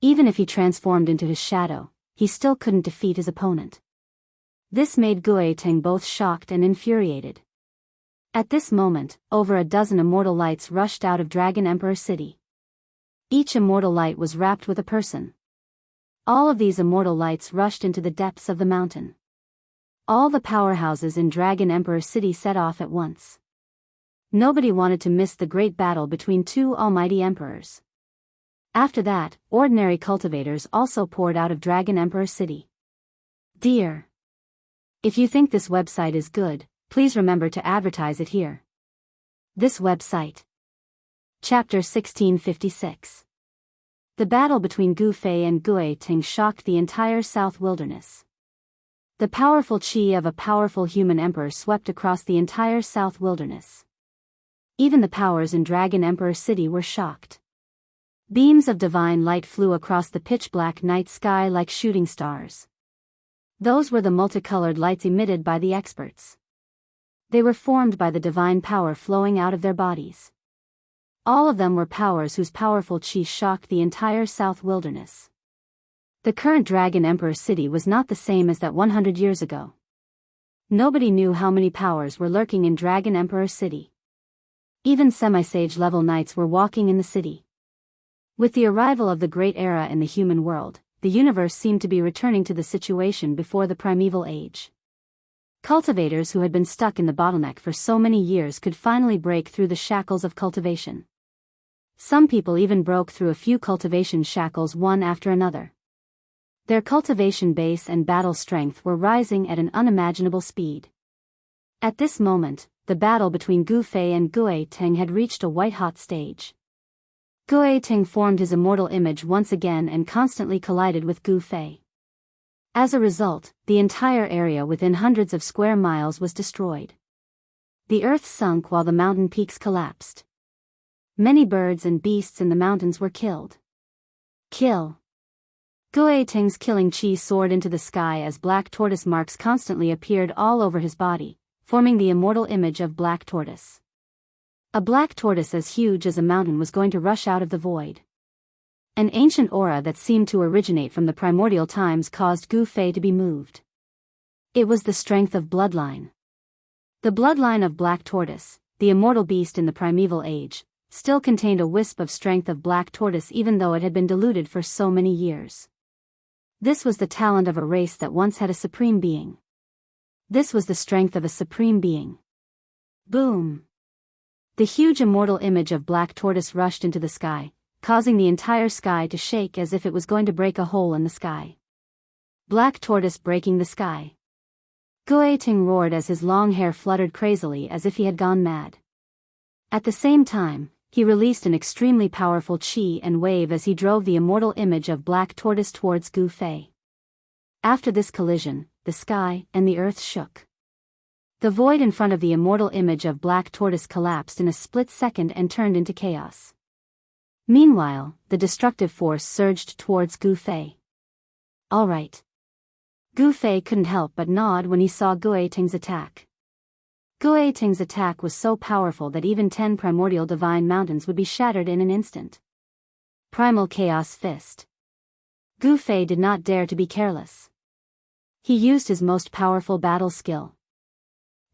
Even if he transformed into his shadow, he still couldn't defeat his opponent. This made Gui Teng both shocked and infuriated. At this moment, over a dozen immortal lights rushed out of Dragon Emperor City. Each immortal light was wrapped with a person. All of these immortal lights rushed into the depths of the mountain. All the powerhouses in Dragon Emperor City set off at once. Nobody wanted to miss the great battle between two almighty emperors. After that, ordinary cultivators also poured out of Dragon Emperor City. Dear, if you think this website is good, please remember to advertise it here. This website. Chapter 1656. The battle between Gu Fei and Gui Teng shocked the entire South Wilderness. The powerful qi of a powerful human emperor swept across the entire South Wilderness. Even the powers in Dragon Emperor City were shocked. Beams of divine light flew across the pitch-black night sky like shooting stars. Those were the multicolored lights emitted by the experts. They were formed by the divine power flowing out of their bodies. All of them were powers whose powerful qi shocked the entire South Wilderness. The current Dragon Emperor City was not the same as that 100 years ago. Nobody knew how many powers were lurking in Dragon Emperor City. Even semi-sage level knights were walking in the city. With the arrival of the Great Era in the human world, the universe seemed to be returning to the situation before the primeval age. Cultivators who had been stuck in the bottleneck for so many years could finally break through the shackles of cultivation. Some people even broke through a few cultivation shackles one after another. Their cultivation base and battle strength were rising at an unimaginable speed. At this moment, the battle between Gu Fei and Gui Teng had reached a white-hot stage. Gui Teng formed his immortal image once again and constantly collided with Gu Fei. As a result, the entire area within hundreds of square miles was destroyed. The earth sunk while the mountain peaks collapsed. Many birds and beasts in the mountains were killed. Kill. Gui Teng's killing qi soared into the sky as black tortoise marks constantly appeared all over his body, forming the immortal image of Black Tortoise. A black tortoise as huge as a mountain was going to rush out of the void. An ancient aura that seemed to originate from the primordial times caused Gu Fei to be moved. It was the strength of bloodline. The bloodline of Black Tortoise, the immortal beast in the primeval age, still contained a wisp of strength of Black Tortoise even though it had been diluted for so many years. This was the talent of a race that once had a supreme being. This was the strength of a supreme being. Boom! The huge immortal image of Black Tortoise rushed into the sky, causing the entire sky to shake as if it was going to break a hole in the sky. Black Tortoise breaking the sky. Gui Teng roared as his long hair fluttered crazily as if he had gone mad. At the same time, he released an extremely powerful qi and wave as he drove the immortal image of Black Tortoise towards Gu Fei. After this collision, the sky and the earth shook. The void in front of the immortal image of Black Tortoise collapsed in a split second and turned into chaos. Meanwhile, the destructive force surged towards Gu Fei. All right. Gu Fei couldn't help but nod when he saw Gui Teng's attack. Gui Teng's attack was so powerful that even 10 primordial divine mountains would be shattered in an instant. Primal Chaos Fist. Gu Fei did not dare to be careless. He used his most powerful battle skill.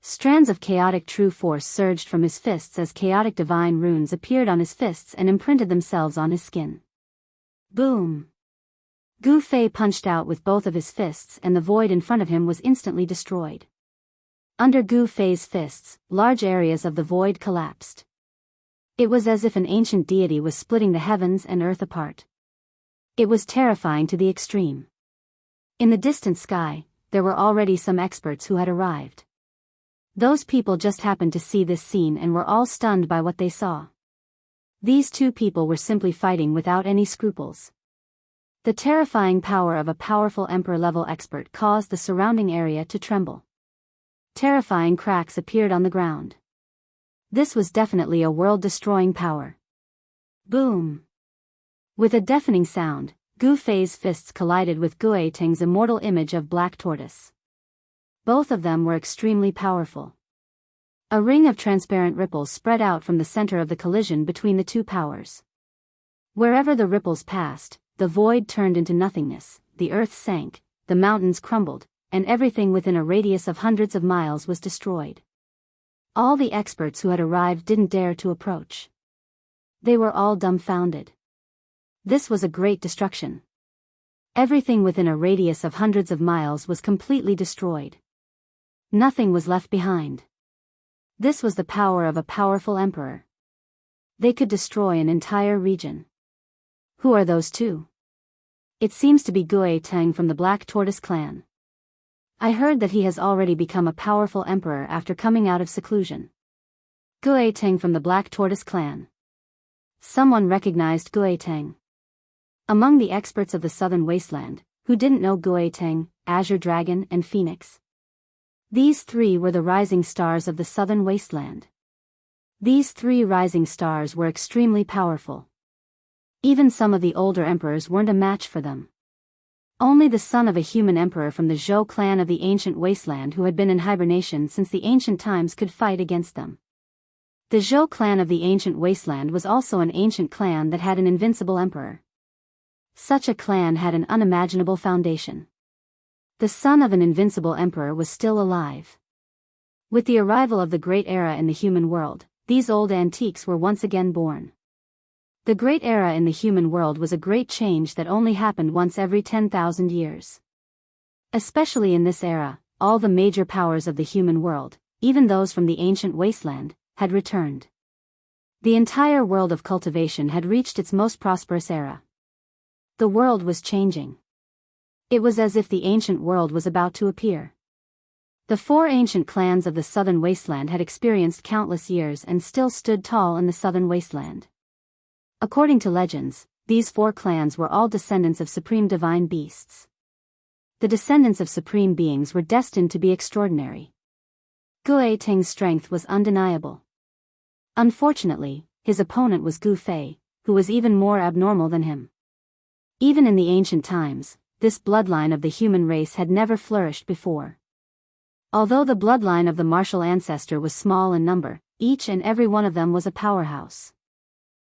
Strands of chaotic true force surged from his fists as chaotic divine runes appeared on his fists and imprinted themselves on his skin. Boom! Gu Fei punched out with both of his fists and the void in front of him was instantly destroyed. Under Gu Fei's fists, large areas of the void collapsed. It was as if an ancient deity was splitting the heavens and earth apart. It was terrifying to the extreme. In the distant sky, there were already some experts who had arrived. Those people just happened to see this scene and were all stunned by what they saw. These two people were simply fighting without any scruples. The terrifying power of a powerful emperor-level expert caused the surrounding area to tremble. Terrifying cracks appeared on the ground. This was definitely a world-destroying power. Boom! With a deafening sound, Gu Fei's fists collided with Gu Ting's immortal image of Black Tortoise. Both of them were extremely powerful. A ring of transparent ripples spread out from the center of the collision between the two powers. Wherever the ripples passed, the void turned into nothingness, the earth sank, the mountains crumbled, and everything within a radius of hundreds of miles was destroyed. All the experts who had arrived didn't dare to approach. They were all dumbfounded. This was a great destruction. Everything within a radius of hundreds of miles was completely destroyed. Nothing was left behind. This was the power of a powerful emperor. They could destroy an entire region. Who are those two? It seems to be Gu Teng from the Black Tortoise clan. I heard that he has already become a powerful emperor after coming out of seclusion. Gu Teng from the Black Tortoise clan. Someone recognized Gu Teng. Among the experts of the Southern Wasteland, who didn't know Gu Teng, Azure Dragon and Phoenix. These three were the rising stars of the Southern Wasteland. These three rising stars were extremely powerful. Even some of the older emperors weren't a match for them. Only the son of a human emperor from the Zhou clan of the ancient wasteland who had been in hibernation since the ancient times could fight against them. The Zhou clan of the ancient wasteland was also an ancient clan that had an invincible emperor. Such a clan had an unimaginable foundation. The son of an invincible emperor was still alive. With the arrival of the Great Era in the human world, these old antiques were once again born. The Great Era in the human world was a great change that only happened once every 10,000 years. Especially in this era, all the major powers of the human world, even those from the ancient wasteland, had returned. The entire world of cultivation had reached its most prosperous era. The world was changing. It was as if the ancient world was about to appear. The four ancient clans of the Southern Wasteland had experienced countless years and still stood tall in the Southern Wasteland. According to legends, these four clans were all descendants of supreme divine beasts. The descendants of supreme beings were destined to be extraordinary. Gu Teng's strength was undeniable. Unfortunately, his opponent was Gu Fei, who was even more abnormal than him. Even in the ancient times, this bloodline of the human race had never flourished before. Although the bloodline of the martial ancestor was small in number, each and every one of them was a powerhouse.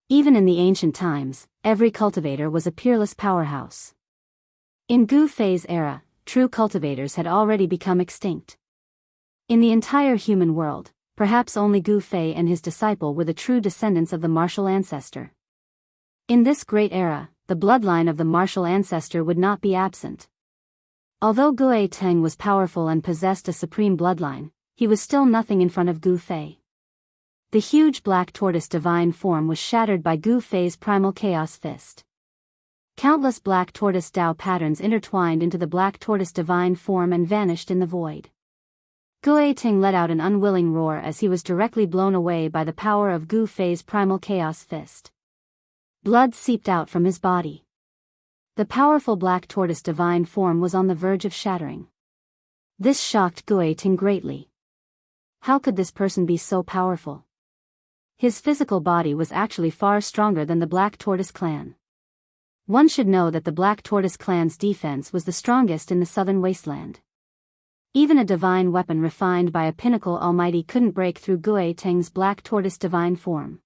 Even in the ancient times, every cultivator was a peerless powerhouse. In Gu Fei's era, true cultivators had already become extinct. In the entire human world, perhaps only Gu Fei and his disciple were the true descendants of the martial ancestor. In this great era, the bloodline of the martial ancestor would not be absent. Although Gu Teng was powerful and possessed a supreme bloodline, he was still nothing in front of Gu Fei. The huge black tortoise divine form was shattered by Gu Fei's primal chaos fist. Countless black tortoise Dao patterns intertwined into the black tortoise divine form and vanished in the void. Gu Teng let out an unwilling roar as he was directly blown away by the power of Gu Fei's primal chaos fist. Blood seeped out from his body. The powerful black tortoise divine form was on the verge of shattering. This shocked Gu Teng greatly. How could this person be so powerful? His physical body was actually far stronger than the Black Tortoise clan. One should know that the Black Tortoise clan's defense was the strongest in the Southern Wasteland. Even a divine weapon refined by a pinnacle almighty couldn't break through Gu Teng's Black Tortoise divine form.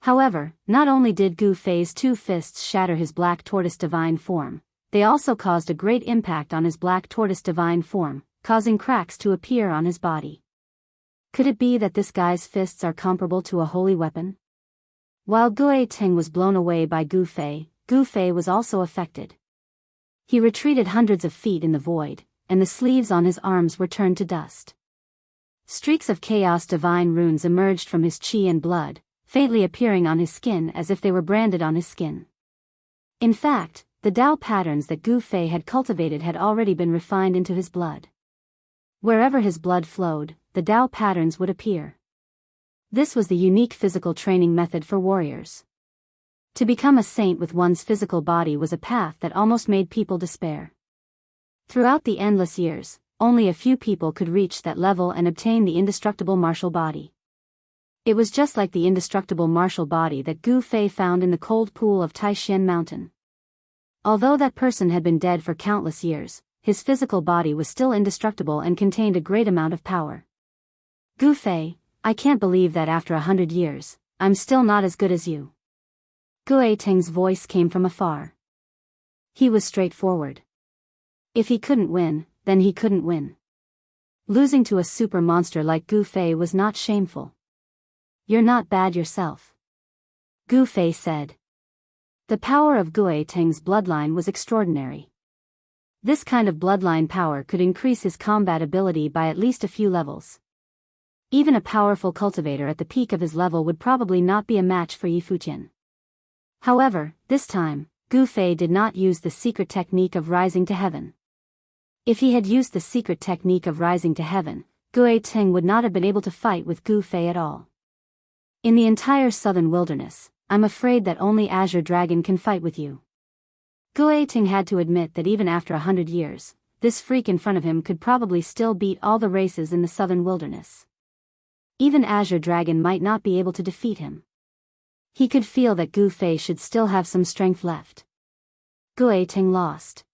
However, not only did Gu Fei's two fists shatter his Black Tortoise divine form, they also caused a great impact on his Black Tortoise divine form, causing cracks to appear on his body. Could it be that this guy's fists are comparable to a holy weapon? While Gu Teng was blown away by Gu Fei was also affected. He retreated hundreds of feet in the void, and the sleeves on his arms were turned to dust. Streaks of chaos divine runes emerged from his chi and blood, faintly appearing on his skin as if they were branded on his skin. In fact, the Dao patterns that Gu Fei had cultivated had already been refined into his blood. Wherever his blood flowed, the Dao patterns would appear. This was the unique physical training method for warriors. To become a saint with one's physical body was a path that almost made people despair. Throughout the endless years, only a few people could reach that level and obtain the indestructible martial body. It was just like the indestructible martial body that Gu Fei found in the cold pool of Taishan Mountain. Although that person had been dead for countless years, his physical body was still indestructible and contained a great amount of power. Gu Fei, I can't believe that after 100 years, I'm still not as good as you. Gu Teng's voice came from afar. He was straightforward. If he couldn't win, then he couldn't win. Losing to a super monster like Gu Fei was not shameful. You're not bad yourself. Gu Fei said. The power of Gu Teng's bloodline was extraordinary. This kind of bloodline power could increase his combat ability by at least a few levels. Even a powerful cultivator at the peak of his level would probably not be a match for Yi Fuqian. However, this time, Gu Fei did not use the secret technique of rising to heaven. If he had used the secret technique of rising to heaven, Gu Teng would not have been able to fight with Gu Fei at all. In the entire southern wilderness, I'm afraid that only Azure Dragon can fight with you. Gu Teng had to admit that even after 100 years, this freak in front of him could probably still beat all the races in the southern wilderness. Even Azure Dragon might not be able to defeat him. He could feel that Gu Fei should still have some strength left. Gu Teng lost.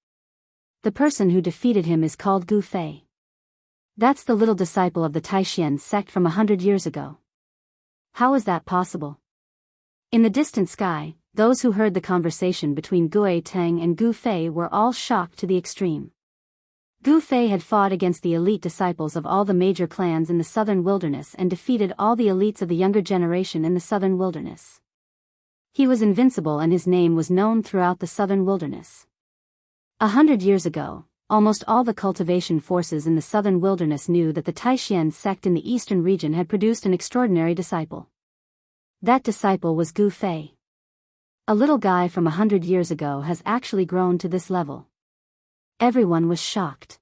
The person who defeated him is called Gu Fei. That's the little disciple of the Taishan sect from 100 years ago. How is that possible? In the distant sky, those who heard the conversation between Gu Teng and Gu Fei were all shocked to the extreme. Gu Fei had fought against the elite disciples of all the major clans in the southern wilderness and defeated all the elites of the younger generation in the southern wilderness. He was invincible and his name was known throughout the southern wilderness. 100 years ago, almost all the cultivation forces in the southern wilderness knew that the Taishan sect in the eastern region had produced an extraordinary disciple. That disciple was Gu Fei. A little guy from 100 years ago has actually grown to this level. Everyone was shocked.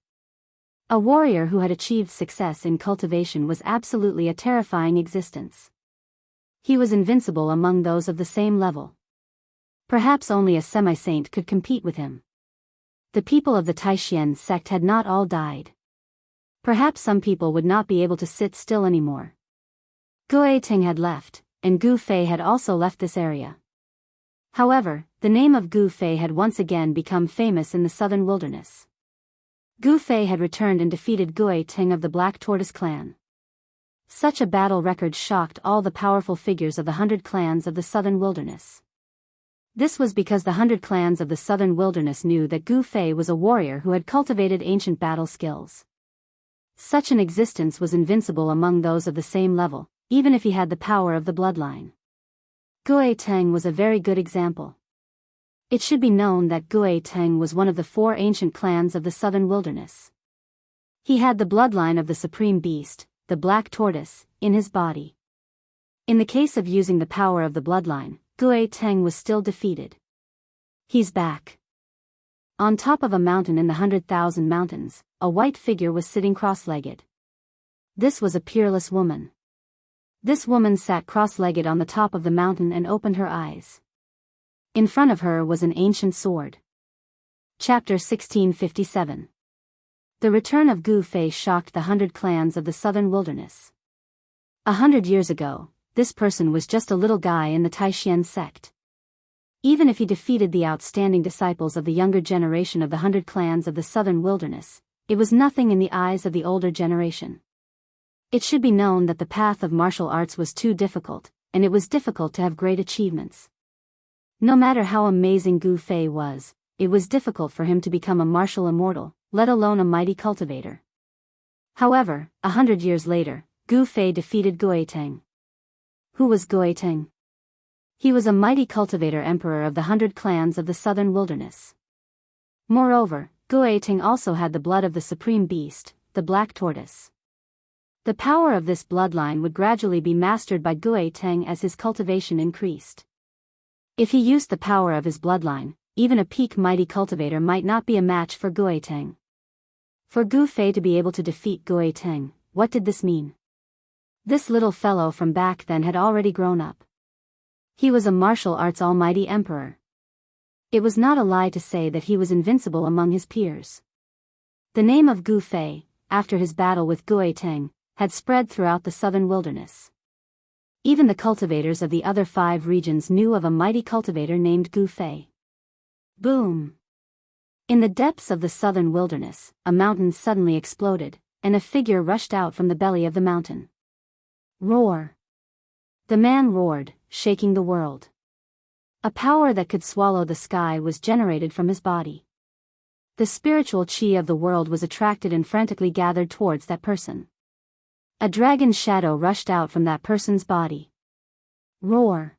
A warrior who had achieved success in cultivation was absolutely a terrifying existence. He was invincible among those of the same level. Perhaps only a semi-saint could compete with him. The people of the Taishan sect had not all died. Perhaps some people would not be able to sit still anymore. Gu Teng had left, and Gu Fei had also left this area. However, the name of Gu Fei had once again become famous in the southern wilderness. Gu Fei had returned and defeated Gu Teng of the Black Tortoise clan. Such a battle record shocked all the powerful figures of the 100 clans of the southern wilderness. This was because the 100 clans of the southern wilderness knew that Gu Fei was a warrior who had cultivated ancient battle skills. Such an existence was invincible among those of the same level, even if he had the power of the bloodline. Gu Teng was a very good example. It should be known that Gu Teng was one of the 4 ancient clans of the southern wilderness. He had the bloodline of the supreme beast, the Black Tortoise, in his body. In the case of using the power of the bloodline, Gu Teng was still defeated. He's back. On top of a mountain in the 100,000 mountains, a white figure was sitting cross-legged. This was a peerless woman. This woman sat cross-legged on the top of the mountain and opened her eyes. In front of her was an ancient sword. Chapter 1657. The return of Gu Fei shocked the 100 clans of the southern wilderness. 100 years ago, this person was just a little guy in the Taishan sect. Even if he defeated the outstanding disciples of the younger generation of the 100 clans of the southern wilderness, it was nothing in the eyes of the older generation. It should be known that the path of martial arts was too difficult, and it was difficult to have great achievements. No matter how amazing Gu Fei was, it was difficult for him to become a martial immortal, let alone a mighty cultivator. However, 100 years later, Gu Fei defeated Gu Teng. Who was Gu Teng? He was a mighty cultivator emperor of the 100 clans of the southern wilderness. Moreover, Gu Teng also had the blood of the supreme beast, the Black Tortoise. The power of this bloodline would gradually be mastered by Gu Teng as his cultivation increased. If he used the power of his bloodline, even a peak mighty cultivator might not be a match for Gu Teng. For Gu Fei to be able to defeat Gu Teng, what did this mean? This little fellow from back then had already grown up. He was a martial arts almighty emperor. It was not a lie to say that he was invincible among his peers. The name of Gu Fei, after his battle with Gui Teng, had spread throughout the southern wilderness. Even the cultivators of the other 5 regions knew of a mighty cultivator named Gu Fei. Boom! In the depths of the southern wilderness, a mountain suddenly exploded, and a figure rushed out from the belly of the mountain. Roar! The man roared, shaking the world. A power that could swallow the sky was generated from his body. The spiritual chi of the world was attracted and frantically gathered towards that person. A dragon's shadow rushed out from that person's body. Roar!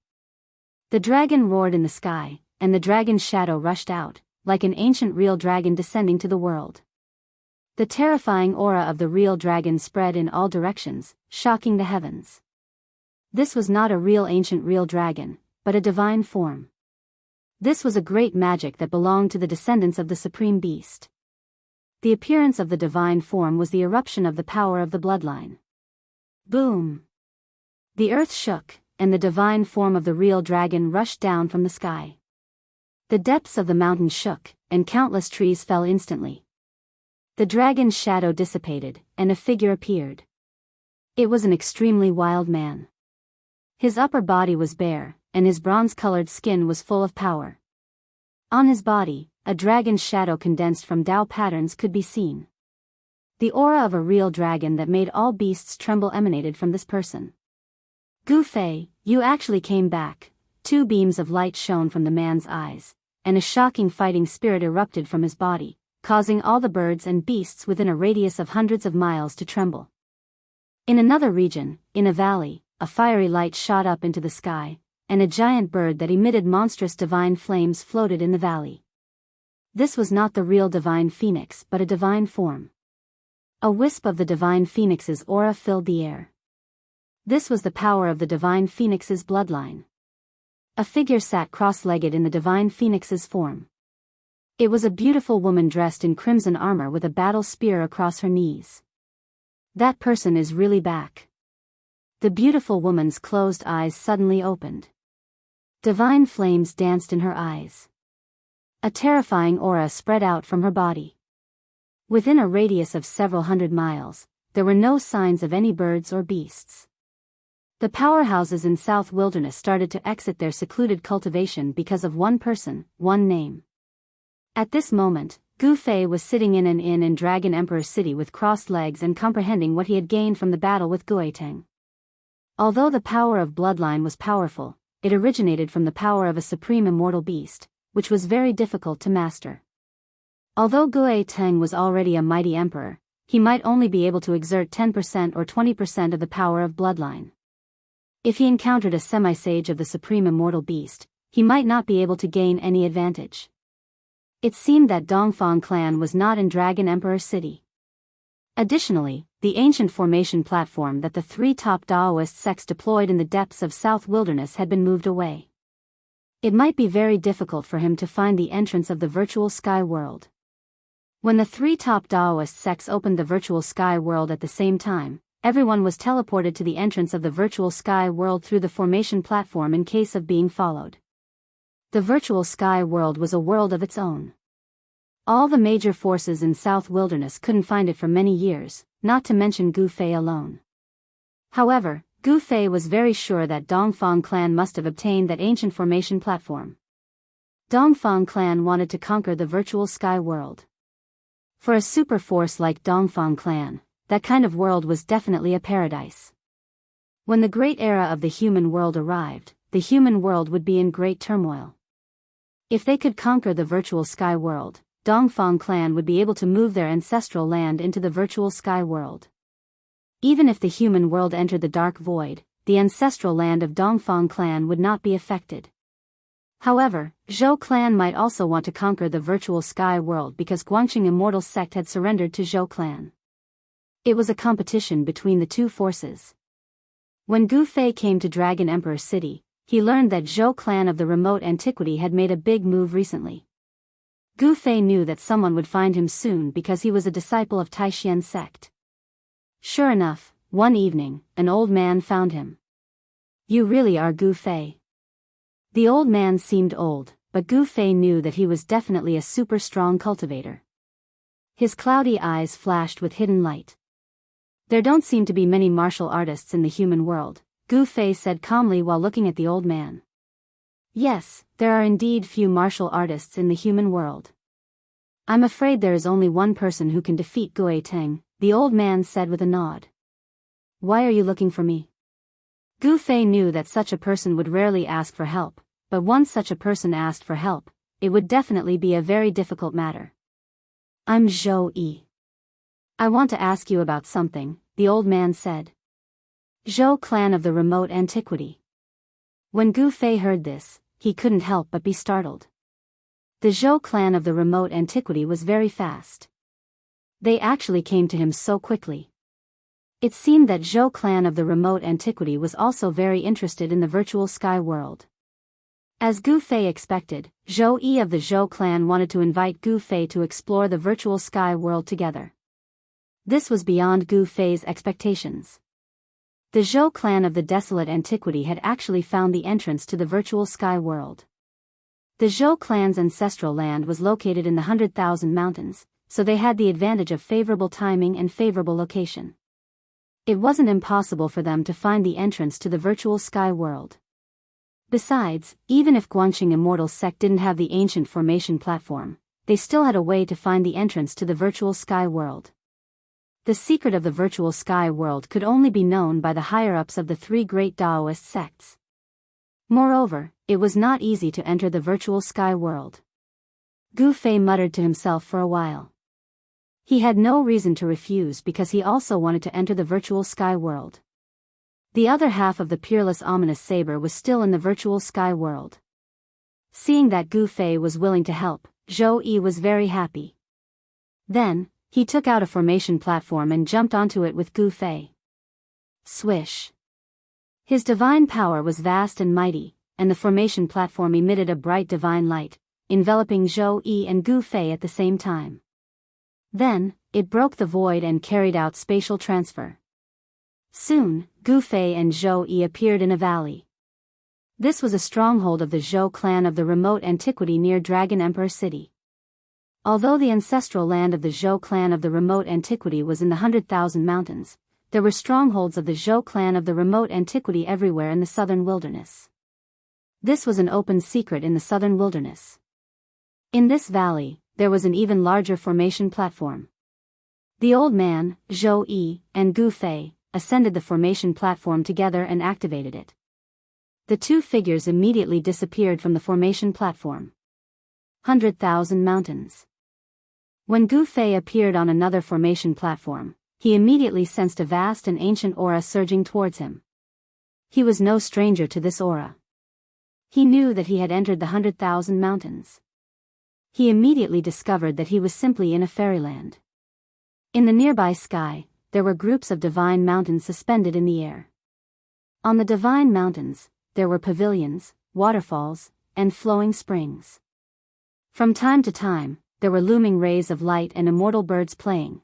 The dragon roared in the sky, and the dragon's shadow rushed out, like an ancient real dragon descending to the world. The terrifying aura of the real dragon spread in all directions, shocking the heavens. This was not a real ancient real dragon, but a divine form. This was a great magic that belonged to the descendants of the supreme beast. The appearance of the divine form was the eruption of the power of the bloodline. Boom! The earth shook, and the divine form of the real dragon rushed down from the sky. The depths of the mountain shook, and countless trees fell instantly. The dragon's shadow dissipated, and a figure appeared. It was an extremely wild man. His upper body was bare, and his bronze-colored skin was full of power. On his body, a dragon's shadow condensed from Tao patterns could be seen. The aura of a real dragon that made all beasts tremble emanated from this person. Gu Fei, you actually came back. 2 beams of light shone from the man's eyes, and a shocking fighting spirit erupted from his body, causing all the birds and beasts within a radius of hundreds of miles to tremble. In another region, in a valley, a fiery light shot up into the sky, and a giant bird that emitted monstrous divine flames floated in the valley. This was not the real divine phoenix but a divine form. A wisp of the divine phoenix's aura filled the air. This was the power of the divine phoenix's bloodline. A figure sat cross-legged in the divine phoenix's form. It was a beautiful woman dressed in crimson armor with a battle spear across her knees. That person is really back. The beautiful woman's closed eyes suddenly opened. Divine flames danced in her eyes. A terrifying aura spread out from her body. Within a radius of several hundred miles, there were no signs of any birds or beasts. The powerhouses in South Wilderness started to exit their secluded cultivation because of one person, one name. At this moment, Gu Fei was sitting in an inn in Dragon Emperor City with crossed legs and comprehending what he had gained from the battle with Guiteng. Although the power of bloodline was powerful, it originated from the power of a supreme immortal beast, which was very difficult to master. Although Guiteng was already a mighty emperor, he might only be able to exert 10% or 20% of the power of bloodline. If he encountered a semi-sage of the supreme immortal beast, he might not be able to gain any advantage. It seemed that Dongfang clan was not in Dragon Emperor City. Additionally, the ancient formation platform that the 3 top Daoist sects deployed in the depths of South Wilderness had been moved away. It might be very difficult for him to find the entrance of the virtual sky world. When the 3 top Daoist sects opened the virtual sky world at the same time, everyone was teleported to the entrance of the virtual sky world through the formation platform in case of being followed. The virtual sky world was a world of its own. All the major forces in South Wilderness couldn't find it for many years, not to mention Gu Fei alone. However, Gu Fei was very sure that Dongfang clan must have obtained that ancient formation platform. Dongfang clan wanted to conquer the virtual sky world. For a super force like Dongfang clan, that kind of world was definitely a paradise. When the great era of the human world arrived, the human world would be in great turmoil. If they could conquer the virtual sky world, Dongfang clan would be able to move their ancestral land into the virtual sky world. Even if the human world entered the dark void, the ancestral land of Dongfang clan would not be affected. However, Zhou clan might also want to conquer the virtual sky world because Guangqing Immortal sect had surrendered to Zhou clan. It was a competition between the two forces. When Gu Fei came to Dragon Emperor City, he learned that Zhou clan of the remote antiquity had made a big move recently. Gu Fei knew that someone would find him soon because he was a disciple of Taishan sect. Sure enough, one evening, an old man found him. "You really are Gu Fei." The old man seemed old, but Gu Fei knew that he was definitely a super strong cultivator. His cloudy eyes flashed with hidden light. "There don't seem to be many martial artists in the human world," Gu Fei said calmly while looking at the old man. "Yes, there are indeed few martial artists in the human world. I'm afraid there is only one person who can defeat Gui Teng," the old man said with a nod. "Why are you looking for me?" Gu Fei knew that such a person would rarely ask for help, but once such a person asked for help, it would definitely be a very difficult matter. "I'm Zhou Yi. I want to ask you about something," the old man said. Zhou clan of the remote antiquity. When Gu Fei heard this, he couldn't help but be startled. The Zhou clan of the remote antiquity was very fast. They actually came to him so quickly. It seemed that Zhou clan of the remote antiquity was also very interested in the virtual sky world. As Gu Fei expected, Zhou Yi of the Zhou clan wanted to invite Gu Fei to explore the virtual sky world together. This was beyond Gu Fei's expectations. The Zhou clan of the desolate antiquity had actually found the entrance to the virtual sky world. The Zhou clan's ancestral land was located in the 100,000 mountains, so they had the advantage of favorable timing and favorable location. It wasn't impossible for them to find the entrance to the virtual sky world. Besides, even if Guanxing Immortal Sect didn't have the ancient formation platform, they still had a way to find the entrance to the virtual sky world. The secret of the virtual sky world could only be known by the higher-ups of the three great Daoist sects. Moreover, it was not easy to enter the virtual sky world. Gu Fei muttered to himself for a while. He had no reason to refuse because he also wanted to enter the virtual sky world. The other half of the peerless ominous saber was still in the virtual sky world. Seeing that Gu Fei was willing to help, Zhou Yi was very happy. Then, he took out a formation platform and jumped onto it with Gu Fei. Swish! His divine power was vast and mighty, and the formation platform emitted a bright divine light, enveloping Zhou Yi and Gu Fei at the same time. Then, it broke the void and carried out spatial transfer. Soon, Gu Fei and Zhou Yi appeared in a valley. This was a stronghold of the Zhou clan of the remote antiquity near Dragon Emperor City. Although the ancestral land of the Zhou clan of the remote antiquity was in the 100,000 mountains, there were strongholds of the Zhou clan of the remote antiquity everywhere in the southern wilderness. This was an open secret in the southern wilderness. In this valley, there was an even larger formation platform. The old man, Zhou Yi, and Gu Fei ascended the formation platform together and activated it. The two figures immediately disappeared from the formation platform. 100,000 mountains. When Gu Fei appeared on another formation platform, he immediately sensed a vast and ancient aura surging towards him. He was no stranger to this aura. He knew that he had entered the 100,000 mountains. He immediately discovered that he was simply in a fairyland. In the nearby sky, there were groups of divine mountains suspended in the air. On the divine mountains, there were pavilions, waterfalls, and flowing springs. From time to time, there were looming rays of light and immortal birds playing.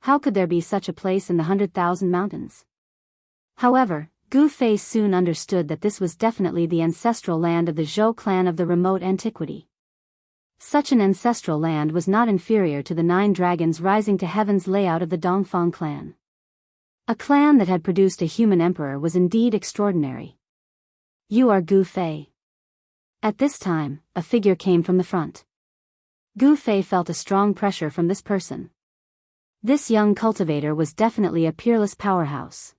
How could there be such a place in the 100,000 mountains? However, Gu Fei soon understood that this was definitely the ancestral land of the Zhou clan of the remote antiquity. Such an ancestral land was not inferior to the 9 dragons rising to heaven's layout of the Dongfang clan. A clan that had produced a human emperor was indeed extraordinary. "You are Gu Fei." At this time, a figure came from the front. Gu Fei felt a strong pressure from this person. This young cultivator was definitely a peerless powerhouse.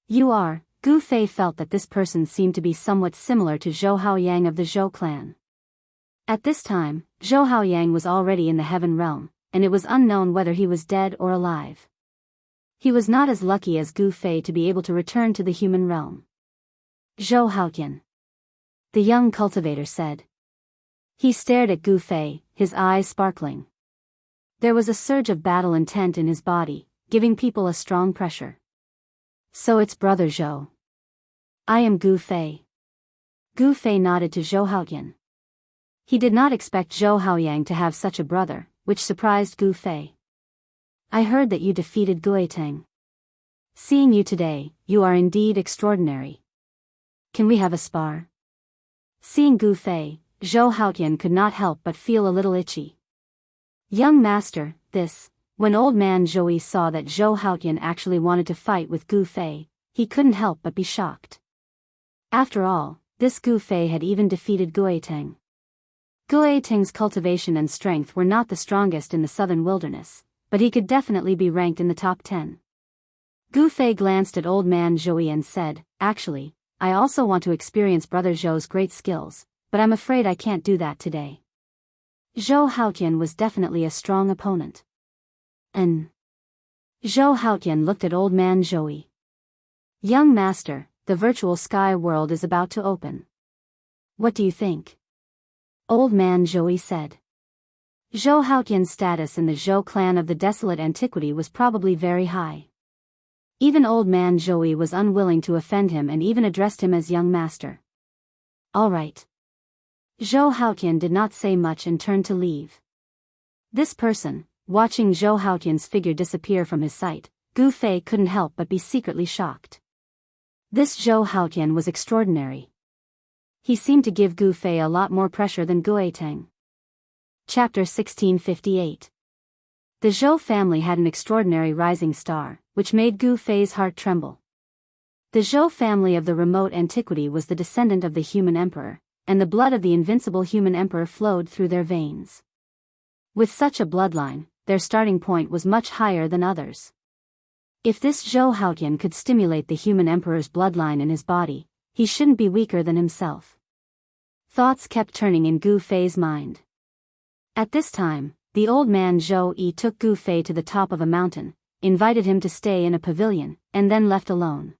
"You are." Gu Fei felt that this person seemed to be somewhat similar to Zhou Haoyang of the Zhou clan. At this time, Zhou Haoyang was already in the heaven realm, and it was unknown whether he was dead or alive. He was not as lucky as Gu Fei to be able to return to the human realm. "Zhou Haoyan," the young cultivator said. He stared at Gu Fei, his eyes sparkling. There was a surge of battle intent in his body, giving people a strong pressure. "So it's Brother Zhou." "I am Gu Fei." Gu Fei nodded to Zhou Haoyan. He did not expect Zhou Haoyang to have such a brother, which surprised Gu Fei. "I heard that you defeated Gui Teng." Seeing you today, you are indeed extraordinary. Can we have a spar? Seeing Gu Fei, Zhou Haotian could not help but feel a little itchy. Young master, when old man Zhou saw that Zhou Haotian actually wanted to fight with Gu Fei, he couldn't help but be shocked. After all, this Gu Fei had even defeated Gueteng. Gueteng's cultivation and strength were not the strongest in the southern wilderness, but he could definitely be ranked in the top 10. Gu Fei glanced at old man Zhou and said, "Actually, I also want to experience brother Zhou's great skills, but I'm afraid I can't do that today." Zhou Haotian was definitely a strong opponent. Zhou Haotian looked at old man Zhou. "Young master, the virtual sky world is about to open. What do you think?" Old man Zhou said. Zhou Haotian's status in the Zhou clan of the desolate antiquity was probably very high. Even old man Zhou was unwilling to offend him and even addressed him as young master. "All right." Zhou Haotian did not say much and turned to leave. This person, watching Zhou Haotian's figure disappear from his sight, Gu Fei couldn't help but be secretly shocked. This Zhou Haotian was extraordinary. He seemed to give Gu Fei a lot more pressure than Gueteng. Chapter 1658. The Zhou family had an extraordinary rising star, which made Gu Fei's heart tremble. The Zhou family of the remote antiquity was the descendant of the human emperor, and the blood of the invincible human emperor flowed through their veins. With such a bloodline, their starting point was much higher than others. If this Zhou Haotian could stimulate the human emperor's bloodline in his body, he shouldn't be weaker than himself. Thoughts kept turning in Gu Fei's mind. At this time, the old man Zhou took Gu Fei to the top of a mountain, invited him to stay in a pavilion, and then left alone.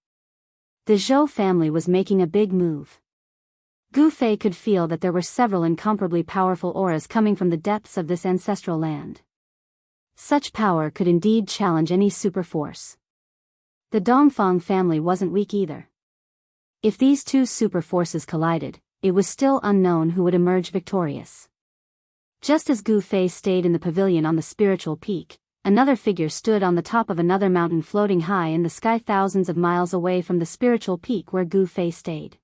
The Zhou family was making a big move. Gu Fei could feel that there were several incomparably powerful auras coming from the depths of this ancestral land. Such power could indeed challenge any super force. The Dongfang family wasn't weak either. If these two super forces collided, it was still unknown who would emerge victorious. Just as Gu Fei stayed in the pavilion on the spiritual peak, another figure stood on the top of another mountain floating high in the sky thousands of miles away from the spiritual peak where Gu Fei stayed.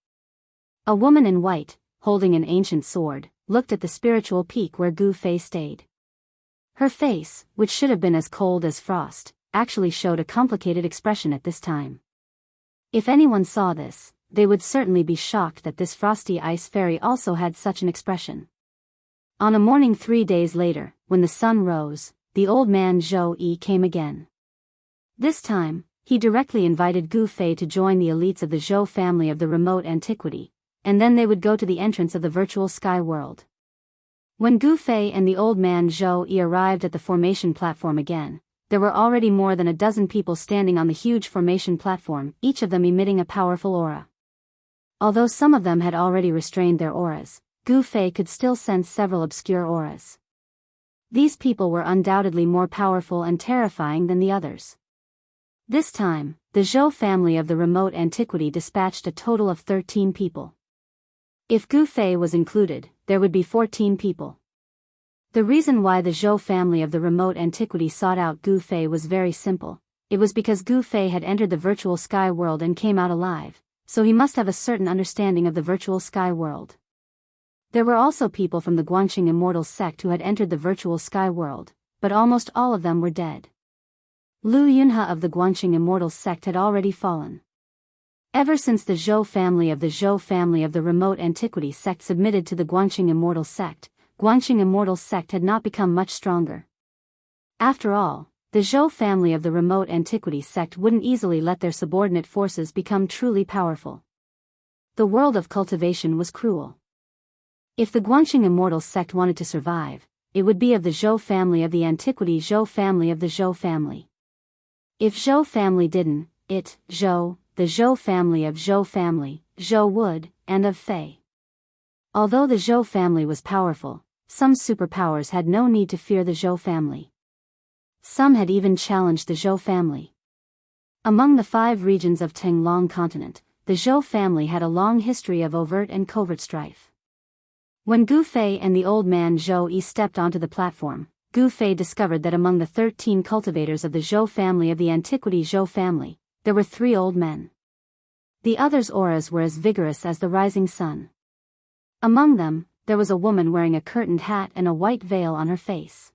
A woman in white, holding an ancient sword, looked at the spiritual peak where Gu Fei stayed. Her face, which should have been as cold as frost, actually showed a complicated expression at this time. If anyone saw this, they would certainly be shocked that this frosty ice fairy also had such an expression. On a morning 3 days later, when the sun rose, the old man Zhou came again. This time, he directly invited Gu Fei to join the elites of the Zhou family of the remote antiquity, and then they would go to the entrance of the virtual sky world. When Gu Fei and the old man Zhou arrived at the formation platform again, there were already more than a dozen people standing on the huge formation platform, each of them emitting a powerful aura. Although some of them had already restrained their auras, Gu Fei could still sense several obscure auras. These people were undoubtedly more powerful and terrifying than the others. This time, the Zhou family of the remote antiquity dispatched a total of 13 people. If Gu Fei was included, there would be 14 people. The reason why the Zhou family of the remote antiquity sought out Gu Fei was very simple. It was because Gu Fei had entered the virtual sky world and came out alive, so he must have a certain understanding of the virtual sky world. There were also people from the Guangqing Immortal sect who had entered the virtual sky world, but almost all of them were dead. Lu Yunhe of the Guangqing Immortal sect had already fallen. Ever since the Zhou family of the remote antiquity sect submitted to the Guangqing Immortal sect, Guangqing Immortal sect had not become much stronger. After all, the Zhou family of the remote antiquity sect wouldn't easily let their subordinate forces become truly powerful. The world of cultivation was cruel. If the Guangqing Immortal sect wanted to survive, it would be of the Zhou family of the antiquity Zhou family of the Zhou family. If Zhou family didn't, the Zhou family of Zhou family, Zhou would, and of Fei. Although the Zhou family was powerful, some superpowers had no need to fear the Zhou family. Some had even challenged the Zhou family. Among the 5 regions of Tenglong continent, the Zhou family had a long history of overt and covert strife. When Gu Fei and the old man Zhou stepped onto the platform, Gu Fei discovered that among the 13 cultivators of the Zhou family of the antiquity Zhou family, there were 3 old men. The others' auras were as vigorous as the rising sun. Among them, there was a woman wearing a curtained hat and a white veil on her face.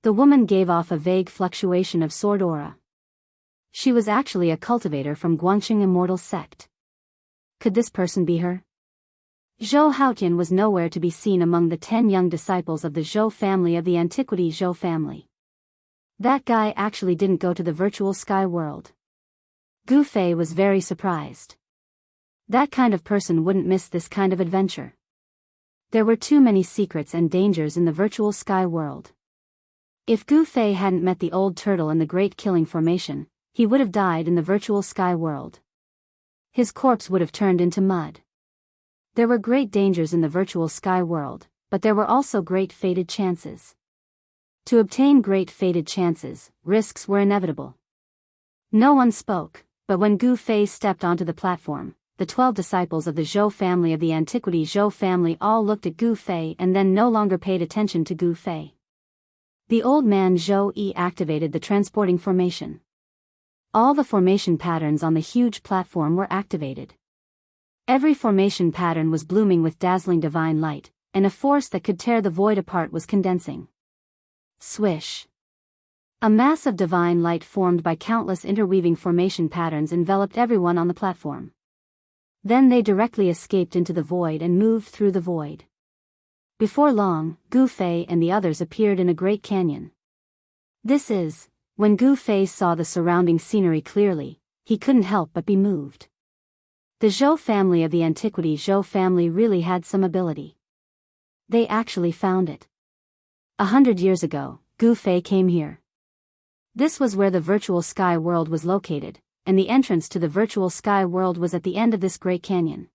The woman gave off a vague fluctuation of sword aura. She was actually a cultivator from Guangxing Immortal Sect. Could this person be her? Zhou Haotian was nowhere to be seen among the 10 young disciples of the Zhou family of the antiquity Zhou family. That guy actually didn't go to the virtual sky world. Gu Fei was very surprised. That kind of person wouldn't miss this kind of adventure. There were too many secrets and dangers in the virtual sky world. If Gu Fei hadn't met the old turtle in the Great Killing Formation, he would have died in the virtual sky world. His corpse would have turned into mud. There were great dangers in the virtual sky world, but there were also great fated chances. To obtain great fated chances, risks were inevitable. No one spoke, but when Gu Fei stepped onto the platform, the 12 disciples of the Zhou family of the antiquity Zhou family all looked at Gu Fei and then no longer paid attention to Gu Fei. The old man Zhou Yi activated the transporting formation. All the formation patterns on the huge platform were activated. Every formation pattern was blooming with dazzling divine light, and a force that could tear the void apart was condensing. Swish. A mass of divine light formed by countless interweaving formation patterns enveloped everyone on the platform. Then they directly escaped into the void and moved through the void. Before long, Gu Fei and the others appeared in a great canyon. When Gu Fei saw the surrounding scenery clearly, he couldn't help but be moved. The Zhou family of the antiquity Zhou family really had some ability. They actually found it. 100 years ago, Gu Fei came here. This was where the virtual sky world was located, and the entrance to the virtual sky world was at the end of this great canyon.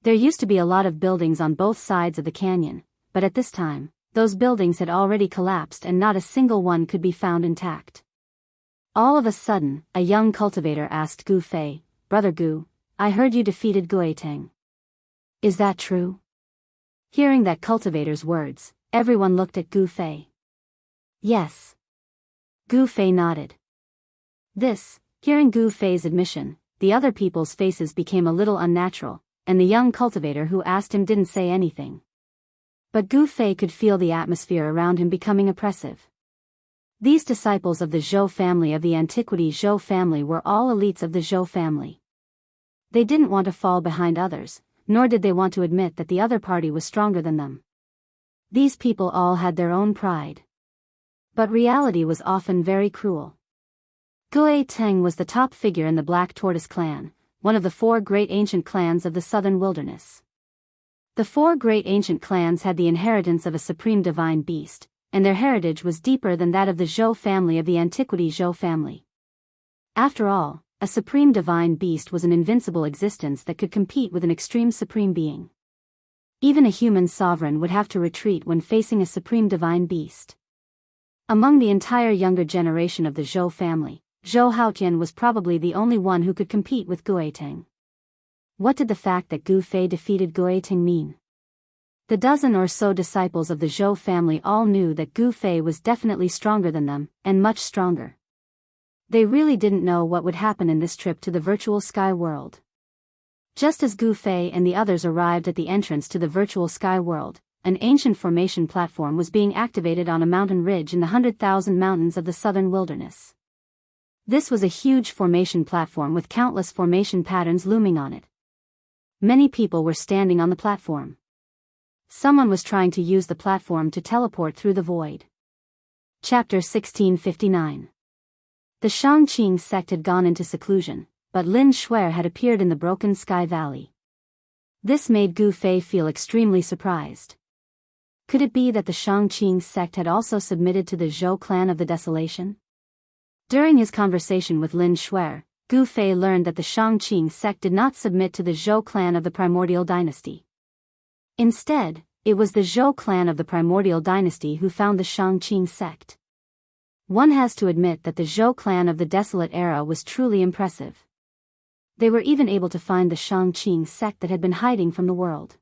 There used to be a lot of buildings on both sides of the canyon, but at this time, those buildings had already collapsed and not a single one could be found intact. All of a sudden, a young cultivator asked Gu Fei, "Brother Gu, I heard you defeated Gueteng. Is that true?" Hearing that cultivator's words, everyone looked at Gu Fei. Yes. Gu Fei nodded. Hearing Gu Fei's admission, the other people's faces became a little unnatural, and the young cultivator who asked him didn't say anything. But Gu Fei could feel the atmosphere around him becoming oppressive. These disciples of the Zhou family of the antiquity Zhou family were all elites of the Zhou family. They didn't want to fall behind others, nor did they want to admit that the other party was stronger than them. These people all had their own pride. But reality was often very cruel. Gueteng was the top figure in the Black Tortoise clan, one of the 4 great ancient clans of the southern wilderness. The 4 great ancient clans had the inheritance of a supreme divine beast, and their heritage was deeper than that of the Zhou family of the antiquity Zhou family. After all, a supreme divine beast was an invincible existence that could compete with an extreme supreme being. Even a human sovereign would have to retreat when facing a supreme divine beast. Among the entire younger generation of the Zhou family, Zhou Haotian was probably the only one who could compete with Gueteng. What did the fact that Gu Fei defeated Gueteng mean? The dozen or so disciples of the Zhou family all knew that Gu Fei was definitely stronger than them, and much stronger. They really didn't know what would happen in this trip to the virtual sky world. Just as Gu Fei and the others arrived at the entrance to the virtual sky world, an ancient formation platform was being activated on a mountain ridge in the 100,000 mountains of the southern wilderness. This was a huge formation platform with countless formation patterns looming on it. Many people were standing on the platform. Someone was trying to use the platform to teleport through the void. Chapter 1659. The Shangqing sect had gone into seclusion, but Lin Shuer had appeared in the Broken Sky Valley. This made Gu Fei feel extremely surprised. Could it be that the Shangqing sect had also submitted to the Zhou clan of the Desolation? During his conversation with Lin Shuer, Gu Fei learned that the Shangqing sect did not submit to the Zhou clan of the Primordial Dynasty. Instead, it was the Zhou clan of the Primordial Dynasty who found the Shangqing sect. One has to admit that the Zhou clan of the Desolate Era was truly impressive. They were even able to find the Shangqing sect that had been hiding from the world.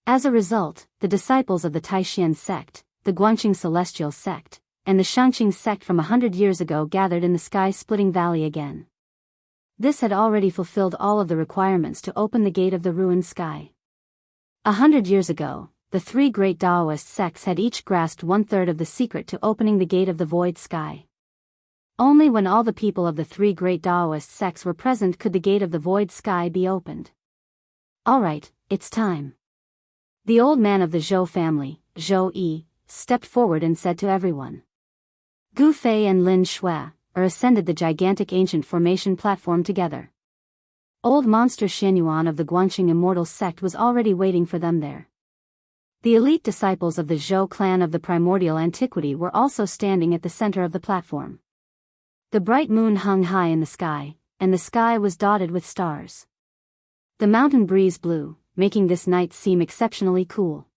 As a result, the disciples of the Taishan sect, the Guangxing Celestial sect, and the Shangqing sect from 100 years ago gathered in the sky-splitting valley again. This had already fulfilled all of the requirements to open the gate of the ruined sky. 100 years ago, the three great Daoist sects had each grasped 1/3 of the secret to opening the gate of the void sky. Only when all the people of the three great Daoist sects were present could the gate of the void sky be opened. Alright, it's time. The old man of the Zhou family, Zhou Yi, stepped forward and said to everyone. Gu Fei and Lin Shui ascended the gigantic ancient formation platform together. Old monster Xianyuan of the Guanxing immortal sect was already waiting for them there. The elite disciples of the Zhou clan of the primordial antiquity were also standing at the center of the platform. The bright moon hung high in the sky, and the sky was dotted with stars. The mountain breeze blew, making this night seem exceptionally cool.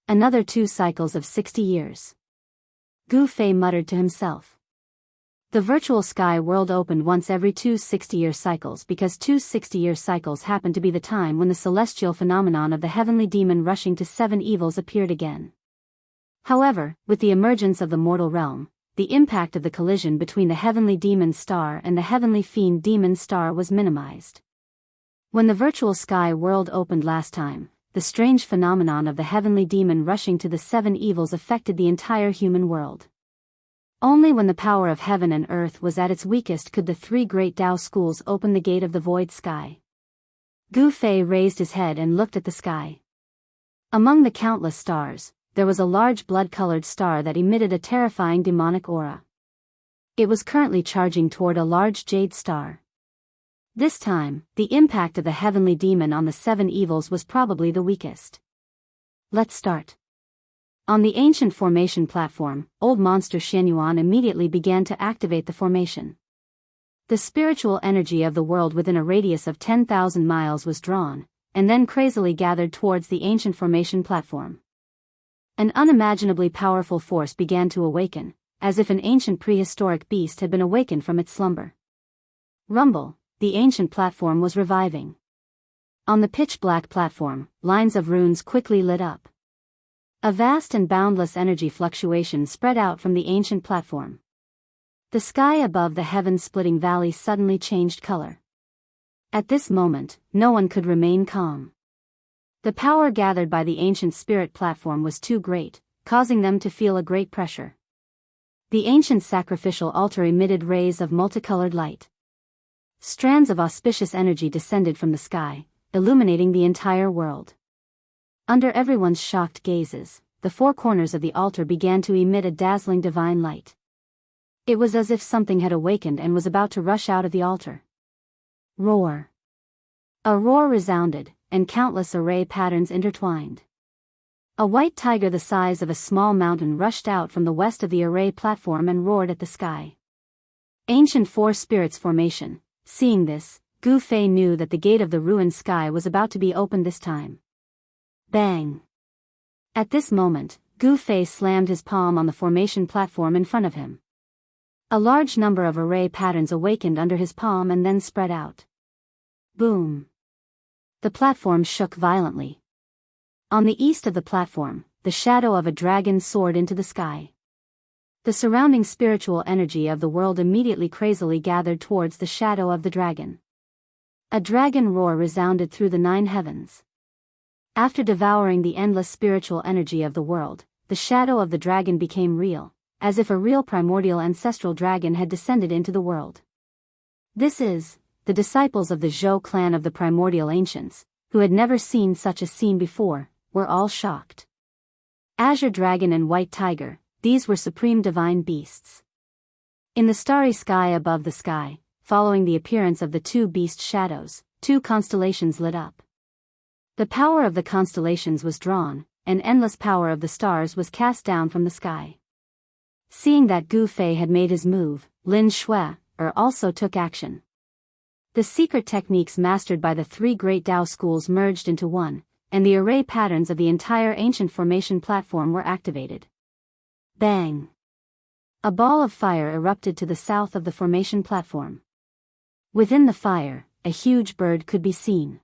Another 2 cycles of 60 years. Gu Fei muttered to himself. The virtual sky world opened once every 2 60-year cycles because 2 60-year cycles happened to be the time when the celestial phenomenon of the heavenly demon rushing to 7 evils appeared again. However, with the emergence of the mortal realm, the impact of the collision between the heavenly demon star and the heavenly fiend demon star was minimized. When the virtual sky world opened last time, the strange phenomenon of the heavenly demon rushing to the 7 evils affected the entire human world. Only when the power of heaven and earth was at its weakest could the 3 great Tao schools open the gate of the void sky. Gu Fei raised his head and looked at the sky. Among the countless stars, there was a large blood-colored star that emitted a terrifying demonic aura. It was currently charging toward a large jade star. This time, the impact of the heavenly demon on the 7 evils was probably the weakest. Let's start. On the ancient formation platform, old monster Xianyuan immediately began to activate the formation. The spiritual energy of the world within a radius of 10,000 miles was drawn, and then crazily gathered towards the ancient formation platform. An unimaginably powerful force began to awaken, as if an ancient prehistoric beast had been awakened from its slumber. Rumble, the ancient platform was reviving. On the pitch-black platform, lines of runes quickly lit up. A vast and boundless energy fluctuation spread out from the ancient platform. The sky above the heaven-splitting valley suddenly changed color. At this moment, no one could remain calm. The power gathered by the ancient spirit platform was too great, causing them to feel a great pressure. The ancient sacrificial altar emitted rays of multicolored light. Strands of auspicious energy descended from the sky, illuminating the entire world. Under everyone's shocked gazes, the 4 corners of the altar began to emit a dazzling divine light. It was as if something had awakened and was about to rush out of the altar. Roar. A roar resounded, and countless array patterns intertwined. A white tiger the size of a small mountain rushed out from the west of the array platform and roared at the sky. Ancient 4 spirits formation. Seeing this, Gu Fei knew that the gate of the ruined sky was about to be opened this time. Bang! At this moment, Gu Fei slammed his palm on the formation platform in front of him. A large number of array patterns awakened under his palm and then spread out. Boom! The platform shook violently. On the east of the platform, the shadow of a dragon soared into the sky. The surrounding spiritual energy of the world immediately crazily gathered towards the shadow of the dragon. A dragon roar resounded through the 9 heavens. After devouring the endless spiritual energy of the world, the shadow of the dragon became real, as if a real primordial ancestral dragon had descended into the world. This is, the disciples of the Zhou clan of the primordial ancients, who had never seen such a scene before, were all shocked. Azure dragon and white tiger, these were supreme divine beasts. In the starry sky above the sky, following the appearance of the 2 beast shadows, 2 constellations lit up. The power of the constellations was drawn, and endless power of the stars was cast down from the sky. Seeing that Gu Fei had made his move, Lin Shui also took action. The secret techniques mastered by the 3 great Tao schools merged into one, and the array patterns of the entire ancient formation platform were activated. Bang! A ball of fire erupted to the south of the formation platform. Within the fire, a huge bird could be seen.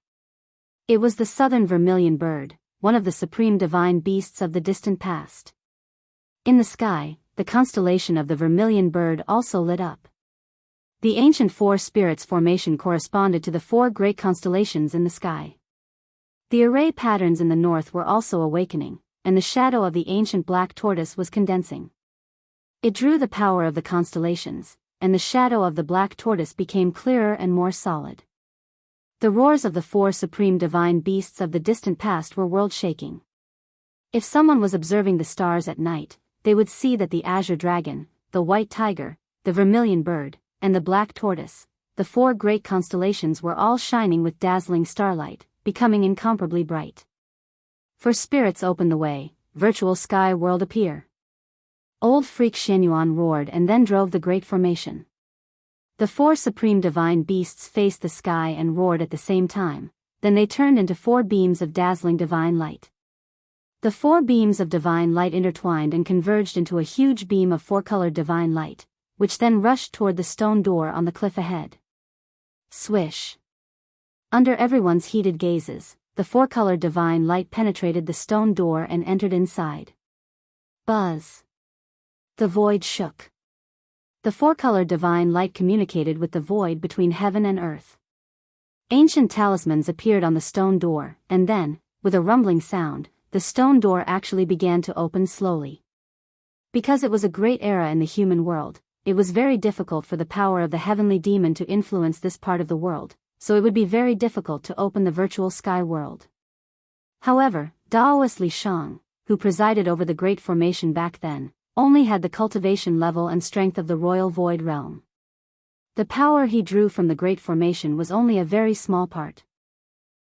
It was the southern vermilion bird, one of the supreme divine beasts of the distant past. In the sky, the constellation of the vermilion bird also lit up. The ancient four spirits formation corresponded to the four great constellations in the sky. The array patterns in the north were also awakening, and the shadow of the ancient black tortoise was condensing. It drew the power of the constellations, and the shadow of the black tortoise became clearer and more solid. The roars of the four supreme divine beasts of the distant past were world-shaking. If someone was observing the stars at night, they would see that the azure dragon, the white tiger, the vermilion bird, and the black tortoise, the four great constellations, were all shining with dazzling starlight, becoming incomparably bright. For spirits open the way, virtual sky world appear. Old Freak Xianxia roared and then drove the great formation. The four supreme divine beasts faced the sky and roared at the same time, then they turned into four beams of dazzling divine light. The four beams of divine light intertwined and converged into a huge beam of four-colored divine light, which then rushed toward the stone door on the cliff ahead. Swish! Under everyone's heated gazes, the four-colored divine light penetrated the stone door and entered inside. Buzz! The void shook. The four-colored divine light communicated with the void between heaven and earth. Ancient talismans appeared on the stone door, and then, with a rumbling sound, the stone door actually began to open slowly. Because it was a great era in the human world, it was very difficult for the power of the heavenly demon to influence this part of the world, so it would be very difficult to open the virtual sky world. However, Daoist Li Shang, who presided over the great formation back then, only had the cultivation level and strength of the royal void realm. The power he drew from the great formation was only a very small part.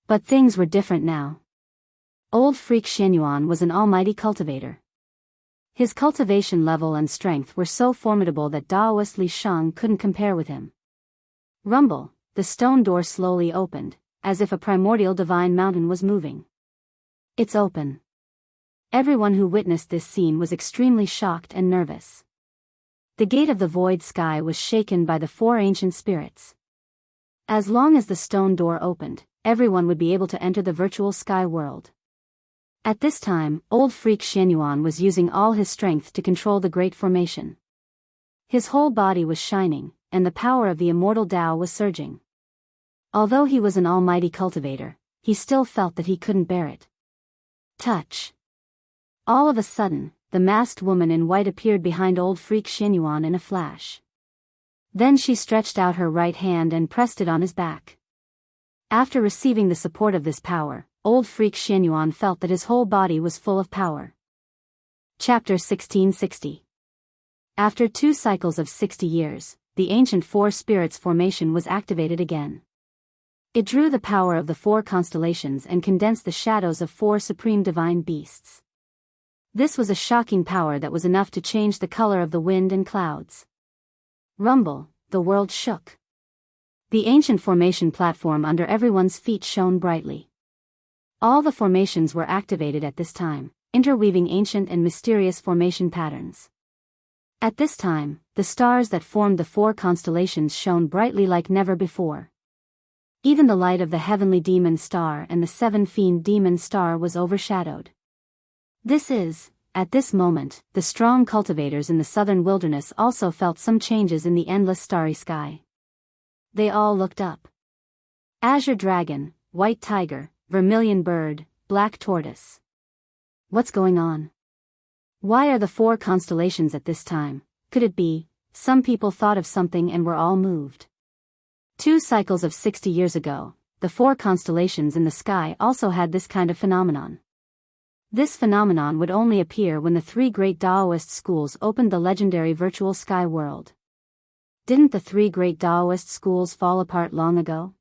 But things were different now. Old Freak Xianxia was an almighty cultivator. His cultivation level and strength were so formidable that Daoist Li Shang couldn't compare with him. Rumble, the stone door slowly opened, as if a primordial divine mountain was moving. It's open. Everyone who witnessed this scene was extremely shocked and nervous. The gate of the void sky was shaken by the four ancient spirits. As long as the stone door opened, everyone would be able to enter the virtual sky world. At this time, Old Freak Xianxia was using all his strength to control the great formation. His whole body was shining, and the power of the immortal Tao was surging. Although he was an almighty cultivator, he still felt that he couldn't bear it. Touch! All of a sudden, the masked woman in white appeared behind Old Freak Xianxia in a flash. Then she stretched out her right hand and pressed it on his back. After receiving the support of this power, Old Freak Xianxia felt that his whole body was full of power. Chapter 1660. After 2 cycles of 60 years, the ancient four spirits formation was activated again. It drew the power of the four constellations and condensed the shadows of 4 supreme divine beasts. This was a shocking power that was enough to change the color of the wind and clouds. Rumble, the world shook. The ancient formation platform under everyone's feet shone brightly. All the formations were activated at this time, interweaving ancient and mysterious formation patterns. At this time, the stars that formed the 4 constellations shone brightly like never before. Even the light of the heavenly demon star and the 7 fiend demon star was overshadowed. At this moment, the strong cultivators in the southern wilderness also felt some changes in the endless starry sky. They all looked up. Azure dragon, white tiger, vermilion bird, black tortoise. What's going on? Why are the 4 constellations at this time? Could it be, some people thought of something and were all moved? 2 cycles of 60 years ago, the 4 constellations in the sky also had this kind of phenomenon. This phenomenon would only appear when the 3 great Daoist schools opened the legendary virtual sky world. Didn't the 3 great Daoist schools fall apart long ago?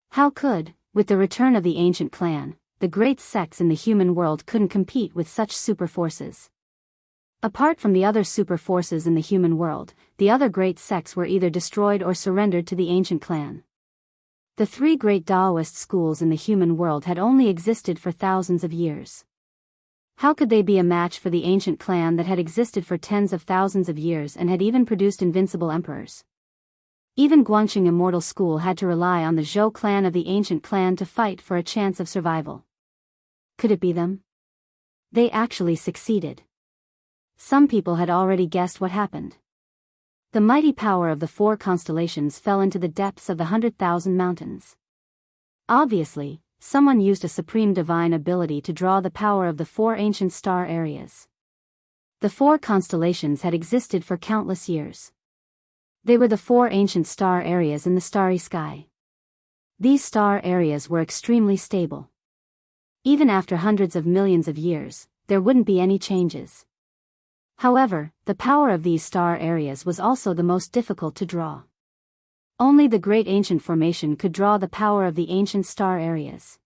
How could, with the return of the ancient clan, the great sects in the human world couldn't compete with such super forces? Apart from the other super forces in the human world, the other great sects were either destroyed or surrendered to the ancient clan. The 3 great Daoist schools in the human world had only existed for thousands of years. How could they be a match for the ancient clan that had existed for tens of thousands of years and had even produced invincible emperors? Even Guangxing Immortal School had to rely on the Zhou clan of the ancient clan to fight for a chance of survival. Could it be them? They actually succeeded. Some people had already guessed what happened. The mighty power of the 4 constellations fell into the depths of the 100,000 mountains. Obviously, someone used a supreme divine ability to draw the power of the 4 ancient star areas. The 4 constellations had existed for countless years. They were the 4 ancient star areas in the starry sky. These star areas were extremely stable. Even after hundreds of millions of years, there wouldn't be any changes. However, the power of these star areas was also the most difficult to draw. Only the great ancient formation could draw the power of the ancient star areas.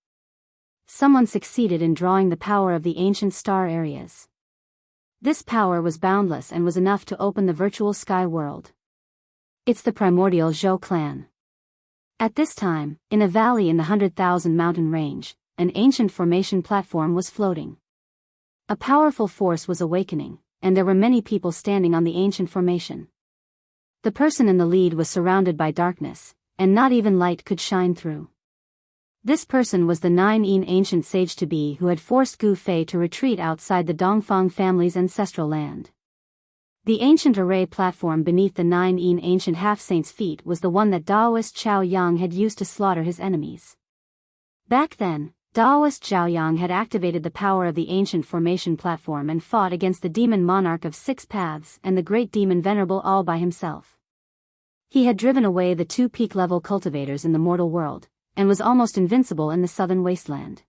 Someone succeeded in drawing the power of the ancient star areas. This power was boundless and was enough to open the virtual sky world. It's the primordial Zhou clan. At this time, in a valley in the 100,000 mountain range, an ancient formation platform was floating. A powerful force was awakening, and there were many people standing on the ancient formation. The person in the lead was surrounded by darkness, and not even light could shine through. This person was the 9-yin ancient sage-to-be who had forced Gu Fei to retreat outside the Dongfang family's ancestral land. The ancient array platform beneath the 9-yin ancient half-saint's feet was the one that Daoist Xiaoyang had used to slaughter his enemies. Back then, Daoist Xiaoyang had activated the power of the ancient formation platform and fought against the demon monarch of 6 paths and the great demon venerable all by himself. He had driven away the 2 peak-level cultivators in the mortal world, and was almost invincible in the southern wasteland.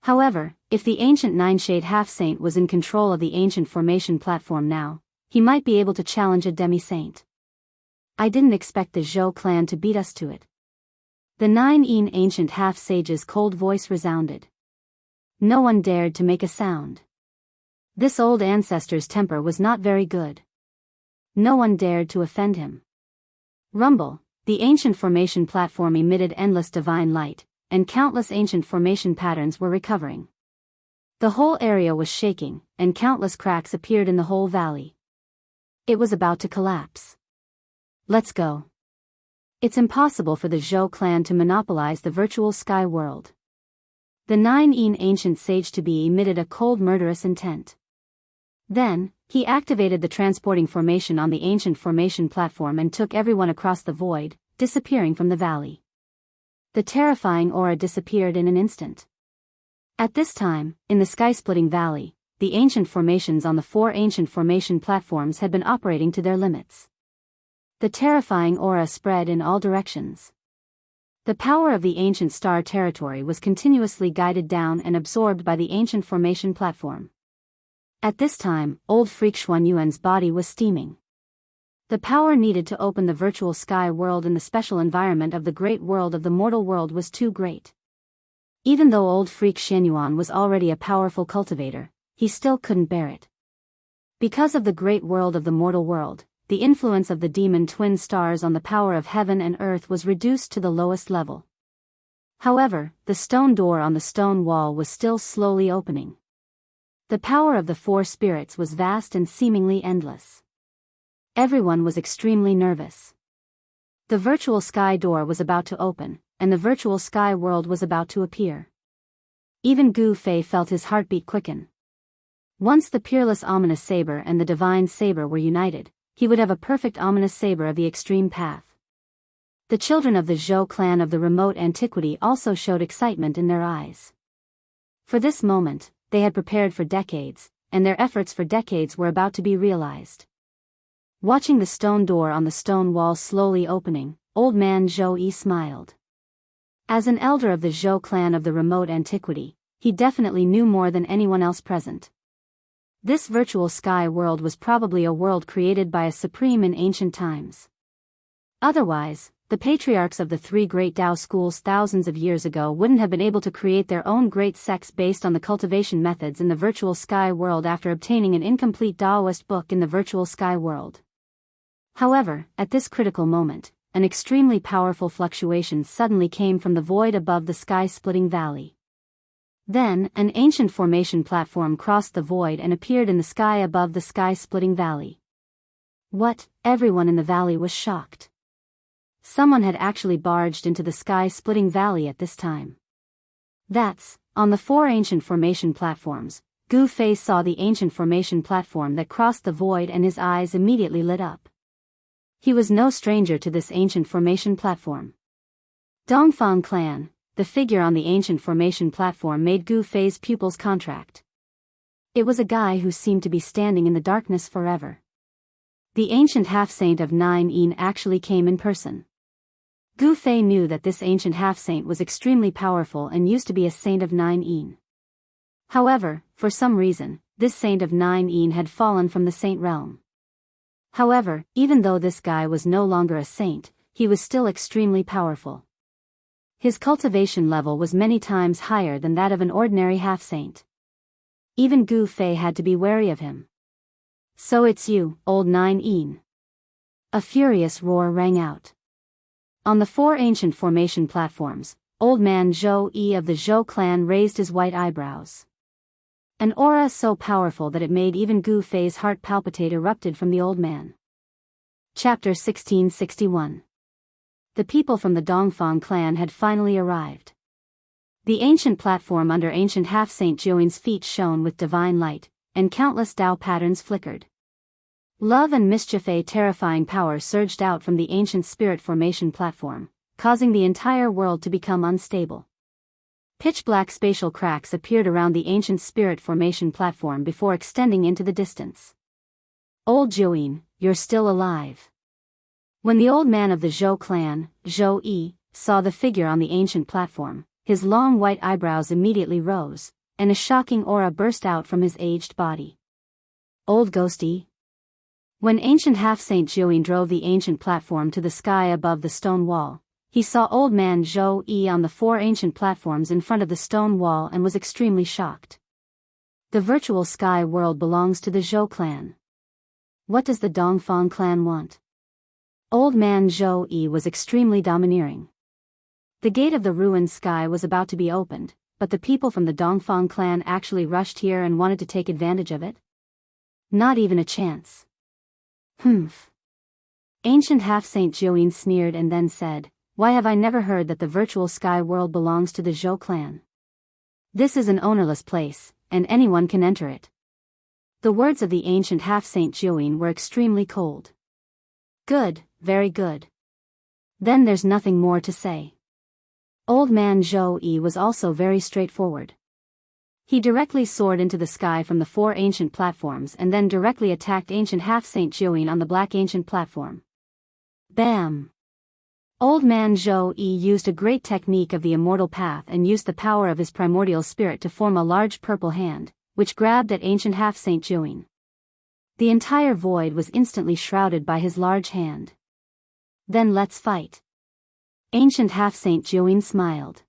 However, if the ancient Nine-Shade half-saint was in control of the ancient formation platform now, he might be able to challenge a demi-saint. I didn't expect the Zhou clan to beat us to it. The 9-yin ancient half-sage's cold voice resounded. No one dared to make a sound. This old ancestor's temper was not very good. No one dared to offend him. Rumble, the ancient formation platform emitted endless divine light, and countless ancient formation patterns were recovering. The whole area was shaking, and countless cracks appeared in the whole valley. It was about to collapse. Let's go. It's impossible for the Zhou clan to monopolize the virtual sky world. The 9-yin ancient sage-to-be emitted a cold murderous intent. Then, he activated the transporting formation on the ancient formation platform and took everyone across the void, disappearing from the valley. The terrifying aura disappeared in an instant. At this time, in the sky-splitting valley, the ancient formations on the 4 ancient formation platforms had been operating to their limits. The terrifying aura spread in all directions. The power of the ancient star territory was continuously guided down and absorbed by the ancient formation platform. At this time, old freak Xuanyuan's body was steaming. The power needed to open the virtual sky world in the special environment of the great world of the mortal world was too great. Even though old freak Xuanyuan was already a powerful cultivator, he still couldn't bear it. Because of the great world of the mortal world, the influence of the demon twin stars on the power of heaven and earth was reduced to the lowest level. However, the stone door on the stone wall was still slowly opening. The power of the 4 spirits was vast and seemingly endless. Everyone was extremely nervous. The virtual sky door was about to open, and the virtual sky world was about to appear. Even Gu Fei felt his heartbeat quicken. Once the peerless ominous saber and the divine saber were united, he would have a perfect ominous saber of the extreme path. The children of the Zhou clan of the remote antiquity also showed excitement in their eyes. For this moment, they had prepared for decades, and their efforts for decades were about to be realized. Watching the stone door on the stone wall slowly opening, old man Zhou Yi smiled. As an elder of the Zhou clan of the remote antiquity, he definitely knew more than anyone else present. This virtual sky world was probably a world created by a supreme in ancient times. Otherwise, the patriarchs of the 3 great Dao schools thousands of years ago wouldn't have been able to create their own great sects based on the cultivation methods in the virtual sky world after obtaining an incomplete Daoist book in the virtual sky world. However, at this critical moment, an extremely powerful fluctuation suddenly came from the void above the sky-splitting valley. Then, an ancient formation platform crossed the void and appeared in the sky above the sky-splitting valley. What? Everyone in the valley was shocked. Someone had actually barged into the sky-splitting valley at this time. That's, on the 4 ancient formation platforms, Gu Fei saw the ancient formation platform that crossed the void and his eyes immediately lit up. He was no stranger to this ancient formation platform. Dongfang clan, the figure on the ancient formation platform made Gu Fei's pupils contract. It was a guy who seemed to be standing in the darkness forever. The ancient half-saint of 9 actually came in person. Gu Fei knew that this ancient half-saint was extremely powerful and used to be a saint of 9. However, for some reason, this saint of 9 had fallen from the saint realm. However, even though this guy was no longer a saint, he was still extremely powerful. His cultivation level was many times higher than that of an ordinary half-saint. Even Gu Fei had to be wary of him. "So it's you, old 9. A furious roar rang out. On the 4 ancient formation platforms, old man Zhou Yi of the Zhou clan raised his white eyebrows. An aura so powerful that it made even Gu Fei's heart palpitate erupted from the old man. Chapter 1661. The people from the Dongfang clan had finally arrived. The ancient platform under ancient half-saint Jiuan's feet shone with divine light, and countless Dao patterns flickered. Love and mischief, a terrifying power surged out from the ancient spirit formation platform, causing the entire world to become unstable. Pitch-black spatial cracks appeared around the ancient spirit formation platform before extending into the distance. "Old Jiuan, you're still alive." When the old man of the Zhou clan, Zhou Yi, saw the figure on the ancient platform, his long white eyebrows immediately rose, and a shocking aura burst out from his aged body. "Old ghosty." When ancient half-saint Jiuan drove the ancient platform to the sky above the stone wall, he saw old man Zhou Yi on the 4 ancient platforms in front of the stone wall and was extremely shocked. The virtual sky world belongs to the Zhou clan. What does the Dongfang clan want? Old man Zhou Yi was extremely domineering. The gate of the ruined sky was about to be opened, but the people from the Dongfang clan actually rushed here and wanted to take advantage of it? Not even a chance. Humph. Ancient half-saint Jiuan sneered and then said, "Why have I never heard that the virtual sky world belongs to the Zhou clan? This is an ownerless place, and anyone can enter it." The words of the ancient half-saint Jiuan were extremely cold. "Good, very good. Then there's nothing more to say." Old man Zhou Yi was also very straightforward. He directly soared into the sky from the 4 ancient platforms and then directly attacked ancient half-saint Jiuan on the black ancient platform. Bam! Old man Zhou Yi used a great technique of the immortal path and used the power of his primordial spirit to form a large purple hand, which grabbed at ancient half-saint Jiuan. The entire void was instantly shrouded by his large hand. "Then let's fight." Ancient half-saint Jiuan smiled.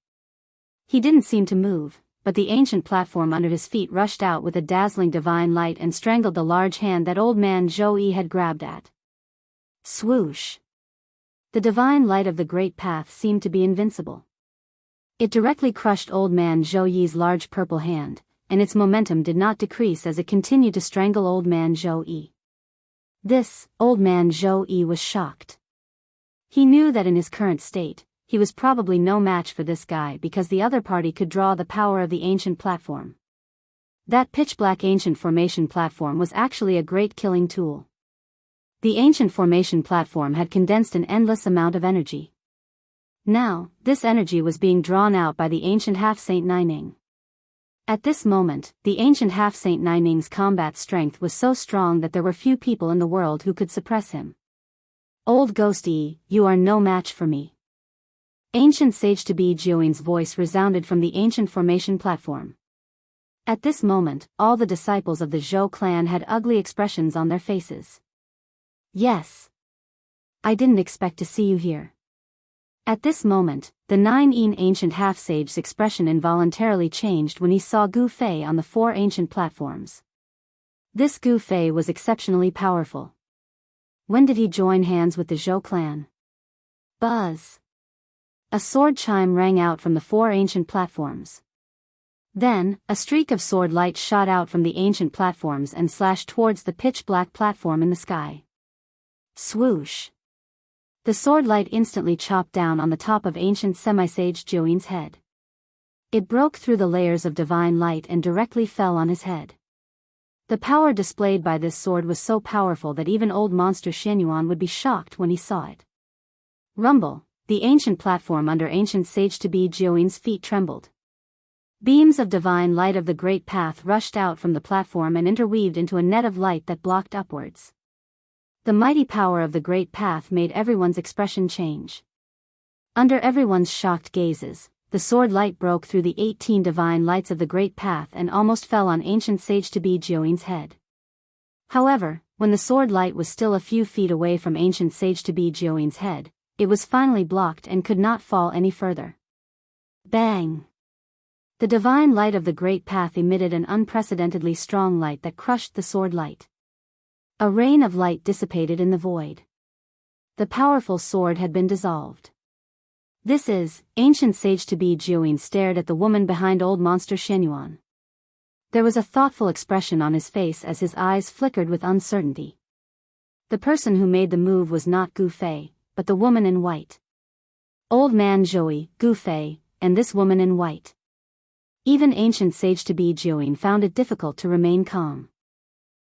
He didn't seem to move, but the ancient platform under his feet rushed out with a dazzling divine light and strangled the large hand that old man Zhou Yi had grabbed at. Swoosh! The divine light of the great path seemed to be invincible. It directly crushed old man Zhou Yi's large purple hand, and its momentum did not decrease as it continued to strangle old man Zhou Yi. Old man Zhou Yi was shocked. He knew that in his current state, he was probably no match for this guy because the other party could draw the power of the ancient platform. That pitch-black ancient formation platform was actually a great killing tool. The ancient formation platform had condensed an endless amount of energy. Now, this energy was being drawn out by the ancient half-saint Nining. At this moment, the ancient half-saint Nining's combat strength was so strong that there were few people in the world who could suppress him. "Old ghosty, you are no match for me." Ancient sage to be Jiuan's voice resounded from the ancient formation platform. At this moment, all the disciples of the Zhou clan had ugly expressions on their faces. "Yes. I didn't expect to see you here." At this moment, the 9 ancient half-sage's expression involuntarily changed when he saw Gu Fei on the 4 ancient platforms. This Gu Fei was exceptionally powerful. When did he join hands with the Zhou clan? Buzz! A sword chime rang out from the 4 ancient platforms. Then, a streak of sword light shot out from the ancient platforms and slashed towards the pitch-black platform in the sky. Swoosh! The sword light instantly chopped down on the top of ancient semi-sage Jiuan's head. It broke through the layers of divine light and directly fell on his head. The power displayed by this sword was so powerful that even old monster Xianyuan would be shocked when he saw it. Rumble, the ancient platform under ancient sage to be Jiuyin's feet trembled. Beams of divine light of the great path rushed out from the platform and interweaved into a net of light that blocked upwards. The mighty power of the great path made everyone's expression change. Under everyone's shocked gazes, the sword light broke through the 18 divine lights of the great path and almost fell on ancient sage to be Jiuyin's head. However, when the sword light was still a few feet away from ancient sage to be Jiuyin's head, it was finally blocked and could not fall any further. Bang! The divine light of the great path emitted an unprecedentedly strong light that crushed the sword light. A rain of light dissipated in the void. The powerful sword had been dissolved. This is, ancient sage to be Jiuyin stared at the woman behind old monster Xianyuan. There was a thoughtful expression on his face as his eyes flickered with uncertainty. The person who made the move was not Gu Fei, but the woman in white. Old man Zhou, Gu Fei, and this woman in white. Even ancient sage to be Jiuyin found it difficult to remain calm.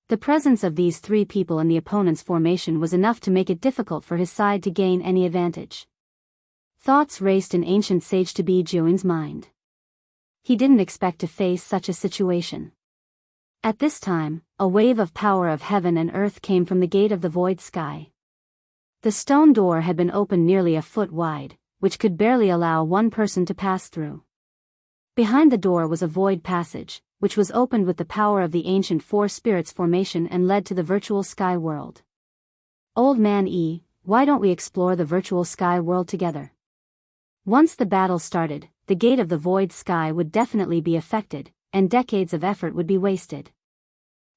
The presence of these three people in the opponent's formation was enough to make it difficult for his side to gain any advantage. Thoughts raced in ancient sage to be Jiuyin's mind. He didn't expect to face such a situation. At this time, a wave of power of heaven and earth came from the gate of the void sky. The stone door had been opened nearly a foot wide, which could barely allow one person to pass through. Behind the door was a void passage, which was opened with the power of the ancient four spirits formation and led to the virtual sky world. Old man E, why don't we explore the virtual sky world together? Once the battle started, the gate of the void sky would definitely be affected, and decades of effort would be wasted.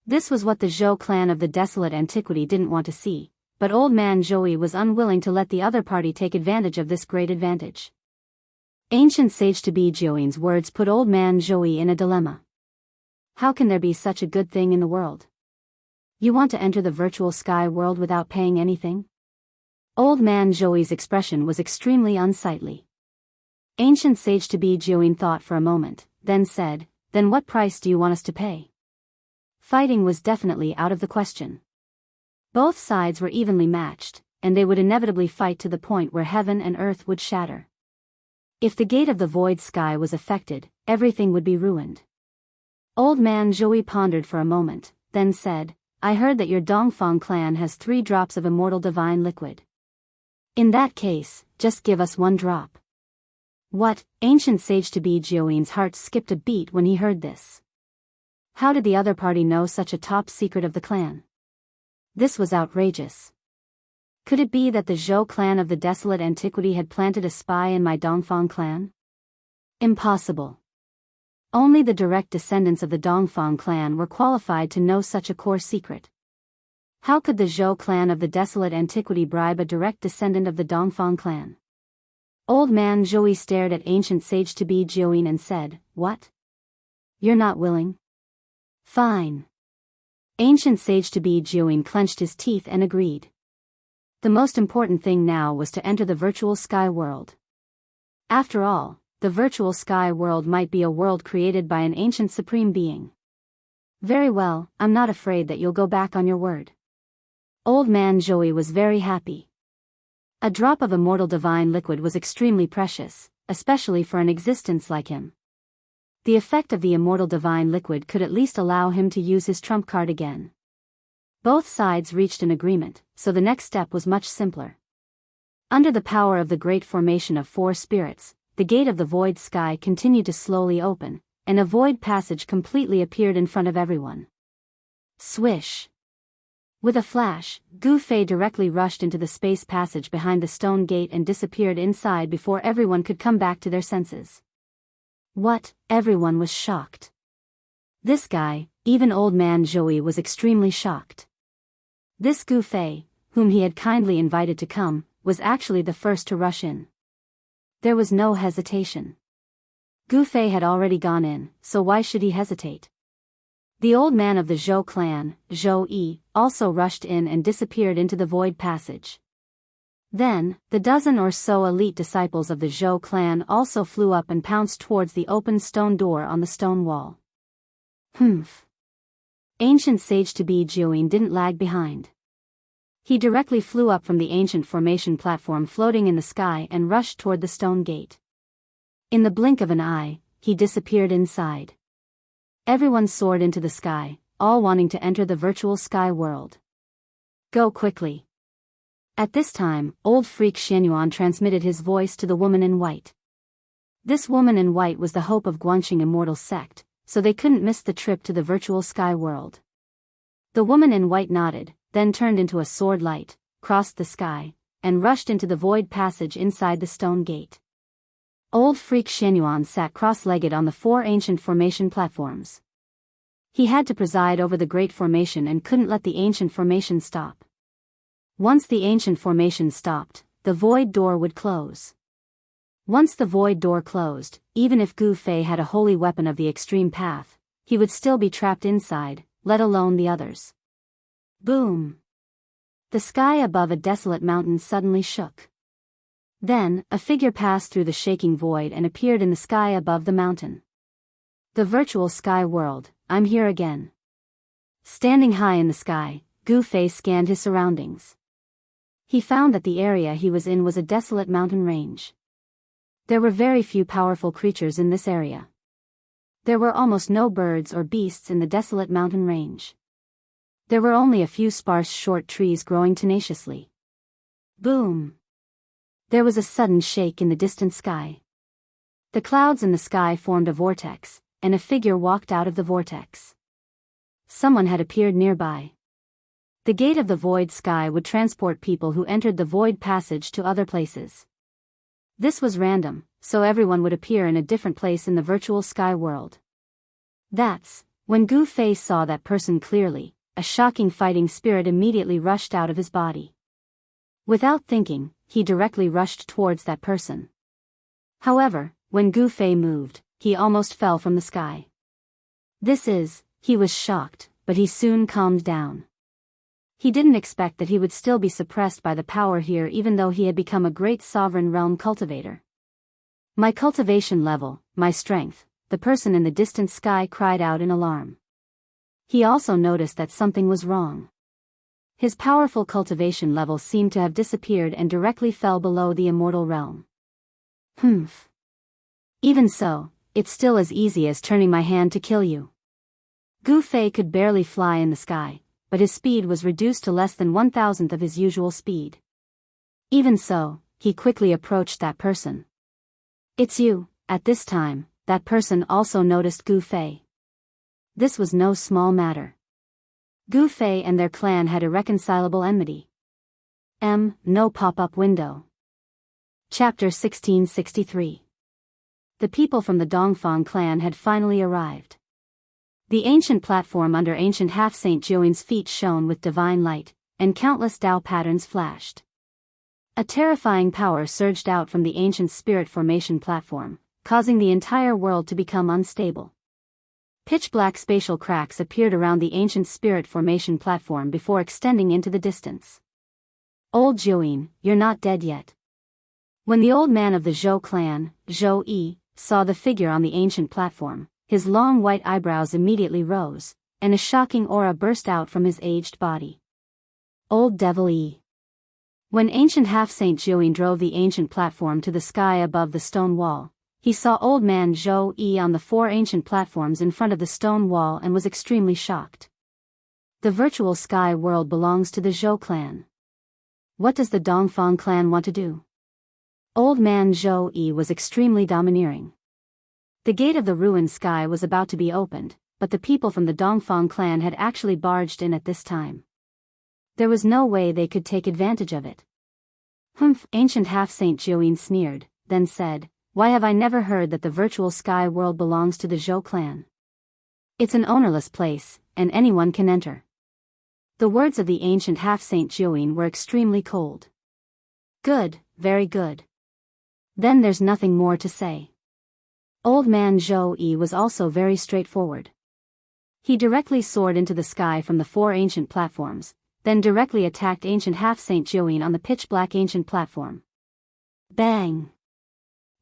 This was what the Zhou clan of the desolate antiquity didn't want to see, but old man Zhou was unwilling to let the other party take advantage of this great advantage. Ancient sage to be Jiuyin's words put old man Zhou in a dilemma. How can there be such a good thing in the world? You want to enter the virtual sky world without paying anything? Old man Zhou's expression was extremely unsightly. Ancient sage to be Jiuyin thought for a moment, then said, "Then what price do you want us to pay?" Fighting was definitely out of the question. Both sides were evenly matched, and they would inevitably fight to the point where heaven and earth would shatter. If the gate of the void sky was affected, everything would be ruined. Old man Zhou pondered for a moment, then said, "I heard that your Dongfang clan has 3 drops of immortal divine liquid. In that case, just give us 1 drop." What? Ancient sage to be Jiuyin's heart skipped a beat when he heard this. How did the other party know such a top secret of the clan? This was outrageous. Could it be that the Zhou clan of the desolate antiquity had planted a spy in my Dongfang clan? Impossible. Only the direct descendants of the Dongfang clan were qualified to know such a core secret. How could the Zhou clan of the desolate antiquity bribe a direct descendant of the Dongfang clan? Old man Zhou stared at ancient sage to be Jiuyin and said, "What? You're not willing? Fine." Ancient sage to be Jiuyin clenched his teeth and agreed. The most important thing now was to enter the virtual sky world. After all, the virtual sky world might be a world created by an ancient supreme being. Very well, I'm not afraid that you'll go back on your word. Old man Zhou was very happy. A drop of immortal divine liquid was extremely precious, especially for an existence like him. The effect of the immortal divine liquid could at least allow him to use his trump card again. Both sides reached an agreement, so the next step was much simpler. Under the power of the great formation of 4 spirits, the gate of the void sky continued to slowly open, and a void passage completely appeared in front of everyone. Swish! With a flash, Gu Fei directly rushed into the space passage behind the stone gate and disappeared inside before everyone could come back to their senses. What? Everyone was shocked. This guy, even old man Zhou was extremely shocked. This Gu Fei, whom he had kindly invited to come, was actually the first to rush in. There was no hesitation. Gu Fei had already gone in, so why should he hesitate? The old man of the Zhou clan, Zhou Yi, also rushed in and disappeared into the void passage. Then, the dozen or so elite disciples of the Zhou clan also flew up and pounced towards the open stone door on the stone wall. Humph. Ancient sage-to-be Jiuyin didn't lag behind. He directly flew up from the ancient formation platform floating in the sky and rushed toward the stone gate. In the blink of an eye, he disappeared inside. Everyone soared into the sky, all wanting to enter the virtual sky world. Go quickly. At this time, old freak Xianyuan transmitted his voice to the woman in white. This woman in white was the hope of Guangxing immortal sect, so they couldn't miss the trip to the virtual sky world. The woman in white nodded, then turned into a sword light, crossed the sky, and rushed into the void passage inside the stone gate. Old freak Xianyuan sat cross-legged on the 4 ancient formation platforms. He had to preside over the great formation and couldn't let the ancient formation stop. Once the ancient formation stopped, the void door would close. Once the void door closed, even if Gu Fei had a holy weapon of the extreme path, he would still be trapped inside, let alone the others. Boom! The sky above a desolate mountain suddenly shook. Then, a figure passed through the shaking void and appeared in the sky above the mountain. The virtual sky world, I'm here again. Standing high in the sky, Gu Fei scanned his surroundings. He found that the area he was in was a desolate mountain range. There were very few powerful creatures in this area. There were almost no birds or beasts in the desolate mountain range. There were only a few sparse short trees growing tenaciously. Boom! There was a sudden shake in the distant sky. The clouds in the sky formed a vortex, and a figure walked out of the vortex. Someone had appeared nearby. The gate of the void sky would transport people who entered the void passage to other places. This was random, so everyone would appear in a different place in the virtual sky world. That's when Gu Fei saw that person clearly. A shocking fighting spirit immediately rushed out of his body. Without thinking, he directly rushed towards that person. However, when Gu Fei moved, he almost fell from the sky. He was shocked, but he soon calmed down. He didn't expect that he would still be suppressed by the power here even though he had become a great sovereign realm cultivator. My cultivation level, my strength, the person in the distant sky cried out in alarm. He also noticed that something was wrong. His powerful cultivation level seemed to have disappeared and directly fell below the immortal realm. Even so, it's still as easy as turning my hand to kill you. Gu Fei could barely fly in the sky, but his speed was reduced to less than 1,000th of his usual speed. Even so, he quickly approached that person. It's you. At this time, that person also noticed Gu Fei. This was no small matter. Gu Fei and their clan had irreconcilable enmity. No pop-up window. Chapter 1663. The people from the Dongfang clan had finally arrived. The ancient platform under ancient half-saint Jiuyin's feet shone with divine light, and countless Dao patterns flashed. A terrifying power surged out from the ancient spirit formation platform, causing the entire world to become unstable. Pitch-black spatial cracks appeared around the ancient spirit formation platform before extending into the distance. Old Jiuyin, you're not dead yet. When the old man of the Zhou clan, Zhou Yi, saw the figure on the ancient platform, his long white eyebrows immediately rose, and a shocking aura burst out from his aged body. Old Devil Yi. When ancient half-saint Jiuyin drove the ancient platform to the sky above the stone wall, he saw old man Zhou Yi on the 4 ancient platforms in front of the stone wall and was extremely shocked. The virtual sky world belongs to the Zhou clan. What does the Dongfang clan want to do? Old man Zhou Yi was extremely domineering. The gate of the ruined sky was about to be opened, but the people from the Dongfang clan had actually barged in at this time. There was no way they could take advantage of it. Ancient half-saint Jiuyin sneered, then said, "Why have I never heard that the virtual sky world belongs to the Zhou clan? It's an ownerless place, and anyone can enter." The words of the ancient half-saint Jiuyin were extremely cold. Good, very good. Then there's nothing more to say. Old man Zhou Yi was also very straightforward. He directly soared into the sky from the 4 ancient platforms, then directly attacked ancient half-saint Jiuyin on the pitch-black ancient platform. Bang!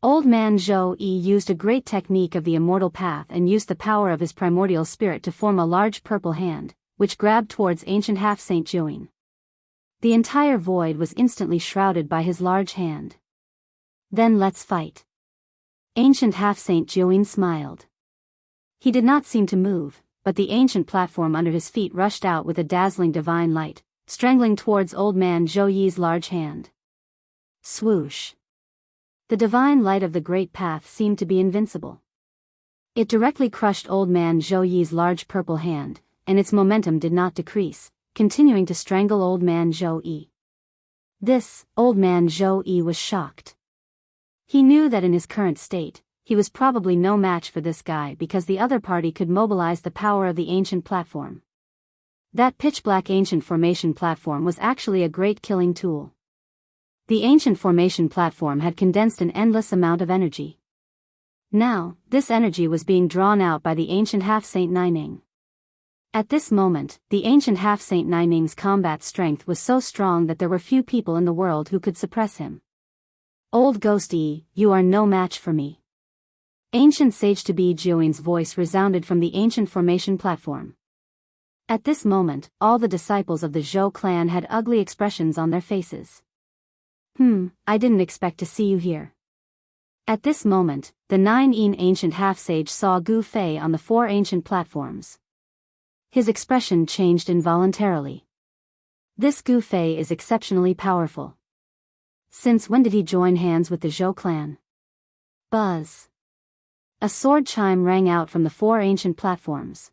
Old man Zhou Yi used a great technique of the immortal path and used the power of his primordial spirit to form a large purple hand, which grabbed towards ancient half-saint Jiuyin. The entire void was instantly shrouded by his large hand. Then let's fight. Ancient half-saint Jiuyin smiled. He did not seem to move, but the ancient platform under his feet rushed out with a dazzling divine light, strangling towards old man Zhou Yi's large hand. Swoosh. The divine light of the great path seemed to be invincible. It directly crushed old man Zhou Yi's large purple hand, and its momentum did not decrease, continuing to strangle old man Zhou Yi. Old man Zhou Yi was shocked. He knew that in his current state, he was probably no match for this guy because the other party could mobilize the power of the ancient platform. That pitch-black ancient formation platform was actually a great killing tool. The ancient formation platform had condensed an endless amount of energy. Now, this energy was being drawn out by the ancient half-saint Nining. At this moment, the ancient half-saint Nining's combat strength was so strong that there were few people in the world who could suppress him. Old Ghost Yi, you are no match for me. Ancient Sage to be Jiuyin's voice resounded from the ancient formation platform. At this moment, all the disciples of the Zhou clan had ugly expressions on their faces. I didn't expect to see you here. At this moment, the 9 ancient half-sage saw Gu Fei on the 4 ancient platforms. His expression changed involuntarily. This Gu Fei is exceptionally powerful. Since when did he join hands with the Zhou clan? Buzz. A sword chime rang out from the 4 ancient platforms.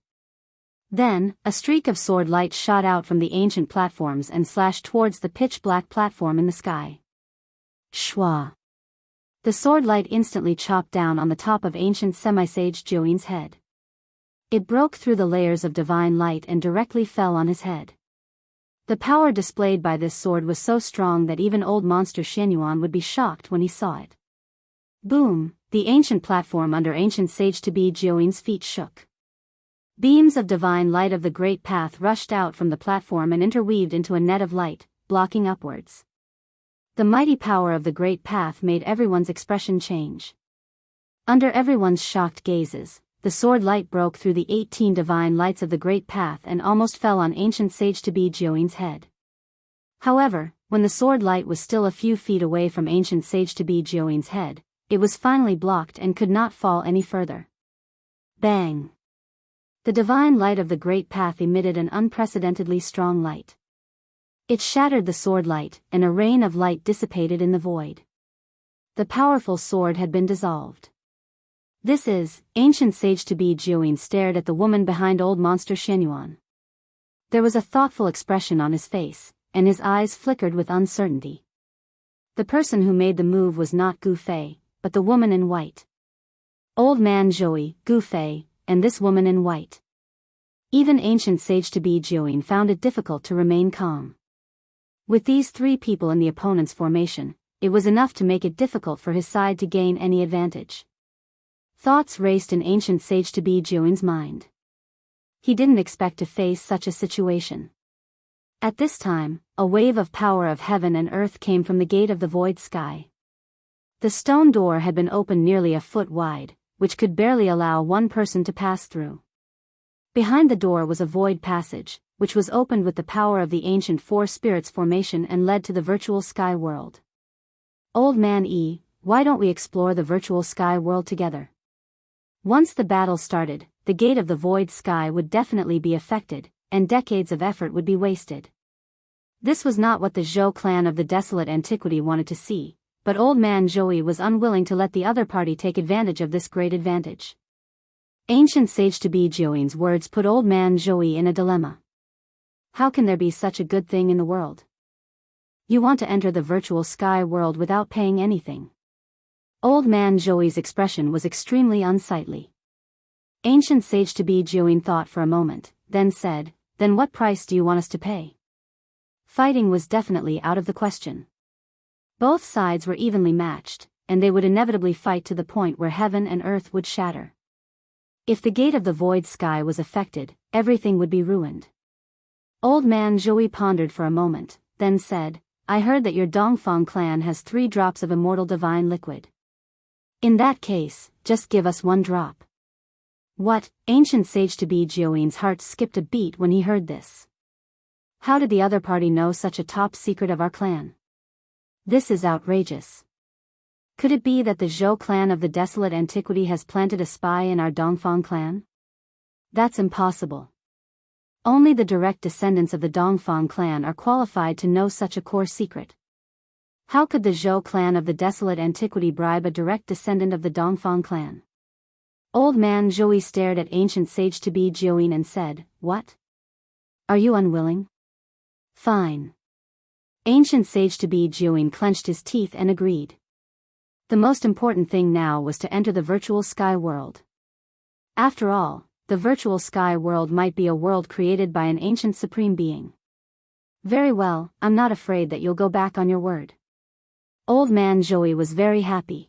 Then, a streak of sword light shot out from the ancient platforms and slashed towards the pitch-black platform in the sky. Shwa. The sword light instantly chopped down on the top of ancient semi-sage Jiuyin's head. It broke through the layers of divine light and directly fell on his head. The power displayed by this sword was so strong that even old monster Xianyuan would be shocked when he saw it. Boom! The ancient platform under ancient sage to be Jiuyin's feet shook. Beams of divine light of the great path rushed out from the platform and interweaved into a net of light, blocking upwards. The mighty power of the great path made everyone's expression change. Under everyone's shocked gazes, the sword light broke through the 18 divine lights of the great path and almost fell on ancient sage to be Jiuyin's head. However, when the sword light was still a few feet away from ancient sage to be Jiuyin's head, it was finally blocked and could not fall any further. Bang! The divine light of the great path emitted an unprecedentedly strong light. It shattered the sword light, and a rain of light dissipated in the void. The powerful sword had been dissolved. Ancient sage to be Jiuyin stared at the woman behind old monster Xianyuan. There was a thoughtful expression on his face, and his eyes flickered with uncertainty. The person who made the move was not Gu Fei, but the woman in white. Old man Zhou, Gu Fei, and this woman in white. Even ancient sage to be Jiuyin found it difficult to remain calm. With these 3 people in the opponent's formation, it was enough to make it difficult for his side to gain any advantage. Thoughts raced in ancient sage to be Jiuyin's mind. He didn't expect to face such a situation. At this time, a wave of power of heaven and earth came from the gate of the void sky. The stone door had been opened nearly a foot wide, which could barely allow one person to pass through. Behind the door was a void passage, which was opened with the power of the ancient 4 spirits formation and led to the virtual sky world. Old man E, why don't we explore the virtual sky world together? Once the battle started, the gate of the void sky would definitely be affected, and decades of effort would be wasted. This was not what the Zhou clan of the desolate antiquity wanted to see, but old man Zhou was unwilling to let the other party take advantage of this great advantage. Ancient sage to be Jiuyin's words put old man Zhou in a dilemma. How can there be such a good thing in the world? You want to enter the virtual sky world without paying anything. Old man Zhou's expression was extremely unsightly. Ancient sage to be Jiuyin thought for a moment, then said, then what price do you want us to pay? Fighting was definitely out of the question. Both sides were evenly matched, and they would inevitably fight to the point where heaven and earth would shatter. If the gate of the void sky was affected, everything would be ruined. Old man Zhou pondered for a moment, then said, I heard that your Dongfang clan has 3 drops of immortal divine liquid. In that case, just give us one drop. What? Ancient sage to be Jiuyin's heart skipped a beat when he heard this. How did the other party know such a top secret of our clan? This is outrageous. Could it be that the Zhou clan of the desolate antiquity has planted a spy in our Dongfang clan? That's impossible. Only the direct descendants of the Dongfang clan are qualified to know such a core secret. How could the Zhou clan of the desolate antiquity bribe a direct descendant of the Dongfang clan? Old man Zhou stared at ancient sage to be Jiuyin and said, "What? Are you unwilling? Fine." Ancient sage to be Jiuyin clenched his teeth and agreed. The most important thing now was to enter the virtual sky world. After all, the virtual sky world might be a world created by an ancient supreme being. Very well, I'm not afraid that you'll go back on your word. Old man Zhou was very happy.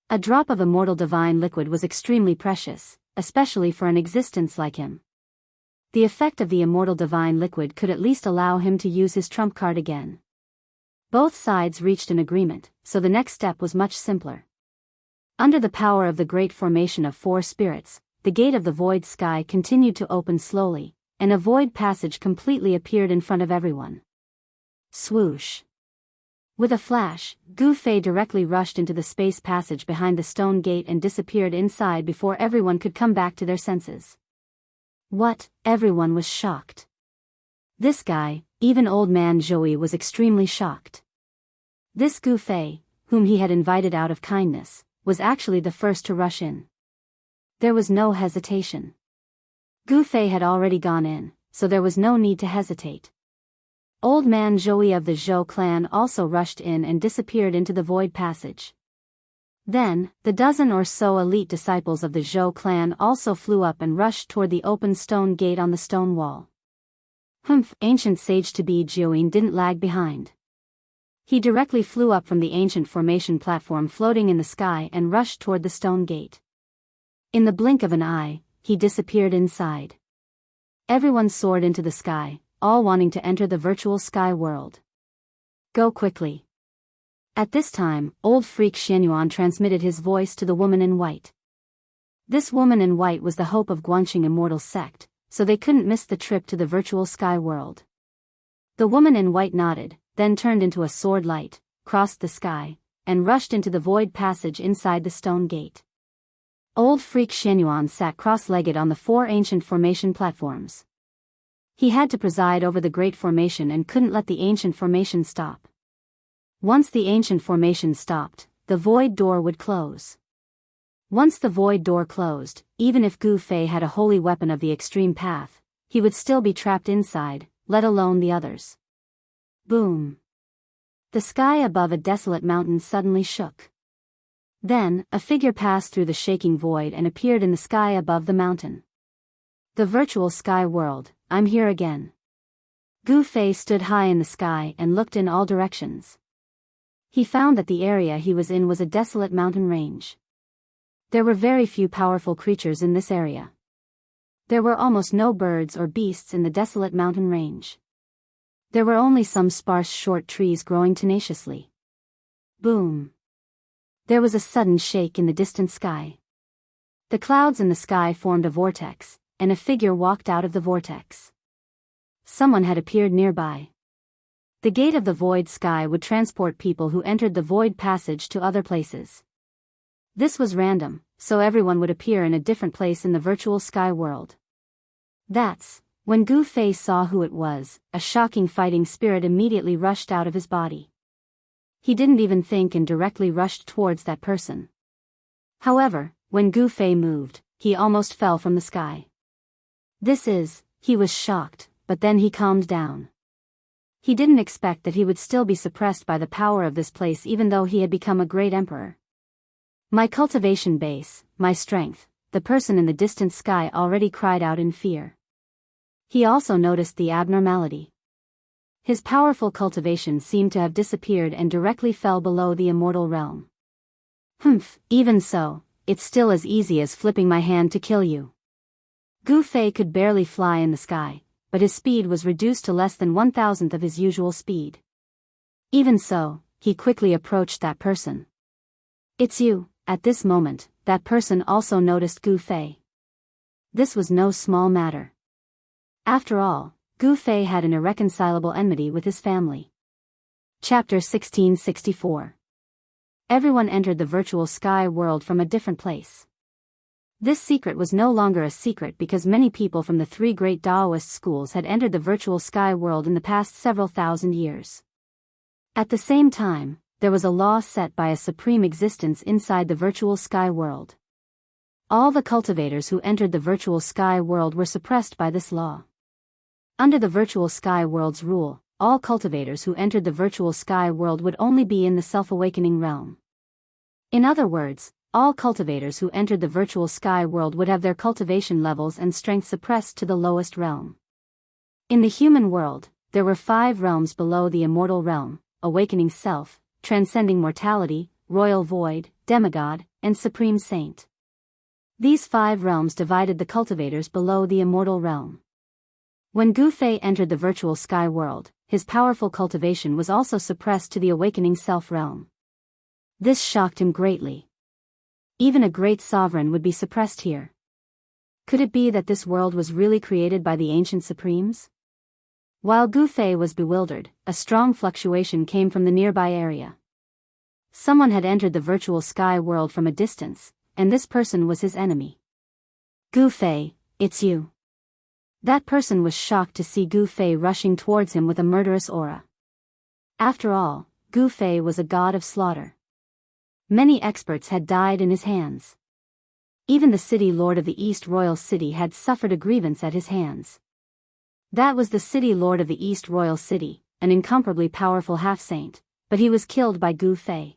A drop of immortal divine liquid was extremely precious, especially for an existence like him. The effect of the immortal divine liquid could at least allow him to use his trump card again. Both sides reached an agreement, so the next step was much simpler. Under the power of the great formation of four spirits, the gate of the void sky continued to open slowly, and a void passage completely appeared in front of everyone. Swoosh! With a flash, Gu Fei directly rushed into the space passage behind the stone gate and disappeared inside before everyone could come back to their senses. What? Everyone was shocked. This guy, even old man Zhou was extremely shocked. This Gu Fei, whom he had invited out of kindness, was actually the first to rush in. There was no hesitation. Gu Fei had already gone in, so there was no need to hesitate. Old man Zhou of the Zhou clan also rushed in and disappeared into the void passage. Then, the dozen or so elite disciples of the Zhou clan also flew up and rushed toward the open stone gate on the stone wall. Ancient sage to be Jiuyin didn't lag behind. He directly flew up from the ancient formation platform floating in the sky and rushed toward the stone gate. In the blink of an eye, he disappeared inside. Everyone soared into the sky, all wanting to enter the virtual sky world. Go quickly. At this time, old freak Xianyuan transmitted his voice to the woman in white. This woman in white was the hope of Guangxing immortal sect, so they couldn't miss the trip to the virtual sky world. The woman in white nodded, then turned into a sword light, crossed the sky, and rushed into the void passage inside the stone gate. Old freak Xianyuan sat cross-legged on the four ancient formation platforms. He had to preside over the great formation and couldn't let the ancient formation stop. Once the ancient formation stopped, the void door would close. Once the void door closed, even if Gu Fei had a holy weapon of the extreme path, he would still be trapped inside, let alone the others. Boom! The sky above a desolate mountain suddenly shook. Then, a figure passed through the shaking void and appeared in the sky above the mountain. The virtual sky world, I'm here again. Gu Fei stood high in the sky and looked in all directions. He found that the area he was in was a desolate mountain range. There were very few powerful creatures in this area. There were almost no birds or beasts in the desolate mountain range. There were only some sparse short trees growing tenaciously. Boom! There was a sudden shake in the distant sky. The clouds in the sky formed a vortex, and a figure walked out of the vortex. Someone had appeared nearby. The gate of the void sky would transport people who entered the void passage to other places. This was random, so everyone would appear in a different place in the virtual sky world. That's when Gu Fei saw who it was. A shocking fighting spirit immediately rushed out of his body. He didn't even think and directly rushed towards that person. However, when Gu Fei moved, he almost fell from the sky. He was shocked, but then he calmed down. He didn't expect that he would still be suppressed by the power of this place even though he had become a great emperor. My cultivation base, my strength, the person in the distant sky already cried out in fear. He also noticed the abnormality. His powerful cultivation seemed to have disappeared and directly fell below the immortal realm. Even so, it's still as easy as flipping my hand to kill you. Gu Fei could barely fly in the sky, but his speed was reduced to less than 1,000th of his usual speed. Even so, he quickly approached that person. It's you, at this moment, that person also noticed Gu Fei. This was no small matter. After all, Gu Fei had an irreconcilable enmity with his family. Chapter 1664. Everyone entered the virtual sky world from a different place. This secret was no longer a secret because many people from the three great Daoist schools had entered the virtual sky world in the past several thousand years. At the same time, there was a law set by a supreme existence inside the virtual sky world. All the cultivators who entered the virtual sky world were suppressed by this law. Under the virtual sky world's rule, all cultivators who entered the virtual sky world would only be in the self-awakening realm. In other words, all cultivators who entered the virtual sky world would have their cultivation levels and strength suppressed to the lowest realm. In the human world, there were 5 realms below the immortal realm: awakening self, transcending mortality, royal void, demigod, and supreme saint. These 5 realms divided the cultivators below the immortal realm. When Gu Fei entered the virtual sky world, his powerful cultivation was also suppressed to the awakening self realm. This shocked him greatly. Even a great sovereign would be suppressed here. Could it be that this world was really created by the ancient supremes? While Gu Fei was bewildered, a strong fluctuation came from the nearby area. Someone had entered the virtual sky world from a distance, and this person was his enemy. Gu Fei, it's you. That person was shocked to see Gu Fei rushing towards him with a murderous aura. After all, Gu Fei was a god of slaughter. Many experts had died in his hands. Even the city lord of the East Royal City had suffered a grievance at his hands. That was the city lord of the East Royal City, an incomparably powerful half-saint, but he was killed by Gu Fei.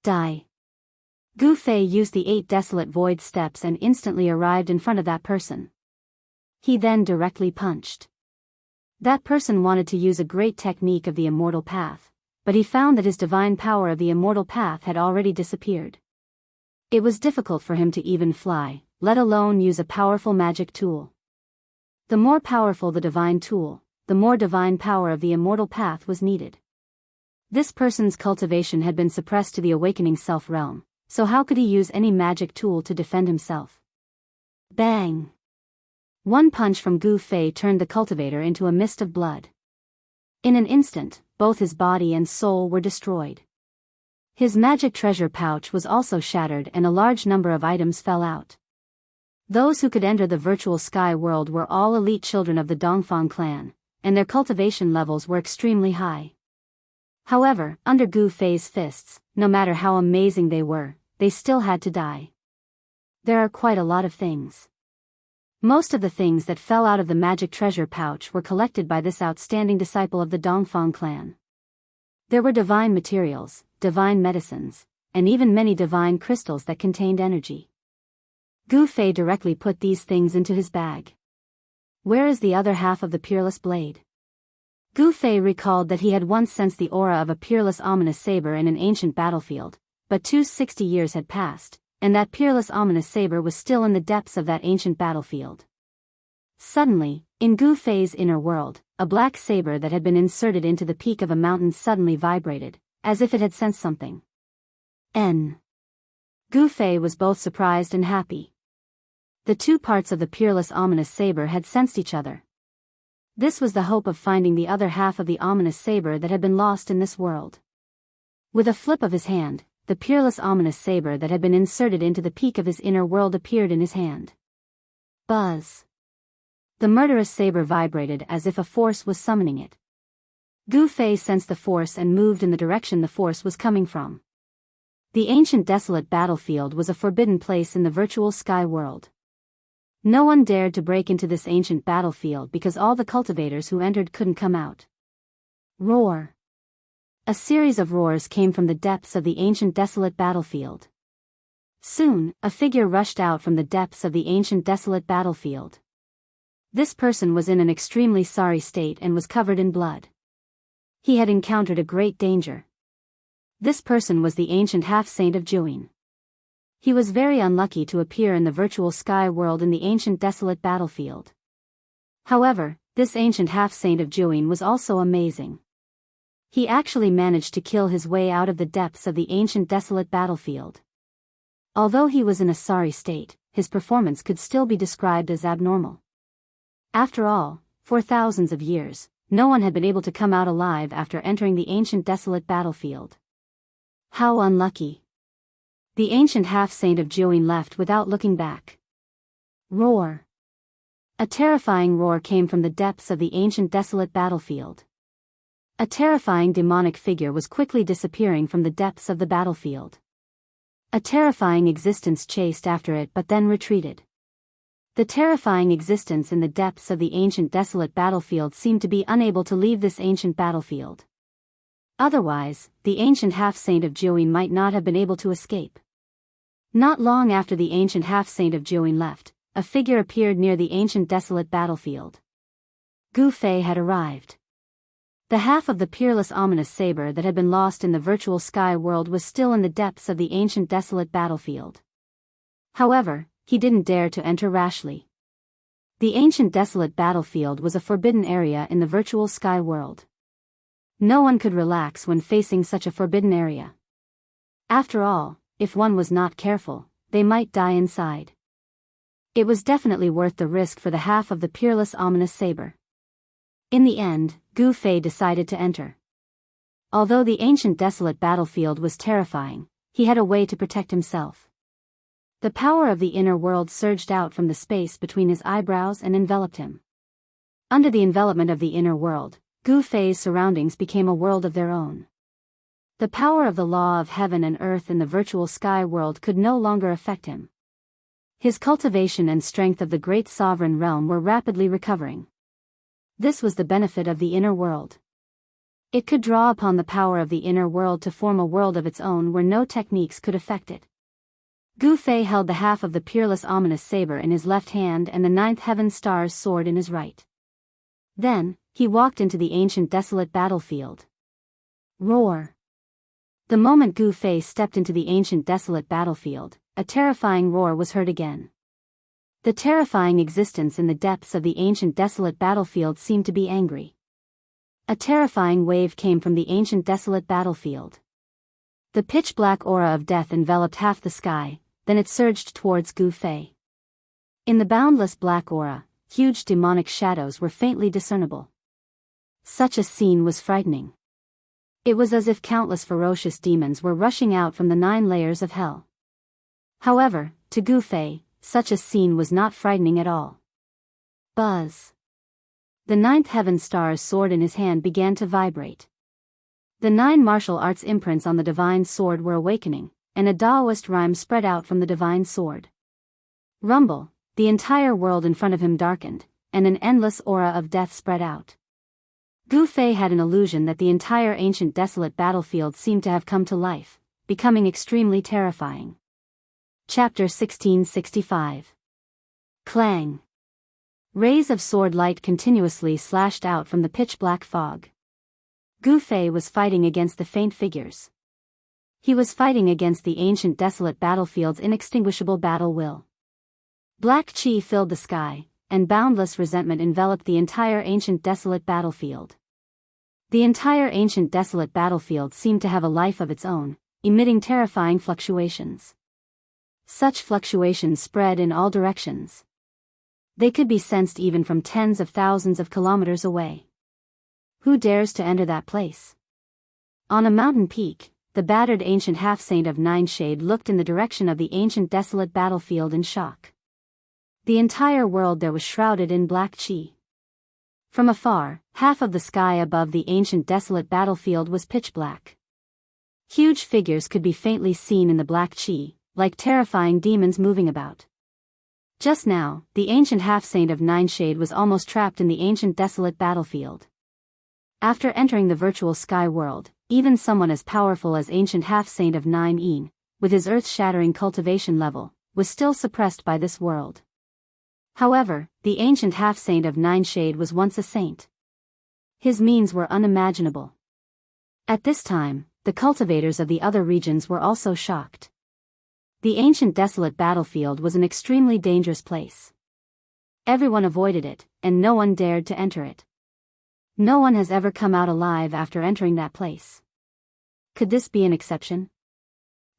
Die. Gu Fei used the 8 desolate void steps and instantly arrived in front of that person. He then directly punched. That person wanted to use a great technique of the immortal path, but he found that his divine power of the immortal path had already disappeared. It was difficult for him to even fly, let alone use a powerful magic tool. The more powerful the divine tool, the more divine power of the immortal path was needed. This person's cultivation had been suppressed to the awakening self realm, so how could he use any magic tool to defend himself? Bang! One punch from Gu Fei turned the cultivator into a mist of blood. In an instant, both his body and soul were destroyed. His magic treasure pouch was also shattered and a large number of items fell out. Those who could enter the virtual sky world were all elite children of the Dongfang clan, and their cultivation levels were extremely high. However, under Gu Fei's fists, no matter how amazing they still had to die. There are quite a lot of things. Most of the things that fell out of the magic treasure pouch were collected by this outstanding disciple of the Dongfang clan. There were divine materials, divine medicines, and even many divine crystals that contained energy. Gu Fei directly put these things into his bag. Where is the other half of the peerless blade? Gu Fei recalled that he had once sensed the aura of a peerless ominous saber in an ancient battlefield, but 260 years had passed, and that peerless ominous saber was still in the depths of that ancient battlefield. Suddenly, in Gu Fei's inner world, a black saber that had been inserted into the peak of a mountain suddenly vibrated, as if it had sensed something. Gu Fei was both surprised and happy. The 2 parts of the peerless ominous saber had sensed each other. This was the hope of finding the other half of the ominous saber that had been lost in this world. With a flip of his hand, the peerless ominous saber that had been inserted into the peak of his inner world appeared in his hand. Buzz! The murderous saber vibrated as if a force was summoning it. Gu Fei sensed the force and moved in the direction the force was coming from. The ancient desolate battlefield was a forbidden place in the virtual sky world. No one dared to break into this ancient battlefield because all the cultivators who entered couldn't come out. Roar! A series of roars came from the depths of the ancient desolate battlefield. Soon, a figure rushed out from the depths of the ancient desolate battlefield. This person was in an extremely sorry state and was covered in blood. He had encountered a great danger. This person was the ancient half-saint of Jianghu. He was very unlucky to appear in the virtual sky world in the ancient desolate battlefield. However, this ancient half-saint of Jianghu was also amazing. He actually managed to kill his way out of the depths of the ancient desolate battlefield. Although he was in a sorry state, his performance could still be described as abnormal. After all, for thousands of years, no one had been able to come out alive after entering the ancient desolate battlefield. How unlucky. The ancient half-saint of Jianghu left without looking back. Roar. A terrifying roar came from the depths of the ancient desolate battlefield. A terrifying demonic figure was quickly disappearing from the depths of the battlefield. A terrifying existence chased after it but then retreated. The terrifying existence in the depths of the ancient desolate battlefield seemed to be unable to leave this ancient battlefield. Otherwise, the ancient half-saint of Jianghu might not have been able to escape. Not long after the ancient half-saint of Jianghu left, a figure appeared near the ancient desolate battlefield. Gu Fei had arrived. The half of the peerless ominous saber that had been lost in the virtual sky world was still in the depths of the ancient desolate battlefield. However, he didn't dare to enter rashly. The ancient desolate battlefield was a forbidden area in the virtual sky world. No one could relax when facing such a forbidden area. After all, if one was not careful, they might die inside. It was definitely worth the risk for the half of the peerless ominous saber. In the end, Gu Fei decided to enter. Although the ancient desolate battlefield was terrifying, he had a way to protect himself. The power of the inner world surged out from the space between his eyebrows and enveloped him. Under the envelopment of the inner world, Gu Fei's surroundings became a world of their own. The power of the law of heaven and earth in the virtual sky world could no longer affect him. His cultivation and strength of the great sovereign realm were rapidly recovering. This was the benefit of the inner world. It could draw upon the power of the inner world to form a world of its own where no techniques could affect it. Gu Fei held the half of the peerless ominous saber in his left hand and the ninth heaven star's sword in his right. Then, he walked into the ancient desolate battlefield. Roar. The moment Gu Fei stepped into the ancient desolate battlefield, a terrifying roar was heard again. The terrifying existence in the depths of the ancient desolate battlefield seemed to be angry. A terrifying wave came from the ancient desolate battlefield. The pitch-black aura of death enveloped half the sky, then it surged towards Gu Fei. In the boundless black aura, huge demonic shadows were faintly discernible. Such a scene was frightening. It was as if countless ferocious demons were rushing out from the 9 layers of hell. However, to Gu Fei, such a scene was not frightening at all. Buzz. The 9th heaven star's sword in his hand began to vibrate. The 9 martial arts imprints on the divine sword were awakening, and a Daoist rhyme spread out from the divine sword. Rumble, the entire world in front of him darkened, and an endless aura of death spread out. Gu Fei had an illusion that the entire ancient desolate battlefield seemed to have come to life, becoming extremely terrifying. Chapter 1665. Clang. Rays of sword light continuously slashed out from the pitch-black fog. Gu Fei was fighting against the faint figures. He was fighting against the ancient desolate battlefield's inextinguishable battle will. Black chi filled the sky, and boundless resentment enveloped the entire ancient desolate battlefield. The entire ancient desolate battlefield seemed to have a life of its own, emitting terrifying fluctuations. Such fluctuations spread in all directions. They could be sensed even from tens of thousands of kilometers away. Who dares to enter that place? On a mountain peak, the battered ancient half-saint of Nine Shade looked in the direction of the ancient desolate battlefield in shock. The entire world there was shrouded in black chi. From afar, half of the sky above the ancient desolate battlefield was pitch black. Huge figures could be faintly seen in the black chi, like terrifying demons moving about. Just now, the ancient half-saint of Nine Shade was almost trapped in the ancient desolate battlefield. After entering the virtual sky world, even someone as powerful as ancient half-saint of Nine Een, with his earth-shattering cultivation level, was still suppressed by this world. However, the ancient half-saint of Nine Shade was once a saint. His means were unimaginable. At this time, the cultivators of the other regions were also shocked. The ancient desolate battlefield was an extremely dangerous place. Everyone avoided it, and no one dared to enter it. No one has ever come out alive after entering that place. Could this be an exception?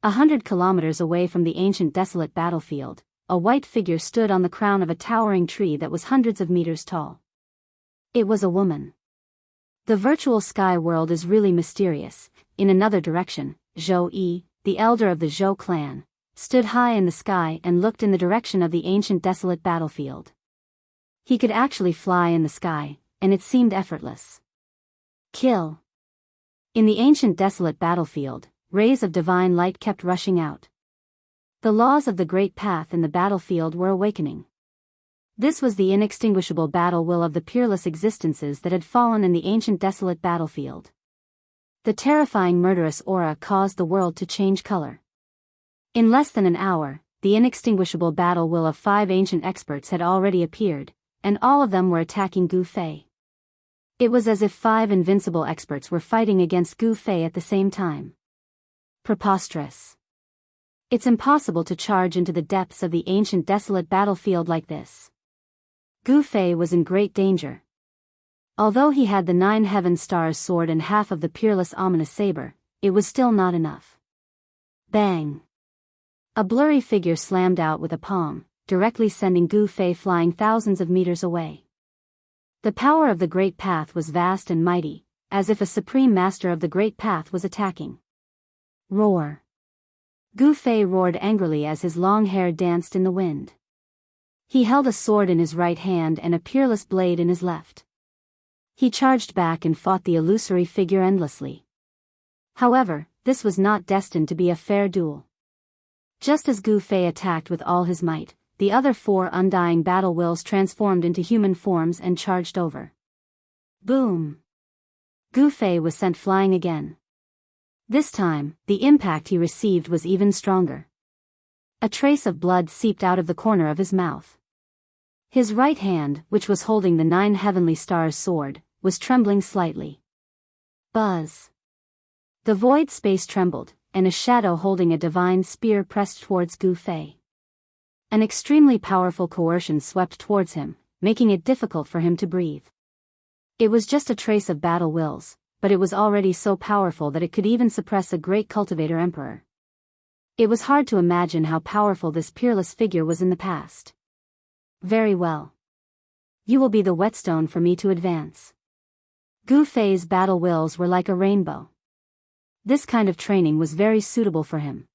100 kilometers away from the ancient desolate battlefield, a white figure stood on the crown of a towering tree that was hundreds of meters tall. It was a woman. The virtual sky world is really mysterious. In another direction, Zhou Yi, the elder of the Zhou clan, stood high in the sky and looked in the direction of the ancient desolate battlefield. He could actually fly in the sky, and it seemed effortless. Kill. In the ancient desolate battlefield, rays of divine light kept rushing out. The laws of the great path in the battlefield were awakening. This was the inextinguishable battle will of the peerless existences that had fallen in the ancient desolate battlefield. The terrifying murderous aura caused the world to change color. In less than an hour, the inextinguishable battle will of 5 ancient experts had already appeared, and all of them were attacking Gu Fei. It was as if 5 invincible experts were fighting against Gu Fei at the same time. Preposterous. It's impossible to charge into the depths of the ancient desolate battlefield like this. Gu Fei was in great danger. Although he had the 9 heaven stars sword and half of the peerless ominous saber, it was still not enough. Bang! A blurry figure slammed out with a palm, directly sending Gu Fei flying thousands of meters away. The power of the Great Path was vast and mighty, as if a supreme master of the Great Path was attacking. Roar! Gu Fei roared angrily as his long hair danced in the wind. He held a sword in his right hand and a peerless blade in his left. He charged back and fought the illusory figure endlessly. However, this was not destined to be a fair duel. Just as Gu Fei attacked with all his might, the other 4 undying battle wills transformed into human forms and charged over. Boom! Gu Fei was sent flying again. This time, the impact he received was even stronger. A trace of blood seeped out of the corner of his mouth. His right hand, which was holding the 9 heavenly stars sword, was trembling slightly. Buzz! The void space trembled, and a shadow holding a divine spear pressed towards Gu Fei. An extremely powerful coercion swept towards him, making it difficult for him to breathe. It was just a trace of battle wills, but it was already so powerful that it could even suppress a great cultivator emperor. It was hard to imagine how powerful this peerless figure was in the past. Very well. You will be the whetstone for me to advance. Gu Fei's battle wills were like a rainbow. This kind of training was very suitable for him.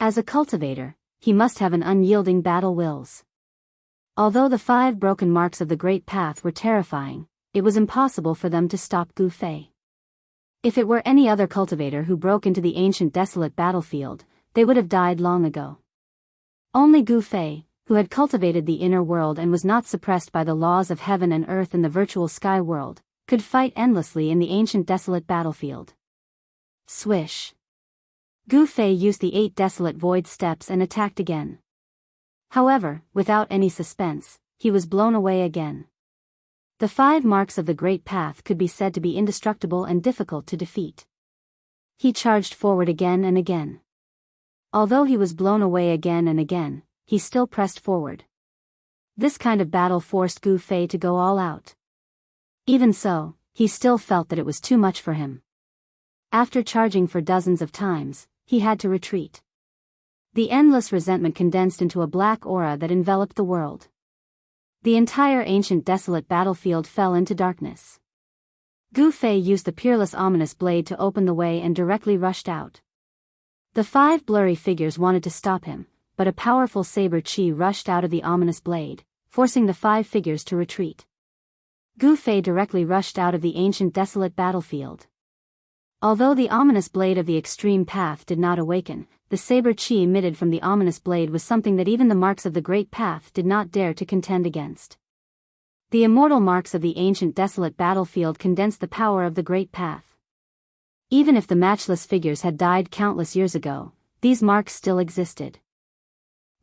As a cultivator, he must have an unyielding battle wills. Although the 5 broken marks of the Great Path were terrifying, it was impossible for them to stop Gu Fei. If it were any other cultivator who broke into the ancient desolate battlefield, they would have died long ago. Only Gu Fei, who had cultivated the inner world and was not suppressed by the laws of heaven and earth in the virtual sky world, could fight endlessly in the ancient desolate battlefield. Swish! Gu Fei used the 8 desolate void steps and attacked again. However, without any suspense, he was blown away again. The 5 marks of the Great Path could be said to be indestructible and difficult to defeat. He charged forward again and again. Although he was blown away again and again, he still pressed forward. This kind of battle forced Gu Fei to go all out. Even so, he still felt that it was too much for him. After charging for dozens of times, he had to retreat. The endless resentment condensed into a black aura that enveloped the world. The entire ancient desolate battlefield fell into darkness. Gu Fei used the peerless ominous blade to open the way and directly rushed out. The 5 blurry figures wanted to stop him, but a powerful saber chi rushed out of the ominous blade, forcing the 5 figures to retreat. Gu Fei directly rushed out of the ancient desolate battlefield. Although the ominous blade of the extreme path did not awaken, the saber chi emitted from the ominous blade was something that even the marks of the Great Path did not dare to contend against. The immortal marks of the ancient desolate battlefield condensed the power of the Great Path. Even if the matchless figures had died countless years ago, these marks still existed.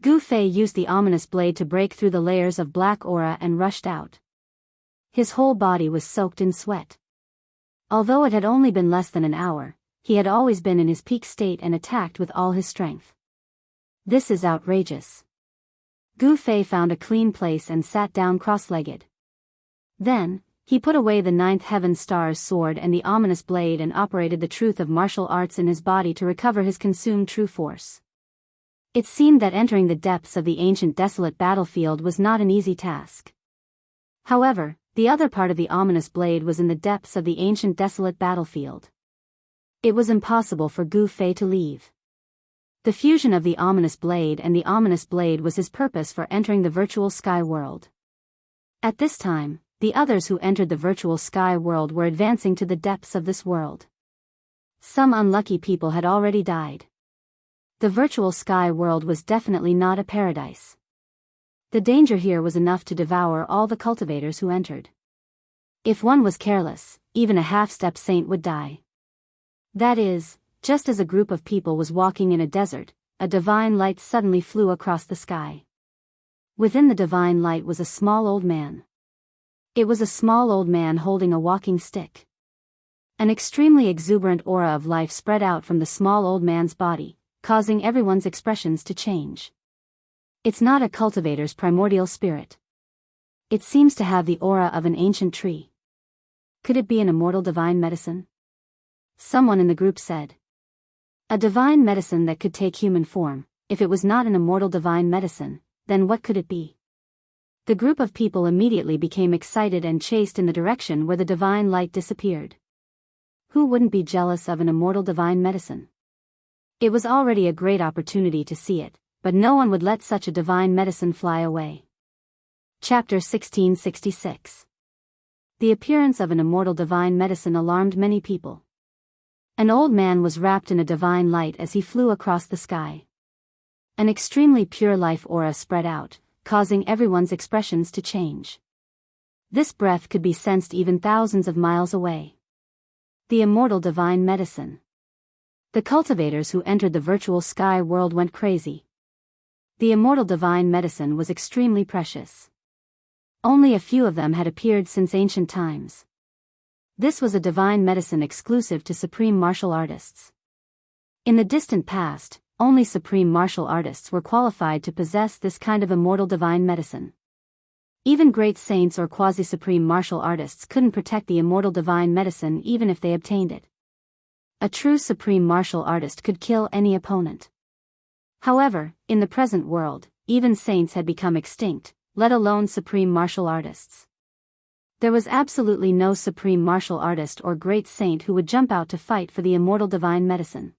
Gu Fei used the ominous blade to break through the layers of black aura and rushed out. His whole body was soaked in sweat. Although it had only been less than an hour, he had always been in his peak state and attacked with all his strength. This is outrageous. Gu Fei found a clean place and sat down cross-legged. Then, He put away the ninth heaven star's sword and the ominous blade and operated the truth of martial arts in his body to recover his consumed true force. It seemed that entering the depths of the ancient desolate battlefield was not an easy task. However, the other part of the ominous blade was in the depths of the ancient desolate battlefield. It was impossible for Gu Fei to leave. The fusion of the ominous blade and the ominous blade was his purpose for entering the virtual sky world. At this time, the others who entered the virtual sky world were advancing to the depths of this world. Some unlucky people had already died. The virtual sky world was definitely not a paradise. The danger here was enough to devour all the cultivators who entered. If one was careless, even a half-step saint would die. That is, just as a group of people was walking in a desert, a divine light suddenly flew across the sky. Within the divine light was a small old man. It was a small old man holding a walking stick. An extremely exuberant aura of life spread out from the small old man's body, causing everyone's expressions to change. It's not a cultivator's primordial spirit. It seems to have the aura of an ancient tree. Could it be an immortal divine medicine? Someone in the group said. A divine medicine that could take human form. If it was not an immortal divine medicine, then what could it be? The group of people immediately became excited and chased in the direction where the divine light disappeared. Who wouldn't be jealous of an immortal divine medicine? It was already a great opportunity to see it, but no one would let such a divine medicine fly away. Chapter 1666. The appearance of an immortal divine medicine alarmed many people. An old man was wrapped in a divine light as he flew across the sky. An extremely pure life aura spread out, causing everyone's expressions to change. This breath could be sensed even thousands of miles away. The immortal divine medicine. The cultivators who entered the virtual sky world went crazy. The immortal divine medicine was extremely precious. Only a few of them had appeared since ancient times. This was a divine medicine exclusive to supreme martial artists. In the distant past, only supreme martial artists were qualified to possess this kind of immortal divine medicine. Even great saints or quasi-supreme martial artists couldn't protect the immortal divine medicine even if they obtained it. A true supreme martial artist could kill any opponent. However, in the present world, even saints had become extinct, let alone supreme martial artists. There was absolutely no supreme martial artist or great saint who would jump out to fight for the immortal divine medicine.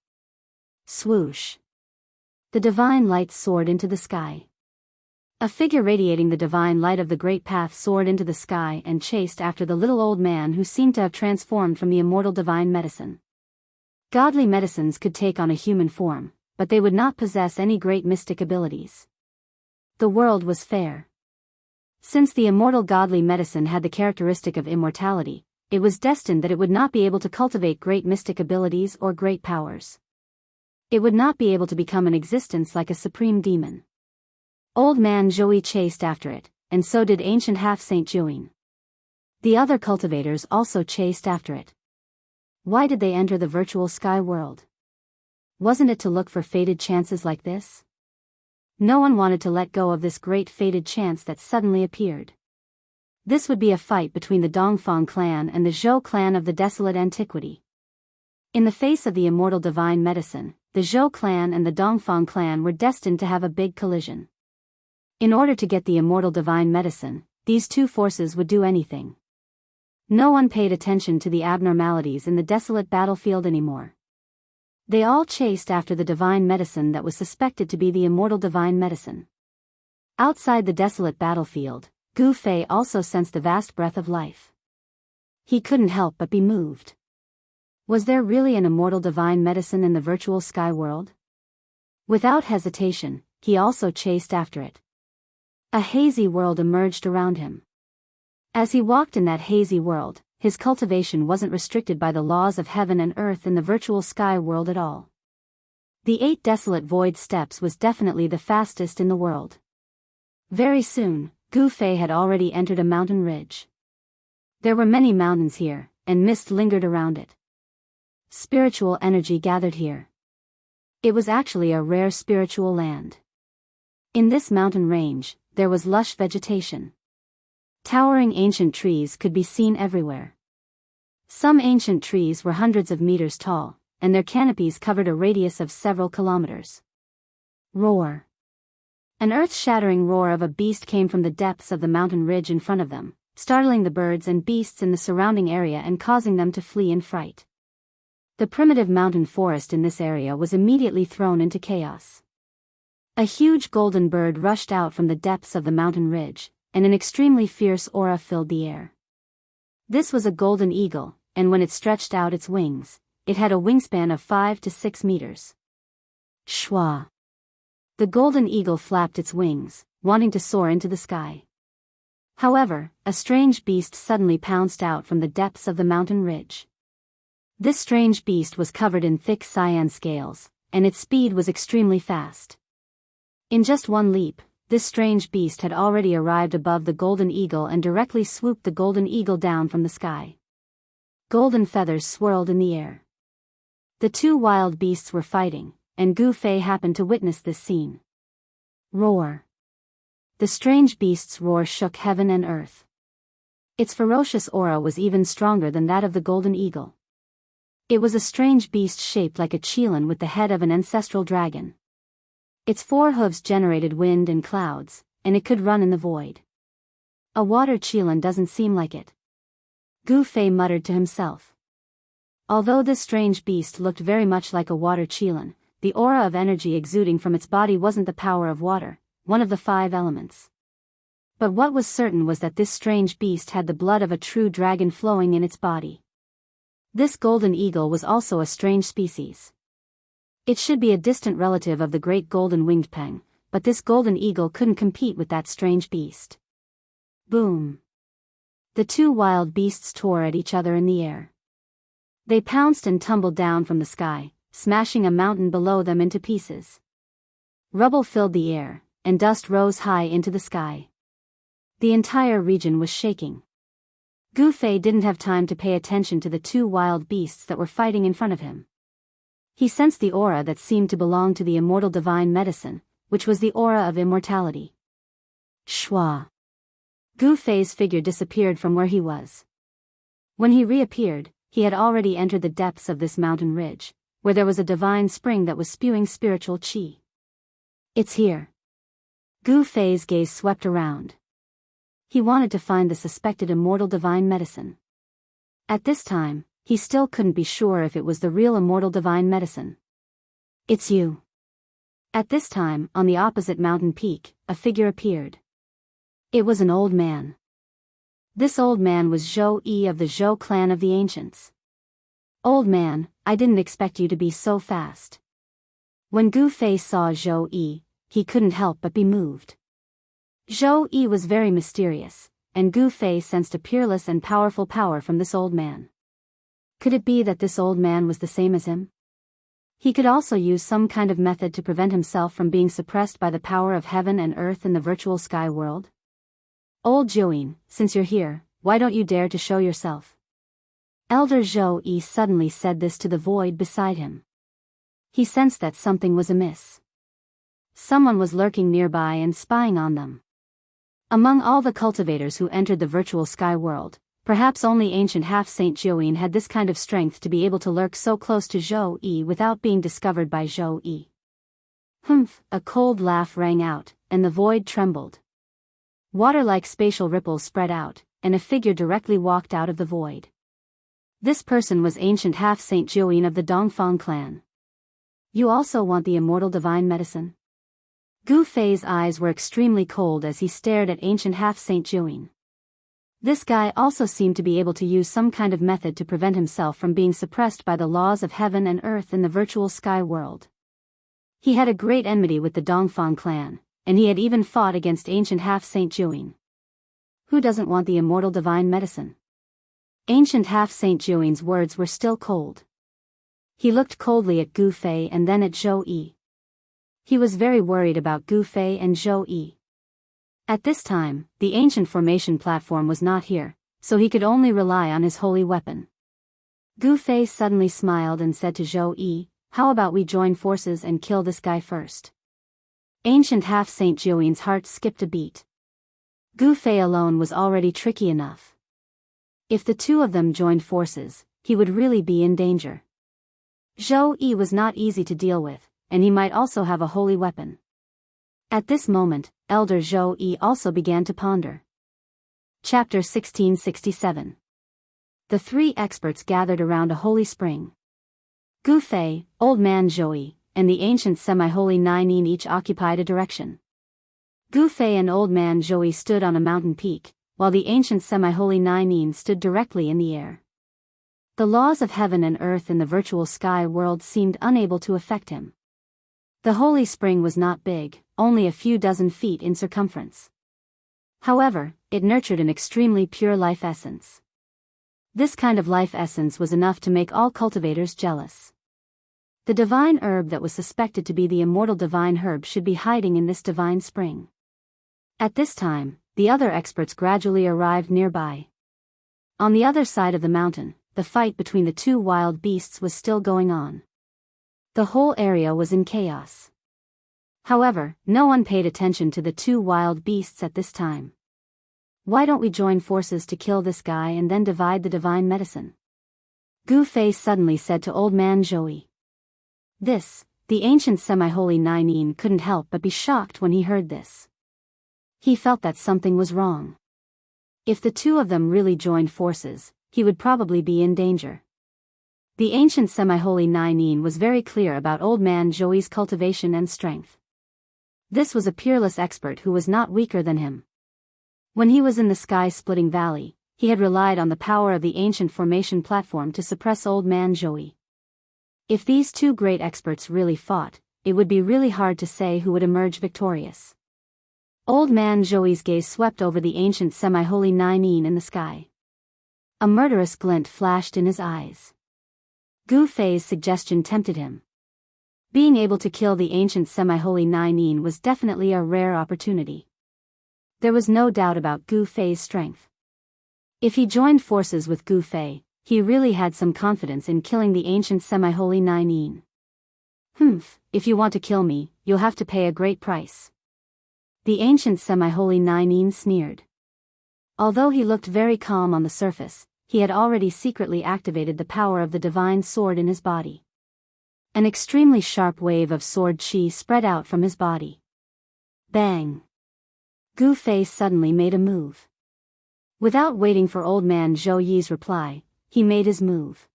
Swoosh. The divine light soared into the sky. A figure radiating the divine light of the great path soared into the sky and chased after the little old man who seemed to have transformed from the immortal divine medicine. Godly medicines could take on a human form, but they would not possess any great mystic abilities. The world was fair. Since the immortal godly medicine had the characteristic of immortality, it was destined that it would not be able to cultivate great mystic abilities or great powers. It would not be able to become an existence like a supreme demon. Old man Zhou chased after it, and so did ancient half-saint Zhuing. The other cultivators also chased after it. Why did they enter the virtual sky world? Wasn't it to look for fated chances like this? No one wanted to let go of this great fated chance that suddenly appeared. This would be a fight between the Dongfang clan and the Zhou clan of the desolate antiquity. In the face of the immortal divine medicine, the Zhou clan and the Dongfang clan were destined to have a big collision. In order to get the immortal divine medicine, these two forces would do anything. No one paid attention to the abnormalities in the desolate battlefield anymore. They all chased after the divine medicine that was suspected to be the immortal divine medicine. Outside the desolate battlefield, Gu Fei also sensed the vast breath of life. He couldn't help but be moved. Was there really an immortal divine medicine in the virtual sky world? Without hesitation, he also chased after it. A hazy world emerged around him. As he walked in that hazy world, his cultivation wasn't restricted by the laws of heaven and earth in the virtual sky world at all. The 8 desolate void steps was definitely the fastest in the world. Very soon, Gu Fei had already entered a mountain ridge. There were many mountains here, and mist lingered around it. Spiritual energy gathered here. It was actually a rare spiritual land. In this mountain range, there was lush vegetation. Towering ancient trees could be seen everywhere. Some ancient trees were hundreds of meters tall, and their canopies covered a radius of several kilometers. Roar. An earth-shattering roar of a beast came from the depths of the mountain ridge in front of them, startling the birds and beasts in the surrounding area and causing them to flee in fright. The primitive mountain forest in this area was immediately thrown into chaos. A huge golden bird rushed out from the depths of the mountain ridge, and an extremely fierce aura filled the air. This was a golden eagle, and when it stretched out its wings, it had a wingspan of 5 to 6 meters. Shwa. The golden eagle flapped its wings, wanting to soar into the sky. However, a strange beast suddenly pounced out from the depths of the mountain ridge. This strange beast was covered in thick cyan scales, and its speed was extremely fast. In just one leap, this strange beast had already arrived above the golden eagle and directly swooped the golden eagle down from the sky. Golden feathers swirled in the air. The two wild beasts were fighting, and Gu Fei happened to witness this scene. Roar. The strange beast's roar shook heaven and earth. Its ferocious aura was even stronger than that of the golden eagle. It was a strange beast shaped like a qilin with the head of an ancestral dragon. Its 4 hooves generated wind and clouds, and it could run in the void. A water qilin doesn't seem like it. Gu Fei muttered to himself. Although this strange beast looked very much like a water qilin, the aura of energy exuding from its body wasn't the power of water, one of the 5 elements. But what was certain was that this strange beast had the blood of a true dragon flowing in its body. This golden eagle was also a strange species. It should be a distant relative of the great golden winged peng, but this golden eagle couldn't compete with that strange beast. Boom. The two wild beasts tore at each other in the air. They pounced and tumbled down from the sky, smashing a mountain below them into pieces. Rubble filled the air, and dust rose high into the sky. The entire region was shaking. Gu Fei didn't have time to pay attention to the two wild beasts that were fighting in front of him. He sensed the aura that seemed to belong to the immortal divine medicine, which was the aura of immortality. Shwa. Gu Fei's figure disappeared from where he was. When he reappeared, he had already entered the depths of this mountain ridge, where there was a divine spring that was spewing spiritual qi. It's here. Gu Fei's gaze swept around. He wanted to find the suspected immortal divine medicine. At this time, he still couldn't be sure if it was the real immortal divine medicine. It's you. At this time, on the opposite mountain peak, a figure appeared. It was an old man. This old man was Zhou Yi of the Zhou clan of the ancients. Old man, I didn't expect you to be so fast. When Gu Fei saw Zhou Yi, he couldn't help but be moved. Zhou Yi was very mysterious, and Gu Fei sensed a peerless and powerful power from this old man. Could it be that this old man was the same as him? He could also use some kind of method to prevent himself from being suppressed by the power of heaven and earth in the virtual sky world? Old Zhouyin, since you're here, why don't you dare to show yourself? Elder Zhou Yi suddenly said this to the void beside him. He sensed that something was amiss. Someone was lurking nearby and spying on them. Among all the cultivators who entered the virtual sky world, perhaps only ancient half-saint Zhouyin had this kind of strength to be able to lurk so close to Zhou Yi without being discovered by Zhou Yi. Humph! A cold laugh rang out, and the void trembled. Water-like spatial ripples spread out, and a figure directly walked out of the void. This person was ancient half-saint Zhouyin of the Dongfang clan. You also want the immortal divine medicine? Gu Fei's eyes were extremely cold as he stared at ancient half-saint Zhouyin. This guy also seemed to be able to use some kind of method to prevent himself from being suppressed by the laws of heaven and earth in the virtual sky world. He had a great enmity with the Dongfang clan, and he had even fought against ancient half-saint Zhouyin. Who doesn't want the immortal divine medicine? Ancient half-saint Zhouyin's words were still cold. He looked coldly at Gu Fei and then at Zhou Yi. He was very worried about Gu Fei and Zhou Yi. At this time, the ancient formation platform was not here, so he could only rely on his holy weapon. Gu Fei suddenly smiled and said to Zhou Yi, how about we join forces and kill this guy first? Ancient half-saint Zhouyin's heart skipped a beat. Gu Fei alone was already tricky enough. If the two of them joined forces, he would really be in danger. Zhou Yi was not easy to deal with, and he might also have a holy weapon. At this moment, Elder Zhou Yi also began to ponder. Chapter 1667. The three experts gathered around a holy spring. Gu Fei, Old Man Zhou Yi, and the ancient semi-holy Nine each occupied a direction. Gu Fei and Old Man Zhou Yi stood on a mountain peak, while the ancient semi-holy Nine stood directly in the air. The laws of heaven and earth in the virtual sky world seemed unable to affect him. The holy spring was not big, only a few dozen feet in circumference. However, it nurtured an extremely pure life essence. This kind of life essence was enough to make all cultivators jealous. The divine herb that was suspected to be the immortal divine herb should be hiding in this divine spring. At this time, the other experts gradually arrived nearby. On the other side of the mountain, the fight between the two wild beasts was still going on. The whole area was in chaos. However, no one paid attention to the two wild beasts at this time. Why don't we join forces to kill this guy and then divide the divine medicine? Gu Fei suddenly said to Old Man Zhou Yi. The ancient semi-holy Nine couldn't help but be shocked when he heard this. He felt that something was wrong. If the two of them really joined forces, he would probably be in danger. The ancient semi-holy Nine was very clear about Old Man Zhou Yi's cultivation and strength. This was a peerless expert who was not weaker than him. When he was in the sky-splitting valley, he had relied on the power of the ancient formation platform to suppress Old Man Zhou Yi. If these two great experts really fought, it would be really hard to say who would emerge victorious. Old Man Zhou Yi's gaze swept over the ancient semi-holy Nine in the sky. A murderous glint flashed in his eyes. Gu Fei's suggestion tempted him. Being able to kill the ancient semi-holy Nine was definitely a rare opportunity. There was no doubt about Gu Fei's strength. If he joined forces with Gu Fei, he really had some confidence in killing the ancient semi-holy Nine. If you want to kill me, you'll have to pay a great price. The ancient semi-holy Nine sneered. Although he looked very calm on the surface, he had already secretly activated the power of the divine sword in his body. An extremely sharp wave of sword chi spread out from his body. Bang! Gu Fei suddenly made a move. Without waiting for Old Man Zhou Yi's reply, he made his move.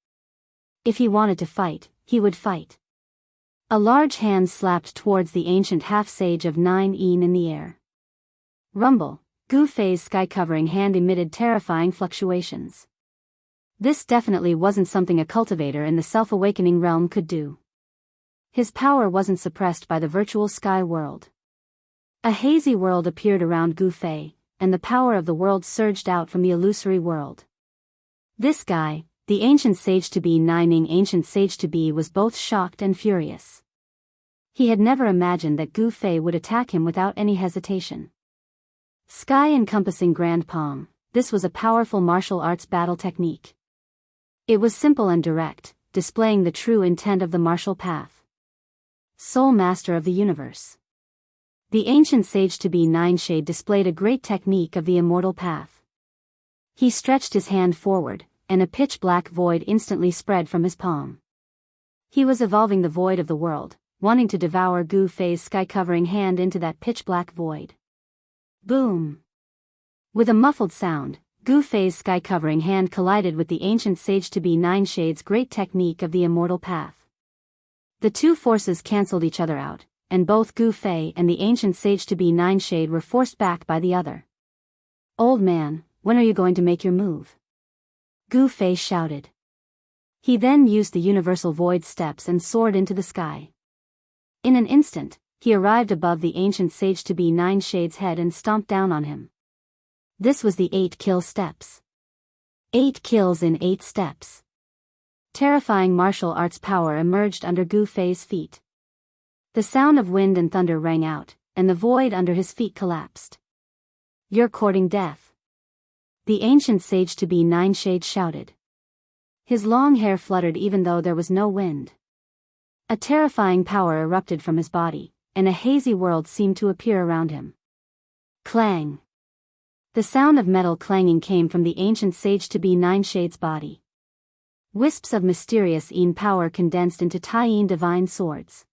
If he wanted to fight, he would fight. A large hand slapped towards the ancient half-sage of Nine in the air. Rumble! Gu Fei's sky-covering hand emitted terrifying fluctuations. This definitely wasn't something a cultivator in the self-awakening realm could do. His power wasn't suppressed by the virtual sky world. A hazy world appeared around Gu Fei, and the power of the world surged out from the illusory world. This guy, the ancient sage-to-be ancient sage-to-be was both shocked and furious. He had never imagined that Gu Fei would attack him without any hesitation. Sky-encompassing Grand Palm, this was a powerful martial arts battle technique. It was simple and direct, displaying the true intent of the martial path. Soul Master of the Universe. The ancient sage-to-be Nine-shade displayed a great technique of the immortal path. He stretched his hand forward, and a pitch-black void instantly spread from his palm. He was evolving the void of the world, wanting to devour Gu Fei's sky-covering hand into that pitch-black void. Boom! With a muffled sound, Gu Fei's sky-covering hand collided with the ancient sage-to-be Nine-shade's great technique of the immortal path. The two forces cancelled each other out, and both Gu Fei and the ancient sage-to-be Nine-shade were forced back by the other. Old man, when are you going to make your move? Gu Fei shouted. He then used the universal void steps and soared into the sky. In an instant, he arrived above the ancient sage-to-be Nine-shade's head and stomped down on him. This was the 8 kill steps. 8 kills in 8 steps. Terrifying martial arts power emerged under Gu Fei's feet. The sound of wind and thunder rang out, and the void under his feet collapsed. You're courting death. The ancient sage-to-be Nine-shade shouted. His long hair fluttered even though there was no wind. A terrifying power erupted from his body, and a hazy world seemed to appear around him. Clang! The sound of metal clanging came from the ancient sage-to-be Nine Shades body. Wisps of mysterious Yin power condensed into Taiyin divine swords.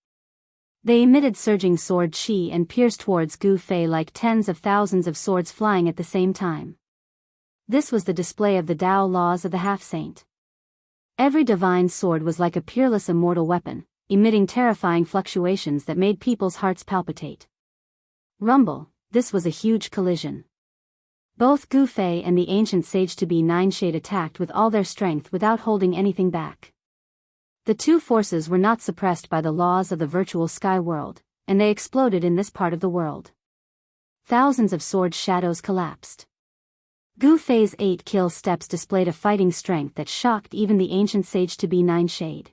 They emitted surging sword chi and pierced towards Gu Fei like tens of thousands of swords flying at the same time. This was the display of the Tao laws of the half-saint. Every divine sword was like a peerless immortal weapon, emitting terrifying fluctuations that made people's hearts palpitate. Rumble, this was a huge collision. Both Gu Fei and the ancient sage-to-be Nine Shade attacked with all their strength without holding anything back. The two forces were not suppressed by the laws of the virtual sky world, and they exploded in this part of the world. Thousands of sword shadows collapsed. Gu Fei's 8-kill steps displayed a fighting strength that shocked even the ancient sage-to-be Nine Shade.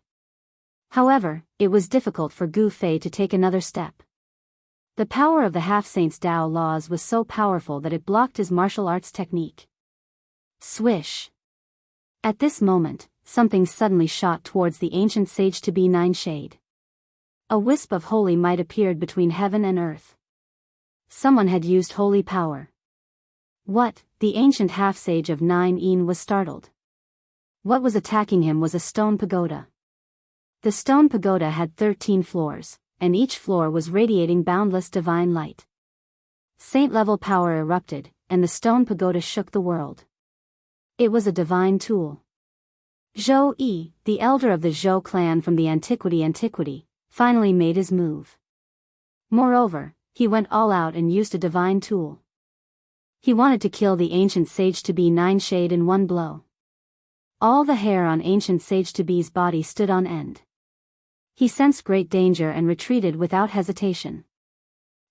However, it was difficult for Gu Fei to take another step. The power of the half-saint's Tao laws was so powerful that it blocked his martial arts technique. Swish! At this moment, something suddenly shot towards the ancient sage-to-be Nine Shade. A wisp of holy might appeared between heaven and earth. Someone had used holy power. What? The ancient half-sage of Nine Yin was startled. What was attacking him was a stone pagoda. The stone pagoda had 13 floors, and each floor was radiating boundless divine light. Saint-level power erupted, and the stone pagoda shook the world. It was a divine tool. Zhou Yi, the elder of the Zhou clan from the antiquity, finally made his move. Moreover, he went all out and used a divine tool. He wanted to kill the ancient sage-to-be Nine Shade in one blow. All the hair on ancient sage-to-be's body stood on end. He sensed great danger and retreated without hesitation.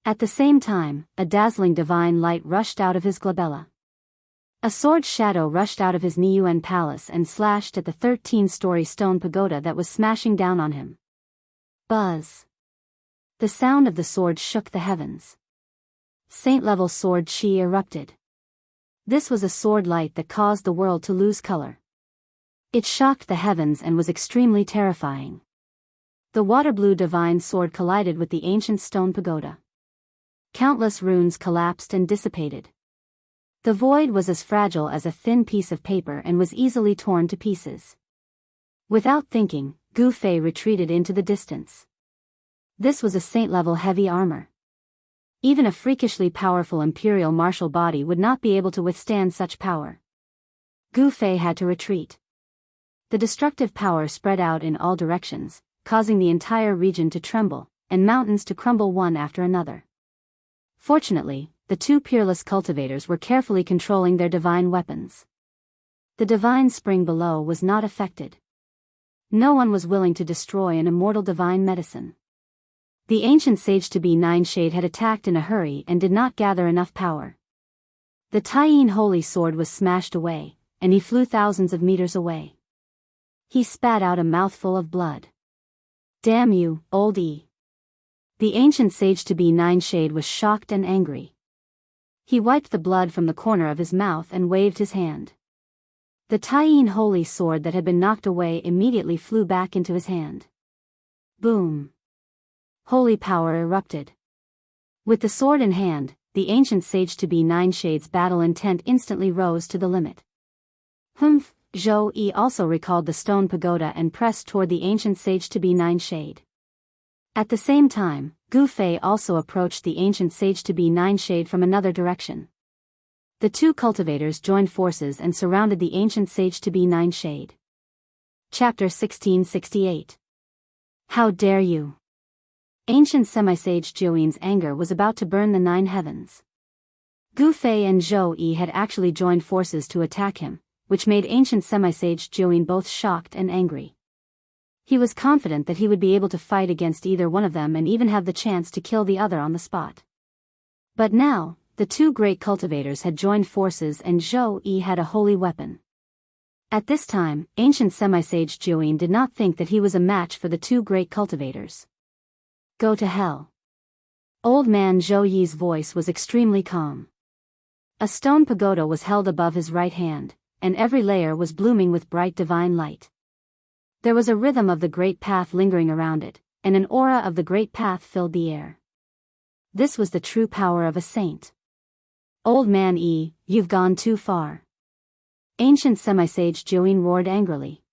At the same time, a dazzling divine light rushed out of his glabella. A sword shadow rushed out of his Niyuan palace and slashed at the 13-story stone pagoda that was smashing down on him. Buzz! The sound of the sword shook the heavens. Saint-level sword chi erupted. This was a sword light that caused the world to lose color. It shocked the heavens and was extremely terrifying. The water-blue divine sword collided with the ancient stone pagoda. Countless runes collapsed and dissipated. The void was as fragile as a thin piece of paper and was easily torn to pieces. Without thinking, Gu Fei retreated into the distance. This was a saint-level heavy armor. Even a freakishly powerful imperial martial body would not be able to withstand such power. Gu Fei had to retreat. The destructive power spread out in all directions, causing the entire region to tremble, and mountains to crumble one after another. Fortunately, the two peerless cultivators were carefully controlling their divine weapons. The divine spring below was not affected. No one was willing to destroy an immortal divine medicine. The ancient sage-to-be Nine Shade had attacked in a hurry and did not gather enough power. The Taiyin holy sword was smashed away, and he flew thousands of meters away. He spat out a mouthful of blood. Damn you, old E. The ancient sage-to-be Nine Shade was shocked and angry. He wiped the blood from the corner of his mouth and waved his hand. The Taiyin holy sword that had been knocked away immediately flew back into his hand. Boom! Holy power erupted. With the sword in hand, the ancient sage-to-be Nine Shade's battle intent instantly rose to the limit. Humph! Zhou Yi also recalled the stone pagoda and pressed toward the ancient sage-to-be Nine Shade. At the same time, Gu Fei also approached the ancient sage-to-be Nine Shade from another direction. The two cultivators joined forces and surrounded the ancient sage-to-be Nine Shade. Chapter 1668. How dare you! Ancient semi-sage Jiuyin's anger was about to burn the nine heavens. Gu Fei and Zhou Yi had actually joined forces to attack him, which made ancient semi-sage Jiuyin both shocked and angry. He was confident that he would be able to fight against either one of them and even have the chance to kill the other on the spot. But now, the two great cultivators had joined forces and Zhou Yi had a holy weapon. At this time, ancient semi-sage Jiuyin did not think that he was a match for the two great cultivators. Go to hell. Old man Zhou Yi's voice was extremely calm. A stone pagoda was held above his right hand, and every layer was blooming with bright divine light. There was a rhythm of the great path lingering around it, and an aura of the great path filled the air. This was the true power of a saint. Old man E, you've gone too far. Ancient semisage Jiuyin roared angrily.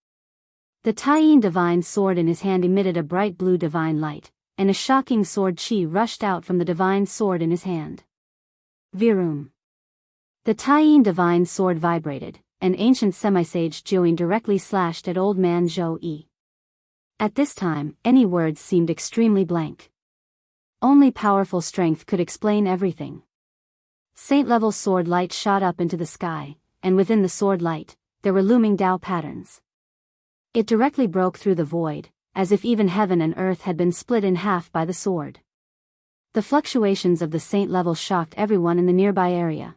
The Taiyin divine sword in his hand emitted a bright blue divine light, and a shocking sword chi rushed out from the divine sword in his hand. Virum. The Taiyin divine sword vibrated, and ancient semisage Jiuyin directly slashed at old man Zhou Yi. At this time, any words seemed extremely blank. Only powerful strength could explain everything. Saint-level sword light shot up into the sky, and within the sword light, there were looming Dao patterns. It directly broke through the void, as if even heaven and earth had been split in half by the sword. The fluctuations of the saint level shocked everyone in the nearby area.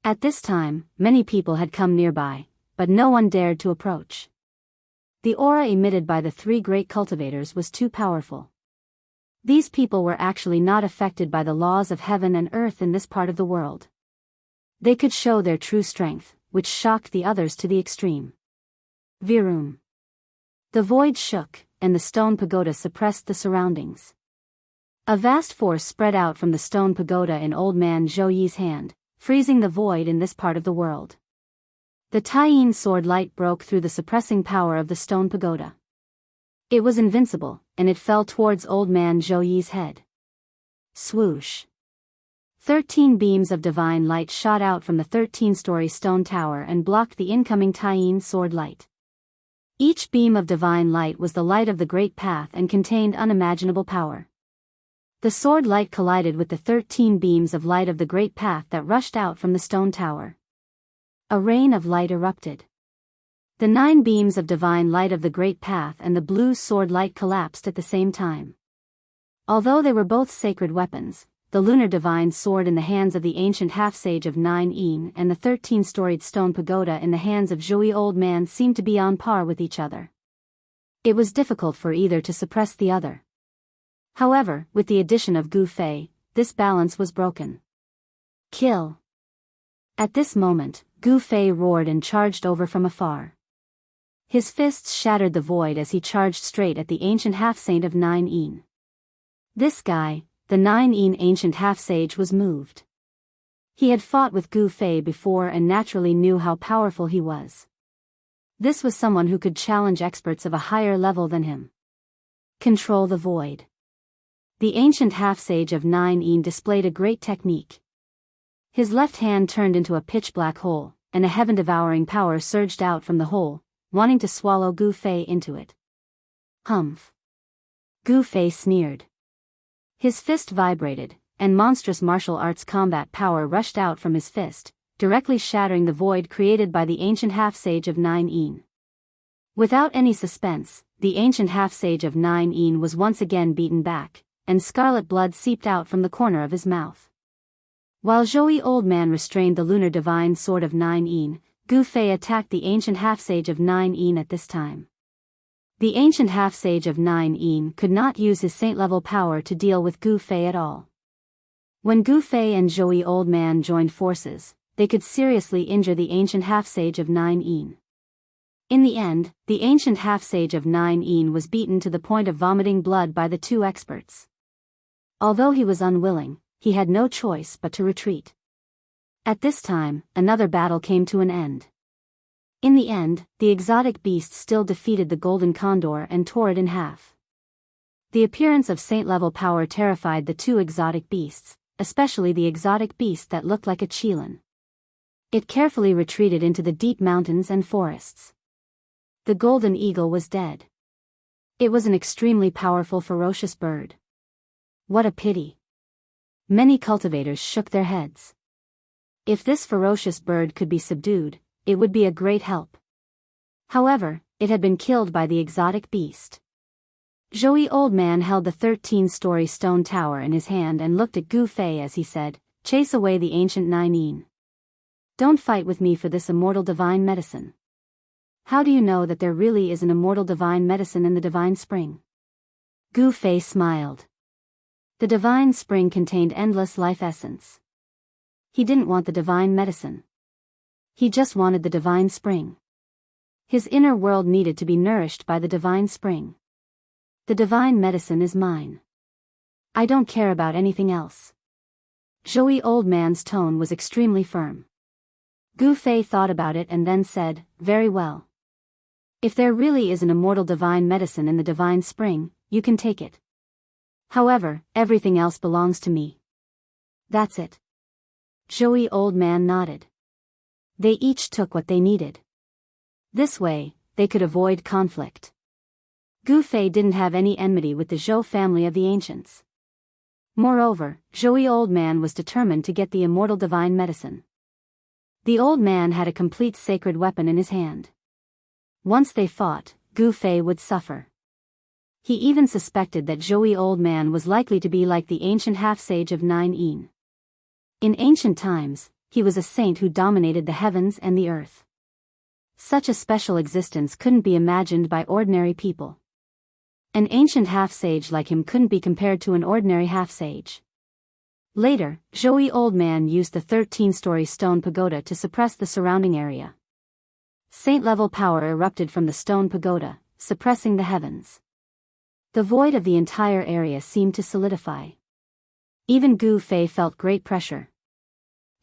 At this time, many people had come nearby, but no one dared to approach. The aura emitted by the three great cultivators was too powerful. These people were actually not affected by the laws of heaven and earth in this part of the world. They could show their true strength, which shocked the others to the extreme. Virum. The void shook, and the stone pagoda suppressed the surroundings. A vast force spread out from the stone pagoda in old man Zhou Yi's hand, freezing the void in this part of the world. The Taiyin sword light broke through the suppressing power of the stone pagoda. It was invincible, and it fell towards old man Zhou Yi's head. Swoosh. 13 beams of divine light shot out from the 13-story stone tower and blocked the incoming Taiyin sword light. Each beam of divine light was the light of the great path and contained unimaginable power. The sword light collided with the 13 beams of light of the great path that rushed out from the stone tower. A rain of light erupted. The 9 beams of divine light of the great path and the blue sword light collapsed at the same time. Although they were both sacred weapons, the lunar divine sword in the hands of the ancient half-sage of 9 Yin and the 13-storied stone pagoda in the hands of Zhui old man seemed to be on par with each other. It was difficult for either to suppress the other. However, with the addition of Gu Fei, this balance was broken. Kill! At this moment, Gu Fei roared and charged over from afar. His fists shattered the void as he charged straight at the ancient half-saint of 9 Yin. This guy, the 9 Yin ancient half-sage, was moved. He had fought with Gu Fei before and naturally knew how powerful he was. This was someone who could challenge experts of a higher level than him. Control the void. The ancient half-sage of 9 Yin displayed a great technique. His left hand turned into a pitch-black hole, and a heaven-devouring power surged out from the hole, wanting to swallow Gu Fei into it. Humph! Gu Fei sneered. His fist vibrated, and monstrous martial arts combat power rushed out from his fist, directly shattering the void created by the ancient half-sage of 9 Yin. Without any suspense, the ancient half-sage of 9 Yin was once again beaten back, and scarlet blood seeped out from the corner of his mouth. While Zhou Yi old man restrained the lunar divine sword of 9 Yin, Gu Fei attacked the ancient half-sage of 9 Yin at this time. The ancient half-sage of 9 Yin could not use his saint-level power to deal with Gu Fei at all. When Gu Fei and Zhou Yi old man joined forces, they could seriously injure the ancient half-sage of 9 Yin. In the end, the ancient half-sage of 9 Yin was beaten to the point of vomiting blood by the two experts. Although he was unwilling, he had no choice but to retreat. At this time, another battle came to an end. In the end, the exotic beast still defeated the golden condor and tore it in half. The appearance of saint-level power terrified the two exotic beasts, especially the exotic beast that looked like a qilin. It carefully retreated into the deep mountains and forests. The golden eagle was dead. It was an extremely powerful ferocious bird. What a pity. Many cultivators shook their heads. If this ferocious bird could be subdued, it would be a great help. However, it had been killed by the exotic beast. Zhou Yi old man held the 13-story stone tower in his hand and looked at Gu Fei as he said, "Chase away the ancient 9 Yin. Don't fight with me for this immortal divine medicine." How do you know that there really is an immortal divine medicine in the divine spring? Gu Fei smiled. The divine spring contained endless life essence. He didn't want the divine medicine. He just wanted the divine spring. His inner world needed to be nourished by the divine spring. The divine medicine is mine. I don't care about anything else. Zhou old man's tone was extremely firm. Gu Fei thought about it and then said, "Very well. If there really is an immortal divine medicine in the divine spring, you can take it. However, everything else belongs to me." "That's it." Zhou old man nodded. They each took what they needed. This way, they could avoid conflict. Gu Fei didn't have any enmity with the Zhou family of the ancients. Moreover, Zhou old man was determined to get the immortal divine medicine. The old man had a complete sacred weapon in his hand. Once they fought, Gu Fei would suffer. He even suspected that Zhou old man was likely to be like the ancient half-sage of Nine Yin. In ancient times, he was a saint who dominated the heavens and the earth. Such a special existence couldn't be imagined by ordinary people. An ancient half-sage like him couldn't be compared to an ordinary half-sage. Later, Zhou old man used the 13-story stone pagoda to suppress the surrounding area. Saint-level power erupted from the stone pagoda, suppressing the heavens. The void of the entire area seemed to solidify. Even Gu Fei felt great pressure.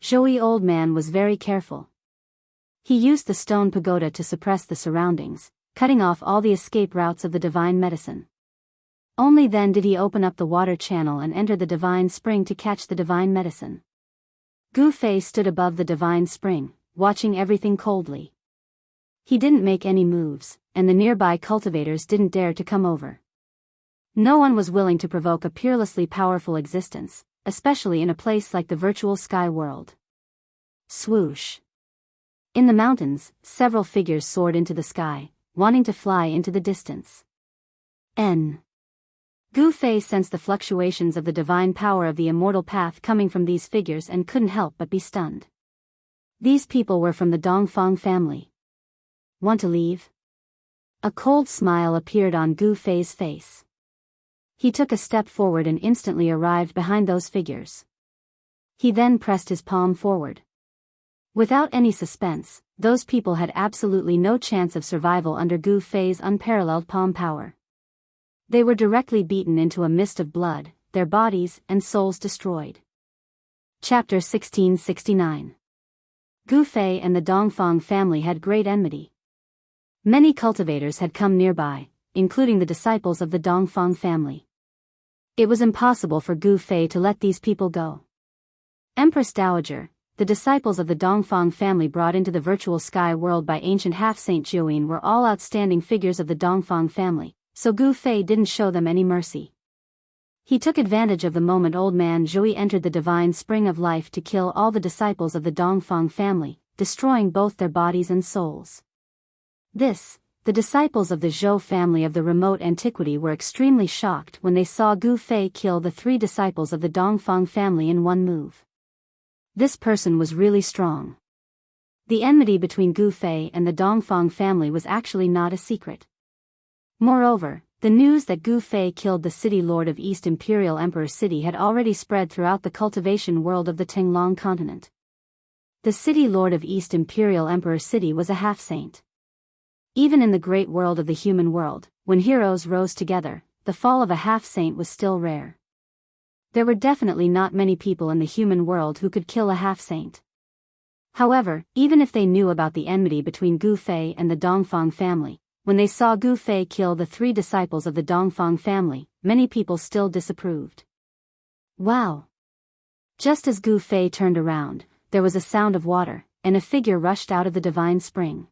Zhou old man was very careful. He used the stone pagoda to suppress the surroundings, cutting off all the escape routes of the divine medicine. Only then did he open up the water channel and enter the divine spring to catch the divine medicine. Gu Fei stood above the divine spring, watching everything coldly. He didn't make any moves, and the nearby cultivators didn't dare to come over. No one was willing to provoke a peerlessly powerful existence, especially in a place like the virtual sky world. Swoosh. In the mountains, several figures soared into the sky, wanting to fly into the distance. Gu Fei sensed the fluctuations of the divine power of the immortal path coming from these figures and couldn't help but be stunned. These people were from the Dongfang family. Want to leave? A cold smile appeared on Gu Fei's face. He took a step forward and instantly arrived behind those figures. He then pressed his palm forward. Without any suspense, those people had absolutely no chance of survival under Gu Fei's unparalleled palm power. They were directly beaten into a mist of blood, their bodies and souls destroyed. Chapter 1669. Gu Fei and the Dongfang family had great enmity. Many cultivators had come nearby, including the disciples of the Dongfang family. It was impossible for Gu Fei to let these people go. Empress Dowager, the disciples of the Dongfang family brought into the virtual sky world by ancient half-saint Jiuyin were all outstanding figures of the Dongfang family, so Gu Fei didn't show them any mercy. He took advantage of the moment old man Zhou entered the divine spring of life to kill all the disciples of the Dongfang family, destroying both their bodies and souls. The disciples of the Zhou family of the remote antiquity were extremely shocked when they saw Gu Fei kill the 3 disciples of the Dongfang family in one move. This person was really strong. The enmity between Gu Fei and the Dongfang family was actually not a secret. Moreover, the news that Gu Fei killed the city lord of East Imperial Emperor City had already spread throughout the cultivation world of the Tinglong continent. The city lord of East Imperial Emperor City was a half-saint. Even in the great world of the human world, when heroes rose together, the fall of a half-saint was still rare. There were definitely not many people in the human world who could kill a half-saint. However, even if they knew about the enmity between Gu Fei and the Dongfang family, when they saw Gu Fei kill the 3 disciples of the Dongfang family, many people still disapproved. Wow! Just as Gu Fei turned around, there was a sound of water, and a figure rushed out of the divine spring.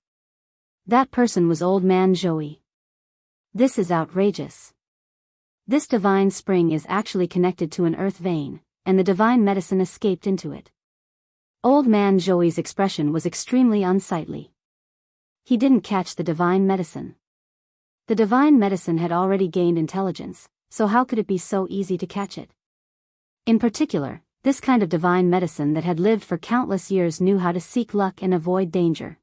That person was old man Zhou. This is outrageous. This divine spring is actually connected to an earth vein, and the divine medicine escaped into it. Old man Zhou's expression was extremely unsightly. He didn't catch the divine medicine. The divine medicine had already gained intelligence, so how could it be so easy to catch it? In particular, this kind of divine medicine that had lived for countless years knew how to seek luck and avoid danger.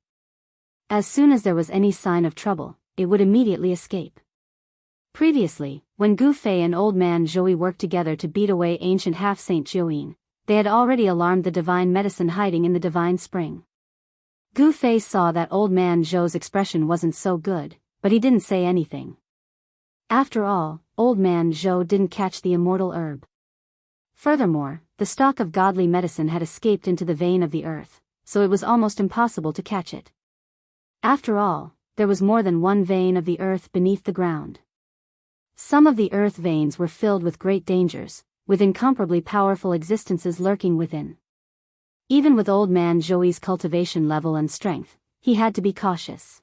As soon as there was any sign of trouble, it would immediately escape. Previously, when Gu Fei and old man Zhou worked together to beat away ancient half-saint Jiuyin, they had already alarmed the divine medicine hiding in the divine spring. Gu Fei saw that old man Zhou's expression wasn't so good, but he didn't say anything. After all, old man Zhou didn't catch the immortal herb. Furthermore, the stock of godly medicine had escaped into the vein of the earth, so it was almost impossible to catch it. After all, there was more than one vein of the earth beneath the ground. Some of the earth veins were filled with great dangers, with incomparably powerful existences lurking within. Even with old man Zhouyi's cultivation level and strength, he had to be cautious.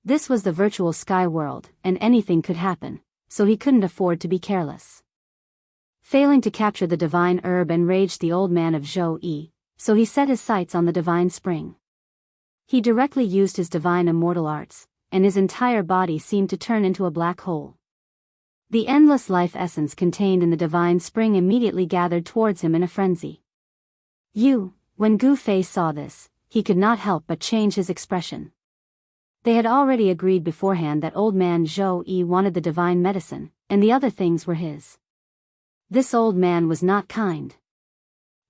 This was the virtual sky world, and anything could happen, so he couldn't afford to be careless. Failing to capture the divine herb enraged the old man of Zhouyi, so he set his sights on the divine spring. He directly used his divine immortal arts, and his entire body seemed to turn into a black hole. The endless life essence contained in the divine spring immediately gathered towards him in a frenzy. When Gu Fei saw this, he could not help but change his expression. They had already agreed beforehand that old man Zhouyi wanted the divine medicine, and the other things were his. This old man was not kind.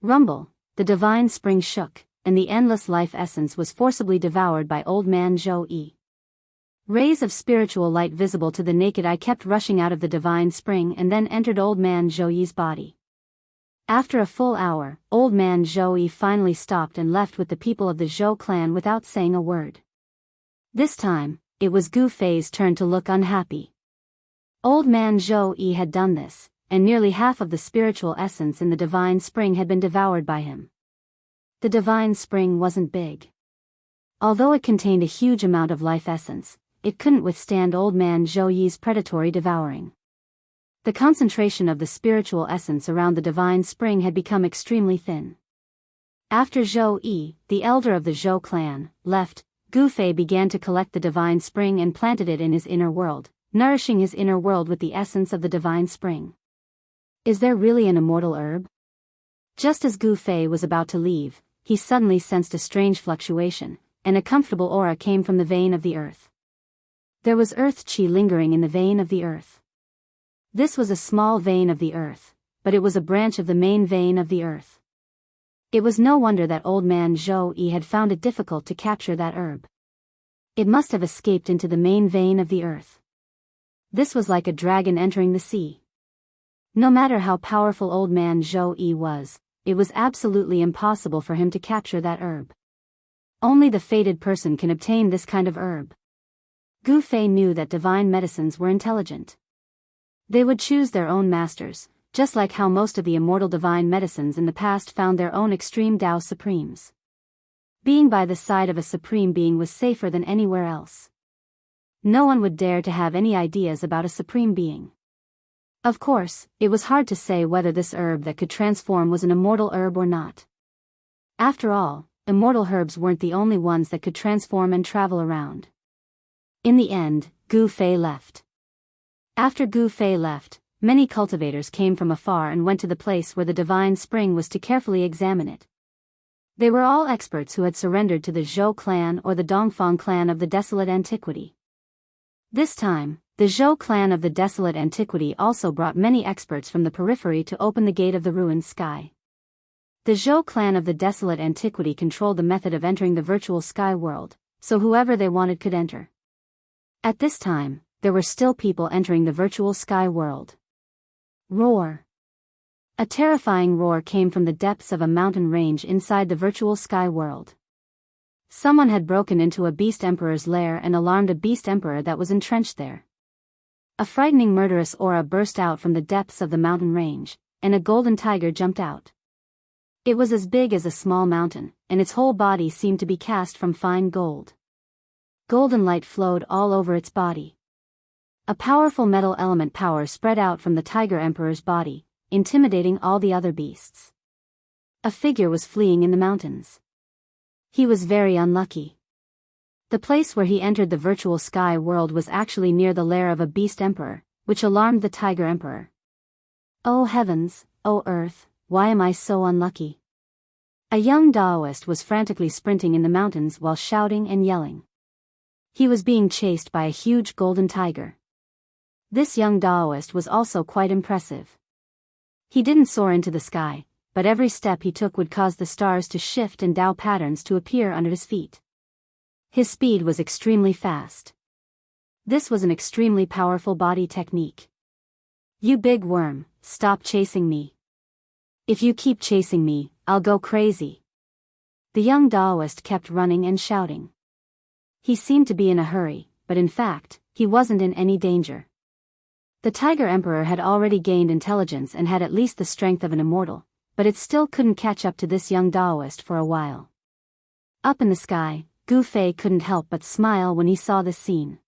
Rumble, the divine spring shook, and the endless life essence was forcibly devoured by old man Zhouyi. Rays of spiritual light visible to the naked eye kept rushing out of the divine spring and then entered old man Zhouyi's body. After a full hour, old man Zhouyi finally stopped and left with the people of the Zhou clan without saying a word. This time, it was Gu Fei's turn to look unhappy. Old man Zhouyi had done this, and nearly half of the spiritual essence in the divine spring had been devoured by him. The divine spring wasn't big. Although it contained a huge amount of life essence, it couldn't withstand old man Zhouyi's predatory devouring. The concentration of the spiritual essence around the divine spring had become extremely thin. After Zhouyi, the elder of the Zhou clan, left, Gu Fei began to collect the divine spring and planted it in his inner world, nourishing his inner world with the essence of the divine spring. Is there really an immortal herb? Just as Gu Fei was about to leave, he suddenly sensed a strange fluctuation, and a comfortable aura came from the vein of the earth. There was earth qi lingering in the vein of the earth. This was a small vein of the earth, but it was a branch of the main vein of the earth. It was no wonder that old man Zhouyi had found it difficult to capture that herb. It must have escaped into the main vein of the earth. This was like a dragon entering the sea. No matter how powerful old man Zhouyi was, it was absolutely impossible for him to capture that herb. Only the fated person can obtain this kind of herb. Gu Fei knew that divine medicines were intelligent. They would choose their own masters, just like how most of the immortal divine medicines in the past found their own extreme Tao supremes. Being by the side of a supreme being was safer than anywhere else. No one would dare to have any ideas about a supreme being. Of course, it was hard to say whether this herb that could transform was an immortal herb or not. After all, immortal herbs weren't the only ones that could transform and travel around. In the end, Gu Fei left. After Gu Fei left, many cultivators came from afar and went to the place where the divine spring was to carefully examine it. They were all experts who had surrendered to the Zhou clan or the Dongfang clan of the desolate antiquity. This time, the Zhou clan of the desolate antiquity also brought many experts from the periphery to open the gate of the ruined sky. The Zhou clan of the desolate antiquity controlled the method of entering the virtual sky world, so whoever they wanted could enter. At this time, there were still people entering the virtual sky world. Roar. A terrifying roar came from the depths of a mountain range inside the virtual sky world. Someone had broken into a beast emperor's lair and alarmed a beast emperor that was entrenched there. A frightening murderous aura burst out from the depths of the mountain range, and a golden tiger jumped out. It was as big as a small mountain, and its whole body seemed to be cast from fine gold. Golden light flowed all over its body. A powerful metal element power spread out from the tiger emperor's body, intimidating all the other beasts. A figure was fleeing in the mountains. He was very unlucky. The place where he entered the virtual sky world was actually near the lair of a beast emperor, which alarmed the tiger emperor. Oh heavens, oh earth, why am I so unlucky? A young Daoist was frantically sprinting in the mountains while shouting and yelling. He was being chased by a huge golden tiger. This young Daoist was also quite impressive. He didn't soar into the sky, but every step he took would cause the stars to shift and Tao patterns to appear under his feet. His speed was extremely fast. This was an extremely powerful body technique. You big worm, stop chasing me. If you keep chasing me, I'll go crazy. The young Daoist kept running and shouting. He seemed to be in a hurry, but in fact, he wasn't in any danger. The Tiger Emperor had already gained intelligence and had at least the strength of an immortal, but it still couldn't catch up to this young Daoist for a while. Up in the sky, Gu Fei couldn't help but smile when he saw this scene.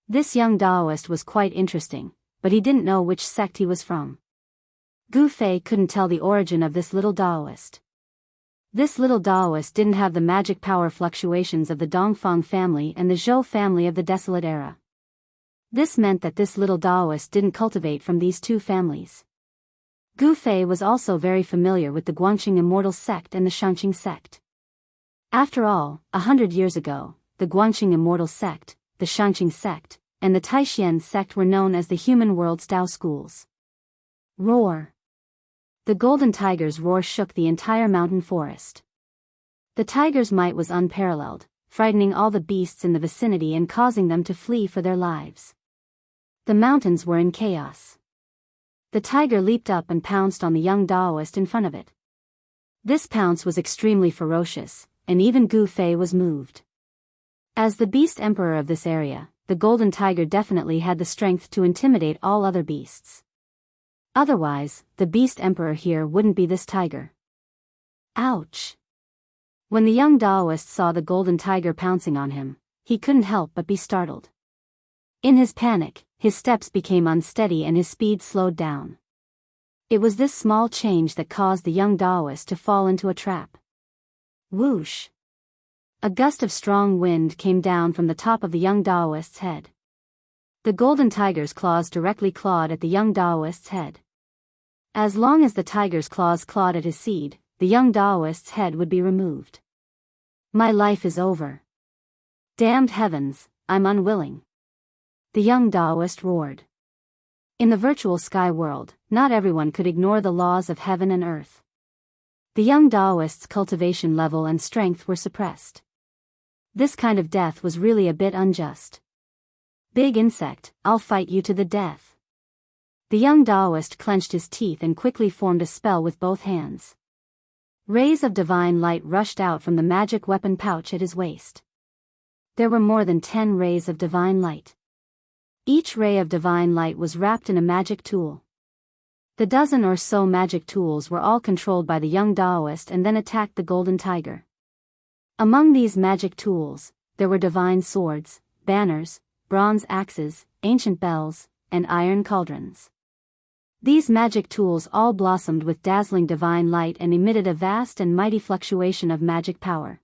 This young Daoist was quite interesting, but he didn't know which sect he was from. Gu Fei couldn't tell the origin of this little Daoist. This little Daoist didn't have the magic power fluctuations of the Dongfang family and the Zhou family of the Desolate Era. This meant that this little Daoist didn't cultivate from these two families. Gu Fei was also very familiar with the Guangxing Immortal sect and the Xianxia sect. After all, 100 years ago, the Guangxing Immortal sect, the Xianxia sect, and the Taishan sect were known as the human world's Tao schools. Roar! The golden tiger's roar shook the entire mountain forest. The tiger's might was unparalleled, frightening all the beasts in the vicinity and causing them to flee for their lives. The mountains were in chaos. The tiger leaped up and pounced on the young Daoist in front of it. This pounce was extremely ferocious, and even Gu Fei was moved. As the beast emperor of this area, the golden tiger definitely had the strength to intimidate all other beasts. Otherwise, the beast emperor here wouldn't be this tiger. Ouch! When the young Daoist saw the golden tiger pouncing on him, he couldn't help but be startled. In his panic, his steps became unsteady and his speed slowed down. It was this small change that caused the young Daoist to fall into a trap. Whoosh! A gust of strong wind came down from the top of the young Daoist's head. The golden tiger's claws directly clawed at the young Daoist's head. As long as the tiger's claws clawed at his seed, the young Daoist's head would be removed. My life is over. Damned heavens, I'm unwilling. The young Daoist roared. In the virtual sky world, not everyone could ignore the laws of heaven and earth. The young Daoist's cultivation level and strength were suppressed. This kind of death was really a bit unjust. Big insect, I'll fight you to the death. The young Daoist clenched his teeth and quickly formed a spell with both hands. Rays of divine light rushed out from the magic weapon pouch at his waist. There were more than 10 rays of divine light. Each ray of divine light was wrapped in a magic tool. The dozen or so magic tools were all controlled by the young Daoist and then attacked the golden tiger. Among these magic tools, there were divine swords, banners, bronze axes, ancient bells, and iron cauldrons. These magic tools all blossomed with dazzling divine light and emitted a vast and mighty fluctuation of magic power.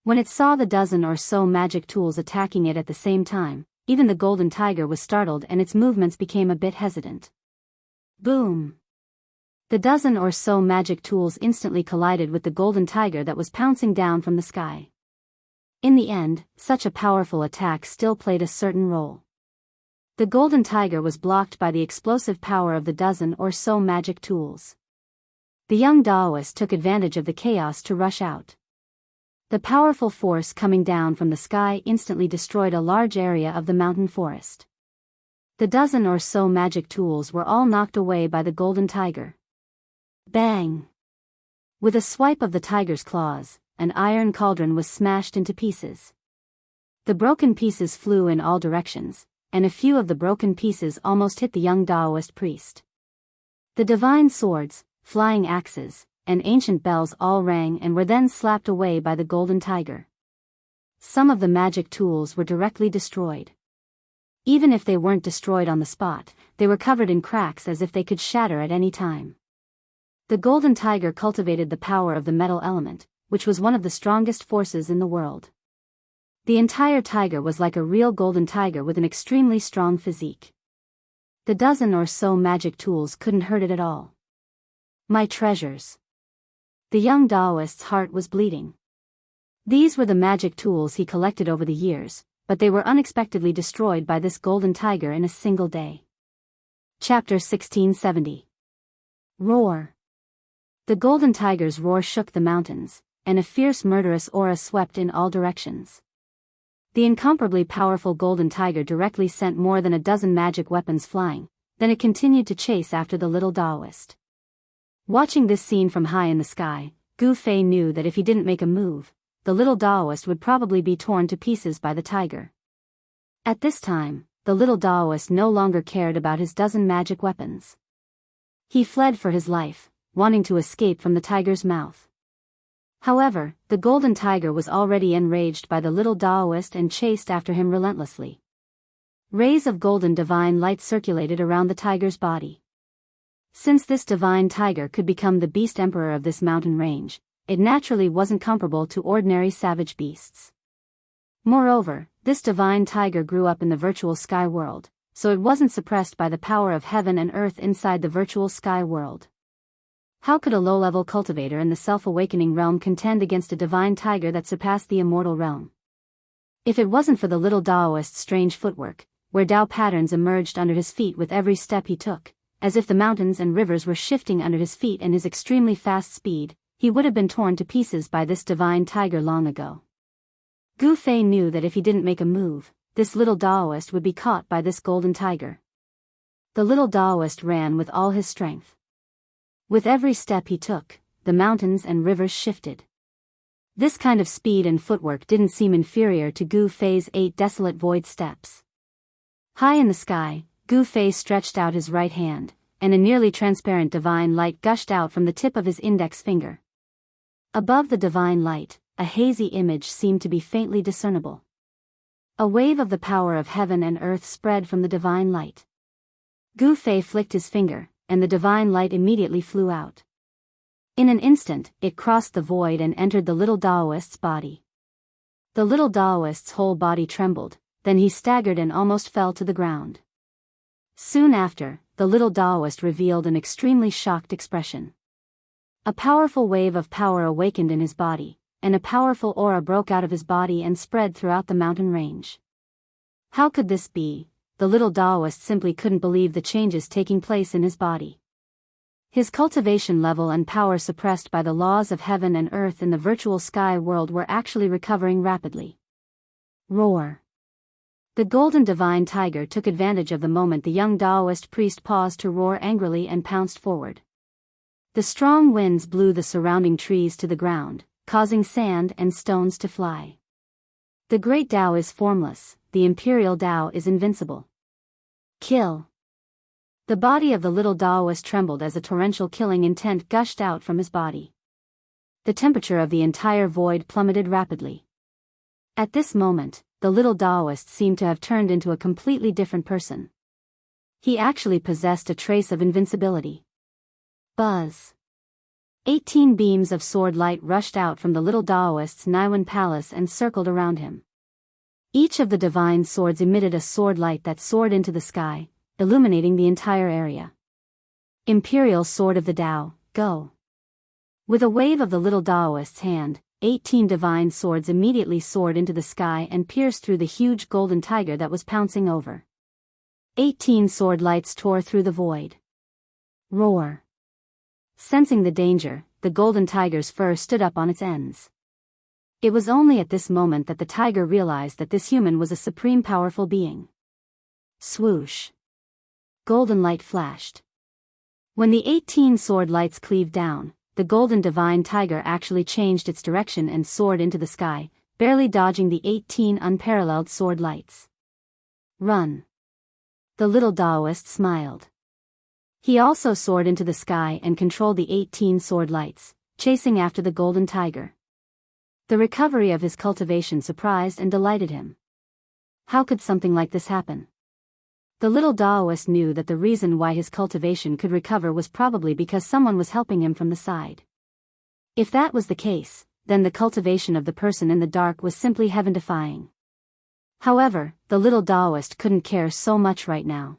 When it saw the dozen or so magic tools attacking it at the same time, even the golden tiger was startled and its movements became a bit hesitant. Boom! The dozen or so magic tools instantly collided with the golden tiger that was pouncing down from the sky. In the end, such a powerful attack still played a certain role. The golden tiger was blocked by the explosive power of the dozen or so magic tools. The young Daoist took advantage of the chaos to rush out. The powerful force coming down from the sky instantly destroyed a large area of the mountain forest. The dozen or so magic tools were all knocked away by the golden tiger. Bang! With a swipe of the tiger's claws, an iron cauldron was smashed into pieces. The broken pieces flew in all directions, and a few of the broken pieces almost hit the young Daoist priest. The divine swords, flying axes, and ancient bells all rang and were then slapped away by the golden tiger. Some of the magic tools were directly destroyed. Even if they weren't destroyed on the spot, they were covered in cracks as if they could shatter at any time. The golden tiger cultivated the power of the metal element, which was one of the strongest forces in the world. The entire tiger was like a real golden tiger with an extremely strong physique. The dozen or so magic tools couldn't hurt it at all. My treasures. The young Daoist's heart was bleeding. These were the magic tools he collected over the years, but they were unexpectedly destroyed by this golden tiger in a single day. Chapter 1670. Roar. The golden tiger's roar shook the mountains, and a fierce murderous aura swept in all directions. The incomparably powerful golden tiger directly sent more than a dozen magic weapons flying, then it continued to chase after the little Daoist. Watching this scene from high in the sky, Gu Fei knew that if he didn't make a move, the little Daoist would probably be torn to pieces by the tiger. At this time, the little Daoist no longer cared about his dozen magic weapons. He fled for his life, wanting to escape from the tiger's mouth. However, the golden tiger was already enraged by the little Daoist and chased after him relentlessly. Rays of golden divine light circulated around the tiger's body. Since this divine tiger could become the beast emperor of this mountain range, it naturally wasn't comparable to ordinary savage beasts. Moreover, this divine tiger grew up in the virtual sky world, so it wasn't suppressed by the power of heaven and earth inside the virtual sky world. How could a low-level cultivator in the self-awakening realm contend against a divine tiger that surpassed the immortal realm? If it wasn't for the little Daoist's strange footwork, where Dao patterns emerged under his feet with every step he took, as if the mountains and rivers were shifting under his feet, and his extremely fast speed, he would have been torn to pieces by this divine tiger long ago. Gu Fei knew that if he didn't make a move, this little Daoist would be caught by this golden tiger. The little Daoist ran with all his strength. With every step he took, the mountains and rivers shifted. This kind of speed and footwork didn't seem inferior to Gu Fei's 8 desolate void steps. High in the sky, Gu Fei stretched out his right hand, and a nearly transparent divine light gushed out from the tip of his index finger. Above the divine light, a hazy image seemed to be faintly discernible. A wave of the power of heaven and earth spread from the divine light. Gu Fei flicked his finger, and the divine light immediately flew out. In an instant, it crossed the void and entered the little Daoist's body. The little Daoist's whole body trembled, then he staggered and almost fell to the ground. Soon after, the little Daoist revealed an extremely shocked expression. A powerful wave of power awakened in his body, and a powerful aura broke out of his body and spread throughout the mountain range. How could this be? The little Daoist simply couldn't believe the changes taking place in his body. His cultivation level and power suppressed by the laws of heaven and earth in the virtual sky world were actually recovering rapidly. Roar! The golden divine tiger took advantage of the moment the young Daoist priest paused to roar angrily and pounced forward. The strong winds blew the surrounding trees to the ground, causing sand and stones to fly. The great Tao is formless, the imperial Tao is invincible. Kill! The body of the little Daoist trembled as a torrential killing intent gushed out from his body. The temperature of the entire void plummeted rapidly. At this moment, the little Daoist seemed to have turned into a completely different person. He actually possessed a trace of invincibility. Buzz! 18 beams of sword light rushed out from the little Daoist's Niwen palace and circled around him. Each of the divine swords emitted a sword light that soared into the sky, illuminating the entire area. Imperial Sword of the Tao, go! With a wave of the little Daoist's hand, 18 divine swords immediately soared into the sky and pierced through the huge golden tiger that was pouncing over. 18 sword lights tore through the void. Roar! Sensing the danger, the golden tiger's fur stood up on its ends. It was only at this moment that the tiger realized that this human was a supreme powerful being. Swoosh! Golden light flashed. When the 18 sword lights cleaved down, the golden divine tiger actually changed its direction and soared into the sky, barely dodging the 18 unparalleled sword lights. Run! The little Daoist smiled. He also soared into the sky and controlled the 18 sword lights, chasing after the golden tiger. The recovery of his cultivation surprised and delighted him. How could something like this happen? The little Daoist knew that the reason why his cultivation could recover was probably because someone was helping him from the side. If that was the case, then the cultivation of the person in the dark was simply heaven-defying. However, the little Daoist couldn't care so much right now.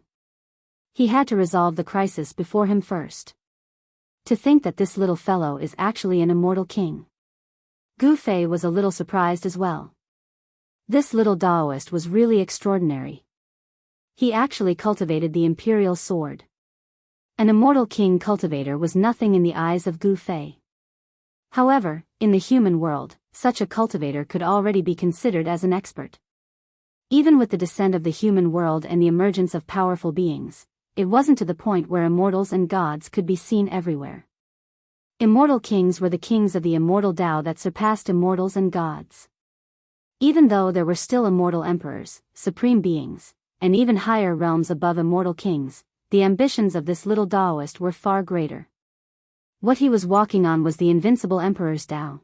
He had to resolve the crisis before him first. To think that this little fellow is actually an immortal king. Gu Fei was a little surprised as well. This little Daoist was really extraordinary. He actually cultivated the imperial sword. An immortal king cultivator was nothing in the eyes of Gu Fei. However, in the human world, such a cultivator could already be considered as an expert. Even with the descent of the human world and the emergence of powerful beings, it wasn't to the point where immortals and gods could be seen everywhere. Immortal kings were the kings of the immortal Tao that surpassed immortals and gods. Even though there were still immortal emperors, supreme beings, and even higher realms above immortal kings, the ambitions of this little Daoist were far greater. What he was walking on was the invincible emperor's Tao.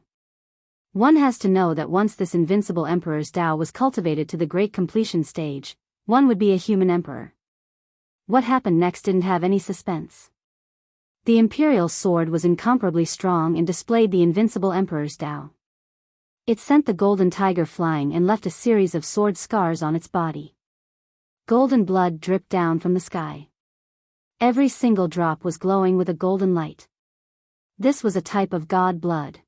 One has to know that once this invincible emperor's Tao was cultivated to the great completion stage, one would be a human emperor. What happened next didn't have any suspense. The imperial sword was incomparably strong and displayed the invincible emperor's Tao. It sent the golden tiger flying and left a series of sword scars on its body. Golden blood dripped down from the sky. Every single drop was glowing with a golden light. This was a type of god blood.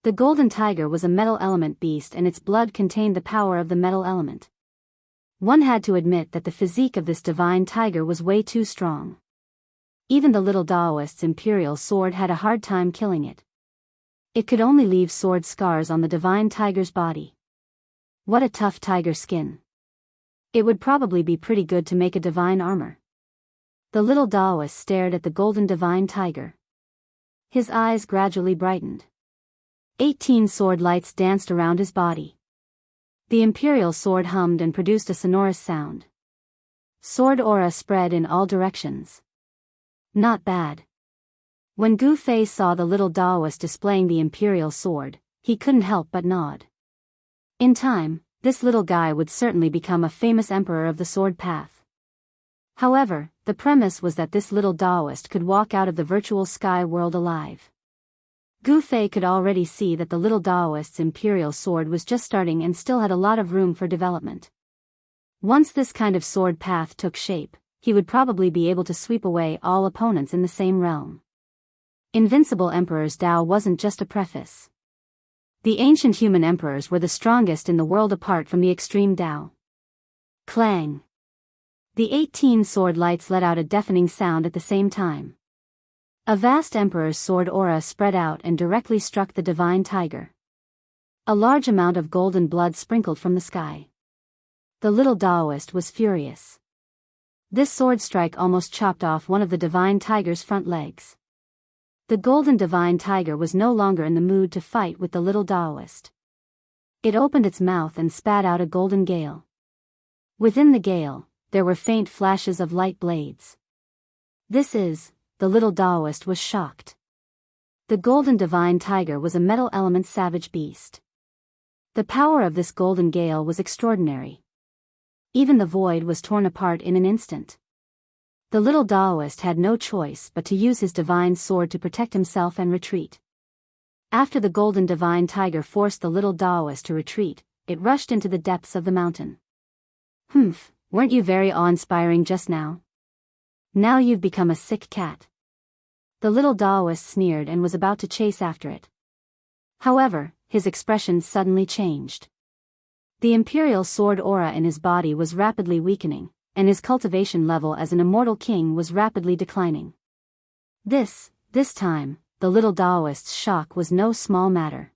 The golden tiger was a metal element beast and its blood contained the power of the metal element. One had to admit that the physique of this divine tiger was way too strong. Even the little Daoist's imperial sword had a hard time killing it. It could only leave sword scars on the divine tiger's body. What a tough tiger skin. It would probably be pretty good to make a divine armor. The little Daoist stared at the golden divine tiger. His eyes gradually brightened. 18 sword lights danced around his body. The imperial sword hummed and produced a sonorous sound. Sword aura spread in all directions. Not bad. When Gu Fei saw the little Daoist displaying the imperial sword, he couldn't help but nod. In time, this little guy would certainly become a famous emperor of the sword path. However, the premise was that this little Daoist could walk out of the virtual sky world alive. Gu Fei could already see that the little Daoist's imperial sword was just starting and still had a lot of room for development. Once this kind of sword path took shape, he would probably be able to sweep away all opponents in the same realm. Invincible Emperor's Tao wasn't just a preface. The ancient human emperors were the strongest in the world apart from the extreme Tao. Clang! The 18 sword lights let out a deafening sound at the same time. A vast emperor's sword aura spread out and directly struck the divine tiger. A large amount of golden blood sprinkled from the sky. The little Daoist was furious. This sword strike almost chopped off one of the divine tiger's front legs. The golden divine tiger was no longer in the mood to fight with the little Daoist. It opened its mouth and spat out a golden gale. Within the gale, there were faint flashes of light blades. The little Daoist was shocked. The golden divine tiger was a metal element savage beast. The power of this golden gale was extraordinary. Even the void was torn apart in an instant. The little Daoist had no choice but to use his divine sword to protect himself and retreat. After the golden divine tiger forced the little Daoist to retreat, it rushed into the depths of the mountain. Weren't you very awe-inspiring just now? Now you've become a sick cat. The little Daoist sneered and was about to chase after it. However, his expression suddenly changed. The imperial sword aura in his body was rapidly weakening, and his cultivation level as an immortal king was rapidly declining. This time, the little Daoist's shock was no small matter.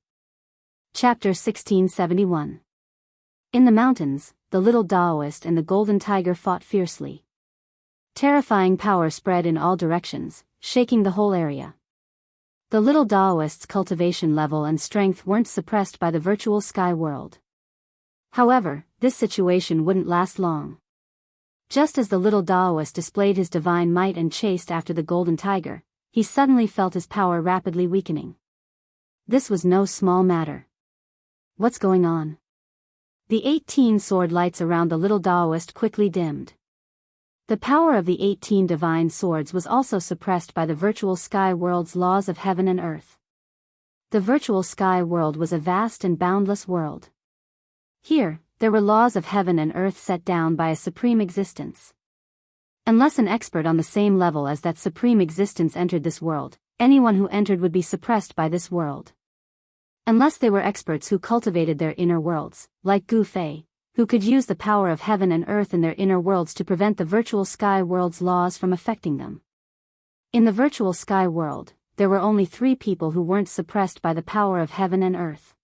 Chapter 1671. In the mountains, the little Daoist and the golden tiger fought fiercely. Terrifying power spread in all directions, shaking the whole area. The little Daoist's cultivation level and strength weren't suppressed by the virtual sky world. However, this situation wouldn't last long. Just as the little Daoist displayed his divine might and chased after the golden tiger, he suddenly felt his power rapidly weakening. This was no small matter. What's going on? The 18 sword lights around the little Daoist quickly dimmed. The power of the 18 divine swords was also suppressed by the virtual sky world's laws of heaven and earth. The virtual sky world was a vast and boundless world. Here, there were laws of heaven and earth set down by a supreme existence. Unless an expert on the same level as that supreme existence entered this world, anyone who entered would be suppressed by this world. Unless they were experts who cultivated their inner worlds, like Gu Fei, who could use the power of heaven and earth in their inner worlds to prevent the virtual sky world's laws from affecting them. In the virtual sky world, there were only 3 people who weren't suppressed by the power of heaven and earth.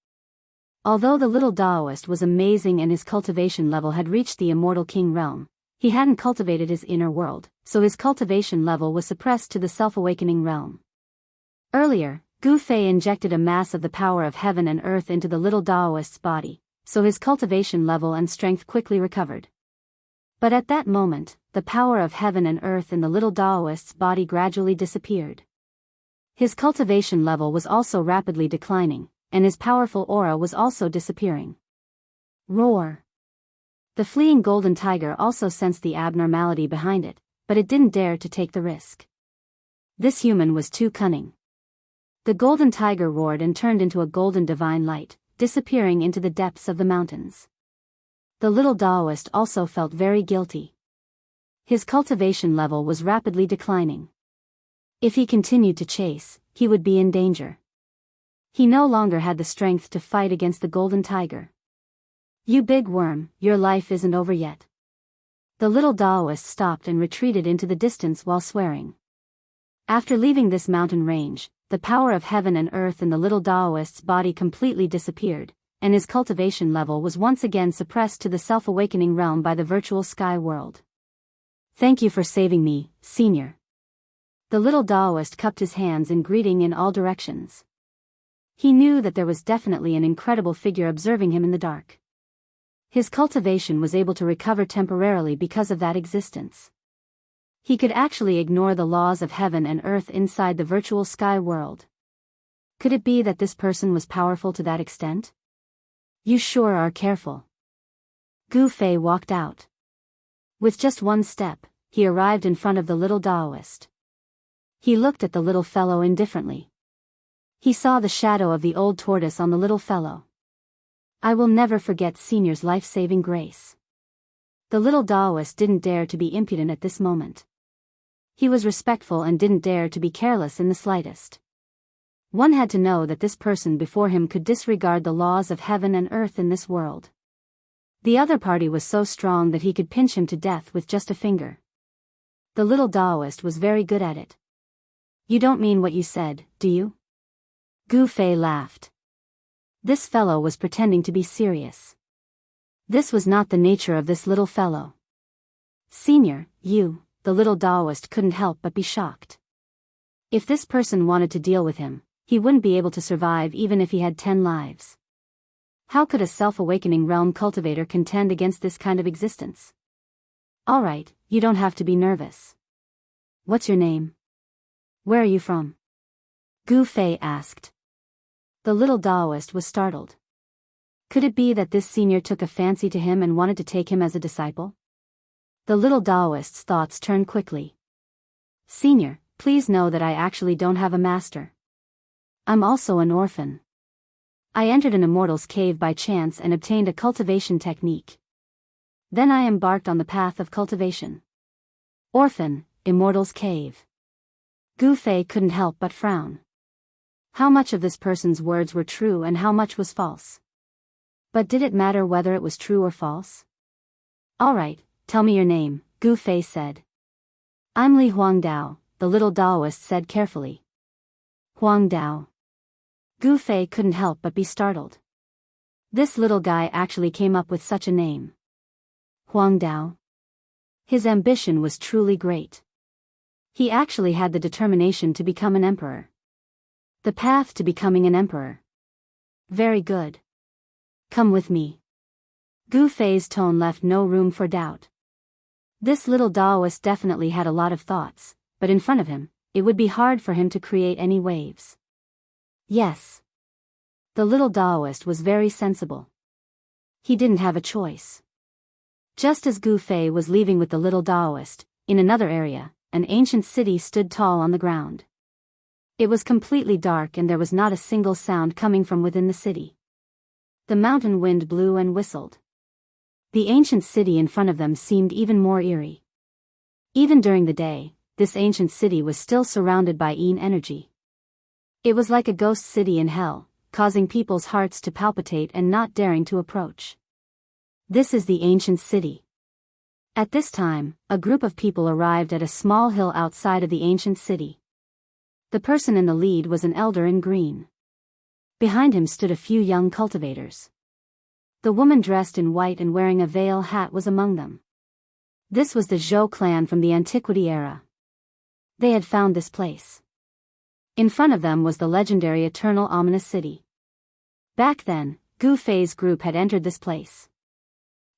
Although the little Daoist was amazing and his cultivation level had reached the immortal king realm, he hadn't cultivated his inner world, so his cultivation level was suppressed to the self-awakening realm. Earlier, Gu Fei injected a mass of the power of heaven and earth into the little Daoist's body, so his cultivation level and strength quickly recovered. But at that moment, the power of heaven and earth in the little Daoist's body gradually disappeared. His cultivation level was also rapidly declining, and his powerful aura was also disappearing. Roar! The fleeing golden tiger also sensed the abnormality behind it, but it didn't dare to take the risk. This human was too cunning. The golden tiger roared and turned into a golden divine light, disappearing into the depths of the mountains. The little Daoist also felt very guilty. His cultivation level was rapidly declining. If he continued to chase, he would be in danger. He no longer had the strength to fight against the golden tiger. You big worm, your life isn't over yet. The little Daoist stopped and retreated into the distance while swearing. After leaving this mountain range, the power of heaven and earth in the little Daoist's body completely disappeared, and his cultivation level was once again suppressed to the self-awakening realm by the virtual sky world. Thank you for saving me, Senior. The little Daoist cupped his hands in greeting in all directions. He knew that there was definitely an incredible figure observing him in the dark. His cultivation was able to recover temporarily because of that existence. He could actually ignore the laws of heaven and earth inside the virtual sky world. Could it be that this person was powerful to that extent? You sure are careful. Gu Fei walked out. With just one step, he arrived in front of the little Daoist. He looked at the little fellow indifferently. He saw the shadow of the old tortoise on the little fellow. I will never forget Senior's life-saving grace. The little Daoist didn't dare to be impudent at this moment. He was respectful and didn't dare to be careless in the slightest. One had to know that this person before him could disregard the laws of heaven and earth in this world. The other party was so strong that he could pinch him to death with just a finger. The little Daoist was very good at it. You don't mean what you said, do you? Gu Fei laughed. This fellow was pretending to be serious. This was not the nature of this little fellow. Senior, you, the little Daoist couldn't help but be shocked. If this person wanted to deal with him, he wouldn't be able to survive even if he had 10 lives. How could a self-awakening realm cultivator contend against this kind of existence? Alright, you don't have to be nervous. What's your name? Where are you from? Gu Fei asked. The little Daoist was startled. Could it be that this senior took a fancy to him and wanted to take him as a disciple? The little Daoist's thoughts turned quickly. Senior, please know that I actually don't have a master. I'm also an orphan. I entered an immortal's cave by chance and obtained a cultivation technique. Then I embarked on the path of cultivation. Orphan, immortal's cave. Gu Fei couldn't help but frown. How much of this person's words were true and how much was false? But did it matter whether it was true or false? Alright, tell me your name, Gu Fei said. I'm Li Huangdao, the little Daoist said carefully. Huangdao. Gu Fei couldn't help but be startled. This little guy actually came up with such a name. Huangdao. His ambition was truly great. He actually had the determination to become an emperor. The path to becoming an emperor. Very good. Come with me. Gu Fei's tone left no room for doubt. This little Daoist definitely had a lot of thoughts, but in front of him, it would be hard for him to create any waves. Yes. The little Daoist was very sensible. He didn't have a choice. Just as Gu Fei was leaving with the little Daoist, in another area, an ancient city stood tall on the ground. It was completely dark and there was not a single sound coming from within the city. The mountain wind blew and whistled. The ancient city in front of them seemed even more eerie. Even during the day, this ancient city was still surrounded by Yin energy. It was like a ghost city in hell, causing people's hearts to palpitate and not daring to approach. This is the ancient city. At this time, a group of people arrived at a small hill outside of the ancient city. The person in the lead was an elder in green. Behind him stood a few young cultivators. The woman dressed in white and wearing a veil hat was among them. This was the Zhou clan from the antiquity era. They had found this place. In front of them was the legendary Eternal Ominous City. Back then, Gu Fei's group had entered this place.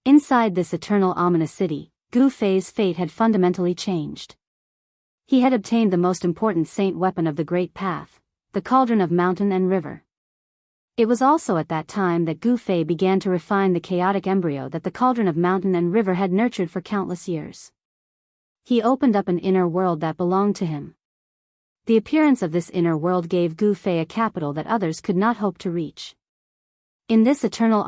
Inside this Eternal Ominous City, Gu Fei's fate had fundamentally changed. He had obtained the most important saint weapon of the Great Path, the Cauldron of Mountain and River. It was also at that time that Gu Fei began to refine the chaotic embryo that the Cauldron of Mountain and River had nurtured for countless years. He opened up an inner world that belonged to him. The appearance of this inner world gave Gu Fei a capital that others could not hope to reach. In this eternal